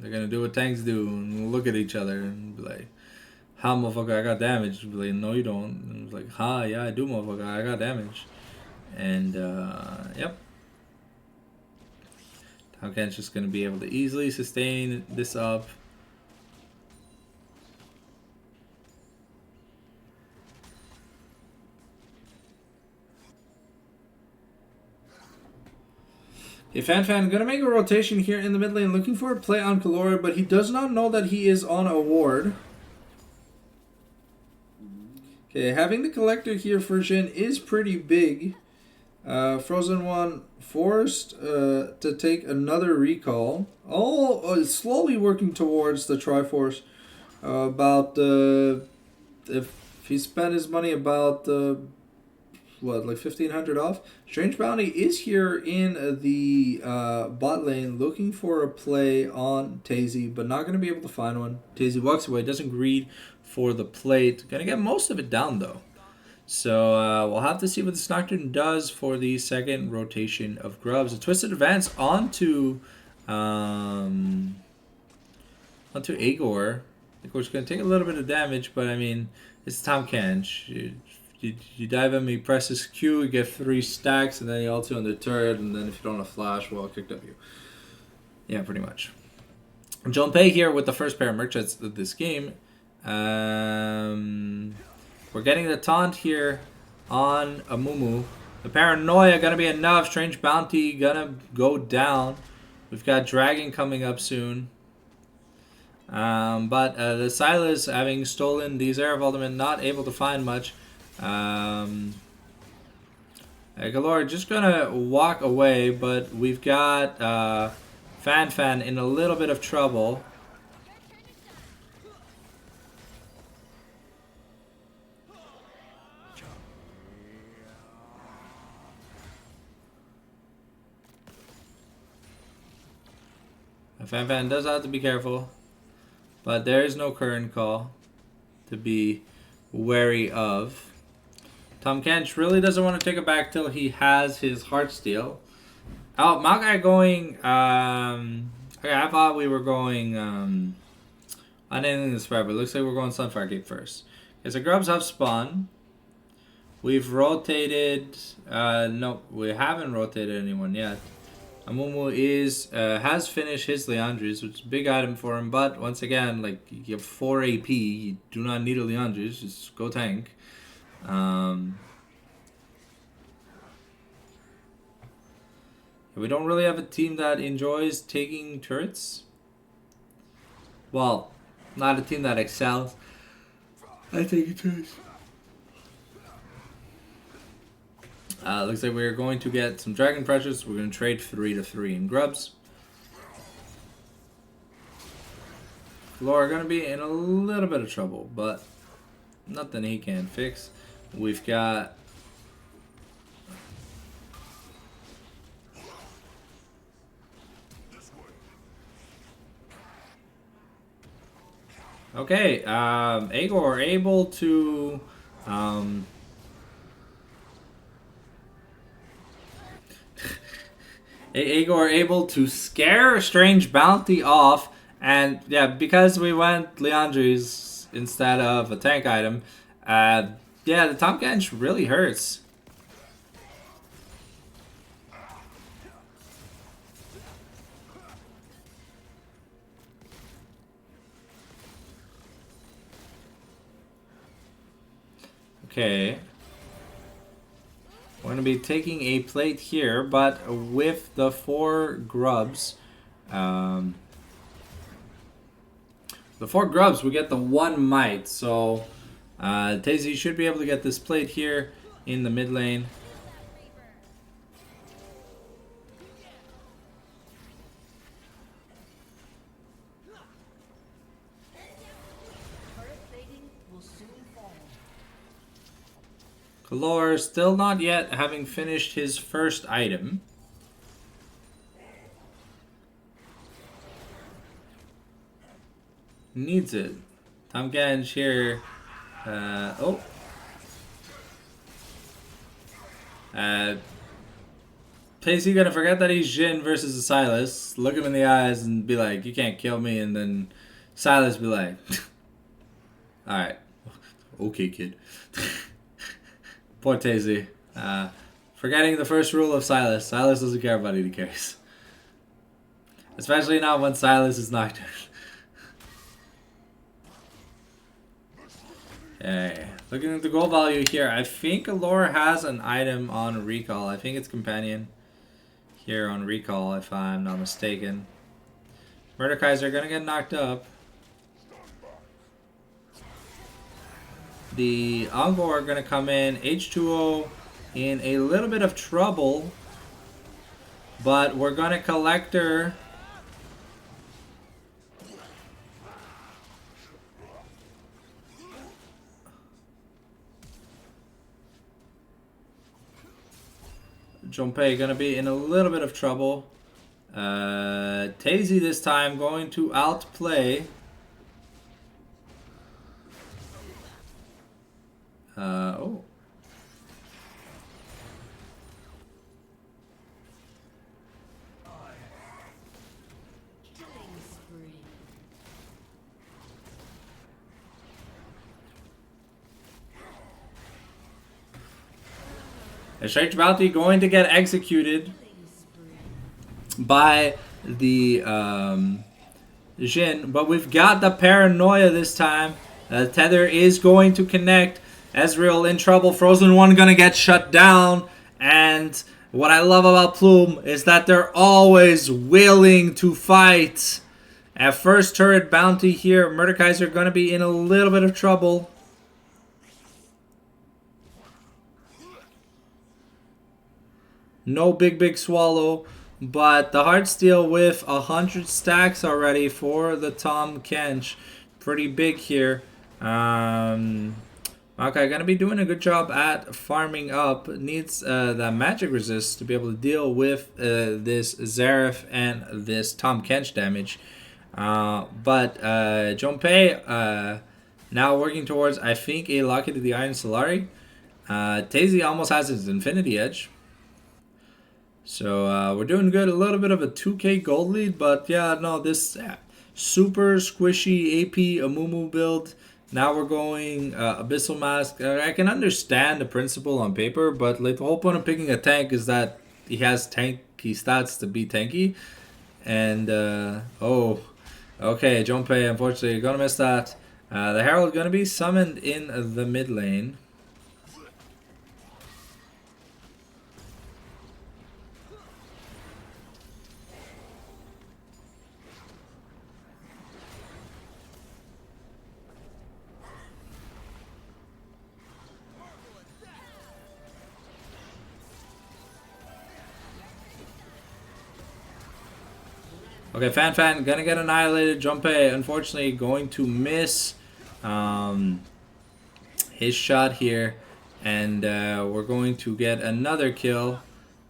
They're gonna do what tanks do and look at each other and be like, "Ha, motherfucker, I got damage." Be like, "No, you don't." And it's like, "Ha, yeah, I do, motherfucker, I got damage." And yep. Tomken's just going to be able to easily sustain this up. Okay, Fan going to make a rotation here in the mid lane, looking for a play on Kalori, but he does not know that he is on a ward. Okay, having the Collector here for Jhin is pretty big. Frozen One forced to take another recall. Slowly working towards the Triforce. If he spent his money about like 1500 off. Strange Bounty is here in the bot lane, looking for a play on Tazy, but not going to be able to find one. Tazy walks away, doesn't greed for the plate. Going to get most of it down though. So we'll have to see what this Nocturne does for the second rotation of grubs. A Twisted Advance onto Agor. Agor's going to take a little bit of damage, but I mean, it's Tahm Kench. You dive him, he presses Q, you get 3 stacks, and then you ulti on the turret, and then if you don't have flash, well, kick W. Yeah, pretty much. Junpei here with the first pair of merchants of this game. We're getting the taunt here on Amumu. The Paranoia gonna be enough. Strange Bounty gonna go down. We've got Dragon coming up soon. But the Silas having stolen the Zerav ultimate, not able to find much. Galore just gonna walk away, but we've got Fan in a little bit of trouble. Fan does have to be careful, but there is no current call to be wary of. Tahm Kench really doesn't want to take it back till he has his Heartsteel. Oh, Maokai going. Okay, I thought we were going Unending Despair, but it looks like we're going Sunfire Cape first. Okay, so grubs have spawned. We've rotated. No, we haven't rotated anyone yet. Amumu has finished his Leandris, which is a big item for him. But once again, like you have 4 AP, you do not need a Leandris. Just go tank. We don't really have a team that enjoys taking turrets. Well, not a team that excels at taking turrets. Looks like we're going to get some Dragon Pressures. We're going to trade 3 to 3 in grubs. Laura gonna be in a little bit of trouble, but nothing he can fix. We've got... Okay, Agor able to... Agor able to scare a strange bounty off, and yeah, because we went Leandri's instead of a tank item, yeah, the Tom Kench really hurts. Okay. We're going to be taking a plate here, but with the 4 grubs. The 4 grubs, we get the 1 might. So, Tazy should be able to get this plate here in the mid lane. Kalor still not yet having finished his first item. Needs it. Tom Ganj here. Oh. Tazy gonna forget that he's Jhin versus a Silas. Look him in the eyes and be like, you can't kill me. And then Silas be like, alright. Okay, kid. Poor Tazy. Forgetting the first rule of Silas. Silas doesn't care about AD carries. Especially not when Silas is knocked out. Okay. Looking at the gold value here, I think Allure has an item on recall. I think it's Companion here on recall, if I'm not mistaken. Mordekaiser gonna get knocked up. The Angor are gonna come in. H2O in a little bit of trouble. But we're gonna Collector. Junpei gonna be in a little bit of trouble. Tazy this time going to outplay. Oh. A Strange Bounty going to get executed by the Jhin, but we've got the Paranoia this time. Tether is going to connect. Ezreal in trouble. Frozen One gonna get shut down. And what I love about Plume is that they're always willing to fight. At first turret bounty here, Mordekaiser gonna be in a little bit of trouble. No big swallow, but the Heartsteel with 100 stacks already for the Tom Kench. Pretty big here. Okay, gonna be doing a good job at farming up. Needs that magic resist to be able to deal with this Zareth and this Tom Kench damage. But Junpei now working towards, I think, a Locket to the Iron Solari. Tazy almost has his Infinity Edge. So we're doing good. A little bit of a 2k gold lead, but yeah, no, this super squishy AP Amumu build. Now we're going Abyssal Mask. I can understand the principle on paper, but like the whole point of picking a tank is that he has tanky stats to be tanky. And oh, okay, Junpei, unfortunately, gonna miss that. The Herald gonna be summoned in the mid lane. Okay, Fan gonna get annihilated. Junpei unfortunately going to miss his shot here, and we're going to get another kill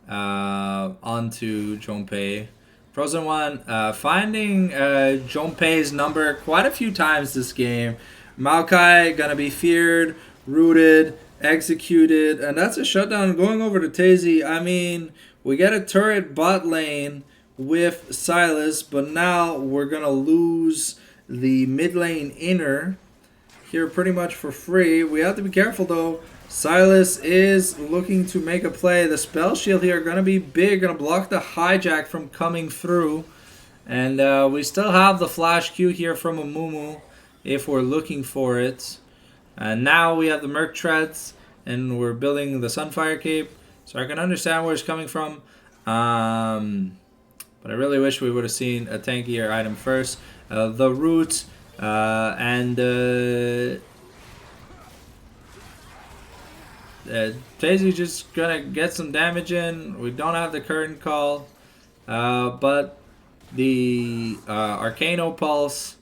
onto Junpei. Frozen One finding Junpei's number quite a few times this game. Maokai gonna be feared, rooted, executed, and that's a shutdown. Going over to Tazy. I mean, we get a turret bot lane with Silas, but now we're gonna lose the mid lane inner here pretty much for free. We have to be careful though. Silas is looking to make a play. The spell shield here gonna be big, gonna block the hijack from coming through. And we still have the flash Q here from Amumu if we're looking for it. And now we have the Merc Treads and we're building the Sunfire Cape. So I can understand where it's coming from. But I really wish we would have seen a tankier item first. The roots and Tazy just gonna get some damage in. We don't have the curtain call, but the Arcano Pulse,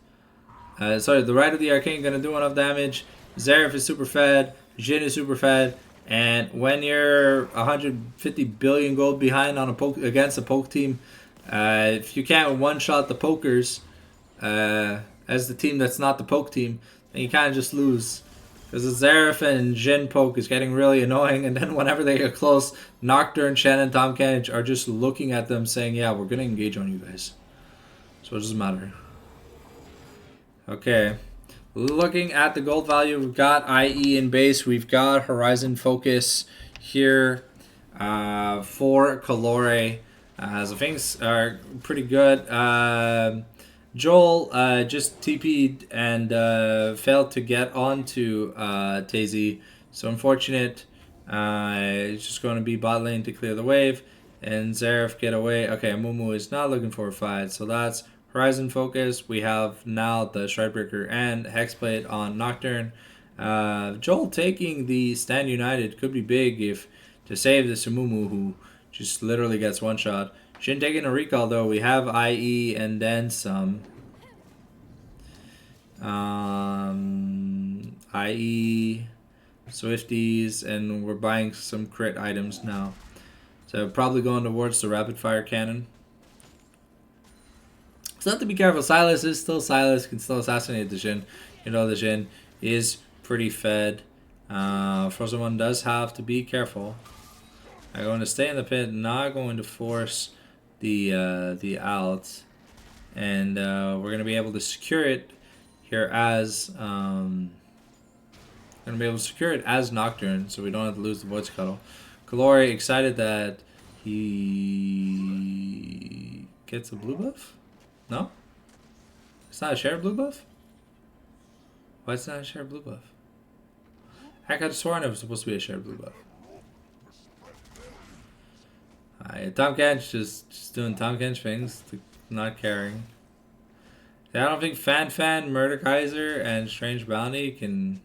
sorry, the Rite of the Arcane gonna do enough damage. Xerath is super fed, Jhin is super fed, and when you're 150 billion gold behind on a poke against a poke team, if you can't one-shot the pokers as the team that's not the poke team, then you kind of just lose. Because the Xerath and Jhin poke is getting really annoying, and then whenever they get close, Nocturne, Shen, and Tahm Kench are just looking at them saying, yeah, we're going to engage on you guys. So it doesn't matter. Okay. Looking at the gold value, we've got IE in base. We've got Horizon Focus here for Calore. So things are pretty good. Joel just TP'd and failed to get onto Tazy. So unfortunate. It's just going to be bot lane to clear the wave. And Xerath get away. Okay, Amumu is not looking for a fight. So that's Horizon Focus. We have now the Stridebreaker and Hexblade on Nocturne. Joel taking the Stand United could be big if to save this Amumu who just literally gets one shot. Jhin taking a recall though. We have IE and then some. IE, Swifties, and we're buying some crit items now. So probably going towards the rapid fire cannon. So have to be careful. Silas is still Silas, can still assassinate the Jhin. You know the Jhin is pretty fed. Frozen One does have to be careful. I'm going to stay in the pit, not going to force the out. And we're going to be able to secure it here as Nocturne, so we don't have to lose the Void Scuttle. Calore excited that he gets a blue buff? No? It's not a shared blue buff? Why it's not a shared blue buff? Heck, I just sworn it was supposed to be a shared blue buff. Tahm Kench just doing Tahm Kench things, not caring. I don't think Fan, Mordekaiser, and Strange Bounty can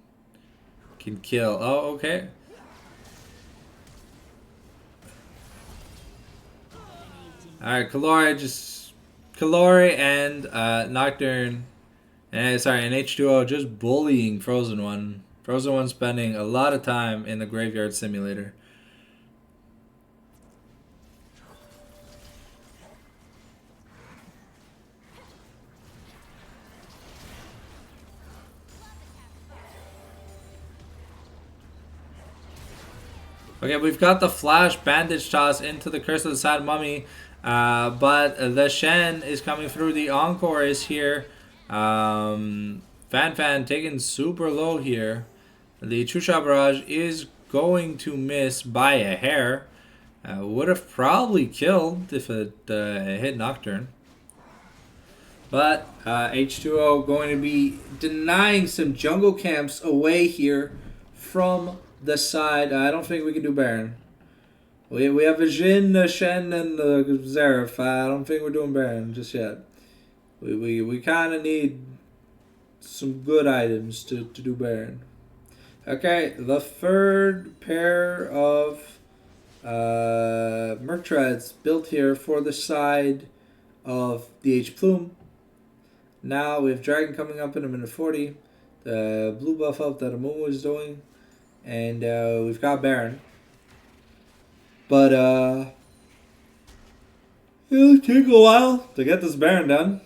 kill. Oh, okay. Alright, Calore and Nocturne, and H2O just bullying Frozen One. Frozen One spending a lot of time in the Graveyard Simulator. Okay, we've got the flash bandage toss into the Curse of the Sad Mummy, but the Shen is coming through. The Encore is here. Fan taken super low here. The True Shot Barrage is going to miss by a hair. Would have probably killed if it hit Nocturne. But H2O going to be denying some jungle camps away here from the side. I don't think we can do Baron. We have a Jhin, a Shen, and a Xerath. I don't think we're doing Baron just yet. We kind of need some good items to do Baron. Okay, the third pair of Merc Treads built here for the side of DH Plume. Now we have Dragon coming up in a minute 40. The blue buff up that Amumu is doing. And we've got Baron. But it'll take a while to get this Baron done.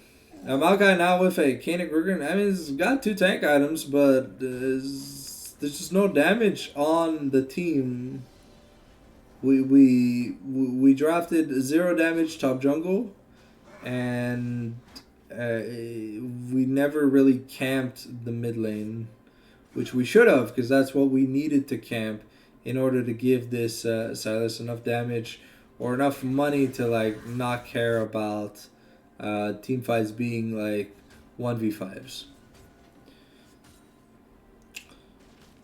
Maokai now with a Kainic Rugen. I mean, he's got 2 tank items, but there's just no damage on the team. We drafted 0 damage top jungle, and we never really camped the mid lane, which we should have, because that's what we needed to camp in order to give this Sylas enough damage or enough money to like not care about team fights being like 1v5s.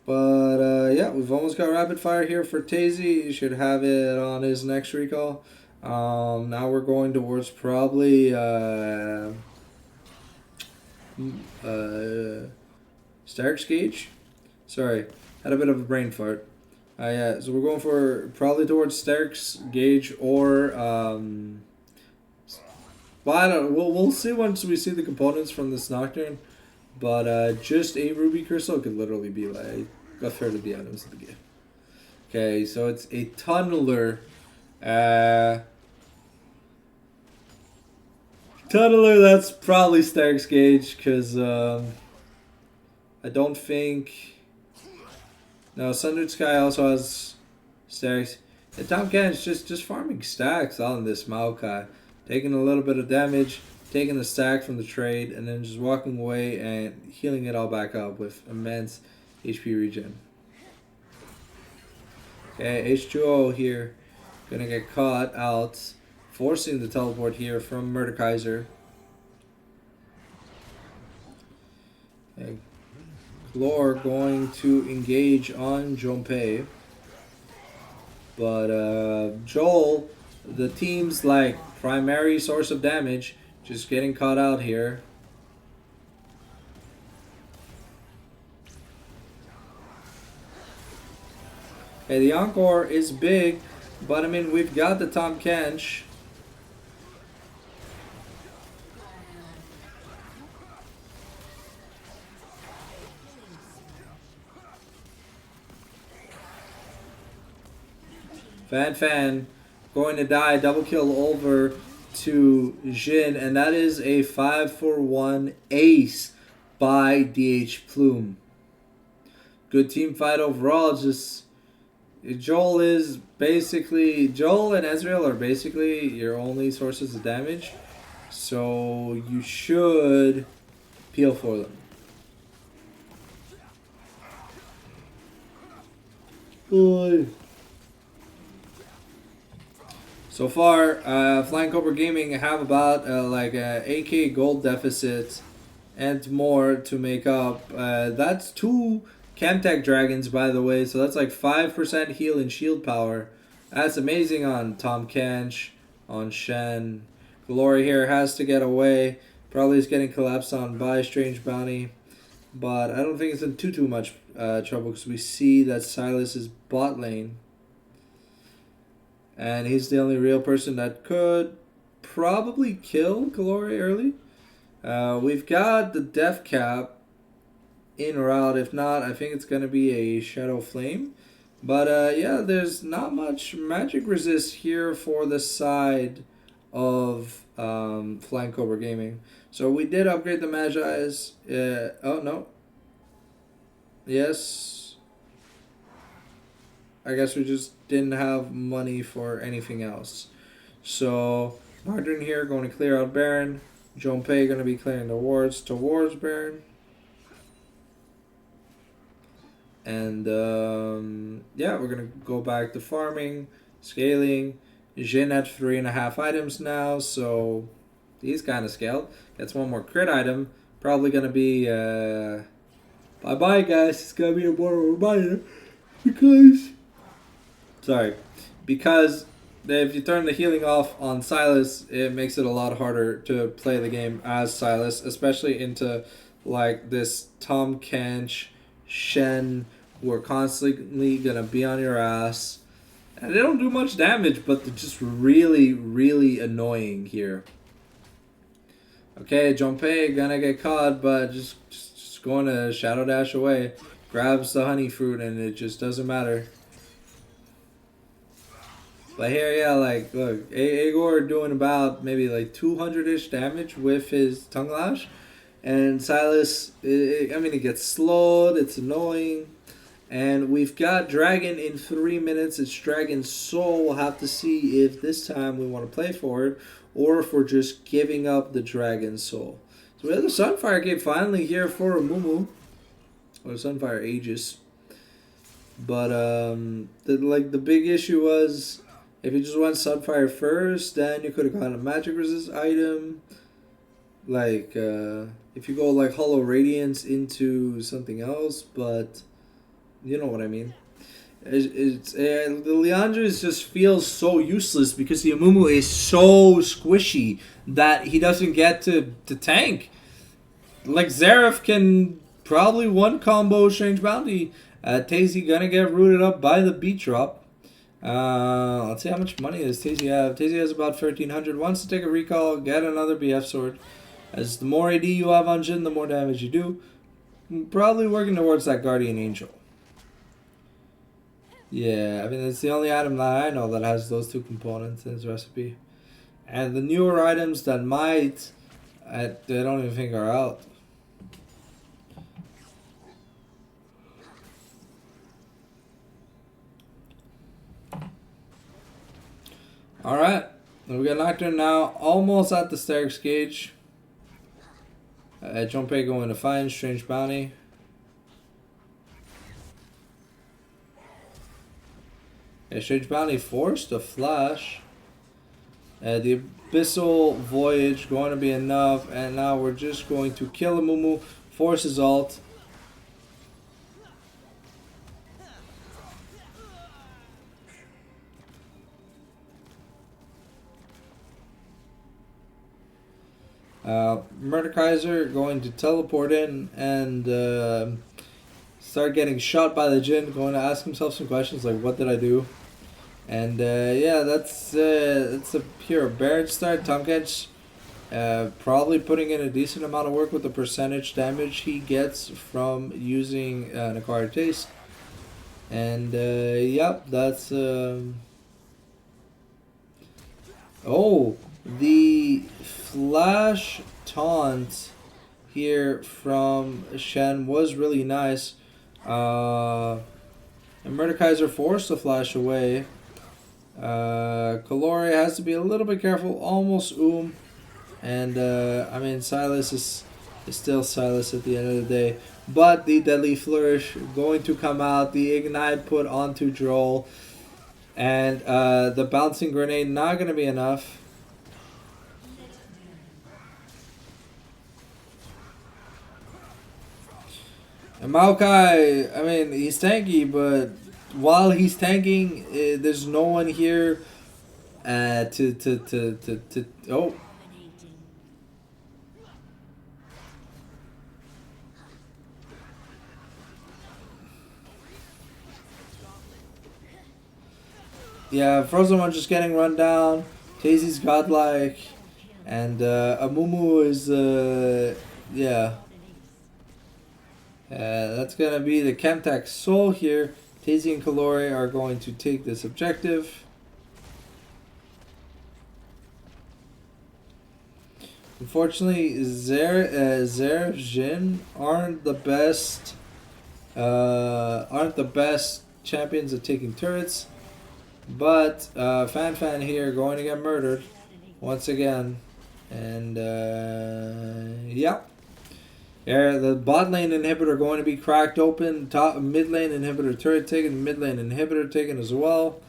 But yeah, we've almost got rapid fire here for Tazy. He should have it on his next recall. Now we're going towards probably Stark's Gauge. Sorry, had a bit of a brain fart. Yeah, so we're going for probably towards Stark's Gauge or well, I don't. We'll see once we see the components from this Nocturne. But just a Ruby Crystal could literally be like a third of the items of the game. Okay, so it's a Tunneler. Tunneler, that's probably Stark's Gauge, because I don't think... No, Sundered Sky also has stacks. And Tom Ken's just farming stacks on this Maokai. Taking a little bit of damage, taking the stack from the trade, and then just walking away and healing it all back up with immense HP regen. Okay, H2O here. Gonna get caught out, forcing the teleport here from Mordekaiser. Okay. Glor going to engage on Junpei. But Joel, the team's like primary source of damage, just getting caught out here. Okay, the Encore is big, but I mean, we've got the Tahm Kench. Fan going to die, double kill over to Jhin, and that is a 5-for-1 ace by DH Plume. Good team fight overall. Just Joel and Ezreal are basically your only sources of damage, so you should peel for them. Boy. So far, Flying Cobra Gaming have about like a 8k gold deficit and more to make up. That's 2 Chemtech Dragons, by the way, so that's like 5% heal and shield power. That's amazing on Tahm Kench, on Shen. Glory here has to get away. Probably is getting collapsed on by Strange Bounty. But I don't think it's in too much trouble, because we see that Sylas is bot lane. And he's the only real person that could probably kill Glory early. We've got the Death Cap in route. If not, I think it's going to be a Shadow Flame. But yeah, there's not much magic resist here for the side of Flying Cobra Gaming. So we did upgrade the Magi's. Oh, no. Yes. I guess we just didn't have money for anything else. So, Nocturne here going to clear out Baron. Junpei going to be clearing the wards towards Baron. And, yeah, we're going to go back to farming, scaling. Jhin at 3.5 items now, so he's kind of scaled. Gets 1 more crit item. Probably going to be, bye-bye, guys. It's going to be a more reminder. Because if you turn the healing off on Sylas, it makes it a lot harder to play the game as Sylas, especially into like this Tahm Kench, Shen, who are constantly gonna be on your ass. And they don't do much damage, but they're just really, really annoying here. Okay, Junpei gonna get caught, but just going to Shadow Dash away. Grabs the honey fruit, and it just doesn't matter. But here, yeah, like, look, Agor doing about maybe like 200-ish damage with his Tongue Lash. And Silas, I mean, it gets slowed, it's annoying. And we've got Dragon in 3 minutes. It's Dragon Soul. We'll have to see if this time we want to play for it or if we're just giving up the Dragon Soul. So we have the Sunfire Cape finally here for a Mumu. Or Sunfire Aegis. But the big issue was if you just went Sunfire first, then you could have gotten a Magic Resist item. Like, if you go like Hollow Radiance into something else, but you know what I mean. The Leandris just feels so useless because the Amumu is so squishy that he doesn't get to tank. Like Xerath can probably one combo Strange Bounty. Tazy gonna get rooted up by the beat drop. Let's see how much money does Tazy have. Tazy has about 1,300. Wants to take a recall, get another BF sword. As the more AD you have on Jin, the more damage you do. Probably working towards that Guardian Angel. Yeah, I mean, it's the only item that I know that has those two components in its recipe. And the newer items that might, I don't even think are out. Alright, we got Nocturne now, almost at the Sterix gauge. Junpei going to find Strange Bounty. Strange Bounty forced a flash. The Abyssal Voyage going to be enough, and now we're just going to kill a Mumu, force his ult. Mordekaiser going to teleport in and start getting shot by the Jin, going to ask himself some questions like, what did I do? And yeah, that's a pure Baron start. Tahm Kench probably putting in a decent amount of work with the percentage damage he gets from using an Acquired Taste. And yep, that's... Oh, the flash taunt here from Shen was really nice. And Mordekaiser forced the flash away. Kalori has to be a little bit careful, almost and I mean Silas is still Silas at the end of the day, but the Deadly Flourish going to come out, the Ignite put onto Droll, and the Bouncing Grenade not going to be enough. And Maokai, I mean, he's tanky, but while he's tanking, there's no one here oh. Yeah, Frozen One just getting run down. Tazy's godlike. And Amumu is, yeah. That's going to be the Chemtech Soul here. Tazy and Kalori are going to take this objective. Unfortunately, Xerath Jin aren't the best champions at taking turrets. But Fan here going to get murdered once again. And yeah. There, the bot lane inhibitor going to be cracked open. Top mid lane inhibitor turret taken. Mid lane inhibitor taken as well.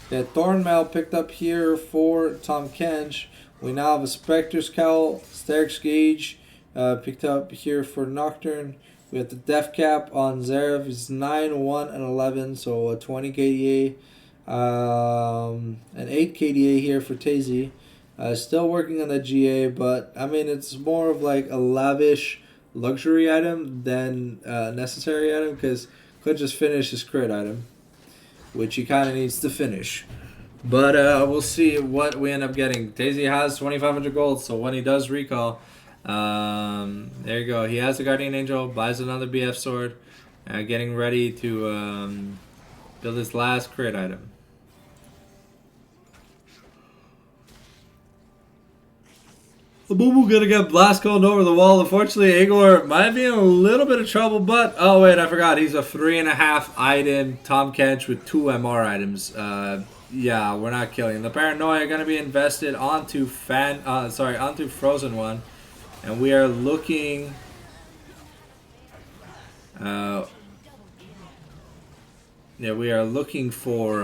Yeah, Thornmail picked up here for Tahm Kench. We now have a Spectre's Cowl. Sterix Gauge picked up here for Nocturne. We have the Death Cap on Xerath. It's 9, 1, and 11, so a 20 KDA. An 8 KDA here for Tazy. Still working on the GA, but I mean it's more of like a lavish luxury item than a necessary item because Could just finish his crit item, which he kind of needs to finish. But we'll see what we end up getting. Daisy has 2,500 gold, so when he does recall, there you go. He has a Guardian Angel, buys another BF sword, getting ready to build his last crit item. Boo gonna get blast coned over the wall. Unfortunately, Igor might be in a little bit of trouble, but oh wait, I forgot. He's a 3.5 item Tom Kench with 2 MR items. Yeah, we're not killing. The Paranoia are gonna be invested onto onto Frozen One, and we are looking. Yeah, we are looking for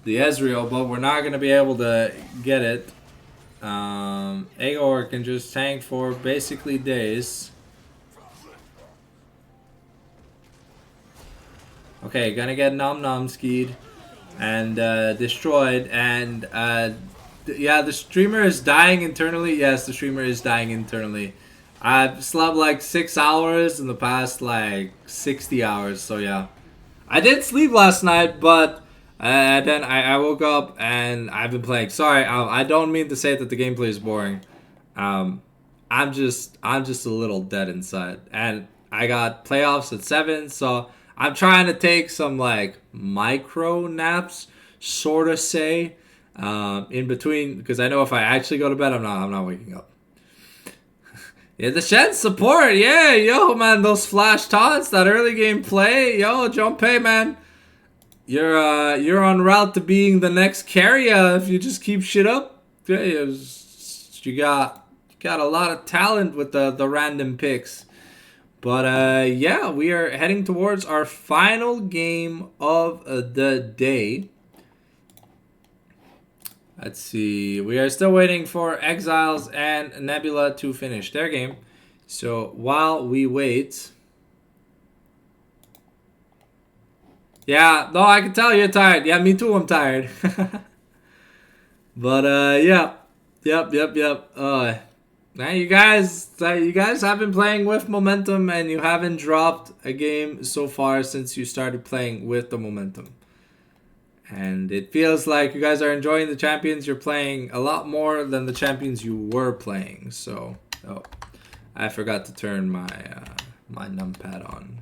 the Ezreal, but we're not gonna be able to get it. Aegor can just tank for basically days. Okay, gonna get Nom Nom skied and destroyed, and yeah, the streamer is dying internally. Yes, the streamer is dying internally. I've slept like 6 hours in the past like 60 hours, so yeah. I did sleep last night, but then I woke up and I've been playing. Sorry, I don't mean to say that the gameplay is boring. I'm just a little dead inside, and I got playoffs at 7, so I'm trying to take some like micro naps, sort of say, in between, because I know if I actually go to bed, I'm not waking up. Yeah, the Shen support, yeah, yo, man, those flash taunts, that early game play, yo, Junpei, man. You're on route to being the next carrier if you just keep shit up. Yeah, you got a lot of talent with the random picks. But yeah, we are heading towards our final game of the day. Let's see. We are still waiting for Exiles and Nebula to finish their game. So while we wait. Yeah, no, I can tell you're tired. Yeah, me too, I'm tired. But yeah. Yep. Now you guys have been playing with momentum, and you haven't dropped a game so far since you started playing with the momentum. And it feels like you guys are enjoying the champions you're playing a lot more than the champions you were playing. So, oh, I forgot to turn my my numpad on.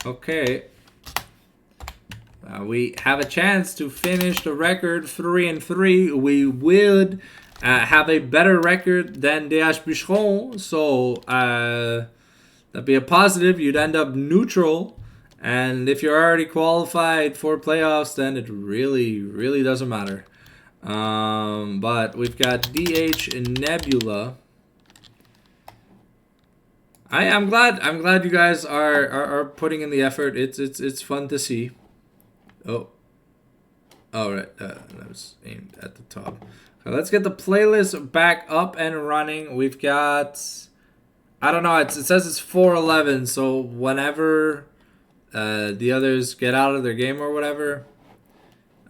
Okay. We have a chance to finish the record 3-3. We would have a better record than DH Bûcheron, so that'd be a positive. You'd end up neutral, and if you're already qualified for playoffs, then it really doesn't matter. But we've got DH and Nebula. I'm glad you guys are putting in the effort. It's fun to see. Oh, right. That was aimed at the top. So let's get the playlist back up and running. We've got, I don't know. It says it's 4:11. So whenever the others get out of their game or whatever,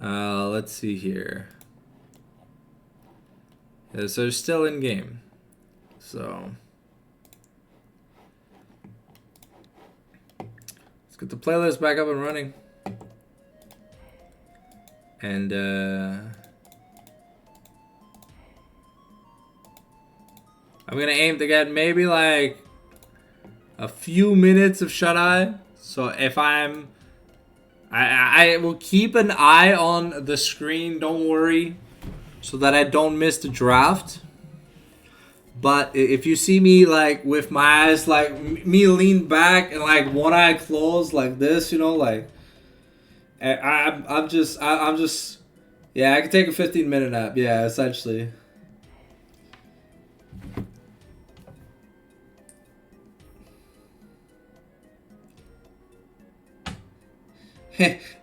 let's see here. Yeah, so they're still in game. So let's get the playlist back up and running. And I'm gonna aim to get maybe like a few minutes of shut eye. So if I will keep an eye on the screen, don't worry, so that I don't miss the draft. But if you see me like with my eyes like me lean back and like one eye closed like this, you know, like I'm just yeah, I can take a 15-minute nap. Yeah, essentially.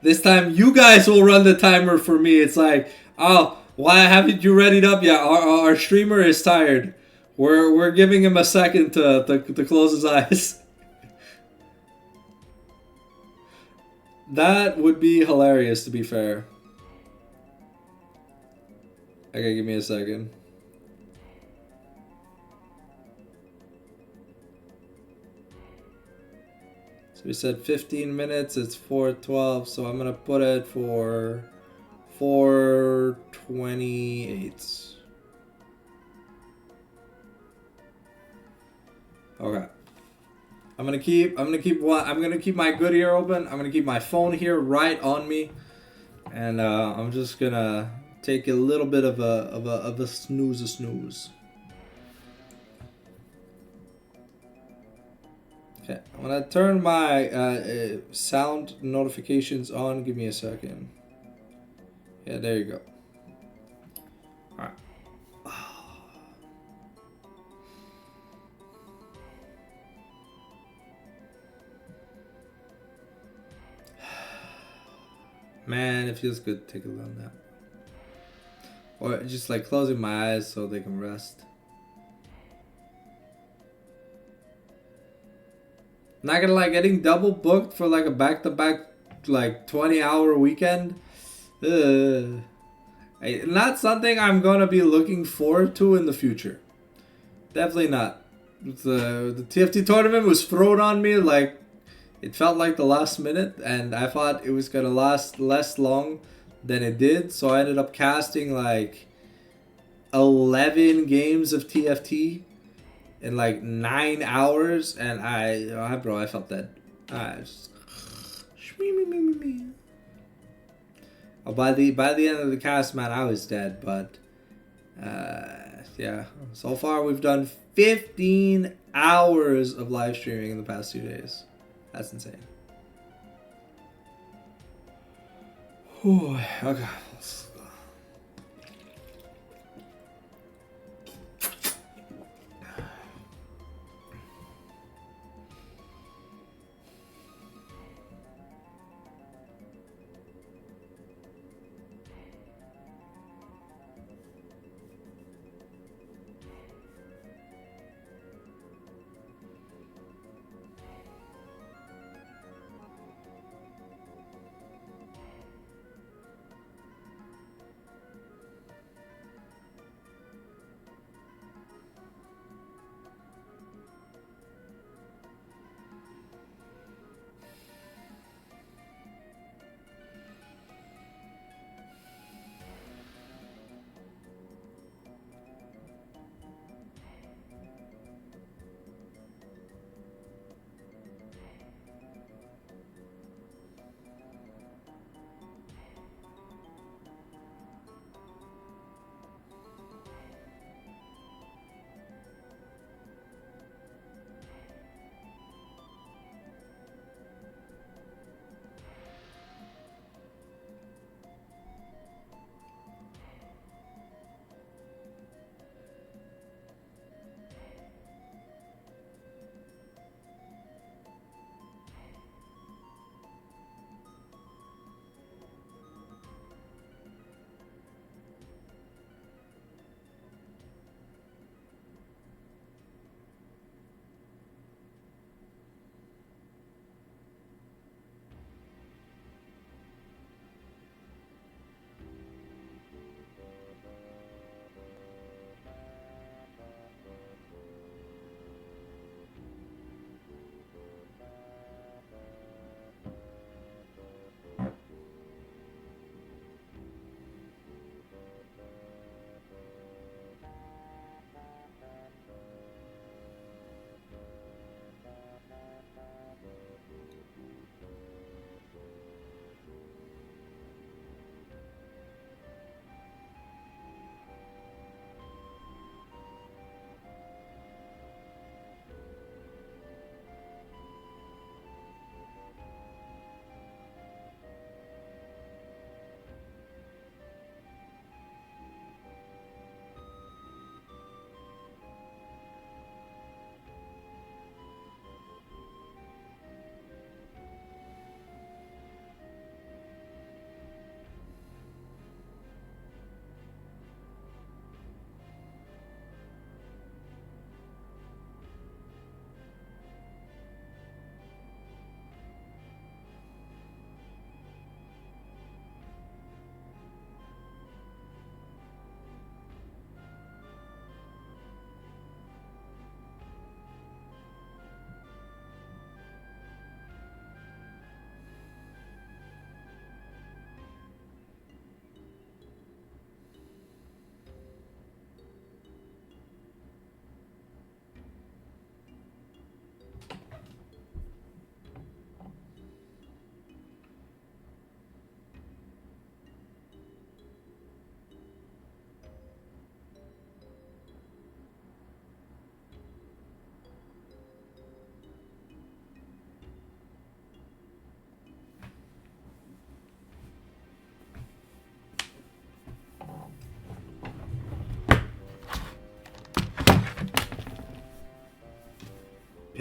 This time you guys will run the timer for me. It's like, oh, why haven't you readied up yet? Our streamer is tired. We're giving him a second to close his eyes. That would be hilarious, to be fair. Okay, give me a second. we said 15 minutes. It's 4:12, so I'm gonna put it for 4:28. Okay. I'm gonna keep my good ear open. I'm gonna keep my phone here right on me, and I'm just gonna take a little bit of a snooze. Okay, I'm gonna turn my sound notifications on. Give me a second. Yeah, there you go. All right. Man, it feels good to take a little nap. Or just like closing my eyes so they can rest. Not gonna lie, getting double booked for like a back-to-back like 20-hour weekend. Not something I'm gonna be looking forward to in the future. Definitely not. The TFT tournament was thrown on me like it felt like the last minute, and I thought it was gonna last less long than it did. So I ended up casting like 11 games of TFT in like 9 hours, and I felt dead. I just, oh, by the end of the cast, man, I was dead. But yeah, so far we've done 15 hours of live streaming in the past 2 days. That's insane. Whew, okay.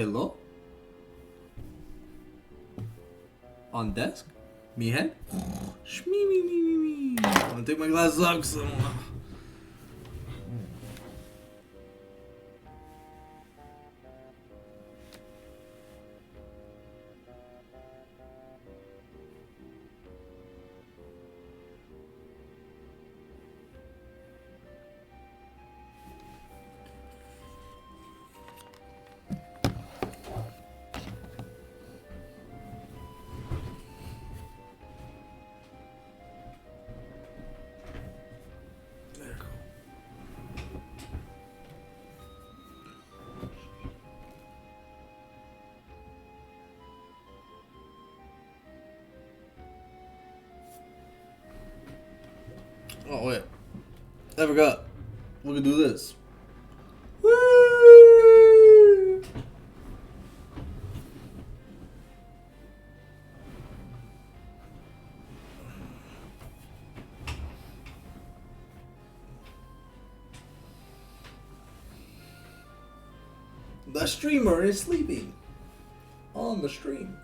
pillow? On desk? Me head? Shmee me me me me. I'm gonna take my glasses off 'cause I don't know. Oh wait, I forgot. We can do this. Woo! The streamer is sleeping on the stream.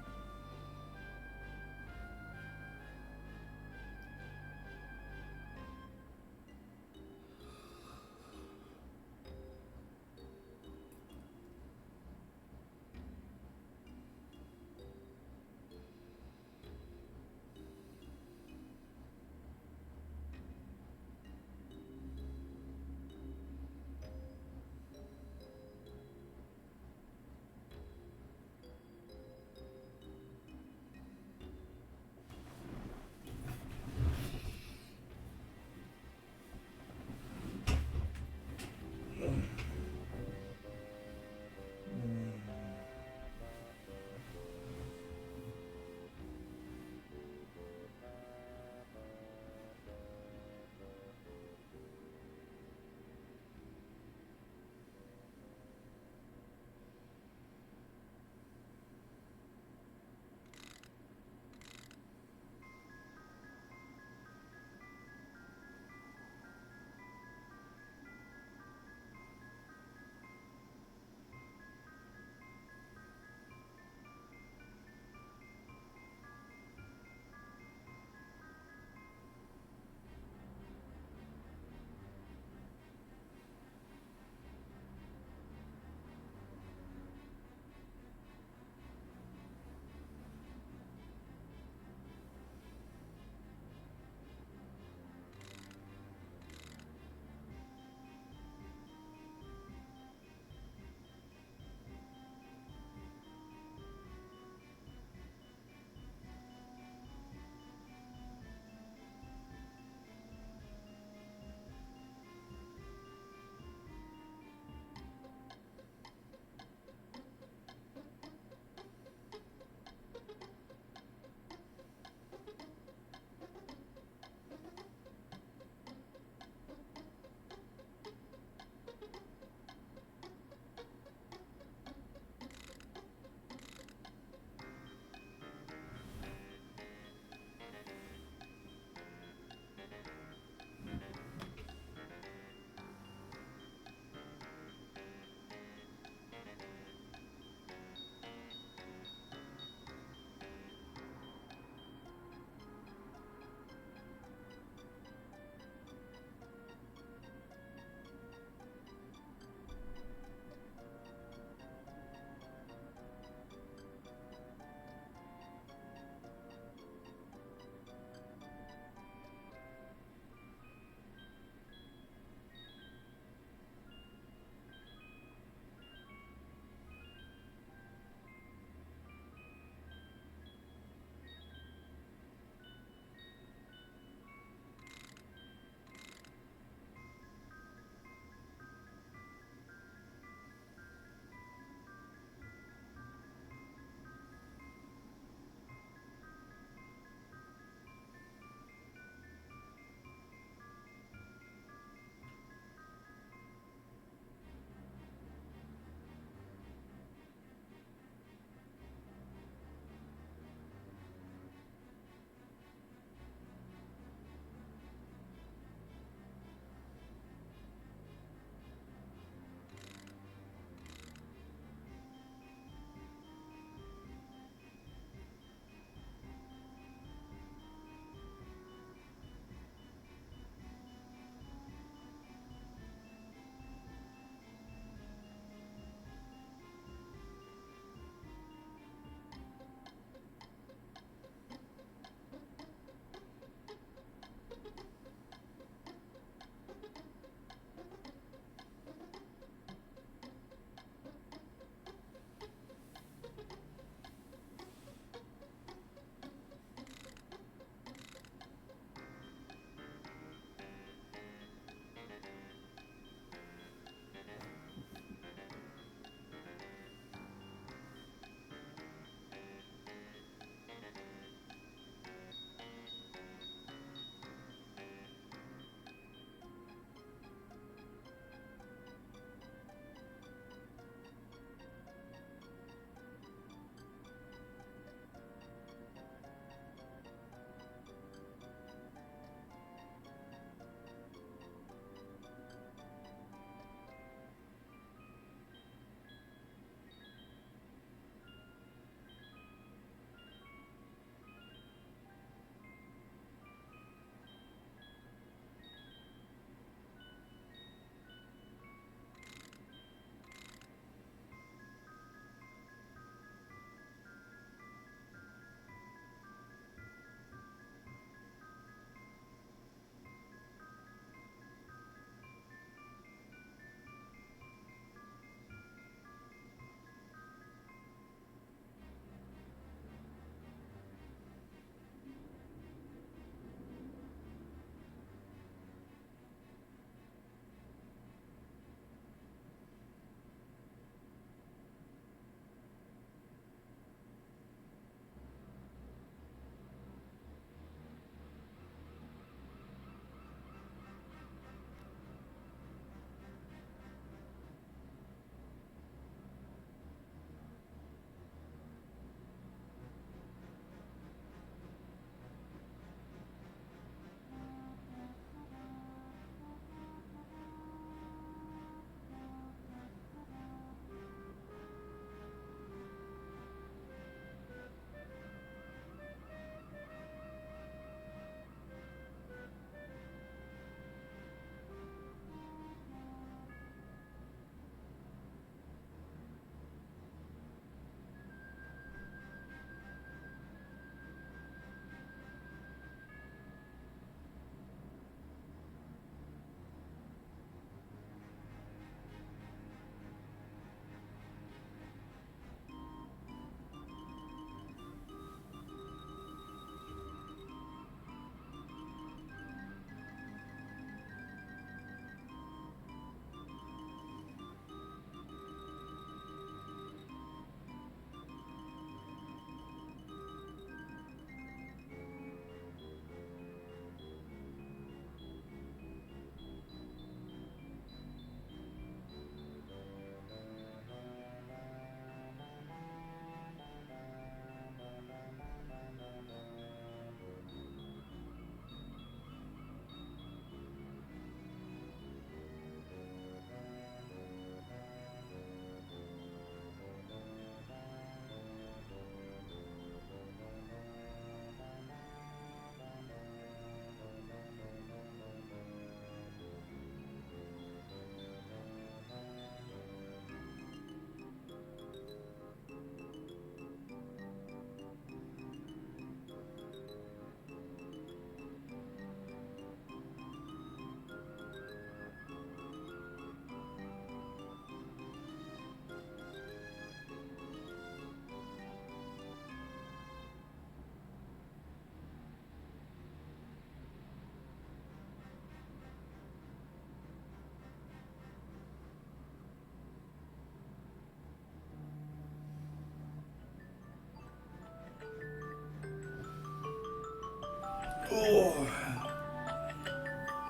Oh,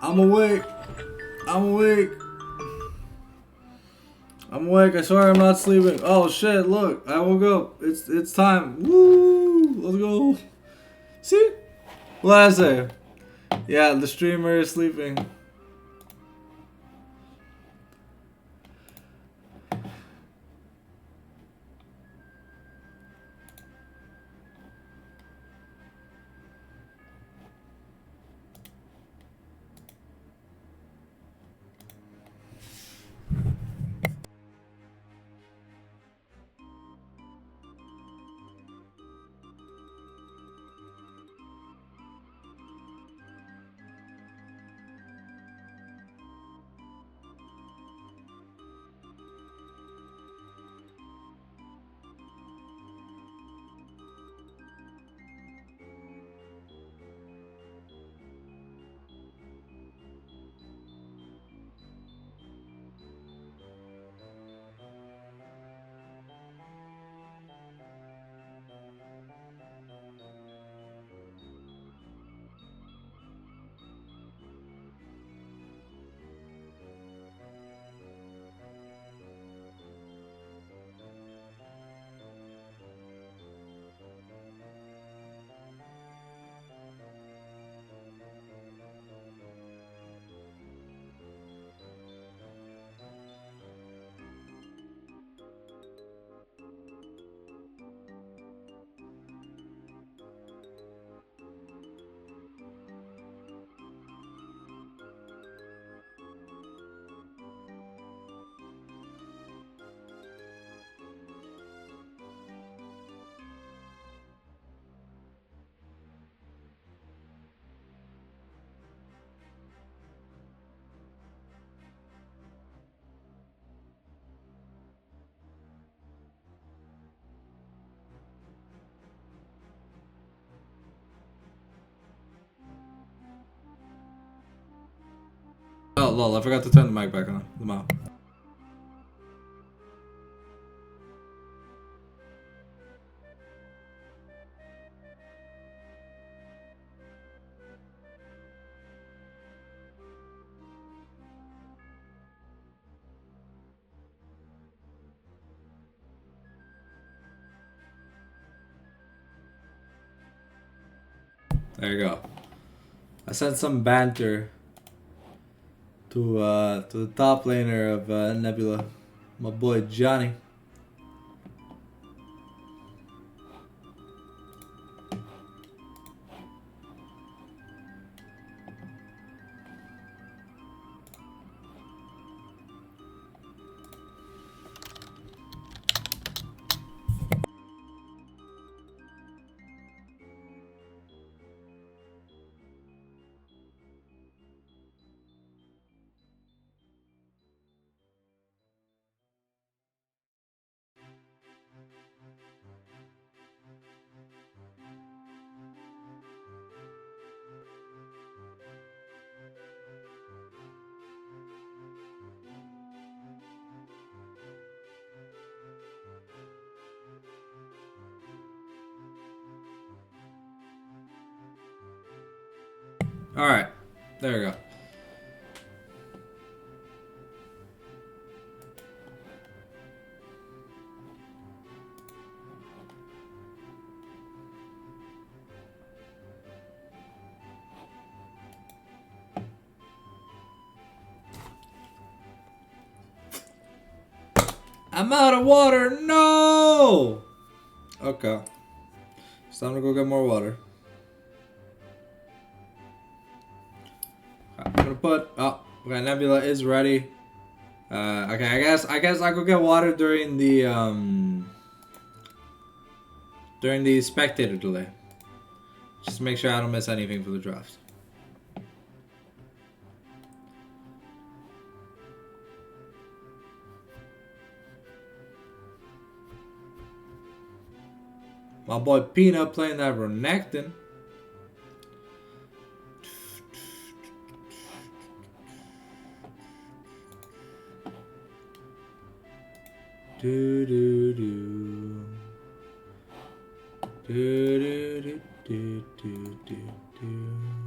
I'm awake. I'm awake. I'm awake. I swear I'm not sleeping. Oh shit! Look, I woke up. It's time. Woo! Let's go. See? What did I say? Yeah, the streamer is sleeping. Oh lol, I forgot to turn the mic back on. The mouth. There you go. I sent some banter to the top laner of Nebula, my boy Johnny. All right, there we go. I'm out of water. No. Okay, it's time to go get more water. I'm gonna put. Oh, okay. Nebula is ready. Okay, I guess I could get water during the spectator delay. Just to make sure I don't miss anything for the draft. My boy Peanut playing that Renekton. Do do do. Do do do do do do do.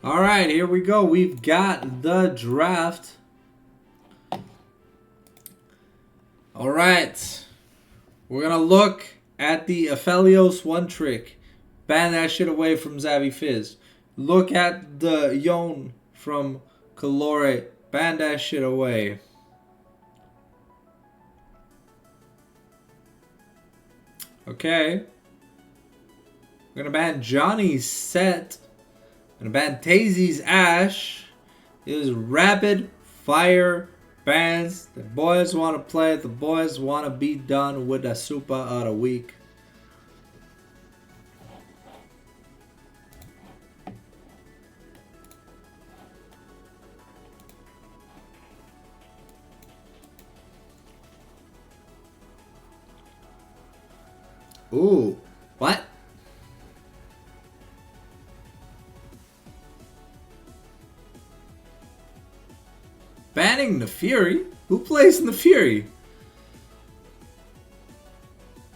All right, here we go. We've got the draft. All right. We're going to look at the Aphelios One Trick. Ban that shit away from Zavi Fizz. Look at the Yon from Calore. Ban that shit away. Okay. We're going to ban Johnny's Set. We're going to ban Tazy's Ash. It is rapid fire bans. The boys want to play. The boys want to be done with the super of the week. Ooh, what? Banning the Fury? Who plays in the Fury?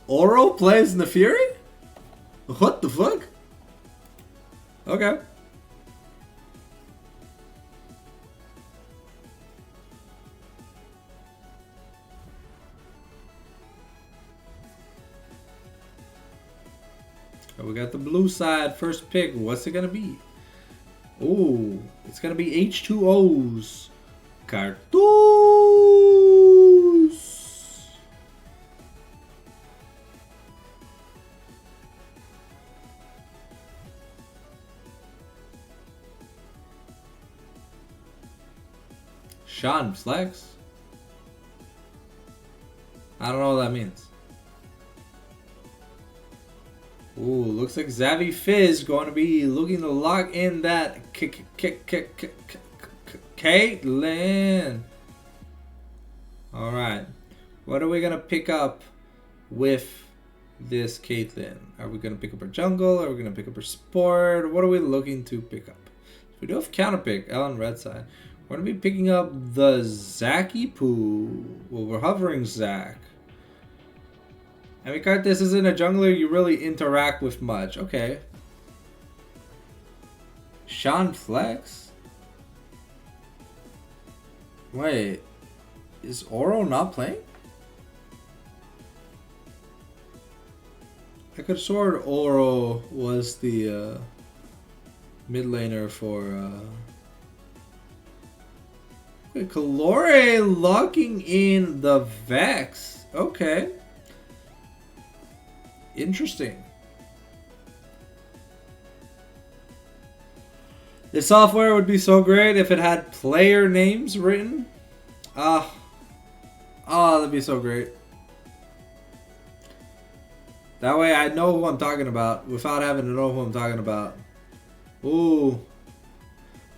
Oro plays in the Fury? What the fuck? Okay. We got the blue side first pick. What's it gonna be? Ooh, it's gonna be H2O's. Cartus. Sean Flex. I don't know what that means. Ooh, looks like Zavi Fizz going to be looking to lock in that Caitlyn. Alright. What are we going to pick up with this Caitlyn? Are we going to pick up her jungle? Are we going to pick up her support? What are we looking to pick up? We do have counter pick, Ellen red side. We're going to be picking up the Zaki Poo. Well, we're hovering Zac. And because this isn't a jungler you really interact with much. Okay. Sean Flex? Wait. Is Oro not playing? I could have sworn Oro was the mid laner for... Wait, Calore locking in the Vex. Okay. Interesting. This software would be so great if it had player names written. Oh, that'd be so great. That way I know who I'm talking about without having to know who I'm talking about. Ooh.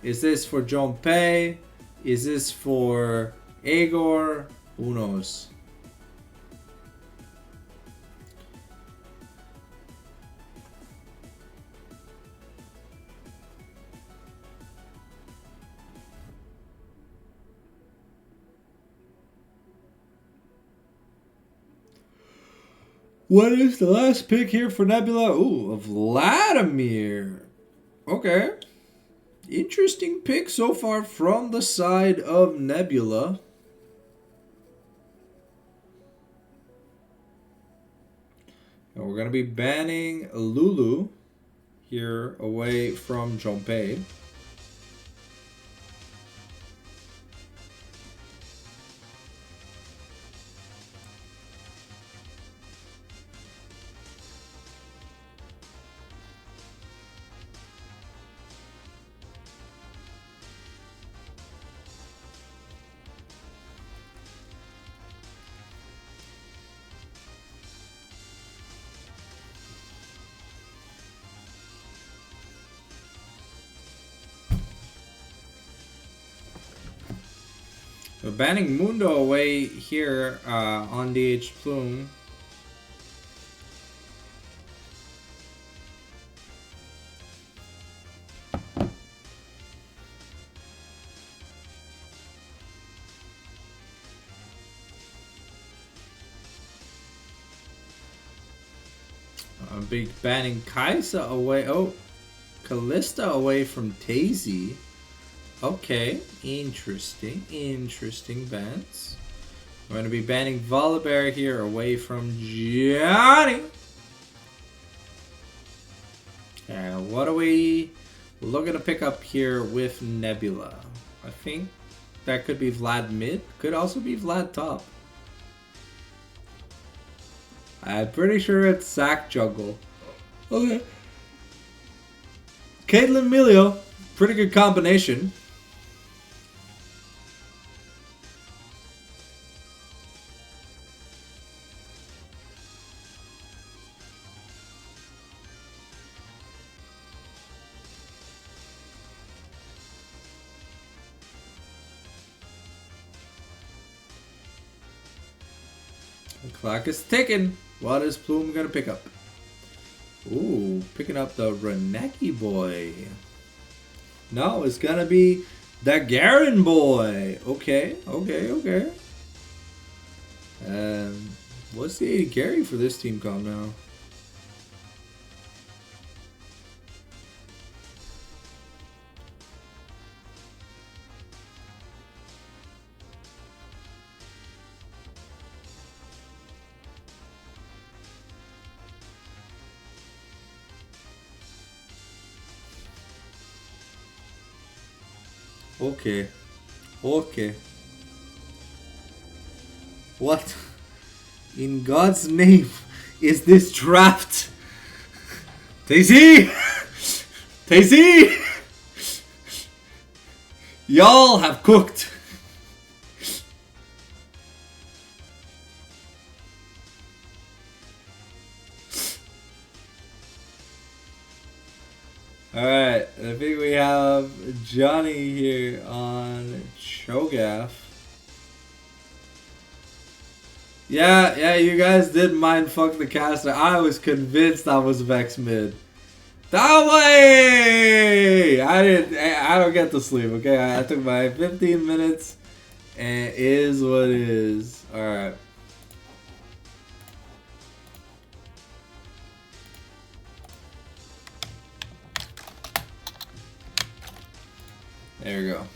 Is this for Jonpei? Is this for Agor? Who knows? What is the last pick here for Nebula? Ooh, Vladimir. Okay. Interesting pick so far from the side of Nebula. And we're going to be banning Lulu here away from Jonpei. We're banning Mundo away here on DH Plume. Big banning Kaisa away. Oh, Callista away from Daisy. Okay, interesting. Interesting bans. We're going to be banning Volibear here away from Johnny. And what are we looking to pick up here with Nebula? I think that could be Vlad mid. Could also be Vlad top. I'm pretty sure it's Zac jungle. Okay. Caitlyn Melio. Pretty good combination. The clock is ticking. What is Plume gonna pick up? Ooh, picking up the Reneki boy. No, it's gonna be the Garen boy. Okay, okay, okay. What's the AD carry for this team comp now? Okay. Okay. What in God's name is this draft? Daisy! Daisy! Y'all have cooked. Alright, I think we have Johnny here on Cho'Gath. Yeah, you guys did mindfuck the caster. I was convinced that was Vex mid. That way! I don't get to sleep, okay? I took my 15 minutes and it is what it is. Alright. There we go.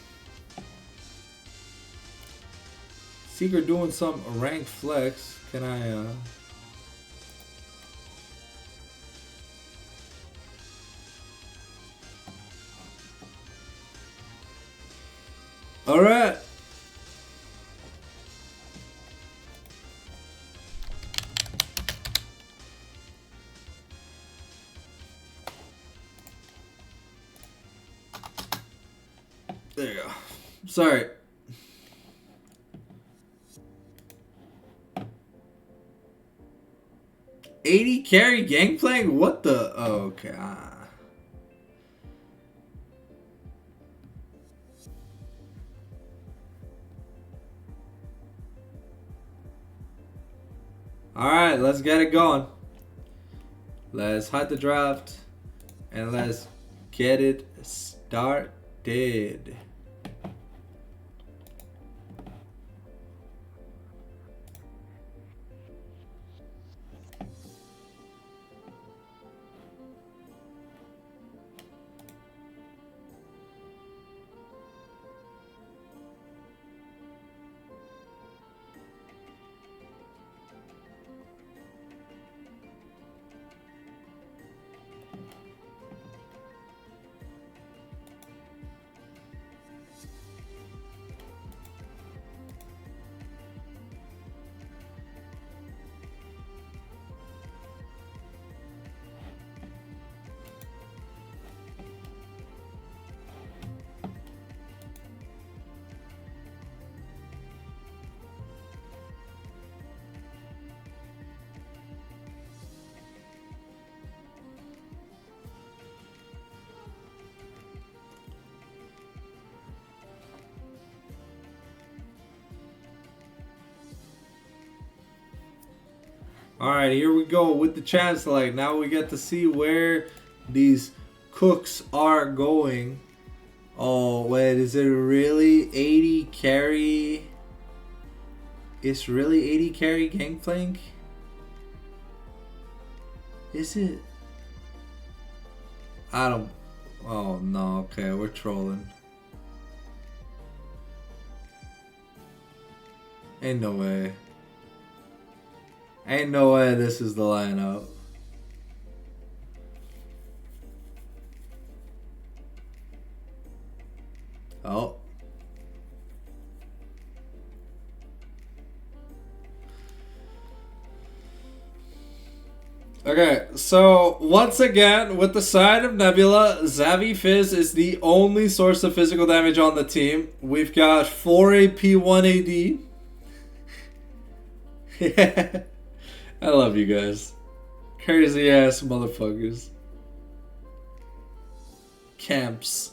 Seeker doing some rank flex. Can I Alright. There you go. Sorry. $80 carry Gangplank? What the? Oh, okay. Alright, let's get it going. Let's hide the draft. And let's get it started. Alright, here we go with the chance select. Now we get to see where these cooks are going. Oh, wait, is it really 80 carry? It's really 80 carry Gangplank? Is it? I don't... Oh no, okay, we're trolling. Ain't no way. Ain't no way this is the lineup. Oh. Okay, so once again, with the side of Nebula, Zavi Fizz is the only source of physical damage on the team. We've got 4 AP, 1 AD. Yeah. I love you guys. Crazy ass motherfuckers. Camps.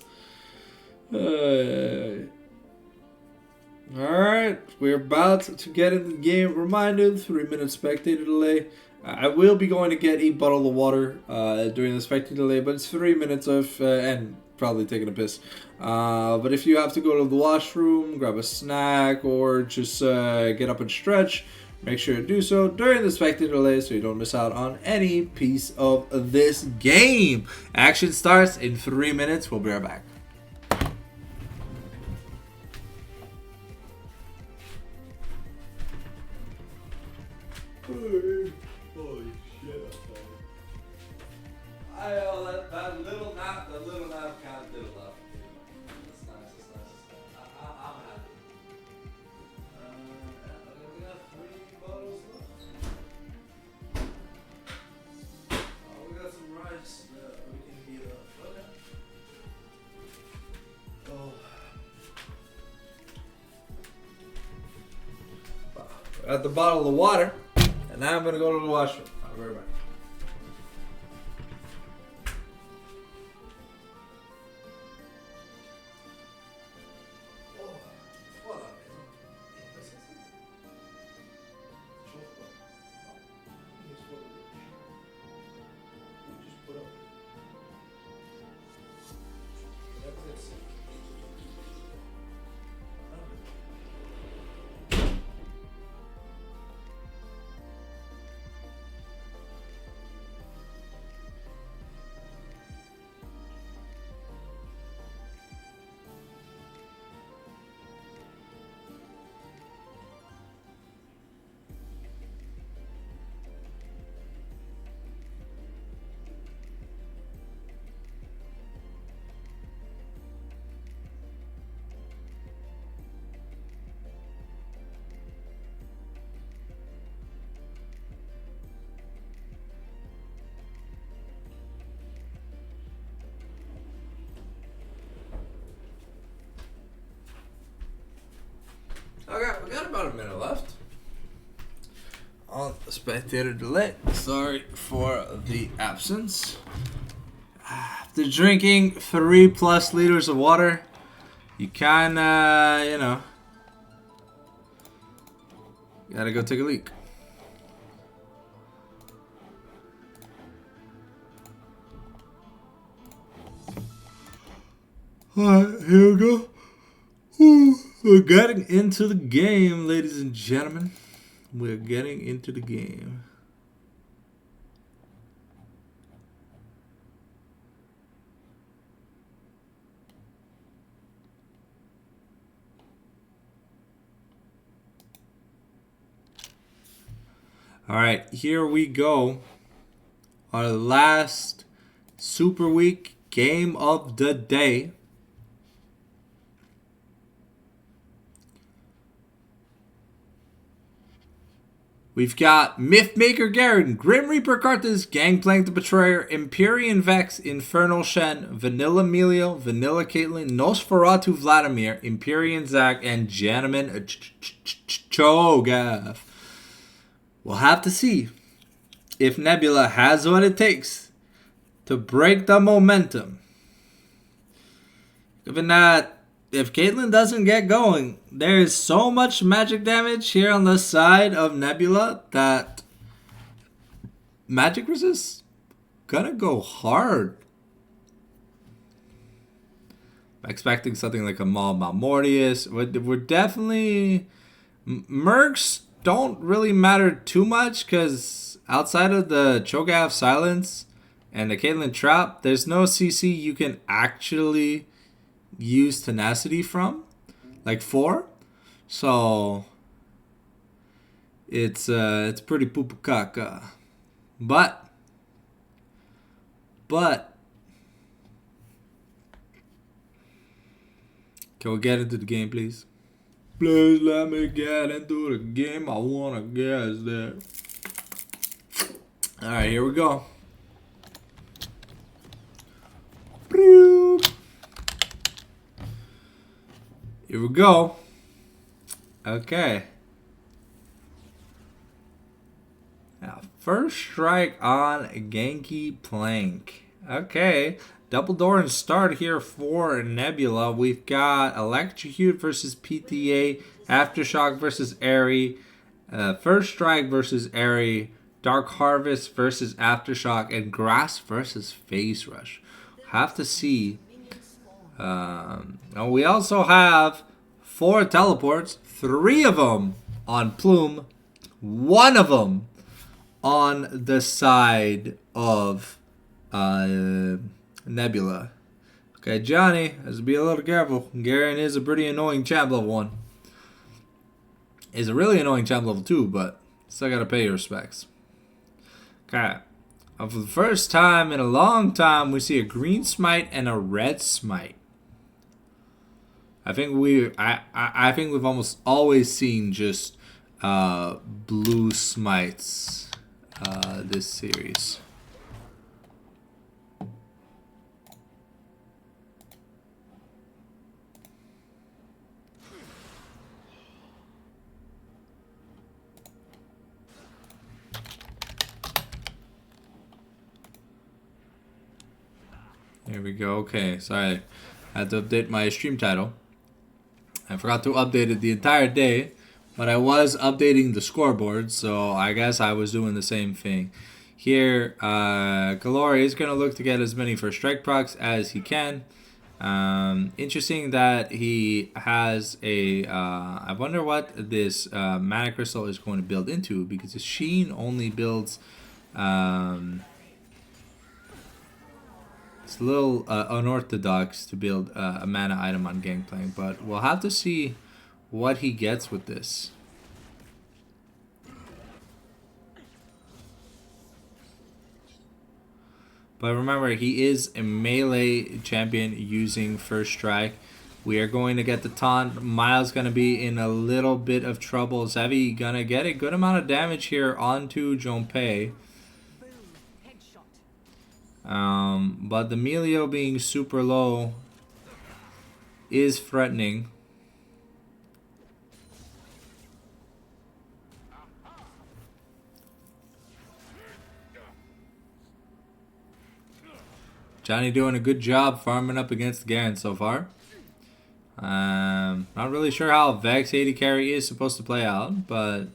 Alright, we're about to get into the game. Reminder, 3-minute spectator delay. I will be going to get a bottle of water during the spectator delay, but it's 3 minutes of, and probably taking a piss. But if you have to go to the washroom, grab a snack, or just get up and stretch, make sure to do so during the spectator delay so you don't miss out on any piece of this game. Action starts in 3 minutes. We'll be right back. Holy shit, that little nap kind of did a lot. That's nice, that's nice. I'm happy. We got 3 bottles left. Oh, we got some rice that we can heat up. Okay. Oh. Got the bottle of water. And now I'm gonna go to the washroom. I'll be right back. Okay, we got about a minute left on the spectator delay. Sorry for the absence. After drinking 3+ liters of water, you kinda, you know, gotta go take a leak. Alright, here we go. We're getting into the game, ladies and gentlemen. We're getting into the game. All right, here we go. Our last Super Week game of the day. We've got Mythmaker Garen, Grim Reaper Karthus, Gangplank the Betrayer, Empyrean Vex, Infernal Shen, Vanilla Melio, Vanilla Caitlyn, Nosferatu Vladimir, Empyrean Zac, and Janaman Cho'Gath. We'll have to see if Nebula has what it takes to break the momentum. Given that if Caitlyn doesn't get going, there is so much magic damage here on the side of Nebula that magic resist gonna go hard. I'm expecting something like a Maul Malmortius. We're definitely... Mercs don't really matter too much because outside of the Cho'Gath Silence And the Caitlyn Trap, there's no CC you can actually use Tenacity from, like 4. So it's pretty pupukaka. But can we get into the game, please? Please let me get into the game. I wanna guess there. Alright, here we go. Here we go. Okay. Now, first strike on Genki Plank. Okay. Double door and start here for Nebula. We've got Electrocute versus PTA, Aftershock versus Airy, First Strike versus Airy, Dark Harvest versus Aftershock, and Grass versus Phase Rush. Have to see. We also have 4 teleports, 3 of them on Plume, 1 of them on the side of Nebula. Okay, Johnny has to be a little careful. Garen is a pretty annoying champ level 1. He's a really annoying champ level 2, but still gotta pay your respects. Okay. For the first time in a long time, we see a green smite and a red smite. I think we've almost always seen just blue smites this series. There we go. Okay, sorry. I had to update my stream title. I forgot to update it the entire day, but I was updating the scoreboard, so I guess I was doing the same thing. Here, Kalori is going to look to get as many first strike procs as he can. Interesting that he has a... I wonder what this mana crystal is going to build into, because the Sheen only builds... it's a little unorthodox to build a mana item on Gangplank, but we'll have to see what he gets with this. But remember, he is a melee champion using First Strike. We are going to get the taunt. Miles going to be in a little bit of trouble. Zevi going to get a good amount of damage here onto Junpei. But the Melio being super low is threatening. Johnny doing a good job farming up against Garen so far. Not really sure how Vex AD carry is supposed to play out, but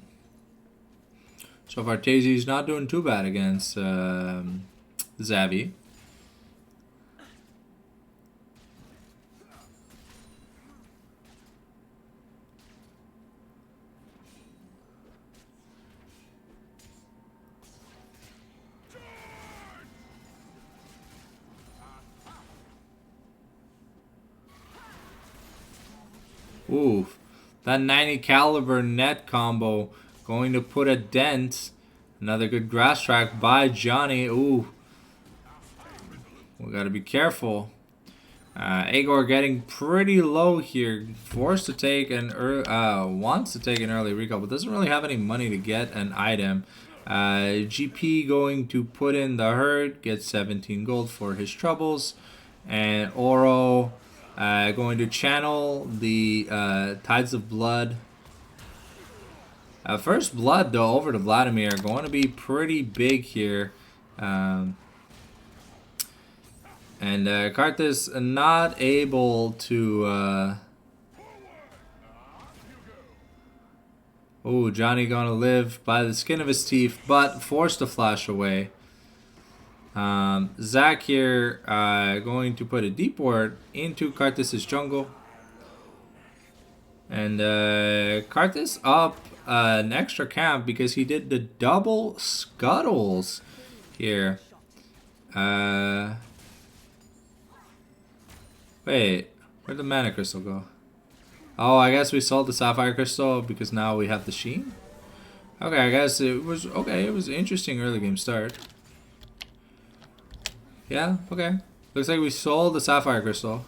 so far Tazy's not doing too bad against Zavi. Ooh, that 90 caliber net combo going to put a dent. Another good grass track by Johnny. Ooh, we gotta be careful. Agor getting pretty low here. Forced to take an wants to take an early recall, but doesn't really have any money to get an item. GP going to put in the herd, get 17 gold for his troubles, and Oro going to channel the Tides of Blood. First Blood, though, over to Vladimir, going to be pretty big here. And Karthus not able to... Oh, Johnny going to live by the skin of his teeth, but forced to flash away. Zac here going to put a deep ward into Karthus' jungle. And Karthus up an extra camp because he did the double scuttles here. Wait, where'd the mana crystal go? Oh, I guess we sold the sapphire crystal because now we have the sheen. Okay, I guess it was okay. It was an interesting early game start. Yeah, okay. Looks like we sold the sapphire crystal.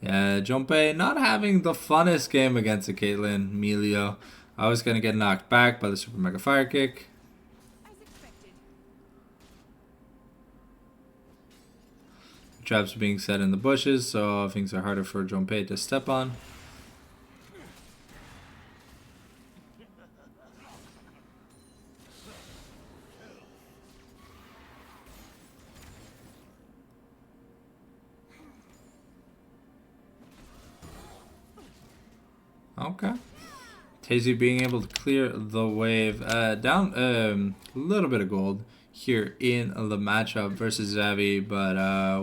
Yeah, Junpei not having the funnest game against the Caitlyn, Melio. I was gonna get knocked back by the Super Mega Fire Kick. Traps being set in the bushes, so things are harder for Junpei to step on. Okay. Tazy being able to clear the wave. Down a little bit of gold here in the matchup versus Zavi, but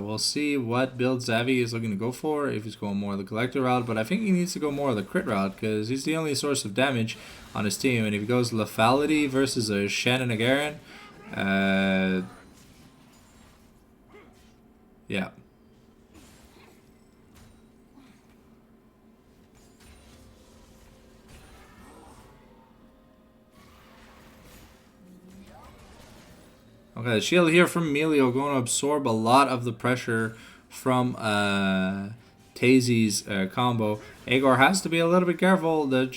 we'll see what build Zavi is looking to go for, if he's going more of the collector route, but I think he needs to go more of the crit route because he's the only source of damage on his team, and if he goes lethality versus a Shen and a Garen, yeah. Okay, the shield here from Melio going to absorb a lot of the pressure from Tazy's combo. Agor has to be a little bit careful. The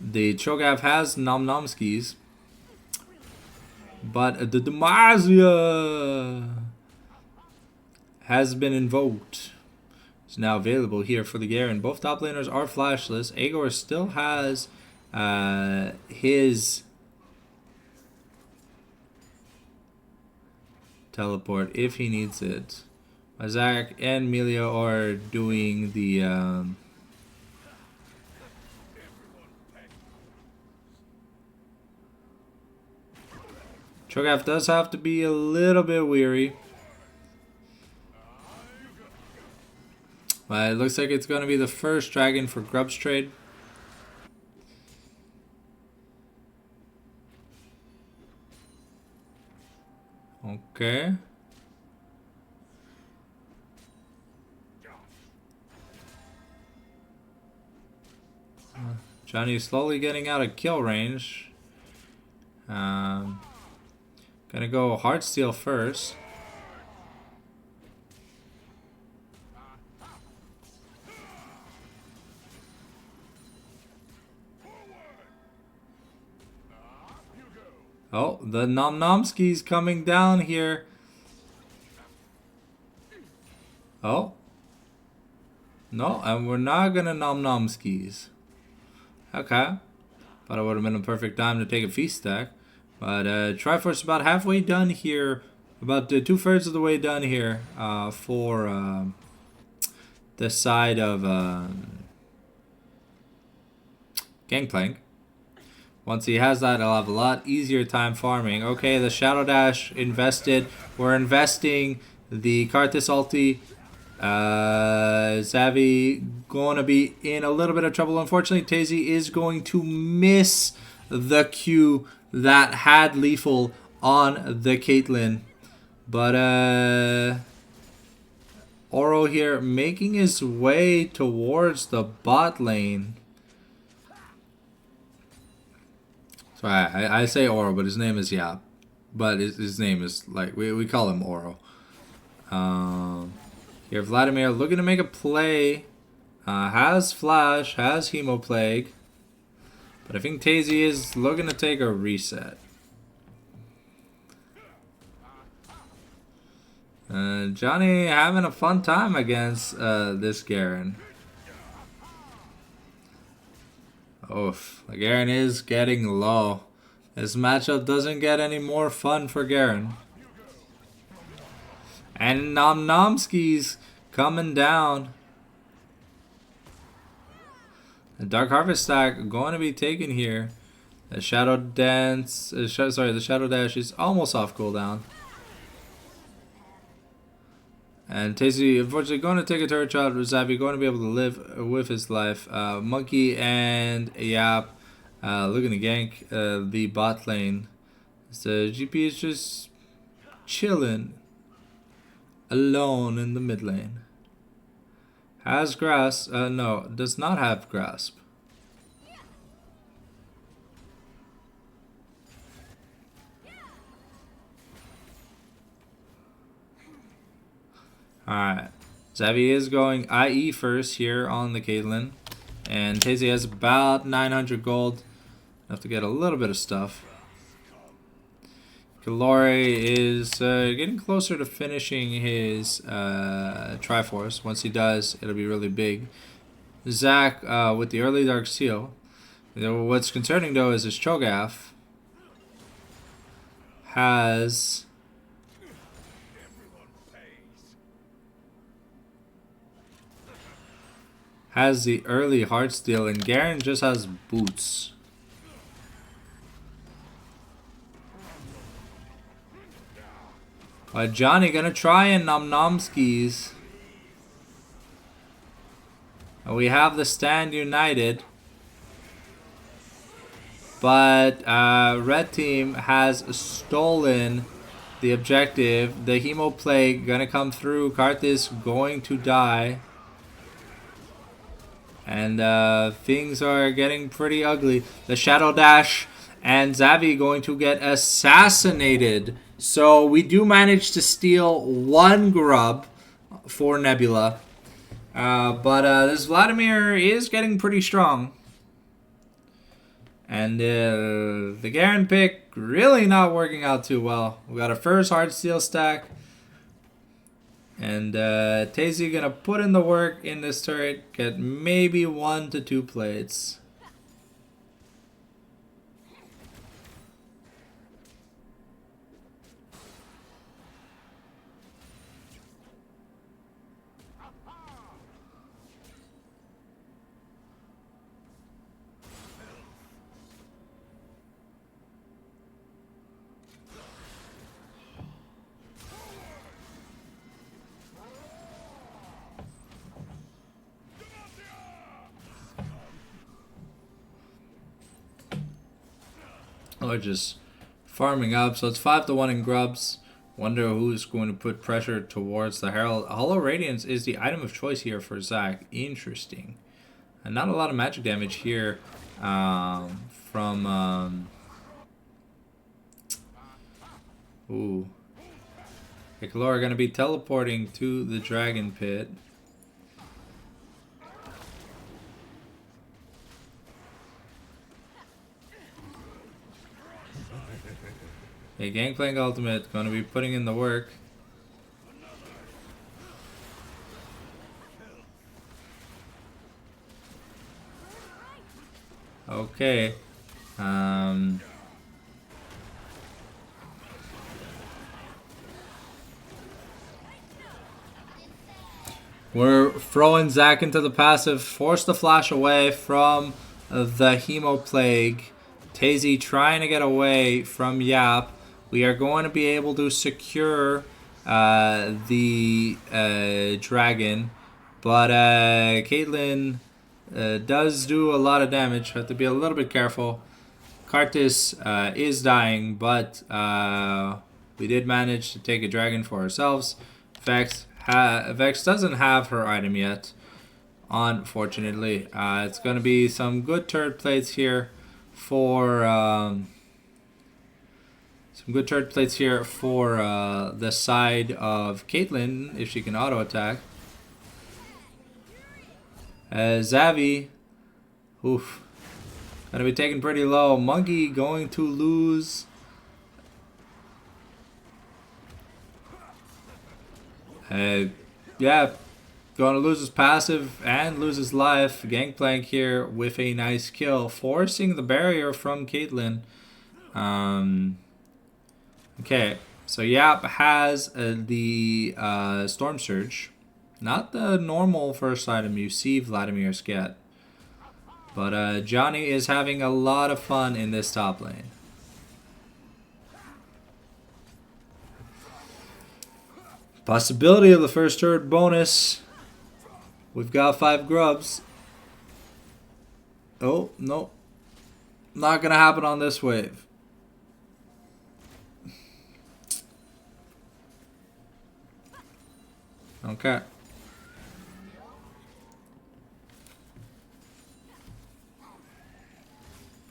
Cho'Gath has Nom Nom skis, but the Demacia has been invoked. It's now available here for the Garen. Both top laners are flashless. Agor still has his teleport if he needs it. Zach and Melio are doing the Cho'Gath does have to be a little bit weary. But it looks like it's going to be the first dragon for Grub's trade. Okay. Johnny's slowly getting out of kill range. Gonna go Heartsteel first. Oh, the Nom Nomski's coming down here. Oh. No, and we're not gonna Nom Nomskis. Okay. Thought it would have been a perfect time to take a feast stack. But Triforce about halfway done here. About 2/3 of the way done here for the side of Gangplank. Once he has that, he'll have a lot easier time farming. Okay, the Shadow Dash invested. We're investing the Karthus ulti. Zavi going to be in a little bit of trouble. Unfortunately, Tazy is going to miss the Q that had lethal on the Caitlyn. But Oro here making his way towards the bot lane. Sorry, I say Oro, but his name is Yap. But his name is, like, we call him Oro. Here, Vladimir looking to make a play. Has Flash, has Hemoplague. But I think Tazy is looking to take a reset. Johnny having a fun time against this Garen. Oof, the Garen is getting low. This matchup doesn't get any more fun for Garen. And Nom Nomski's coming down. The Dark Harvest stack going to be taken here. The Shadow Dance, the Shadow Dash is almost off cooldown. And Tazy, unfortunately, going to take a turret shot. Zavi going to be able to live with his life. Monkey and Yap Looking to gank the bot lane. So GP is just chilling alone in the mid lane. Has grass. No, does not have grasp. Alright. Xavi is going IE first here on the Caitlyn. And Tazy has about 900 gold. Have to get a little bit of stuff. Kalori is getting closer to finishing his Triforce. Once he does, it'll be really big. Zac with the early Dark Seal. What's concerning though is his Cho'Gath has the early Heartsteel, and Garen just has boots. Johnny gonna try and nom skis. We have the stand united. But red team has stolen the objective. The Hemo Plague gonna come through. Karthus going to die. And things are getting pretty ugly. The Shadow Dash and Xavi going to get assassinated. So we do manage to steal one grub for Nebula. But this Vladimir is getting pretty strong. And the Garen pick really not working out too well. We got our first Heartsteel stack. And Tazy gonna put in the work in this turret. Get maybe 1 to 2 plates. Or just farming up. So it's 5-1 in grubs. Wonder who's going to put pressure towards the Herald. Hollow Radiance is the item of choice here for Zac. Interesting. And not a lot of magic damage here from... Ooh. Ikalora are going to be teleporting to the Dragon Pit. Okay, Gangplank Ultimate, going to be putting in the work. Okay. We're throwing Zac into the passive, force the flash away from the Hemo Plague. Tazy trying to get away from Yap. We are going to be able to secure the dragon, but Caitlyn does do a lot of damage. Have to be a little bit careful. Karthus is dying, but we did manage to take a dragon for ourselves. Vex doesn't have her item yet, unfortunately. It's going to be some good turret plates here for the side of Caitlyn if she can auto attack. Xavi, oof, gonna be taken pretty low. Monkey going to lose. Yeah, going to lose his passive and lose his life. Gangplank here with a nice kill, forcing the barrier from Caitlyn. Okay, so Yap has the Storm Surge. Not the normal first item you see Vladimir's get. But Johnny is having a lot of fun in this top lane. Possibility of the first turret bonus. We've got 5 grubs. Oh, no. Not gonna happen on this wave. Okay.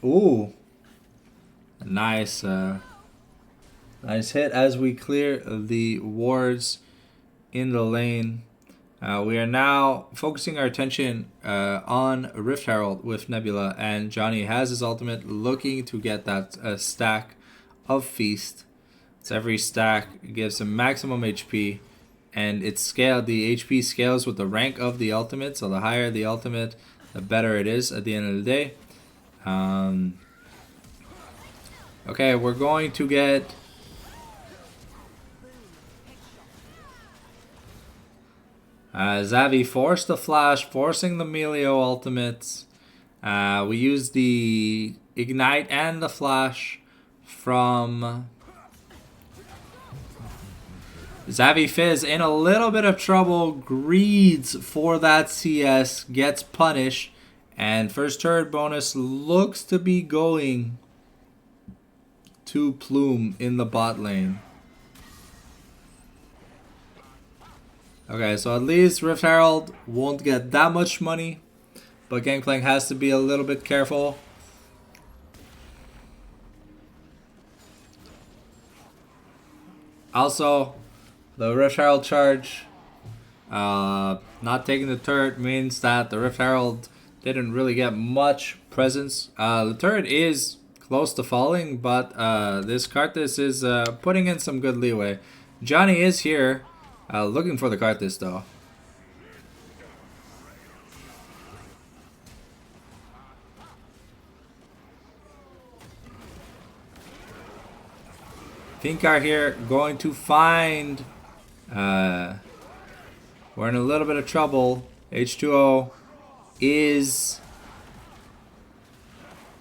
Ooh. Nice, nice hit as we clear the wards in the lane. We are now focusing our attention on Rift Herald with Nebula, and Johnny has his ultimate, looking to get that stack of Feast. So every stack gives him maximum HP, and it's scaled. The HP scales with the rank of the ultimate, so the higher the ultimate, the better it is at the end of the day. Okay, we're going to get... Xavi forced the flash, forcing the Melio ultimates. We used the Ignite and the flash from... Xavi Fizz in a little bit of trouble, greeds for that CS, gets punished, and first turret bonus looks to be going to Plume in the bot lane. Okay, so at least Rift Herald won't get that much money, but Gangplank has to be a little bit careful. Also, the Rift Herald charge, not taking the turret means that the Rift Herald didn't really get much presence. The turret is close to falling, but this Karthus is putting in some good leeway. Johnny is here, looking for the Karthus though. Finkar here going to find... we're in a little bit of trouble. H2O is...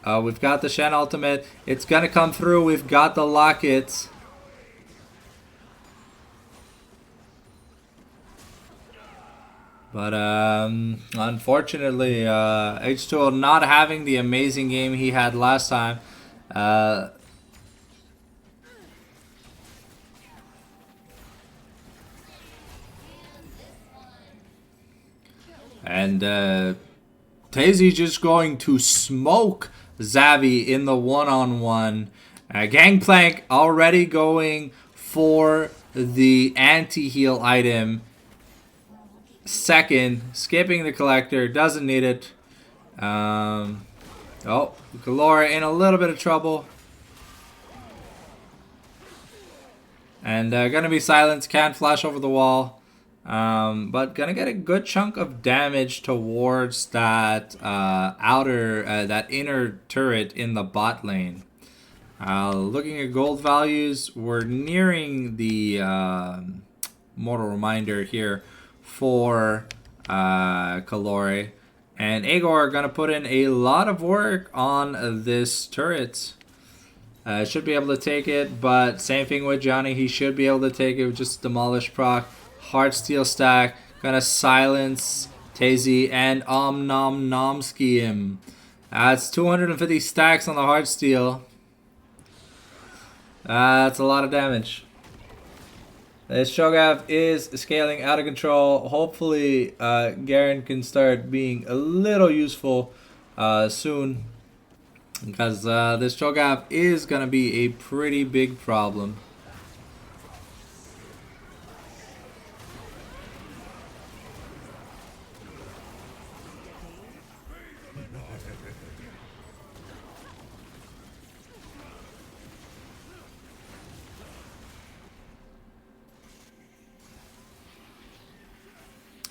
we've got the Shen ultimate. It's gonna come through. We've got the lockets. But unfortunately, H2O not having the amazing game he had last time. And Tazy just going to smoke Xavi in the one-on-one. Gangplank already going for the anti-heal item. Second, skipping the collector, doesn't need it. Oh, Galore in a little bit of trouble. And gonna be silenced, can't flash over the wall. But gonna get a good chunk of damage towards that that inner turret in the bot lane. Looking at gold values, we're nearing the mortal reminder here for Kalori. And Agor are gonna put in a lot of work on this turret. Should be able to take it, but same thing with Johnny, he should be able to take it with just demolish proc. Heartsteel stack, gonna silence Tazy and Nom Nomski him. That's 250 stacks on the Heartsteel. That's a lot of damage. This Shogav is scaling out of control. Hopefully, Garen can start being a little useful soon, because this Shogav is gonna be a pretty big problem.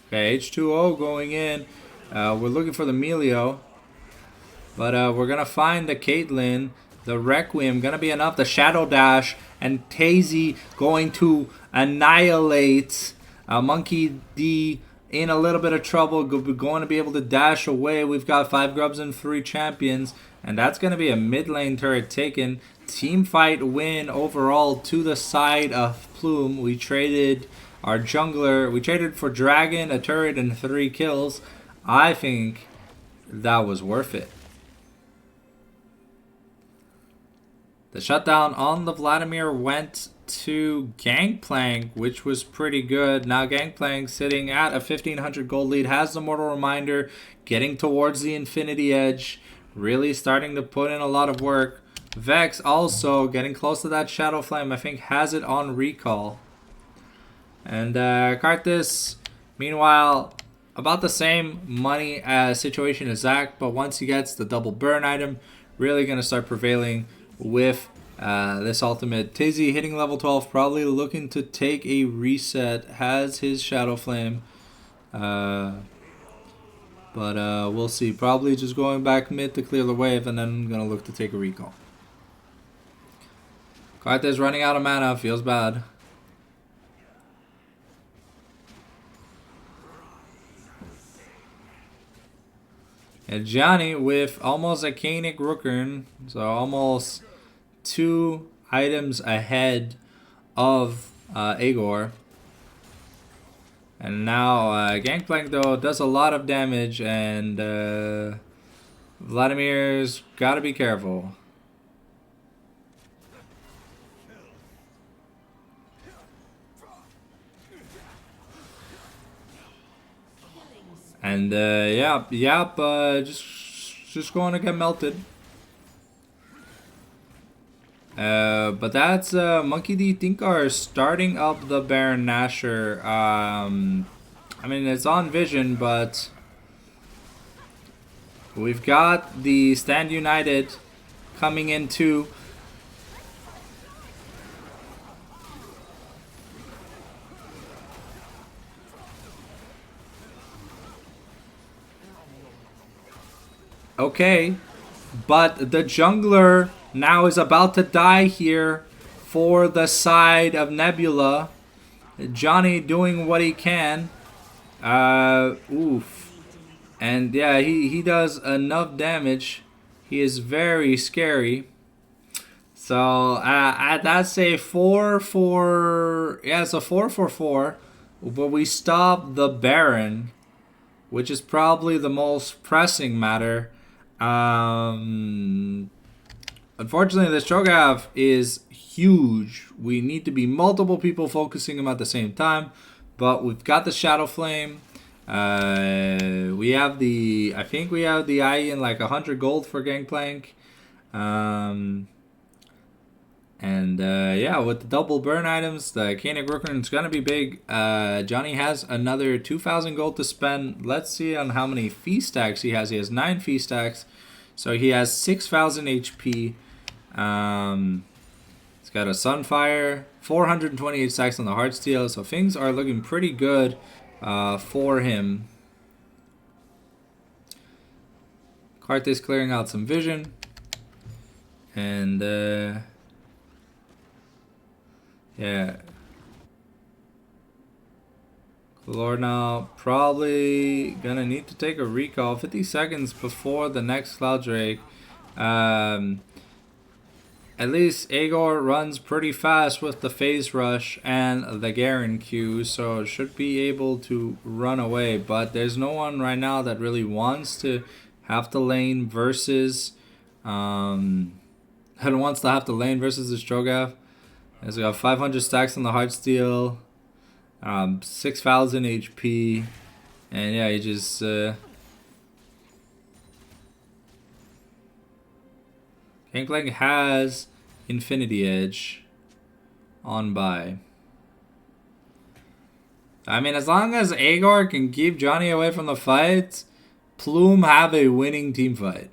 Okay, H2O going in. We're looking for the Melio. But we're going to find the Caitlyn. The Requiem going to be enough. The Shadow Dash. And Tazy going to annihilate Monkey D in a little bit of trouble. We're going to be able to dash away. We've got 5 grubs and 3 champions. And that's going to be a mid lane turret taken. Team fight win overall to the side of Plume. We traded... our jungler, we traded for Dragon, a turret, and 3 kills. I think that was worth it. The shutdown on the Vladimir went to Gangplank, which was pretty good. Now Gangplank sitting at a 1500 gold lead, has the Mortal Reminder, getting towards the Infinity Edge, really starting to put in a lot of work. Vex also getting close to that Shadow Flame, I think has it on recall. And Karthus, meanwhile, about the same money situation as Zach, but once he gets the double burn item, really going to start prevailing with this ultimate. Tizzy hitting level 12, probably looking to take a reset, has his Shadow Flame. But we'll see. Probably just going back mid to clear the wave, and then going to look to take a recall. Karthus running out of mana, feels bad. And Johnny with almost a Canic Rookern, so almost 2 items ahead of Agor. And now Gangplank though does a lot of damage, and Vladimir's gotta be careful. And just going to get melted. But that's Monkey D. Thinkar starting up the Baron Nashor. I mean, it's on vision, but we've got the Stand United coming in too. Okay, but the jungler now is about to die here for the side of Nebula. Johnny doing what he can. Oof. And yeah, he does enough damage. He is very scary. So that's a 4-4. Yeah, it's a 4-4-4. But we stop the Baron, which is probably the most pressing matter. Unfortunately, this Cho'Gath is huge. We need to be multiple people focusing him at the same time. But we've got the Shadow Flame. We have the, I think we have the IE in like 100 gold for Gangplank. Yeah, with the double burn items, the Canic Rookern is gonna be big. Johnny has another 2,000 gold to spend. Let's see on how many fee stacks he has. He has 9 fee stacks, so he has 6,000 HP. He's got a Sunfire, 428 stacks on the Heartsteel, so things are looking pretty good for him. Karthus clearing out some vision, and yeah. Lord now probably gonna need to take a recall 50 seconds before the next Cloud Drake. At least Agor runs pretty fast with the Phase Rush and the Garen Q, so should be able to run away. But there's no one right now that really wants to have to lane versus wants to have to lane versus the Cho'Gath. He's got 500 stacks on the Heartsteel, 6,000 HP, and yeah, he just Gangplank has Infinity Edge on by. I mean, as long as Agor can keep Johnny away from the fight, Plume have a winning team fight.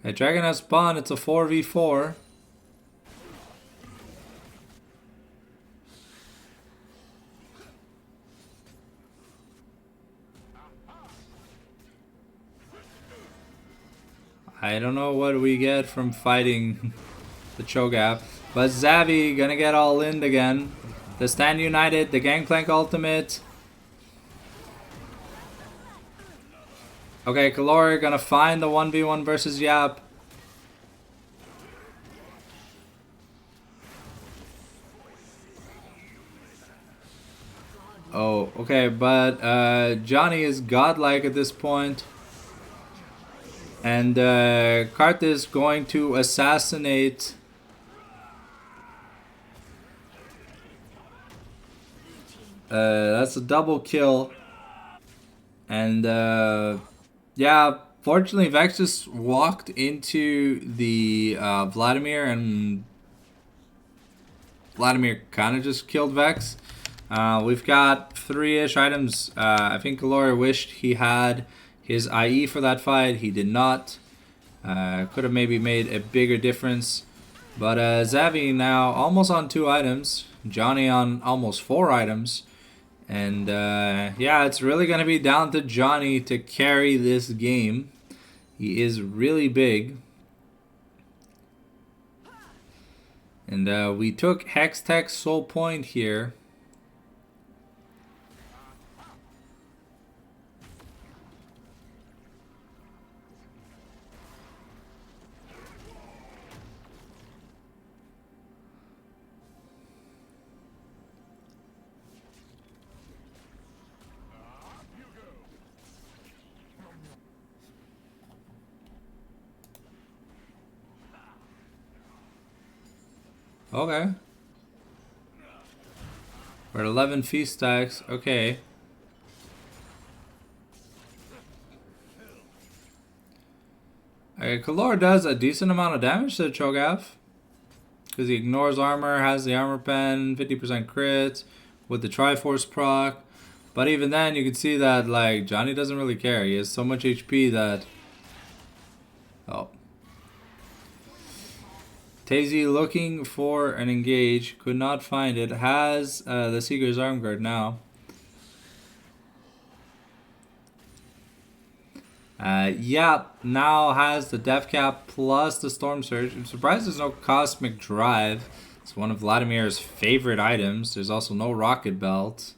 Hey, Dragon has spawned. It's a 4v4. I don't know what we get from fighting the Cho'Gath, but Xavi gonna get all in again. The Stand United, the Gangplank ultimate. Okay, Kalori gonna find the 1v1 versus Yap. Oh, okay, but Johnny is godlike at this point. And Karth is going to assassinate. That's a double kill. And yeah, fortunately Vex just walked into the Vladimir, and Vladimir kind of just killed Vex. We've got 3-ish items. I think Galore wished he had his IE for that fight. He did not. Could have maybe made a bigger difference. But Zavi now almost on 2 items. Johnny on almost 4 items. And yeah, it's really going to be down to Johnny to carry this game. He is really big. And we took Hextech Soul Point here. Okay. We're at 11 feast stacks. Okay. Kalor does a decent amount of damage to Cho'Gath. Because he ignores armor, has the armor pen, 50% crits, with the Triforce proc. But even then, you can see that like Johnny doesn't really care. He has so much HP that... Oh. Tazy looking for an engage, could not find it. Has the Seeker's Arm Guard now. Yeah, now has the Death Cap plus the Storm Surge. I'm surprised there's no Cosmic Drive. It's one of Vladimir's favorite items. There's also no Rocket Belt.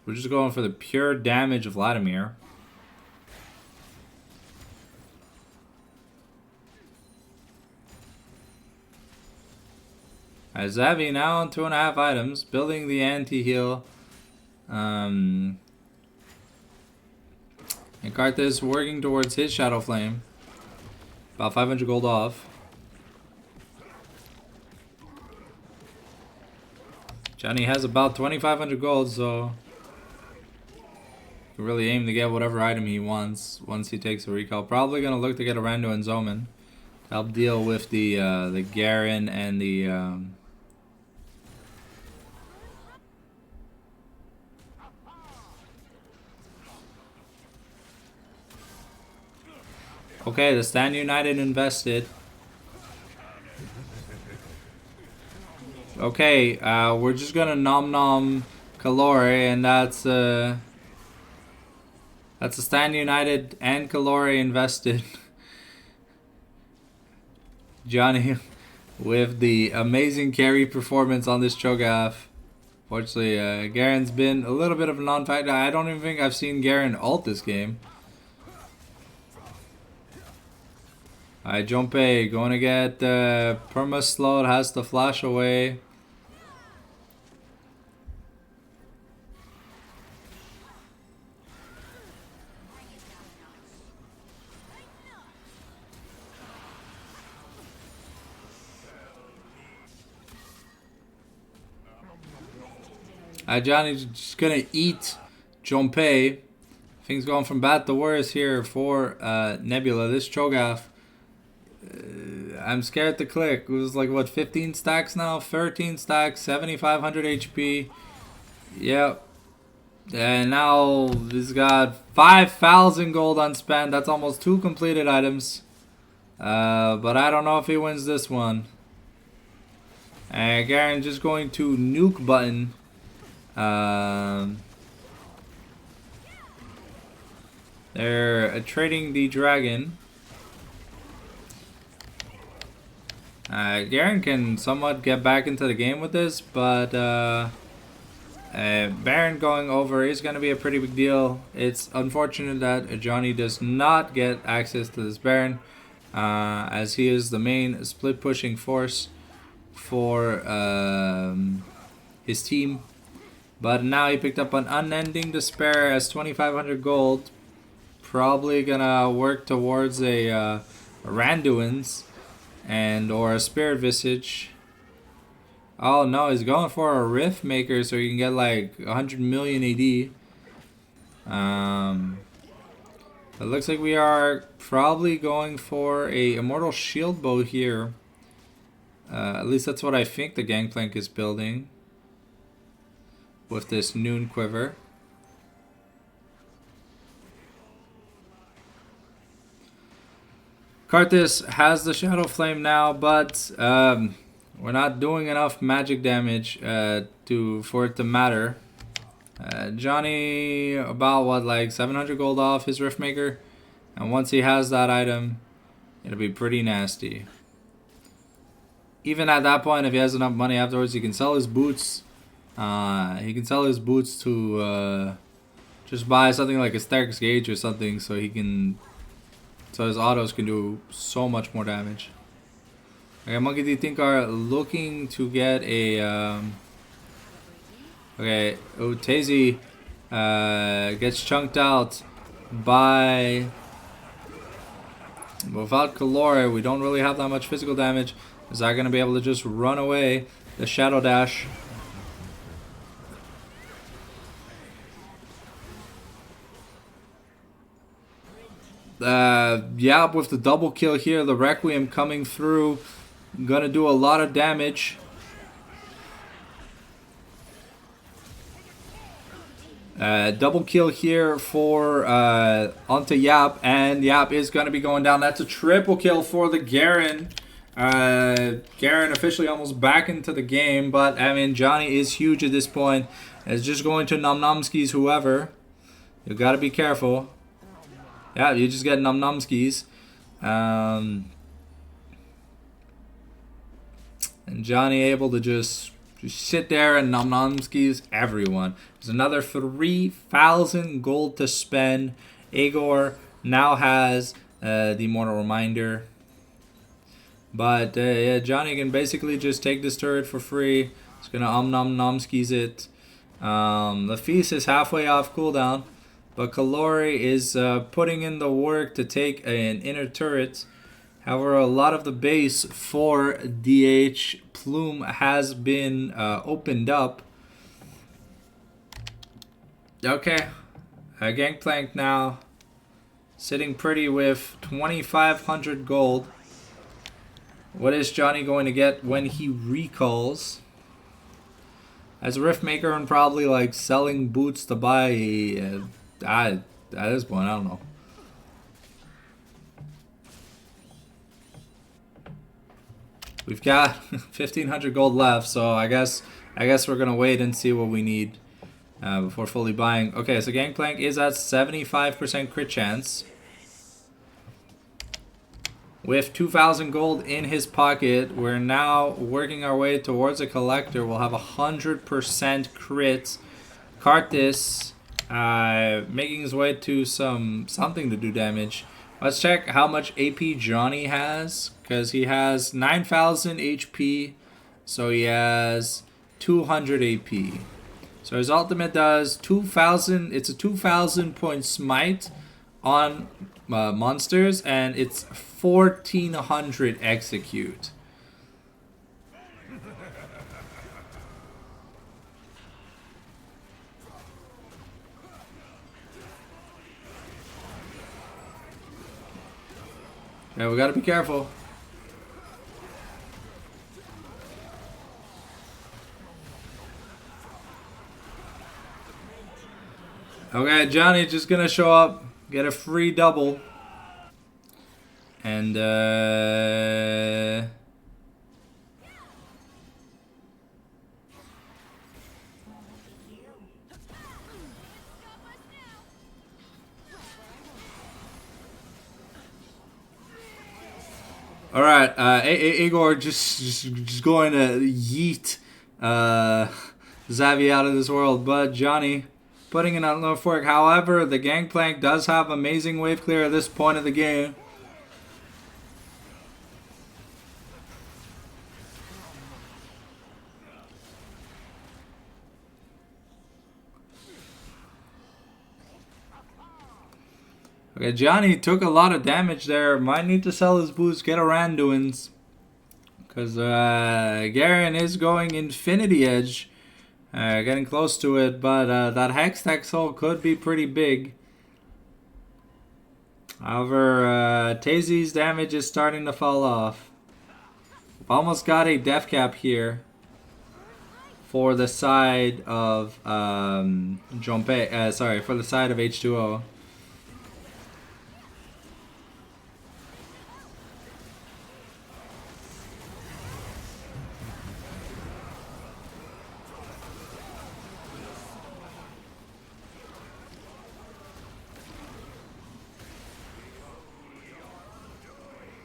We're just going for the pure damage of Vladimir. Zavi now on 2.5 items, building the anti-heal. And Karth is working towards his Shadow Flame. About 500 gold off. Johnny has about 2,500 gold, so he can really aim to get whatever item he wants once he takes a recall. Probably gonna look to get a Rando and Zoman to help deal with the Garen and the Okay, the Stand United invested. Okay, we're just gonna nom nom Kalore, and that's a Stand United and Kalore invested. Johnny with the amazing carry performance on this Cho'Gath. Fortunately, Garen's been a little bit of a non-factor. I don't even think I've seen Garen ult this game. Alright, Junpei going to get perma slowed, has to flash away. Johnny's just gonna eat Junpei. Things going from bad to worse here for Nebula. This Cho'Gath, I'm scared to click. It was like, what, 15 stacks now? 13 stacks, 7,500 HP. Yep. And now he's got 5,000 gold unspent. That's almost 2 completed items. But I don't know if he wins this one. And Garen just going to nuke button. They're trading the dragon. Garen can somewhat get back into the game with this, but Baron going over is going to be a pretty big deal. It's unfortunate that Johnny does not get access to this Baron, as he is the main split pushing force for his team. But now he picked up an Unending Despair as 2,500 gold. Probably gonna work towards a Randuin's and or a Spirit Visage. Oh no, he's going for a Rift Maker so he can get like 100 million AD. It looks like we are probably going for a Immortal Shield Bow here. At least that's what I think the Gangplank is building with this Noon Quiver. Karthus has the Shadow Flame now, but we're not doing enough magic damage for it to matter. Johnny about what, like 700 gold off his Riftmaker, and once he has that item, it'll be pretty nasty. Even at that point, if he has enough money afterwards, he can sell his boots. He can sell his boots to just buy something like a Stark's Gauge or something, so his autos can do so much more damage. Okay, Monkey D think are looking to get a okay, Utezi gets chunked out by without Calore. We don't really have that much physical damage. Is that gonna be able to just run away? The Shadow Dash. Yeah, with the double kill here, the Requiem coming through, gonna do a lot of damage. Double kill here for onto Yap, and Yap is gonna be going down. That's a triple kill for the Garen. Garen officially almost back into the game, but I mean Johnny is huge at this point. It's just going to Numnumskis whoever. You gotta be careful. Yeah, you just get Numnumskis. And Johnny able to just sit there and Numnumskis everyone. There's another 3,000 gold to spend. Agor now has the Immortal Reminder. But yeah, Johnny can basically just take this turret for free. He's gonna Numnumskis it. The Feast is halfway off cooldown. But Calore is putting in the work to take an inner turret. However, a lot of the base for DH Plume has been opened up. Okay, Gangplank now sitting pretty with 2,500 gold. What is Johnny going to get when he recalls? As a Riftmaker and probably like selling boots to buy at this point, I don't know. We've got 1,500 gold left, so I guess we're gonna wait and see what we need before fully buying. Okay, so Gangplank is at 75% crit chance. With 2,000 gold in his pocket, we're now working our way towards a collector. We'll have 100% crits. Karthus making his way to something to do damage. Let's check how much AP Johnny has, because he has 9,000 HP, so he has 200 AP. So his ultimate does 2,000. It's a 2,000 point smite on monsters, and it's 1,400 execute. Yeah, we gotta be careful. Okay, Johnny just gonna show up, get a free double. And all right, Igor just going to yeet Xavi out of this world, but Johnny putting in enough work. However, the Gangplank does have amazing wave clear at this point of the game. Okay, Johnny took a lot of damage there. Might need to sell his boots, get a Randuin's. Because Garen is going Infinity Edge. Getting close to it, but that Hextech Soul could be pretty big. However, Tazy's damage is starting to fall off. Almost got a Death Cap here for the side of Junpei. Sorry, for the side of H2O.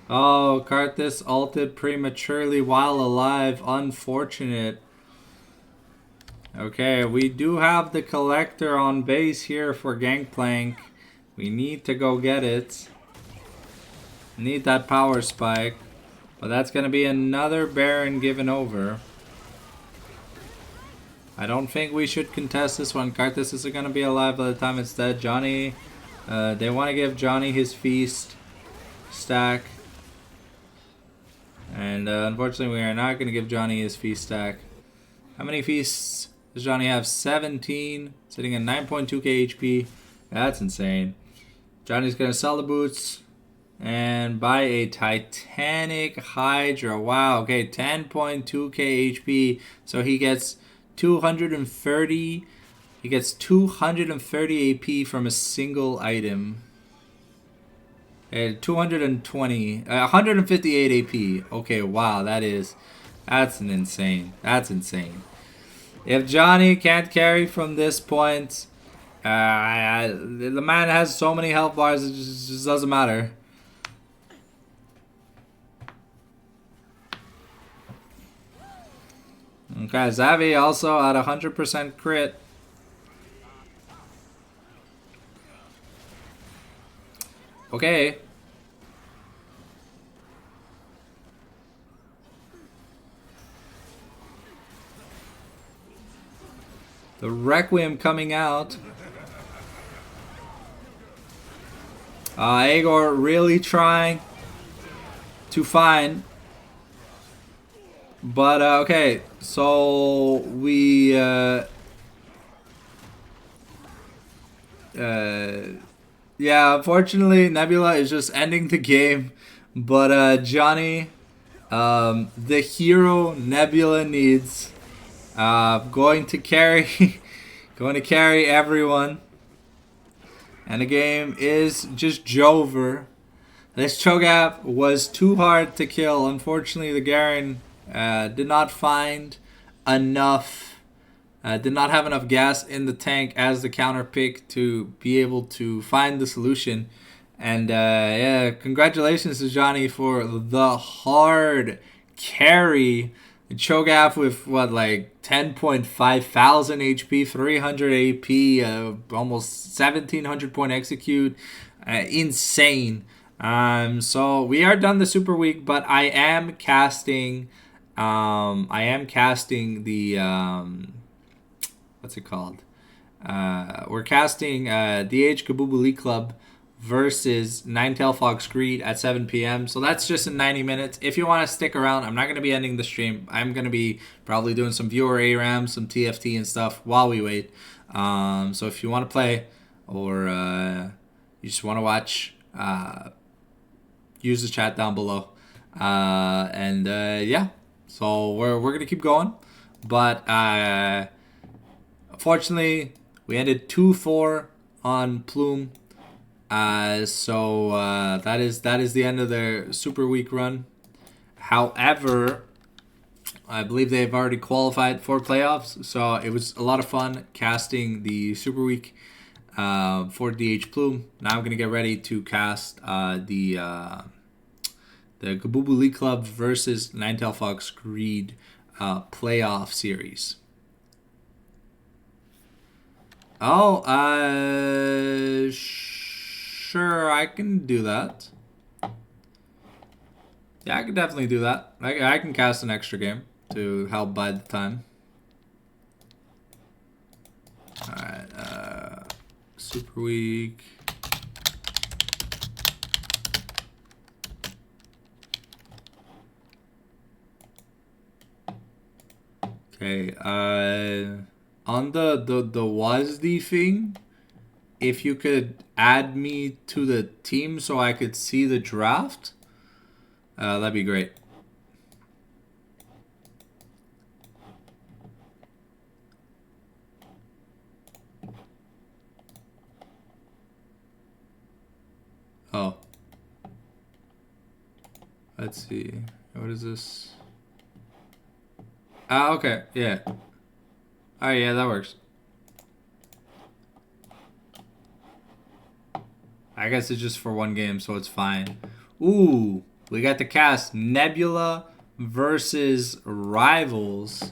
Oh, Karthus ulted prematurely while alive. Unfortunate. Okay, we do have the Collector on base here for Gangplank. We need to go get it. Need that power spike. But that's going to be another Baron given over. I don't think we should contest this one. Karthus is going to be alive by the time it's dead. Johnny, they want to give Johnny his feast stack. And unfortunately, we are not going to give Johnny his feast stack. How many feasts does Johnny have? 17. Sitting at 9.2k HP. That's insane. Johnny's going to sell the boots and buy a Titanic Hydra. Wow, okay, 10.2k HP. So he gets 230. He gets 230 AP from a single item. 220, 158 AP. Okay, wow, that's insane. That's insane. If Johnny can't carry from this point, the man has so many health bars, it just doesn't matter. Okay, Zavi also at 100% crit. Okay. The Requiem coming out. Aegor really trying to find. But, okay. So, we, yeah, unfortunately, Nebula is just ending the game. But Johnny, the hero Nebula needs, going to carry, going to carry everyone. And the game is just Jover. This Cho'Gath was too hard to kill. Unfortunately, the Garen did not find enough. Did not have enough gas in the tank as the counter pick to be able to find the solution. And yeah, congratulations to Johnny for the hard carry. Cho'Gath with what, like 10.5 thousand HP, 300 AP, almost 1700 point execute. Insane. So we are done the Super Week, but I am casting the what's it called? We're casting DH Kabubuli Club versus Ninetail Fox Greed at 7 p.m. So that's just in 90 minutes. If you want to stick around, I'm not going to be ending the stream. I'm going to be probably doing some viewer ARAM, some TFT and stuff while we wait. So if you want to play or you just want to watch, use the chat down below. Yeah, so we're going to keep going. But unfortunately, we ended 2-4 on Plume. So that is the end of their Super Week run. However, I believe they've already qualified for playoffs. So it was a lot of fun casting the Super Week for DH Plume. Now I'm gonna get ready to cast the Kabubuli Club versus Ninetail Fox Greed playoff series. Oh, sure, I can do that. Yeah, I can definitely do that. I can cast an extra game to help buy the time. Alright, Super Week. Okay, on the WASD thing, if you could add me to the team so I could see the draft, that'd be great. Oh. Let's see. What is this? Ah, okay. Yeah. Oh, yeah, that works. I guess it's just for one game, so it's fine. Ooh, we got the cast Nebula versus Rivals.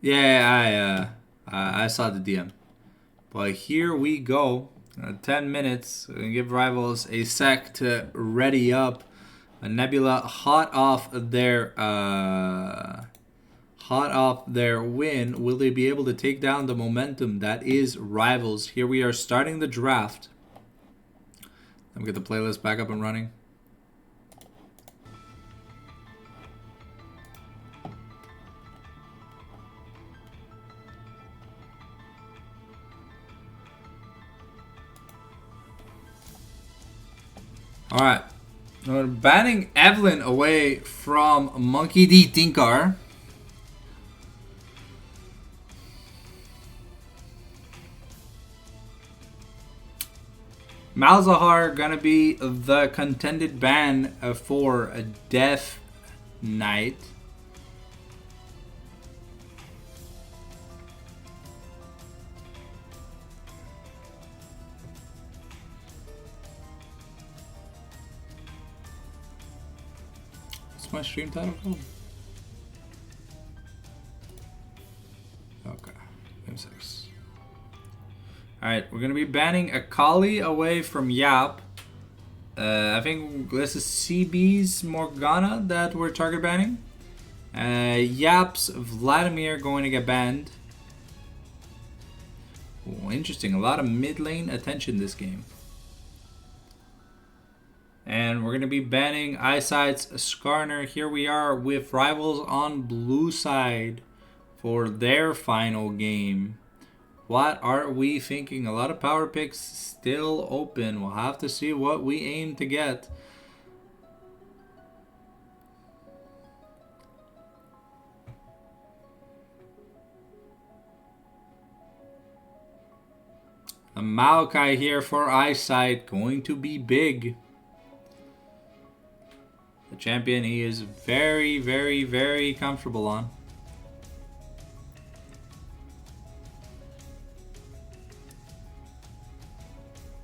Yeah, I saw the DM. But here we go. 10 minutes. We're gonna give Rivals a sec to ready up. A Nebula hot off their win. Will they be able to take down the momentum that is Rivals? Here we are starting the draft. Let me get the playlist back up and running. Alright. We're banning Evelyn away from Monkey D. Tinkar. Malzahar gonna be the contended ban for a Death Knight. What's my stream title called? Okay, game 6. Alright, we're gonna be banning Akali away from Yap. I think this is CB's Morgana that we're target banning. Yap's Vladimir going to get banned. Ooh, interesting, a lot of mid lane attention this game. And we're going to be banning Eyesight's Skarner. Here we are with Rivals on blue side for their final game. What are we thinking? A lot of power picks still open. We'll have to see what we aim to get. A Maokai here for Eyesight, going to be big. The champion he is very, very, very comfortable on.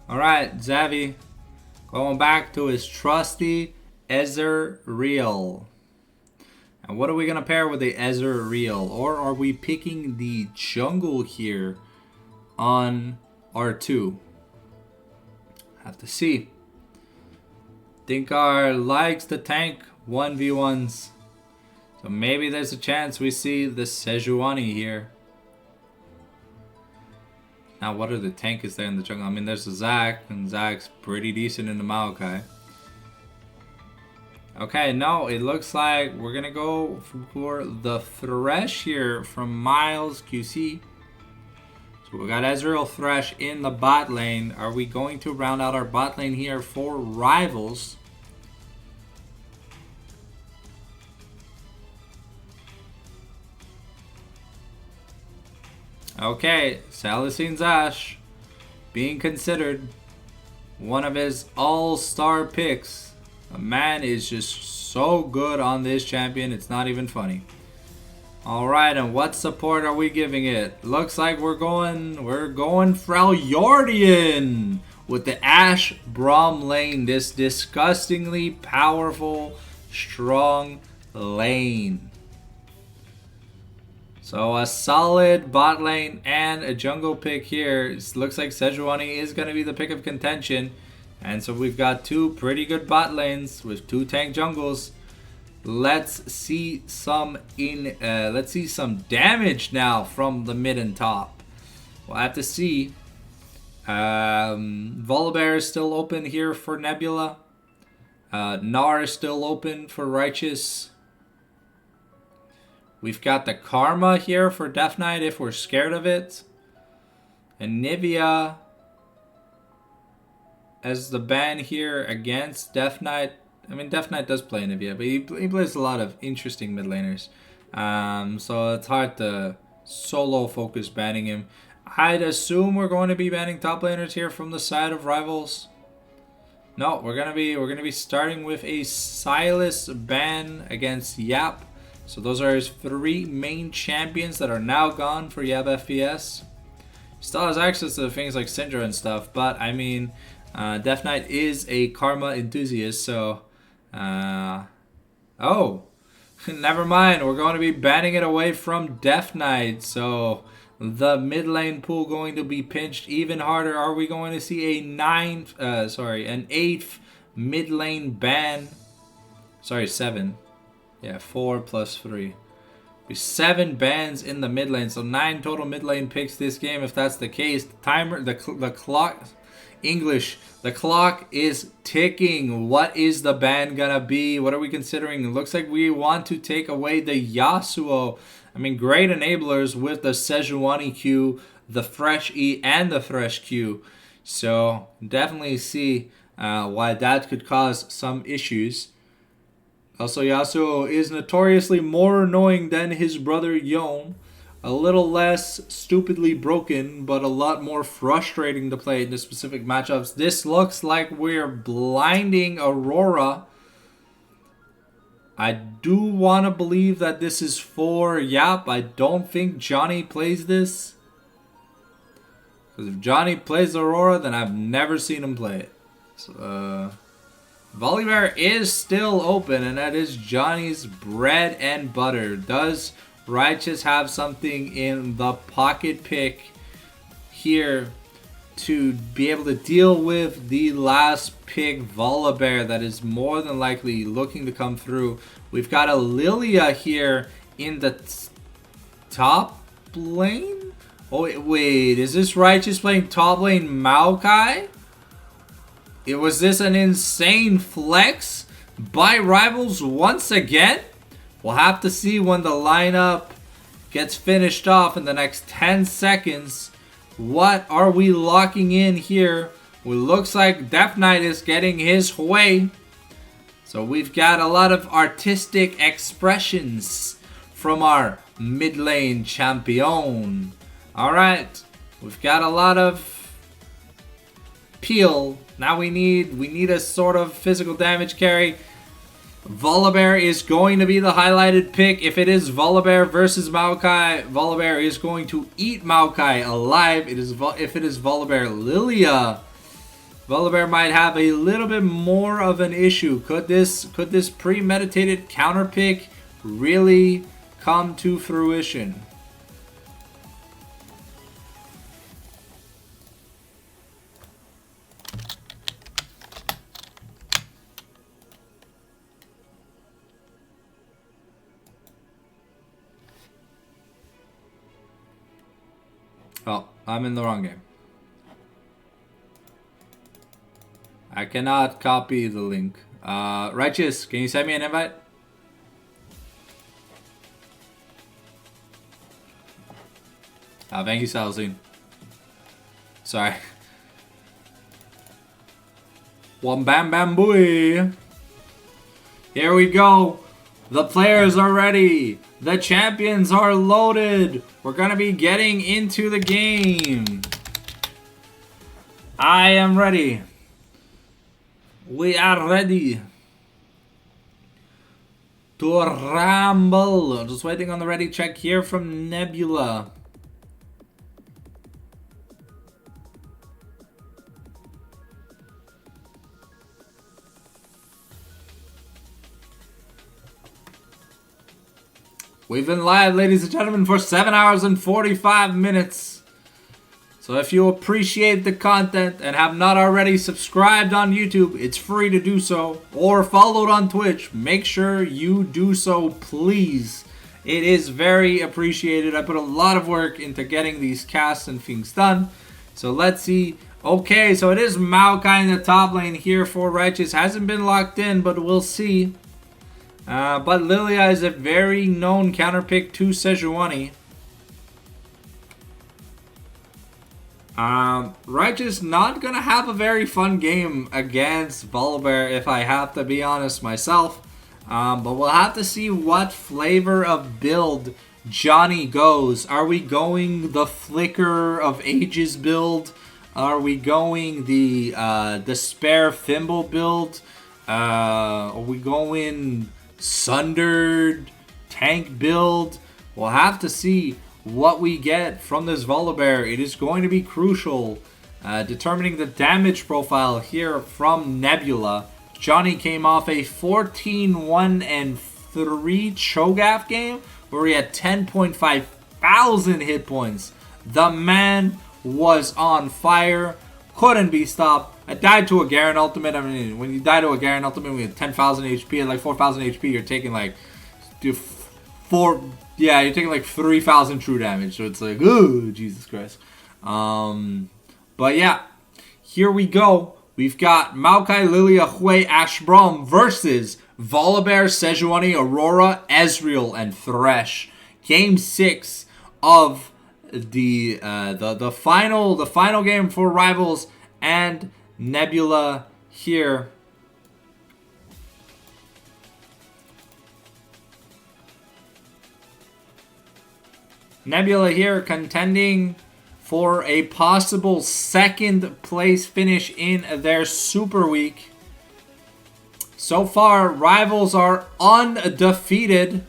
Alright, Xavi going back to his trusty Ezreal. And what are we going to pair with the Ezreal? Or are we picking the jungle here on R2? Have to see. Tinkar likes the tank 1v1s. So maybe there's a chance we see the Sejuani here. Now, what are the tank is there in the jungle? I mean, there's a Zac, and Zac's pretty decent in the Maokai. Okay, no, it looks like we're going to go for the Thresh here from Miles QC. So we got Ezreal Thresh in the bot lane. Are we going to round out our bot lane here for Rivals? Okay, Salicene's Ash being considered one of his all-star picks. The man is just so good on this champion, it's not even funny. Alright, and what support are we giving it? Looks like we're going Freljordian with the Ashe Braum lane. This disgustingly powerful, strong lane. So a solid bot lane and a jungle pick here. It looks like Sejuani is going to be the pick of contention. And so we've got two pretty good bot lanes with two tank jungles. Let's see some damage now from the mid and top. We'll have to see. Volibear is still open here for Nebula. Gnar is still open for Righteous. We've got the Karma here for Death Knight if we're scared of it. And Nivea as the ban here against Death Knight. I mean, Death Knight does play Nivea, but he plays a lot of interesting mid laners. So it's hard to solo focus banning him. I'd assume we're going to be banning top laners here from the side of Rivals. No, we're gonna be starting with a Silas ban against Yap. So those are his 3 main champions that are now gone for Yap FPS. Still has access to things like Syndra and stuff, but I mean, Death Knight is a Karma enthusiast, so oh, never mind. We're going to be banning it away from Death Knight, so the mid lane pool going to be pinched even harder. Are we going to see an 8th mid lane ban? Sorry, 7. Yeah, 4 plus 3. 7 bans in the mid lane, so 9 total mid lane picks this game. If that's the case, the clock, the clock is ticking. What is the ban gonna be? What are we considering? It looks like we want to take away the Yasuo. I mean, great enablers with the Sejuani Q, the Fresh E, and the Thresh Q. So definitely see why that could cause some issues. Also, Yasuo is notoriously more annoying than his brother Yone. A little less stupidly broken, but a lot more frustrating to play in the specific matchups. This looks like we're blinding Aurora. I do want to believe that this is for Yap. I don't think Johnny plays this. Because if Johnny plays Aurora, then I've never seen him play it. So, Volibear is still open, and that is Johnny's bread and butter. Does Righteous have something in the pocket pick here to be able to deal with the last pick Volibear that is more than likely looking to come through? We've got a Lilia here in the top lane. Oh, wait, is this Righteous playing top lane Maokai? Was this an insane flex by Rivals once again? We'll have to see when the lineup gets finished off in the next 10 seconds. What are we locking in here? Well, looks like Death Knight is getting his way. So we've got a lot of artistic expressions from our mid lane champion. Alright, we've got a lot of peel. Now we need a sort of physical damage carry. Volibear is going to be the highlighted pick. If it is Volibear versus Maokai, Volibear is going to eat Maokai alive. If it is Volibear Lilia, Volibear might have a little bit more of an issue. Could this premeditated counter pick really come to fruition? Oh, I'm in the wrong game. I cannot copy the link. Righteous, can you send me an invite? Thank you, Salzine. Sorry. One bam bam booey. Here we go. The players are ready. The champions are loaded. We're gonna be getting into the game. I am ready. We are ready to ramble. Just waiting on the ready check here from Nebula. We've been live, ladies and gentlemen, for 7 hours and 45 minutes. So if you appreciate the content and have not already subscribed on YouTube, it's free to do so. Or followed on Twitch, make sure you do so, please. It is very appreciated. I put a lot of work into getting these casts and things done. So let's see Okay, so it is Maokai in the top lane here for Righteous. Hasn't been locked in, but we'll see. But Lilia is a very known counterpick to Sejuani. Righteous not gonna have a very fun game against Volibear, if I have to be honest myself. But we'll have to see what flavor of build Johnny goes. Are we going the Flicker of Ages build? Are we going the Despair Thimble build? Are we going Sundered tank build? We'll have to see what we get from this Volibear. It is going to be crucial determining the damage profile here from Nebula. Johnny came off a 14-1-3 Cho'Gath game where he had 10.5 thousand hit points. The man was on fire, couldn't be stopped. I died to a Garen ultimate. I mean, when you die to a Garen ultimate with 10,000 HP and like 4,000 HP, you're taking like you're taking like 3,000 true damage. So it's like, oh, Jesus Christ. But yeah, here we go. We've got Maokai, Lilia, Hui, Ashbrom versus Volibear, Sejuani, Aurora, Ezreal, and Thresh. Game 6 of the final game for Rivals and Nebula here. Nebula here contending for a possible second place finish in their Super Week. So far, Rivals are undefeated.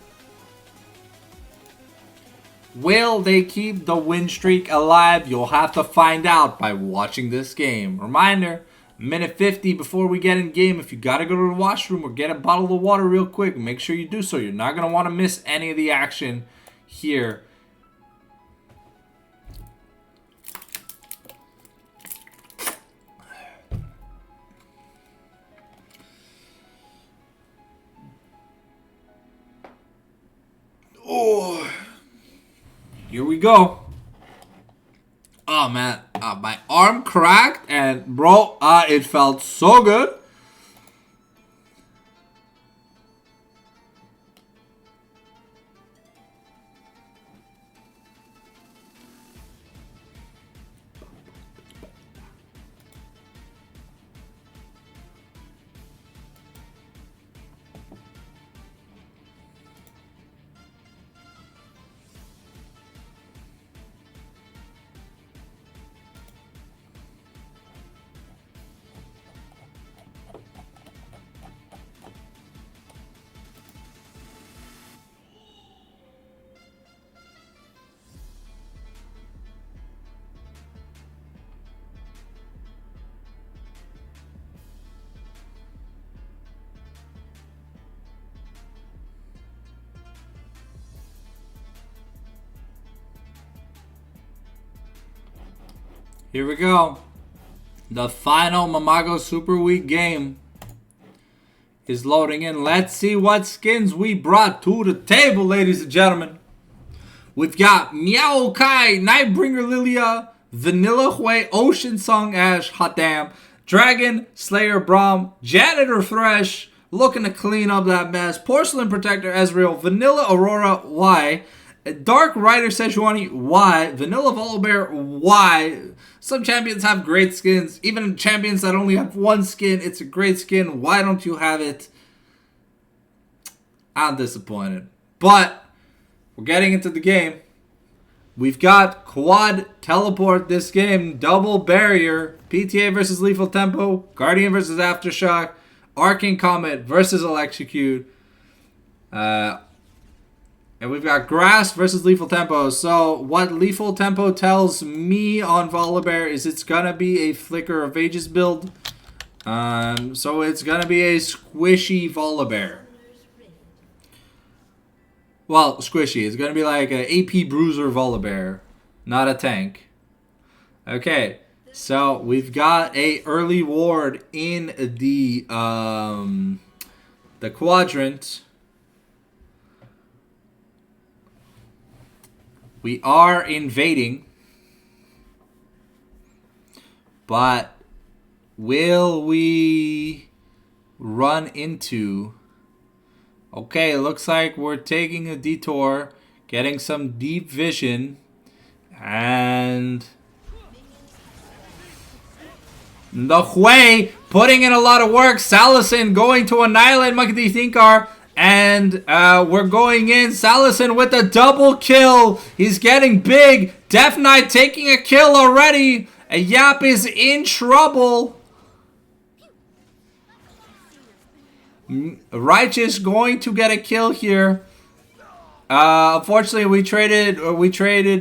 Will they keep the win streak alive? You'll have to find out by watching this game. Reminder, minute 50 before we get in game. If you gotta go to the washroom or get a bottle of water real quick, make sure you do so. You're not gonna want to miss any of the action here. Oh, here we go. Oh man, my arm cracked and bro, it felt so good. Here we go. The final Mamago Super Week game is loading in. Let's see what skins we brought to the table, ladies and gentlemen. We've got Maokai, Nightbringer Lilia, Vanilla Hui, Ocean Song Ash, hot damn, Dragon, Slayer Braum, Janitor Thresh, looking to clean up that mess, Porcelain Protector Ezreal, Vanilla Aurora, Y, Dark Rider Sejuani, Y, Vanilla Volibear, Y. Some champions have great skins. Even champions that only have one skin, it's a great skin. Why don't you have it? I'm disappointed. But we're getting into the game. We've got Quad Teleport this game. Double Barrier. PTA versus Lethal Tempo. Guardian versus Aftershock. Arcane Comet versus Electrocute. And we've got Grass versus Lethal Tempo. So what Lethal Tempo tells me on Volibear is it's going to be a Flicker of Ages build. So it's going to be a squishy Volibear. Well, squishy. It's going to be like an AP Bruiser Volibear, not a tank. Okay, so we've got a early ward in the quadrant. We are invading. But will we run into... Okay, looks like we're taking a detour, getting some deep vision, and the Hui putting in a lot of work. Salison going to annihilate Monkey D. Thinkar, and we're going in. Salison with a double kill. He's getting big. Death Knight taking a kill already. Yap is in trouble. Righteous going to get a kill here. Unfortunately, we traded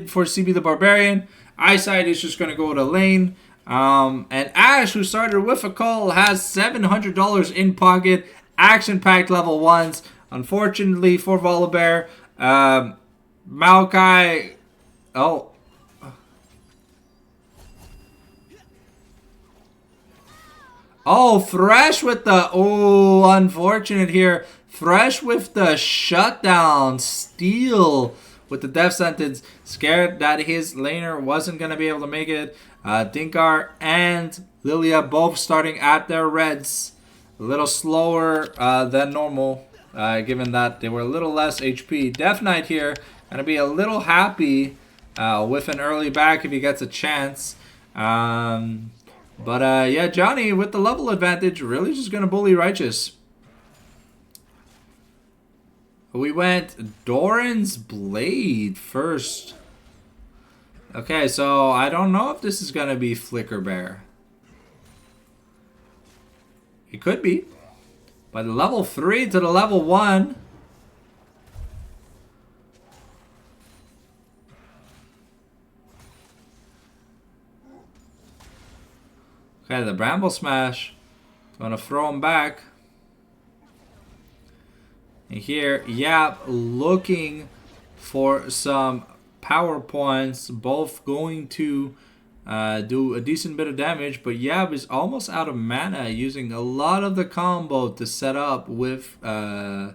for CB the Barbarian. Eyesight is just going to go to lane. And Ash, who started with a call, has $700 in pocket. Action-packed level 1s. Unfortunately for Volibear, Maokai... Oh. Oh, Thresh with the... Oh, unfortunate here. Thresh with the shutdown. Steel with the death sentence. Scared that his laner wasn't going to be able to make it. Dinkar and Lilia both starting at their reds. A little slower than normal. Given that they were a little less HP. Death Knight here. Going to be a little happy with an early back if he gets a chance. But yeah, Johnny with the level advantage really just going to bully Righteous. We went Doran's Blade first. Okay, so I don't know if this is going to be Flicker Bear. It could be. But level 3 to the level 1. Okay, the Bramble Smash. Gonna throw him back. And here, Yap looking for some power points. Both going to do a decent bit of damage. But Yap is almost out of mana. Using a lot of the combo to set up with I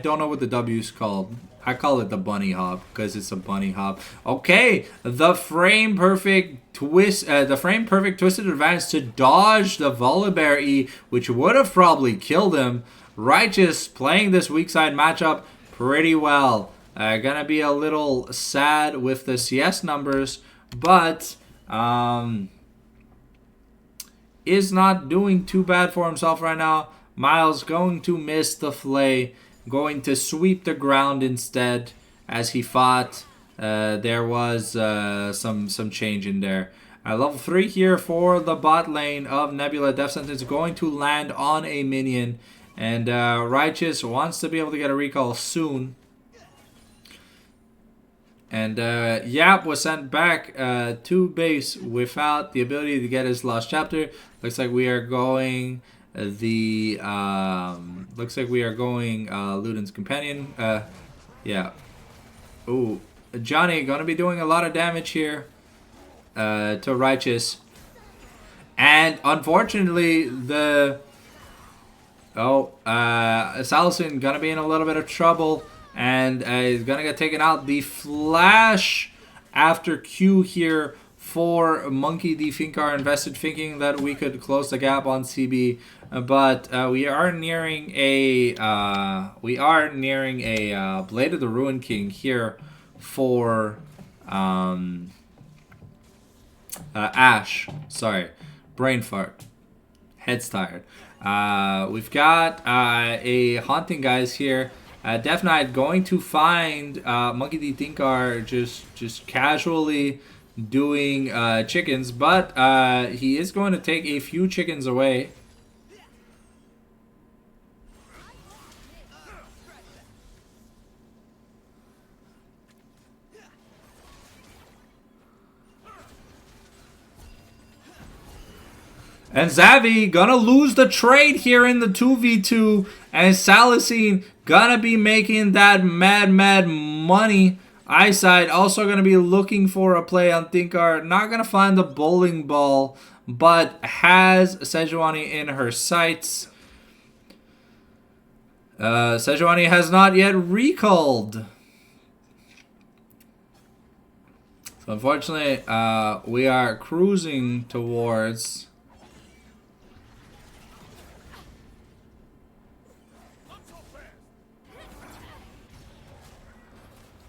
don't know what the W is called. I call it the bunny hop because it's a bunny hop. Okay, the frame perfect twist, twisted advance to dodge the Volibear E, which would have probably killed him. Righteous playing this weak side matchup pretty well. Gonna be a little sad with the CS numbers, but is not doing too bad for himself right now. Miles going to miss the flay. Going to sweep the ground instead as he fought. There was some change in there. Level 3 here for the bot lane of Nebula. Death Sentence going to land on a minion. And Righteous wants to be able to get a recall soon. And Yap was sent back to base without the ability to get his lost chapter. Looks like we are going... looks like we are going Luden's companion. Yeah. Ooh, Johnny gonna be doing a lot of damage here to Righteous, and unfortunately Salison gonna be in a little bit of trouble, and is gonna get taken out. The flash after Q here for Monkey D. Thinkar invested, thinking that we could close the gap on CB, but we are nearing a Blade of the Ruin King here for Ash. Sorry, brain fart. Head's tired. We've got a Haunting Guys here. Death Knight going to find Monkey D. Thinkar just casually doing chickens, but he is going to take a few chickens away. And Xavi gonna lose the trade here in the 2v2, and Salicine gonna be making that mad money. Eyesight also going to be looking for a play on Thinkar. Not going to find the bowling ball, but has Sejuani in her sights. Sejuani has not yet recalled. So unfortunately, we are cruising towards...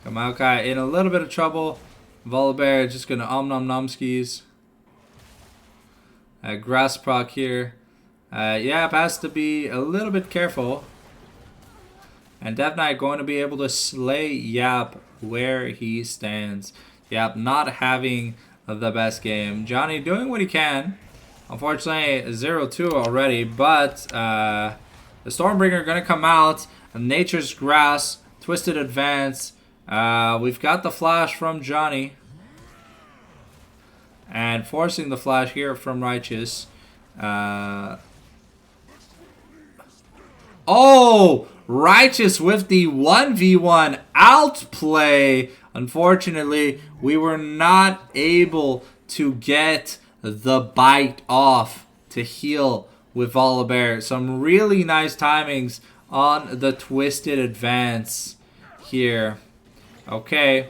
Maokai in a little bit of trouble. Volibear just gonna nom nom skis. Grass proc here. Yap has to be a little bit careful. And Death Knight going to be able to slay Yap where he stands. Yap not having the best game. Johnny doing what he can. Unfortunately, 0-2 already. But the Stormbringer going to come out. Nature's Grass. Twisted Advance. We've got the flash from Johnny. And forcing the flash here from Righteous. Oh! Righteous with the 1v1 outplay. Unfortunately, we were not able to get the bite off to heal with Volibear. Some really nice timings on the Twisted Advance here. Okay.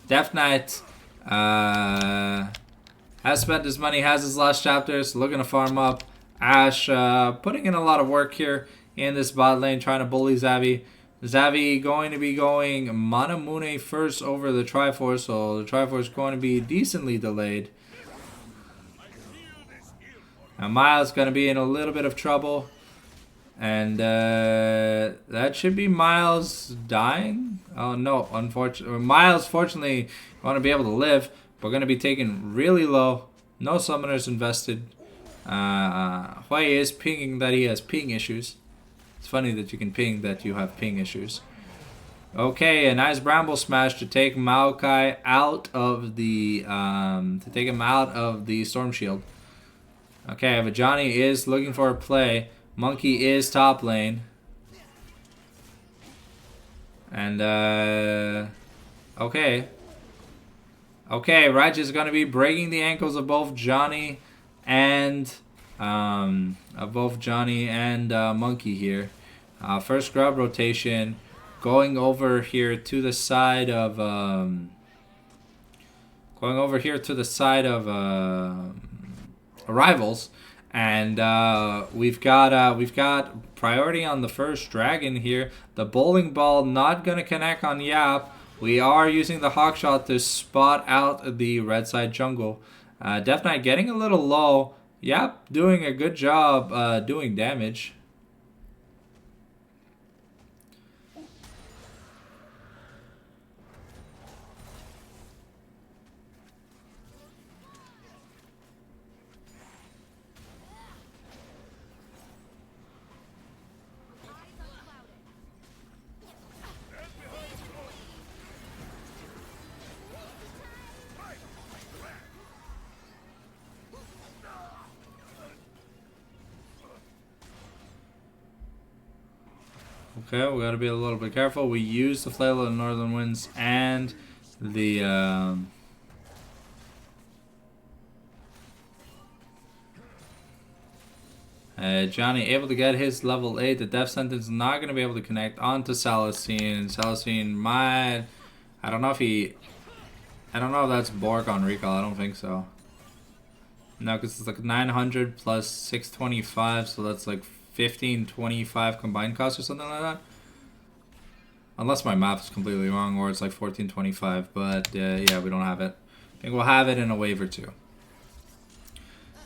Death Knight has spent his money, has his last chapters, looking to farm up. Ash putting in a lot of work here in this bot lane, trying to bully Xavi. Xavi going to be going Manamune first over the Triforce, so the Triforce going to be decently delayed. Now Miles going to be in a little bit of trouble. And that should be Miles dying. Oh no, unfortunately. Miles fortunately want to be able to live. We're going to be taken really low. No summoners invested. Hui is pinging that he has ping issues. It's funny that you can ping that you have ping issues. Okay, a nice Bramble Smash to take Maokai out of the Storm Shield. Okay, but Johnny is looking for a play. Monkey is top lane. And okay. Okay, Righteous is gonna be breaking the ankles of both Johnny and Monkey here. First grub rotation, going over here to the side of Arrivals, and we've got priority on the first dragon here. The bowling ball not gonna connect on Yap. We are using the Hawkshot to spot out the red side jungle. Death Knight getting a little low. Yep, doing a good job doing damage. Okay, we gotta be a little bit careful. We use the Flail of the Northern Winds and the Johnny able to get his level 8. The Death Sentence not gonna be able to connect onto Celestine. Celestine might, I don't know if that's Bork on recall. I don't think so. No, because it's like 900 plus 625, so that's like 1525 combined cost or something like that. Unless my math is completely wrong, or it's like 1425, but yeah, we don't have it. I think we'll have it in a wave or two.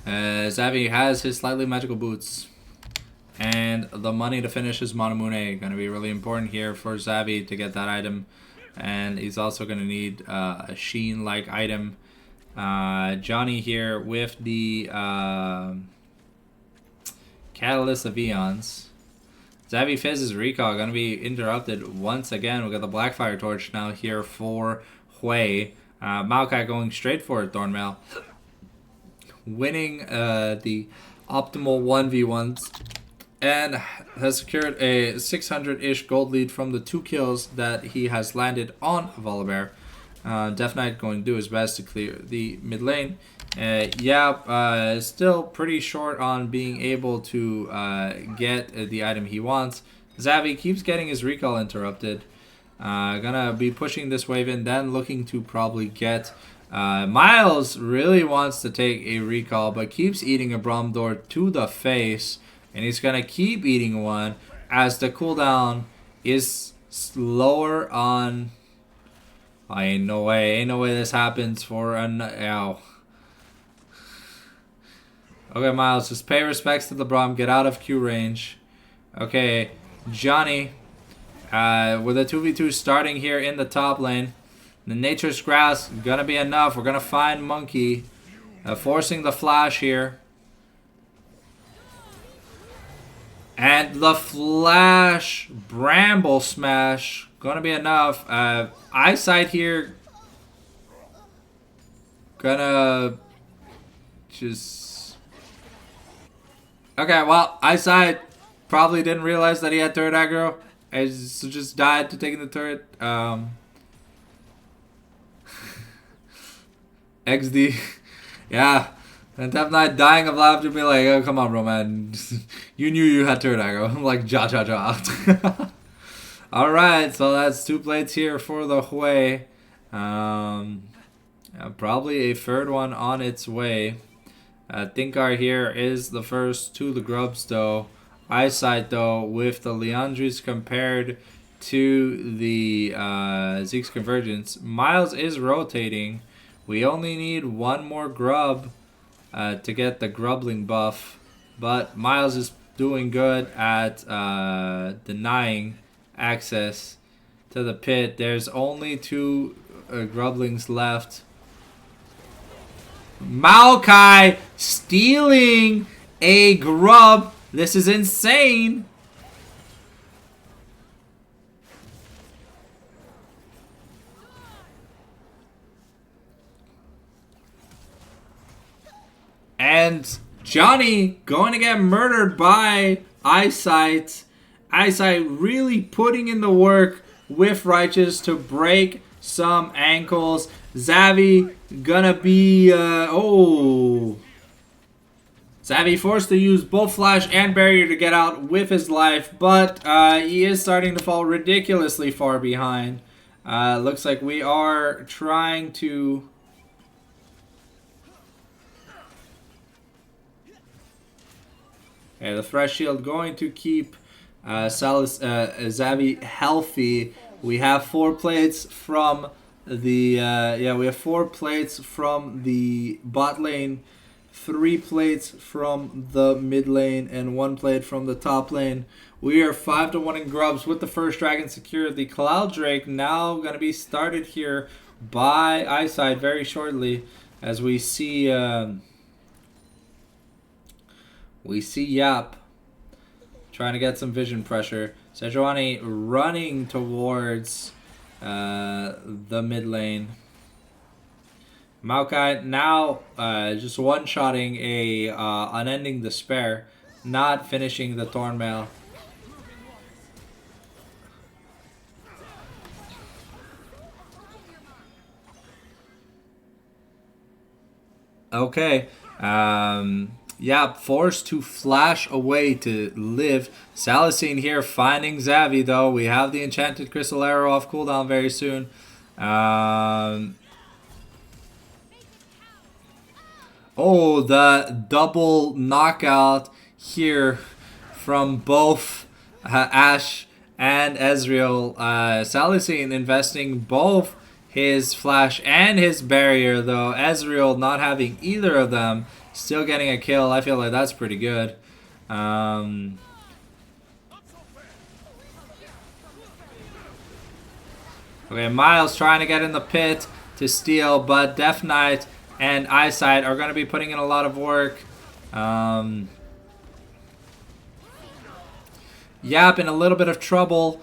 Xavi has his slightly magical boots. And the money to finish his Manamune. Going to be really important here for Xavi to get that item. And he's also going to need a Sheen-like item. Johnny here with the Catalyst of Eons. Xavi Fizz's recall going to be interrupted once again. We got the Blackfire Torch now here for Hui. Maokai going straight for it, Thornmail. Winning the optimal 1v1s. And has secured a 600-ish gold lead from the 2 kills that he has landed on Volibear. Death Knight going to do his best to clear the mid lane. Still pretty short on being able to get the item he wants. Xavi keeps getting his recall interrupted. Gonna be pushing this wave in, then looking to probably get... Miles really wants to take a recall, but keeps eating a Bromdor to the face. And he's gonna keep eating one as the cooldown is slower on... ain't no way this happens for an... Ow. Okay, Miles, just pay respects to the Brom, get out of Q range. Okay, Johnny, with a 2v2 starting here in the top lane. The Nature's Grass, gonna be enough. We're gonna find Monkey, forcing the flash here. And the flash, Bramble Smash, gonna be enough. Eyesight here, gonna just... Okay, well, Eyesight probably didn't realize that he had turret aggro. I just died to taking the turret. XD. Yeah. And Death Knight dying of laughter be like, oh, come on, bro, man. You knew you had turret aggro. I'm like, ja. Alright, so that's 2 plates here for the Hui. Probably a third one on its way. Thinkar here is the first to the Grubs, though. Eyesight, though, with the Leandris compared to the Zeke's Convergence. Miles is rotating. We only need one more Grub to get the Grubling buff. But Miles is doing good at denying access to the pit. There's only 2 Grublings left. Maokai stealing a Grub. This is insane. And Johnny going to get murdered by Eyesight. Eyesight really putting in the work with Righteous to break some ankles. Xavi gonna be... Xavi forced to use both Flash and Barrier to get out with his life, but he is starting to fall ridiculously far behind. Looks like we are trying to... Okay, the Thresh Shield going to keep Xavi healthy. We have 4 plates from the... we have 4 plates from the bot lane. 3 plates from the mid lane and 1 plate from the top lane. We are 5-1 in Grubs with the first dragon secured. The Cloud Drake now going to be started here by Eyesight very shortly, as we see Yap trying to get some vision pressure. Sejuani running towards the mid lane. Maokai now just one-shotting a Unending Despair, not finishing the Thornmail. Okay, yeah, forced to flash away to live. Salicine here finding Xavi, though. We have the Enchanted Crystal Arrow off cooldown very soon. Oh, the double knockout here from both Ashe and Ezreal. Salicine investing both his Flash and his Barrier, though. Ezreal not having either of them, still getting a kill. I feel like that's pretty good. Okay, Miles trying to get in the pit to steal, but Death Knight and Eyesight are going to be putting in a lot of work. Yap in a little bit of trouble.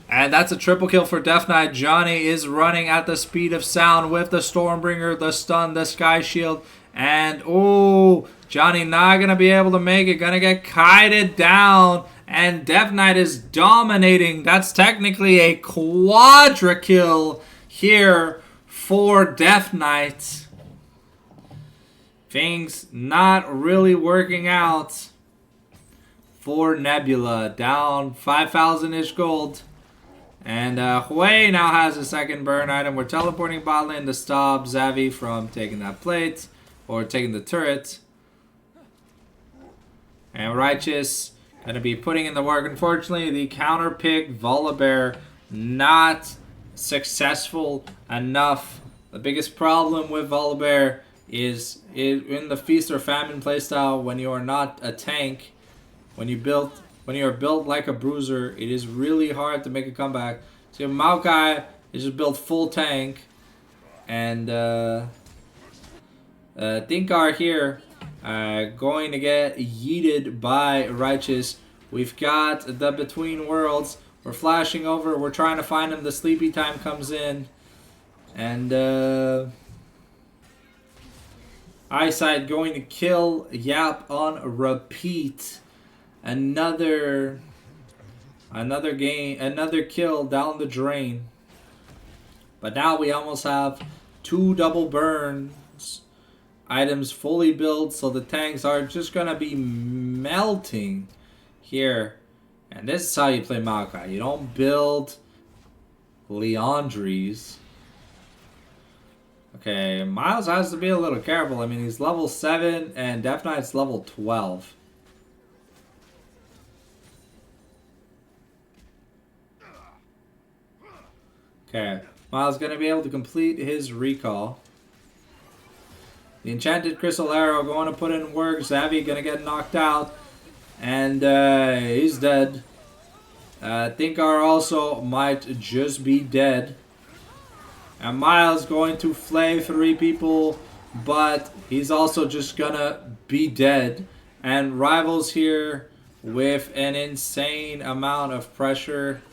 And that's a triple kill for Death Knight. Johnny is running at the speed of sound with the Stormbringer, the stun, the Sky Shield. And, oh, Johnny not going to be able to make it. Going to get kited down. And Death Knight is dominating. That's technically a quadra kill here for Death Knight. Things not really working out for Nebula. Down 5,000-ish gold. And Hui now has a second burn item. We're teleporting bot lane to stop Xavi from taking that plate. Or taking the turret. And Righteous going to be putting in the work. Unfortunately, the counter pick, Volibear, not successful enough. The biggest problem with Volibear is in the Feast or Famine playstyle, when you are not a tank, when you are built like a bruiser, it is really hard to make a comeback. So you have Maokai is just built full tank, and Thinkar here going to get yeeted by Righteous. We've got the Between Worlds. We're flashing over. We're trying to find him. The sleepy time comes in. And Eyesight going to kill Yap on repeat. Another kill down the drain. But now we almost have 2 double burns. Items fully built, so the tanks are just gonna be melting here. And this is how you play Maokai. You don't build Leandries. Okay, Miles has to be a little careful. I mean, he's level 7 and Death Knight's level 12. Okay, Miles gonna be able to complete his recall. The Enchanted Crystal Arrow going to put in work. Xavi going to get knocked out. And he's dead. Thinkar also might just be dead. And Miles going to flay 3 people. But he's also just going to be dead. And Rivals here with an insane amount of pressure.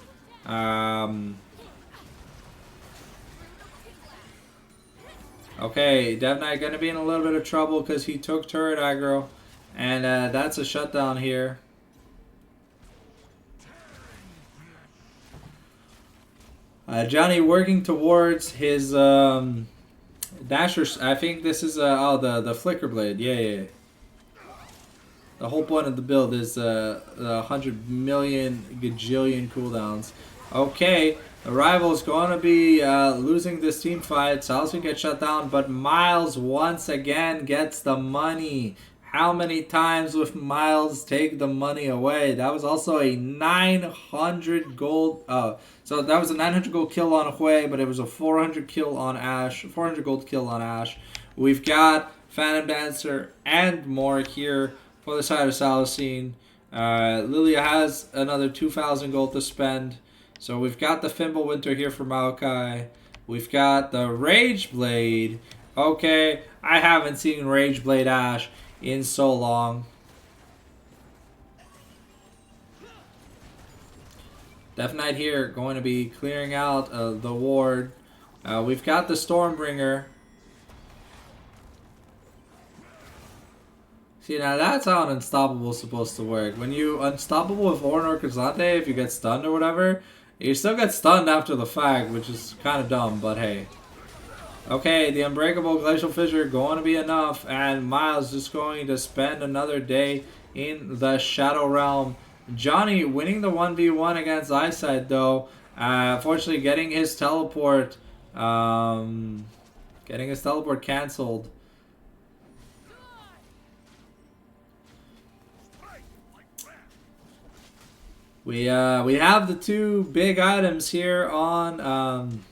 Okay, Dev Knight gonna be in a little bit of trouble because he took turret aggro. And that's a shutdown here. Johnny working towards his Dasher. I think this is the Flicker Blade. Yeah. The whole point of the build is the 100 million gajillion cooldowns. Okay. The Rival's going to be losing this team fight. Sal's going to get shut down. But Miles once again gets the money. How many times will Miles take the money away? That was also a 900 gold. So that was a 900 gold kill on Hui, but it was a 400 kill on Ashe. 400 gold kill on Ashe. We've got Phantom Dancer and more here for the side of Salicine. Lilia has another 2,000 gold to spend. So we've got the Fimbulwinter here for Maokai. We've got the Rage Blade. Okay, I haven't seen Rage Blade Ashe in so long. Death Knight here going to be clearing out the ward. We've got the Stormbringer. See, now that's how an Unstoppable is supposed to work. When you Unstoppable with Ornn or Kazante, if you get stunned or whatever, you still get stunned after the fact, which is kind of dumb, but hey. Okay, the Unbreakable Glacial Fissure going to be enough, and Miles just going to spend another day in the Shadow Realm. Johnny winning the 1v1 against Eyesight, though. Unfortunately, getting his teleport cancelled. We have the 2 big items here on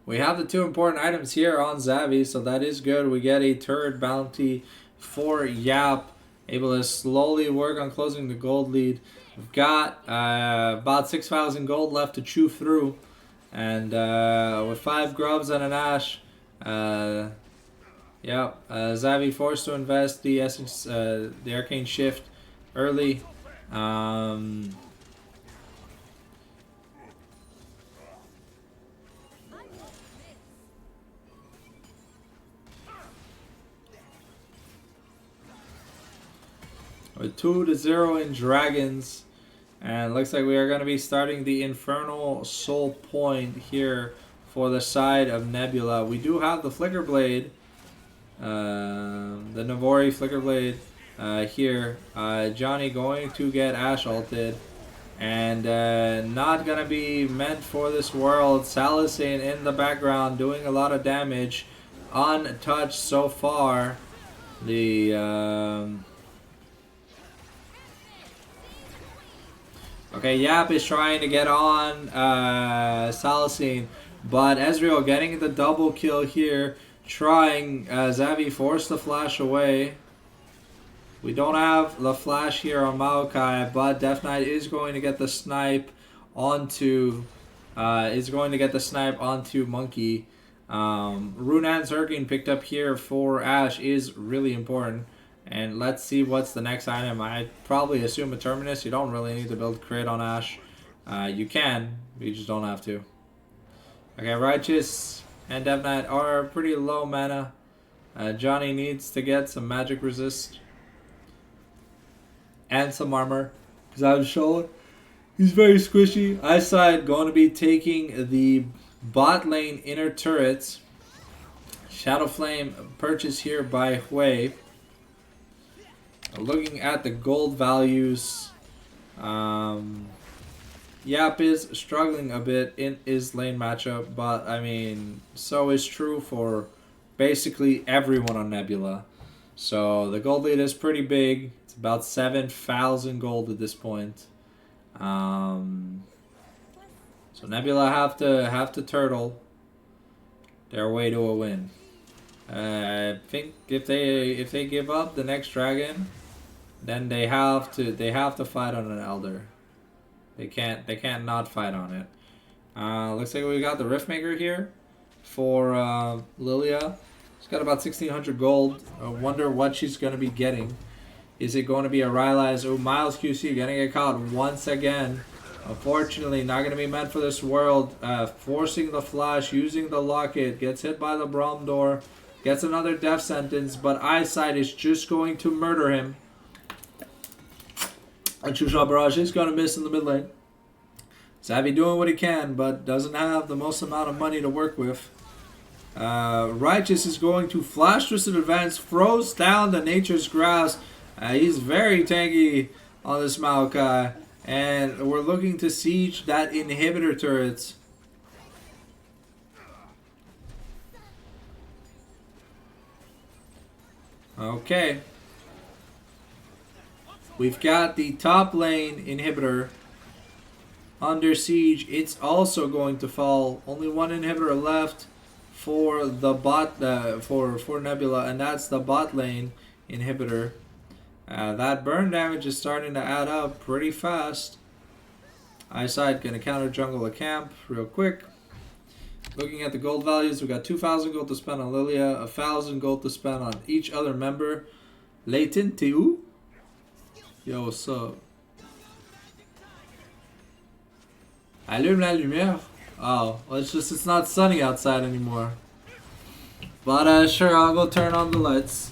we have the 2 important items here on Xavi, so that is good. We get a turret bounty for Yap, able to slowly work on closing the gold lead. We've got about 6,000 gold left to chew through, and with 5 grubs and an Ashe, Xavi forced to invest the essence, the Arcane Shift early. With 2-0 in Dragons, and looks like we are going to be starting the Infernal Soul Point here for the side of Nebula. We do have the Flicker Blade, the Navori Flicker Blade, here. Johnny going to get Ash ulted. And not gonna be meant for this world. Salicine in the background doing a lot of damage. Untouched so far. The okay, Yap is trying to get on Salicine, but Ezreal getting the double kill here. Trying Zavi forced the flash away. We don't have the flash here on Maokai, but Death Knight is going to get the snipe onto Monkey. Runan's Hurricane picked up here for Ash is really important. And let's see what's the next item. I'd probably assume a Terminus. You don't really need to build crit on Ash. You can, but you just don't have to. Okay, Righteous and Death Knight are pretty low mana. Johnny needs to get some magic resist. And some armor. Because I was showing he's very squishy. Eyesight going to be taking the bot lane inner turrets. Shadow Flame purchased here by Hui. Looking at the gold values. Yap is struggling a bit in his lane matchup. But I mean, so is true for basically everyone on Nebula. So the gold lead is pretty big. It's about 7,000 gold at this point. So Nebula have to turtle their way to a win. I think if they give up the next dragon, then they have to fight on an Elder. They can't not fight on it. Looks like we got the Riftmaker here for Lilia. She's got about 1,600 gold. I wonder what she's going to be getting. Is it going to be a Rylai's? Oh, Miles QC going to get caught once again. Unfortunately, not going to be meant for this world. Forcing the flash, using the locket. Gets hit by the Braum door. Gets another death sentence, but Eyesight is just going to murder him. And Chusha Barrage is going to miss in the mid lane. Savvy doing what he can, but doesn't have the most amount of money to work with. Righteous is going to flash twisted advance, throws down the Nature's Grass. He's very tanky on this Maokai. And we're looking to siege that inhibitor turrets. Okay. We've got the top lane inhibitor under siege. It's also going to fall. Only one inhibitor left for the bot for Nebula, and that's the bot lane inhibitor. That burn damage is starting to add up pretty fast. Eyesight gonna counter jungle a camp real quick. Looking at the gold values, we got 2,000 gold to spend on Lilia, 1,000 gold to spend on each other member. Leighton Tiu. Yo, what's up? Allume la lumière. Oh, well, it's not sunny outside anymore. But sure, I'll go turn on the lights.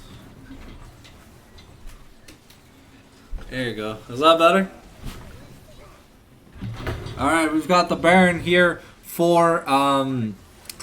There you go. Is that better? Alright, we've got the Baron here for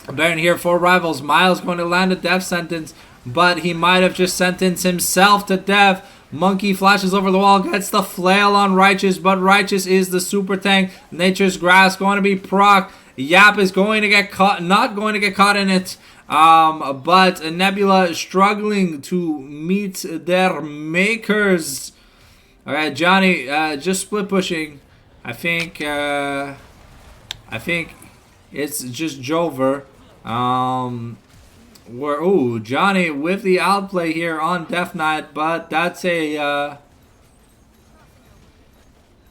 Rivals. Miles going to land a death sentence, but he might have just sentenced himself to death. Monkey flashes over the wall, gets the flail on Righteous, but Righteous is the super tank. Nature's Grass going to be proc. Yap is going to get caught, not going to get caught in it. But Nebula struggling to meet their makers. Alright, Johnny just split pushing. I think it's just Jover. Johnny with the outplay here on Death Knight, but that's a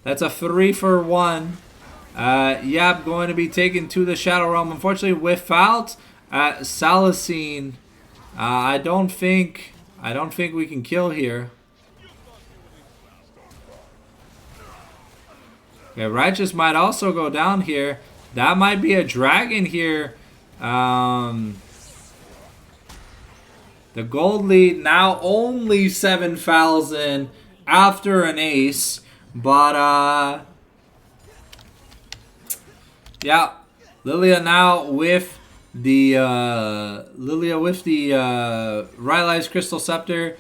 3-for-1. Yap going to be taken to the Shadow Realm. Unfortunately, without Salicine, I don't think we can kill here. Okay, Righteous might also go down here. That might be a dragon here. The gold lead now only 7,000 after an ace. But, yeah. Lilia now with the Rylai's Crystal Scepter.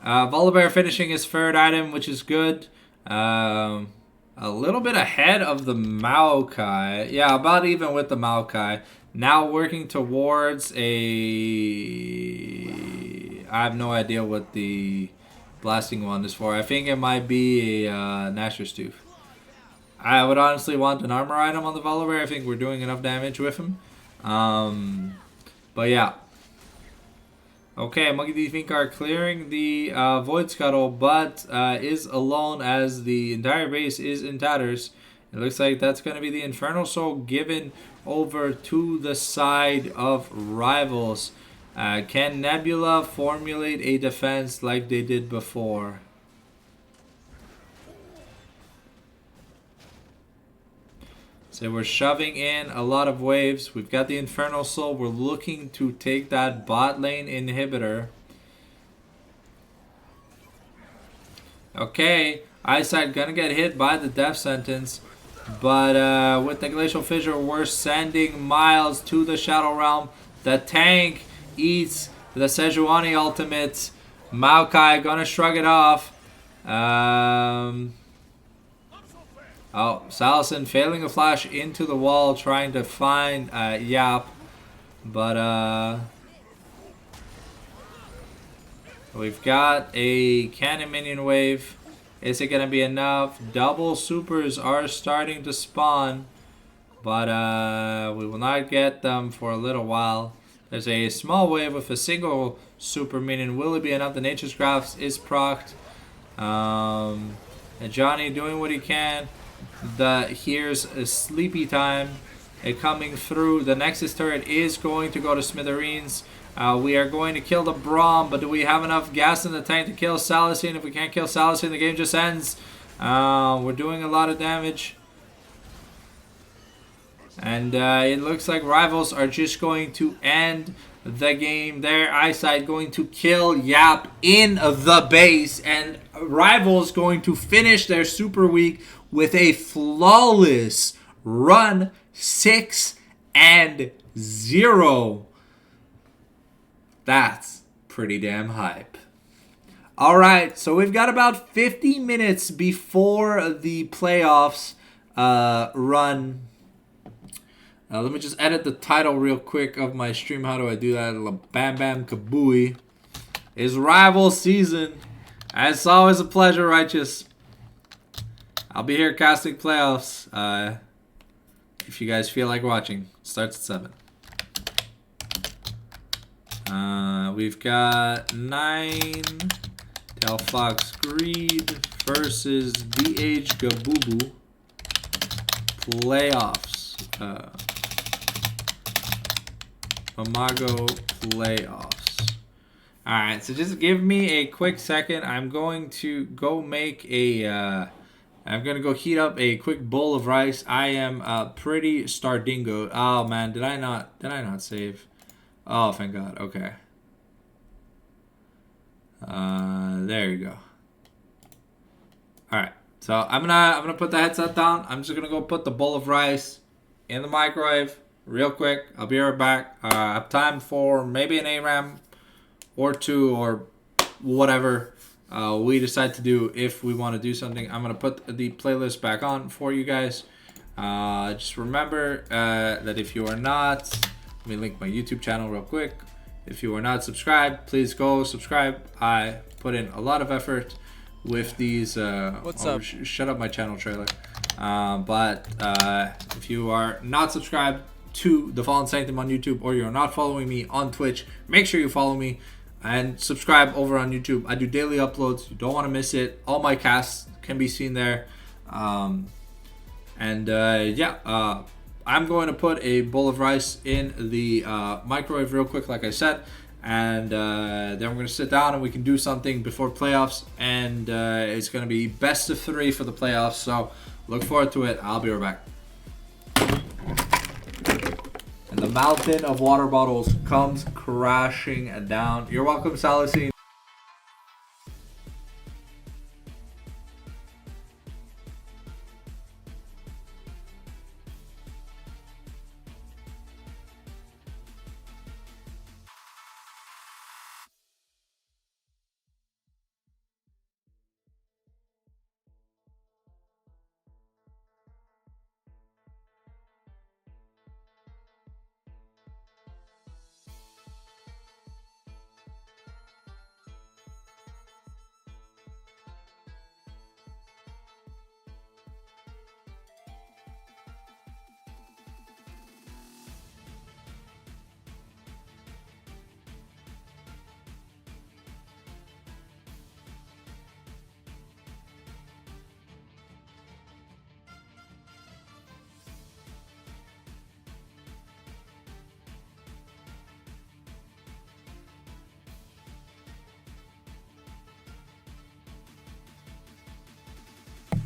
Volibear finishing his third item, which is good. A little bit ahead of the Maokai. Yeah, about even with the Maokai. Now working towards a... I have no idea what the blasting one is for. I think it might be a Nasher's Tooth. I would honestly want an armor item on the Volibear. I think we're doing enough damage with him. But yeah. Okay, Monkey D. Think are clearing the Void Scuttle, but is alone as the entire base is in tatters. It looks like that's going to be the Infernal Soul given over to the side of Rivals. Can Nebula formulate a defense like they did before? So we're shoving in a lot of waves. We've got the Infernal Soul. We're looking to take that bot lane inhibitor. Okay, Eyesight gonna get hit by the death sentence. But with the Glacial Fissure, we're sending Miles to the Shadow Realm. The tank eats the Sejuani ultimate. Maokai gonna shrug it off. Oh, Salison failing a flash into the wall, trying to find Yap. But we've got a cannon minion wave. Is it going to be enough? Double supers are starting to spawn. But we will not get them for a little while. There's a small wave with a single super minion. Will it be enough? The Nature's Crafts is procced. And Johnny doing what he can. Here's a Sleepy Time coming through. The Nexus turret is going to go to smithereens. We are going to kill the Braum, but do we have enough gas in the tank to kill Salicine? If we can't kill Salicine, the game just ends. We're doing a lot of damage. And it looks like Rivals are just going to end the game. Their Eyesight going to kill Yap in the base. And Rivals going to finish their Super Week with a flawless run 6-0. That's pretty damn hype. Alright, so we've got about 50 minutes before the playoffs run. Let me just edit the title real quick of my stream. How do I do that? Bam Bam Kabooey. It's rival season. It's always a pleasure, Righteous. I'll be here casting playoffs. If you guys feel like watching. Starts at 7. We've got 9 Del Fox Greed versus BH Gabubu. Playoffs. Imago playoffs. Alright, so just give me a quick second. I'm going to go make a I'm gonna go heat up a quick bowl of rice. I am pretty stardingo. Oh man, did I not save? Oh, thank God. Okay. There you go. All right. So I'm gonna put the headset down. I'm just gonna go put the bowl of rice in the microwave real quick. I'll be right back. I have time for maybe an ARAM or 2 or whatever we decide to do. If we want to do something, I'm gonna put the playlist back on for you guys. Just remember that if you are not, let me link my YouTube channel real quick. If you are not subscribed, please go subscribe. I put in a lot of effort with these. What's up? Shut up, my channel trailer. But if you are not subscribed to The Fallen Sanctum on YouTube, or you're not following me on Twitch, make sure you follow me and subscribe over on YouTube. I do daily uploads. You don't want to miss it. All my casts can be seen there. I'm going to put a bowl of rice in the microwave real quick, like I said. And then we're going to sit down and we can do something before playoffs. And it's going to be best of 3 for the playoffs. So look forward to it. I'll be right back. And the mountain of water bottles comes crashing down. You're welcome, Salicine.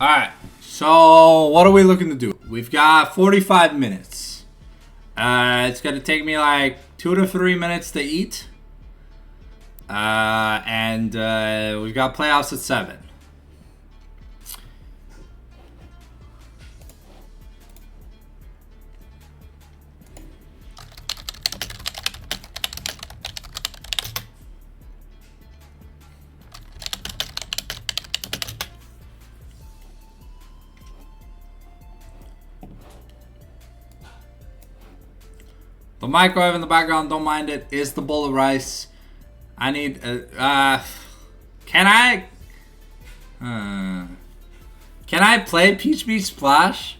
Alright, so what are we looking to do? We've got 45 minutes. It's gonna take me like 2 to 3 minutes to eat. And we've got playoffs at 7. The microwave in the background, don't mind it, is the bowl of rice. I need, can I play Peach Beach Splash?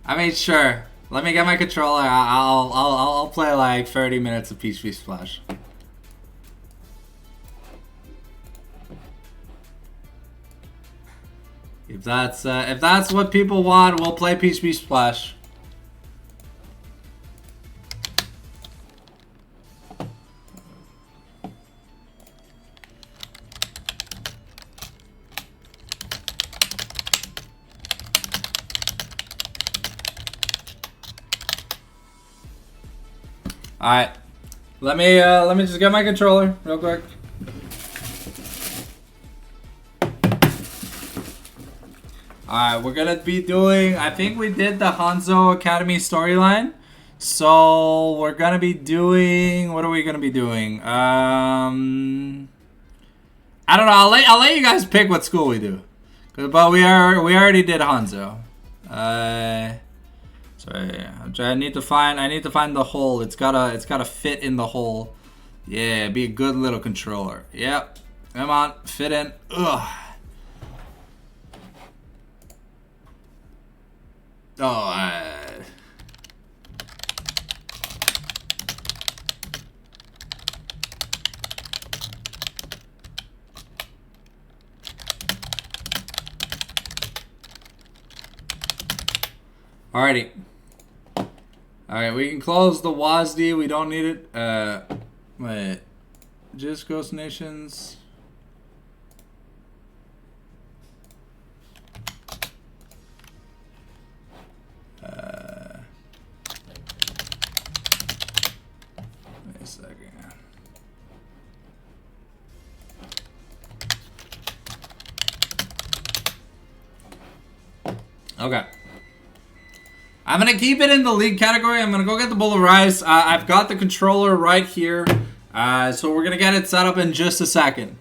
I mean, sure. Let me get my controller. I'll play like 30 minutes of Peach Beach Splash. If that's what people want, we'll play Peach Beach Splash. All right, let me just get my controller real quick. All right, we're gonna be doing. I think we did the Hanzo Academy storyline, so we're gonna be doing. What are we gonna be doing? I don't know. I'll let you guys pick what school we do, but we already did Hanzo. Sorry, I need to find the hole. It's gotta fit in the hole. Yeah, be a good little controller. Yep. Come on, fit in. Ugh. Oh, Alrighty. Alright, we can close the WASD. We don't need it. Wait. Just Ghost Nations. Wait a second. Okay. I'm going to keep it in the league category. I'm going to go get the bowl of rice. I've got the controller right here. So we're going to get it set up in just a second.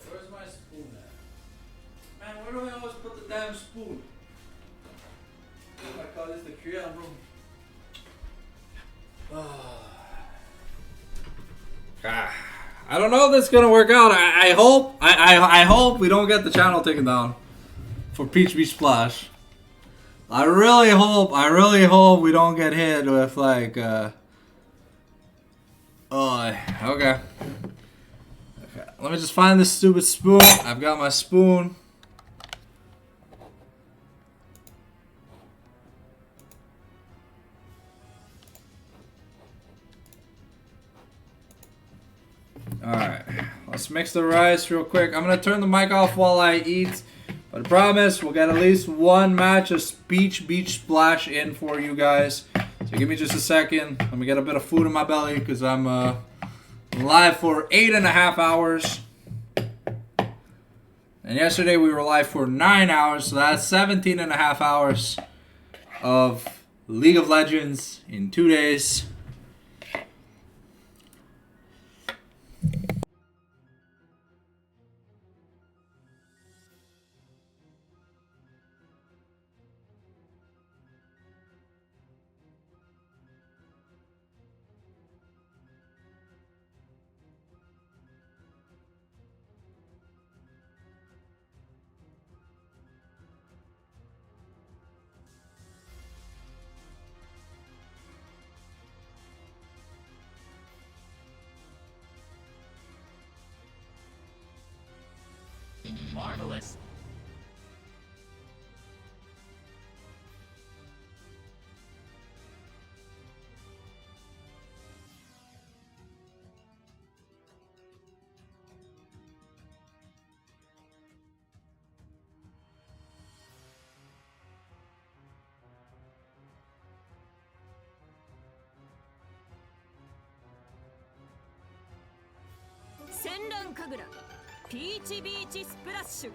Where's my spoon at? Man, where do I always put the damn spoon? Oh my god, it's the Korean room. I don't know if this is gonna work out. I hope we don't get the channel taken down for Peach Beach Splash. I really hope we don't get hit with like oh, okay. Let me just find this stupid spoon. I've got my spoon. Alright, let's mix the rice real quick. I'm gonna turn the mic off while I eat. But I promise we'll get at least one match of Peach Beach Splash in for you guys. So give me just a second. Let me get a bit of food in my belly because I'm live for 8.5 hours. And yesterday we were live for 9 hours. So that's 17.5 hours of League of Legends in 2 days. Marvelous. Senran Kagura ピーチビーチスプラッシュ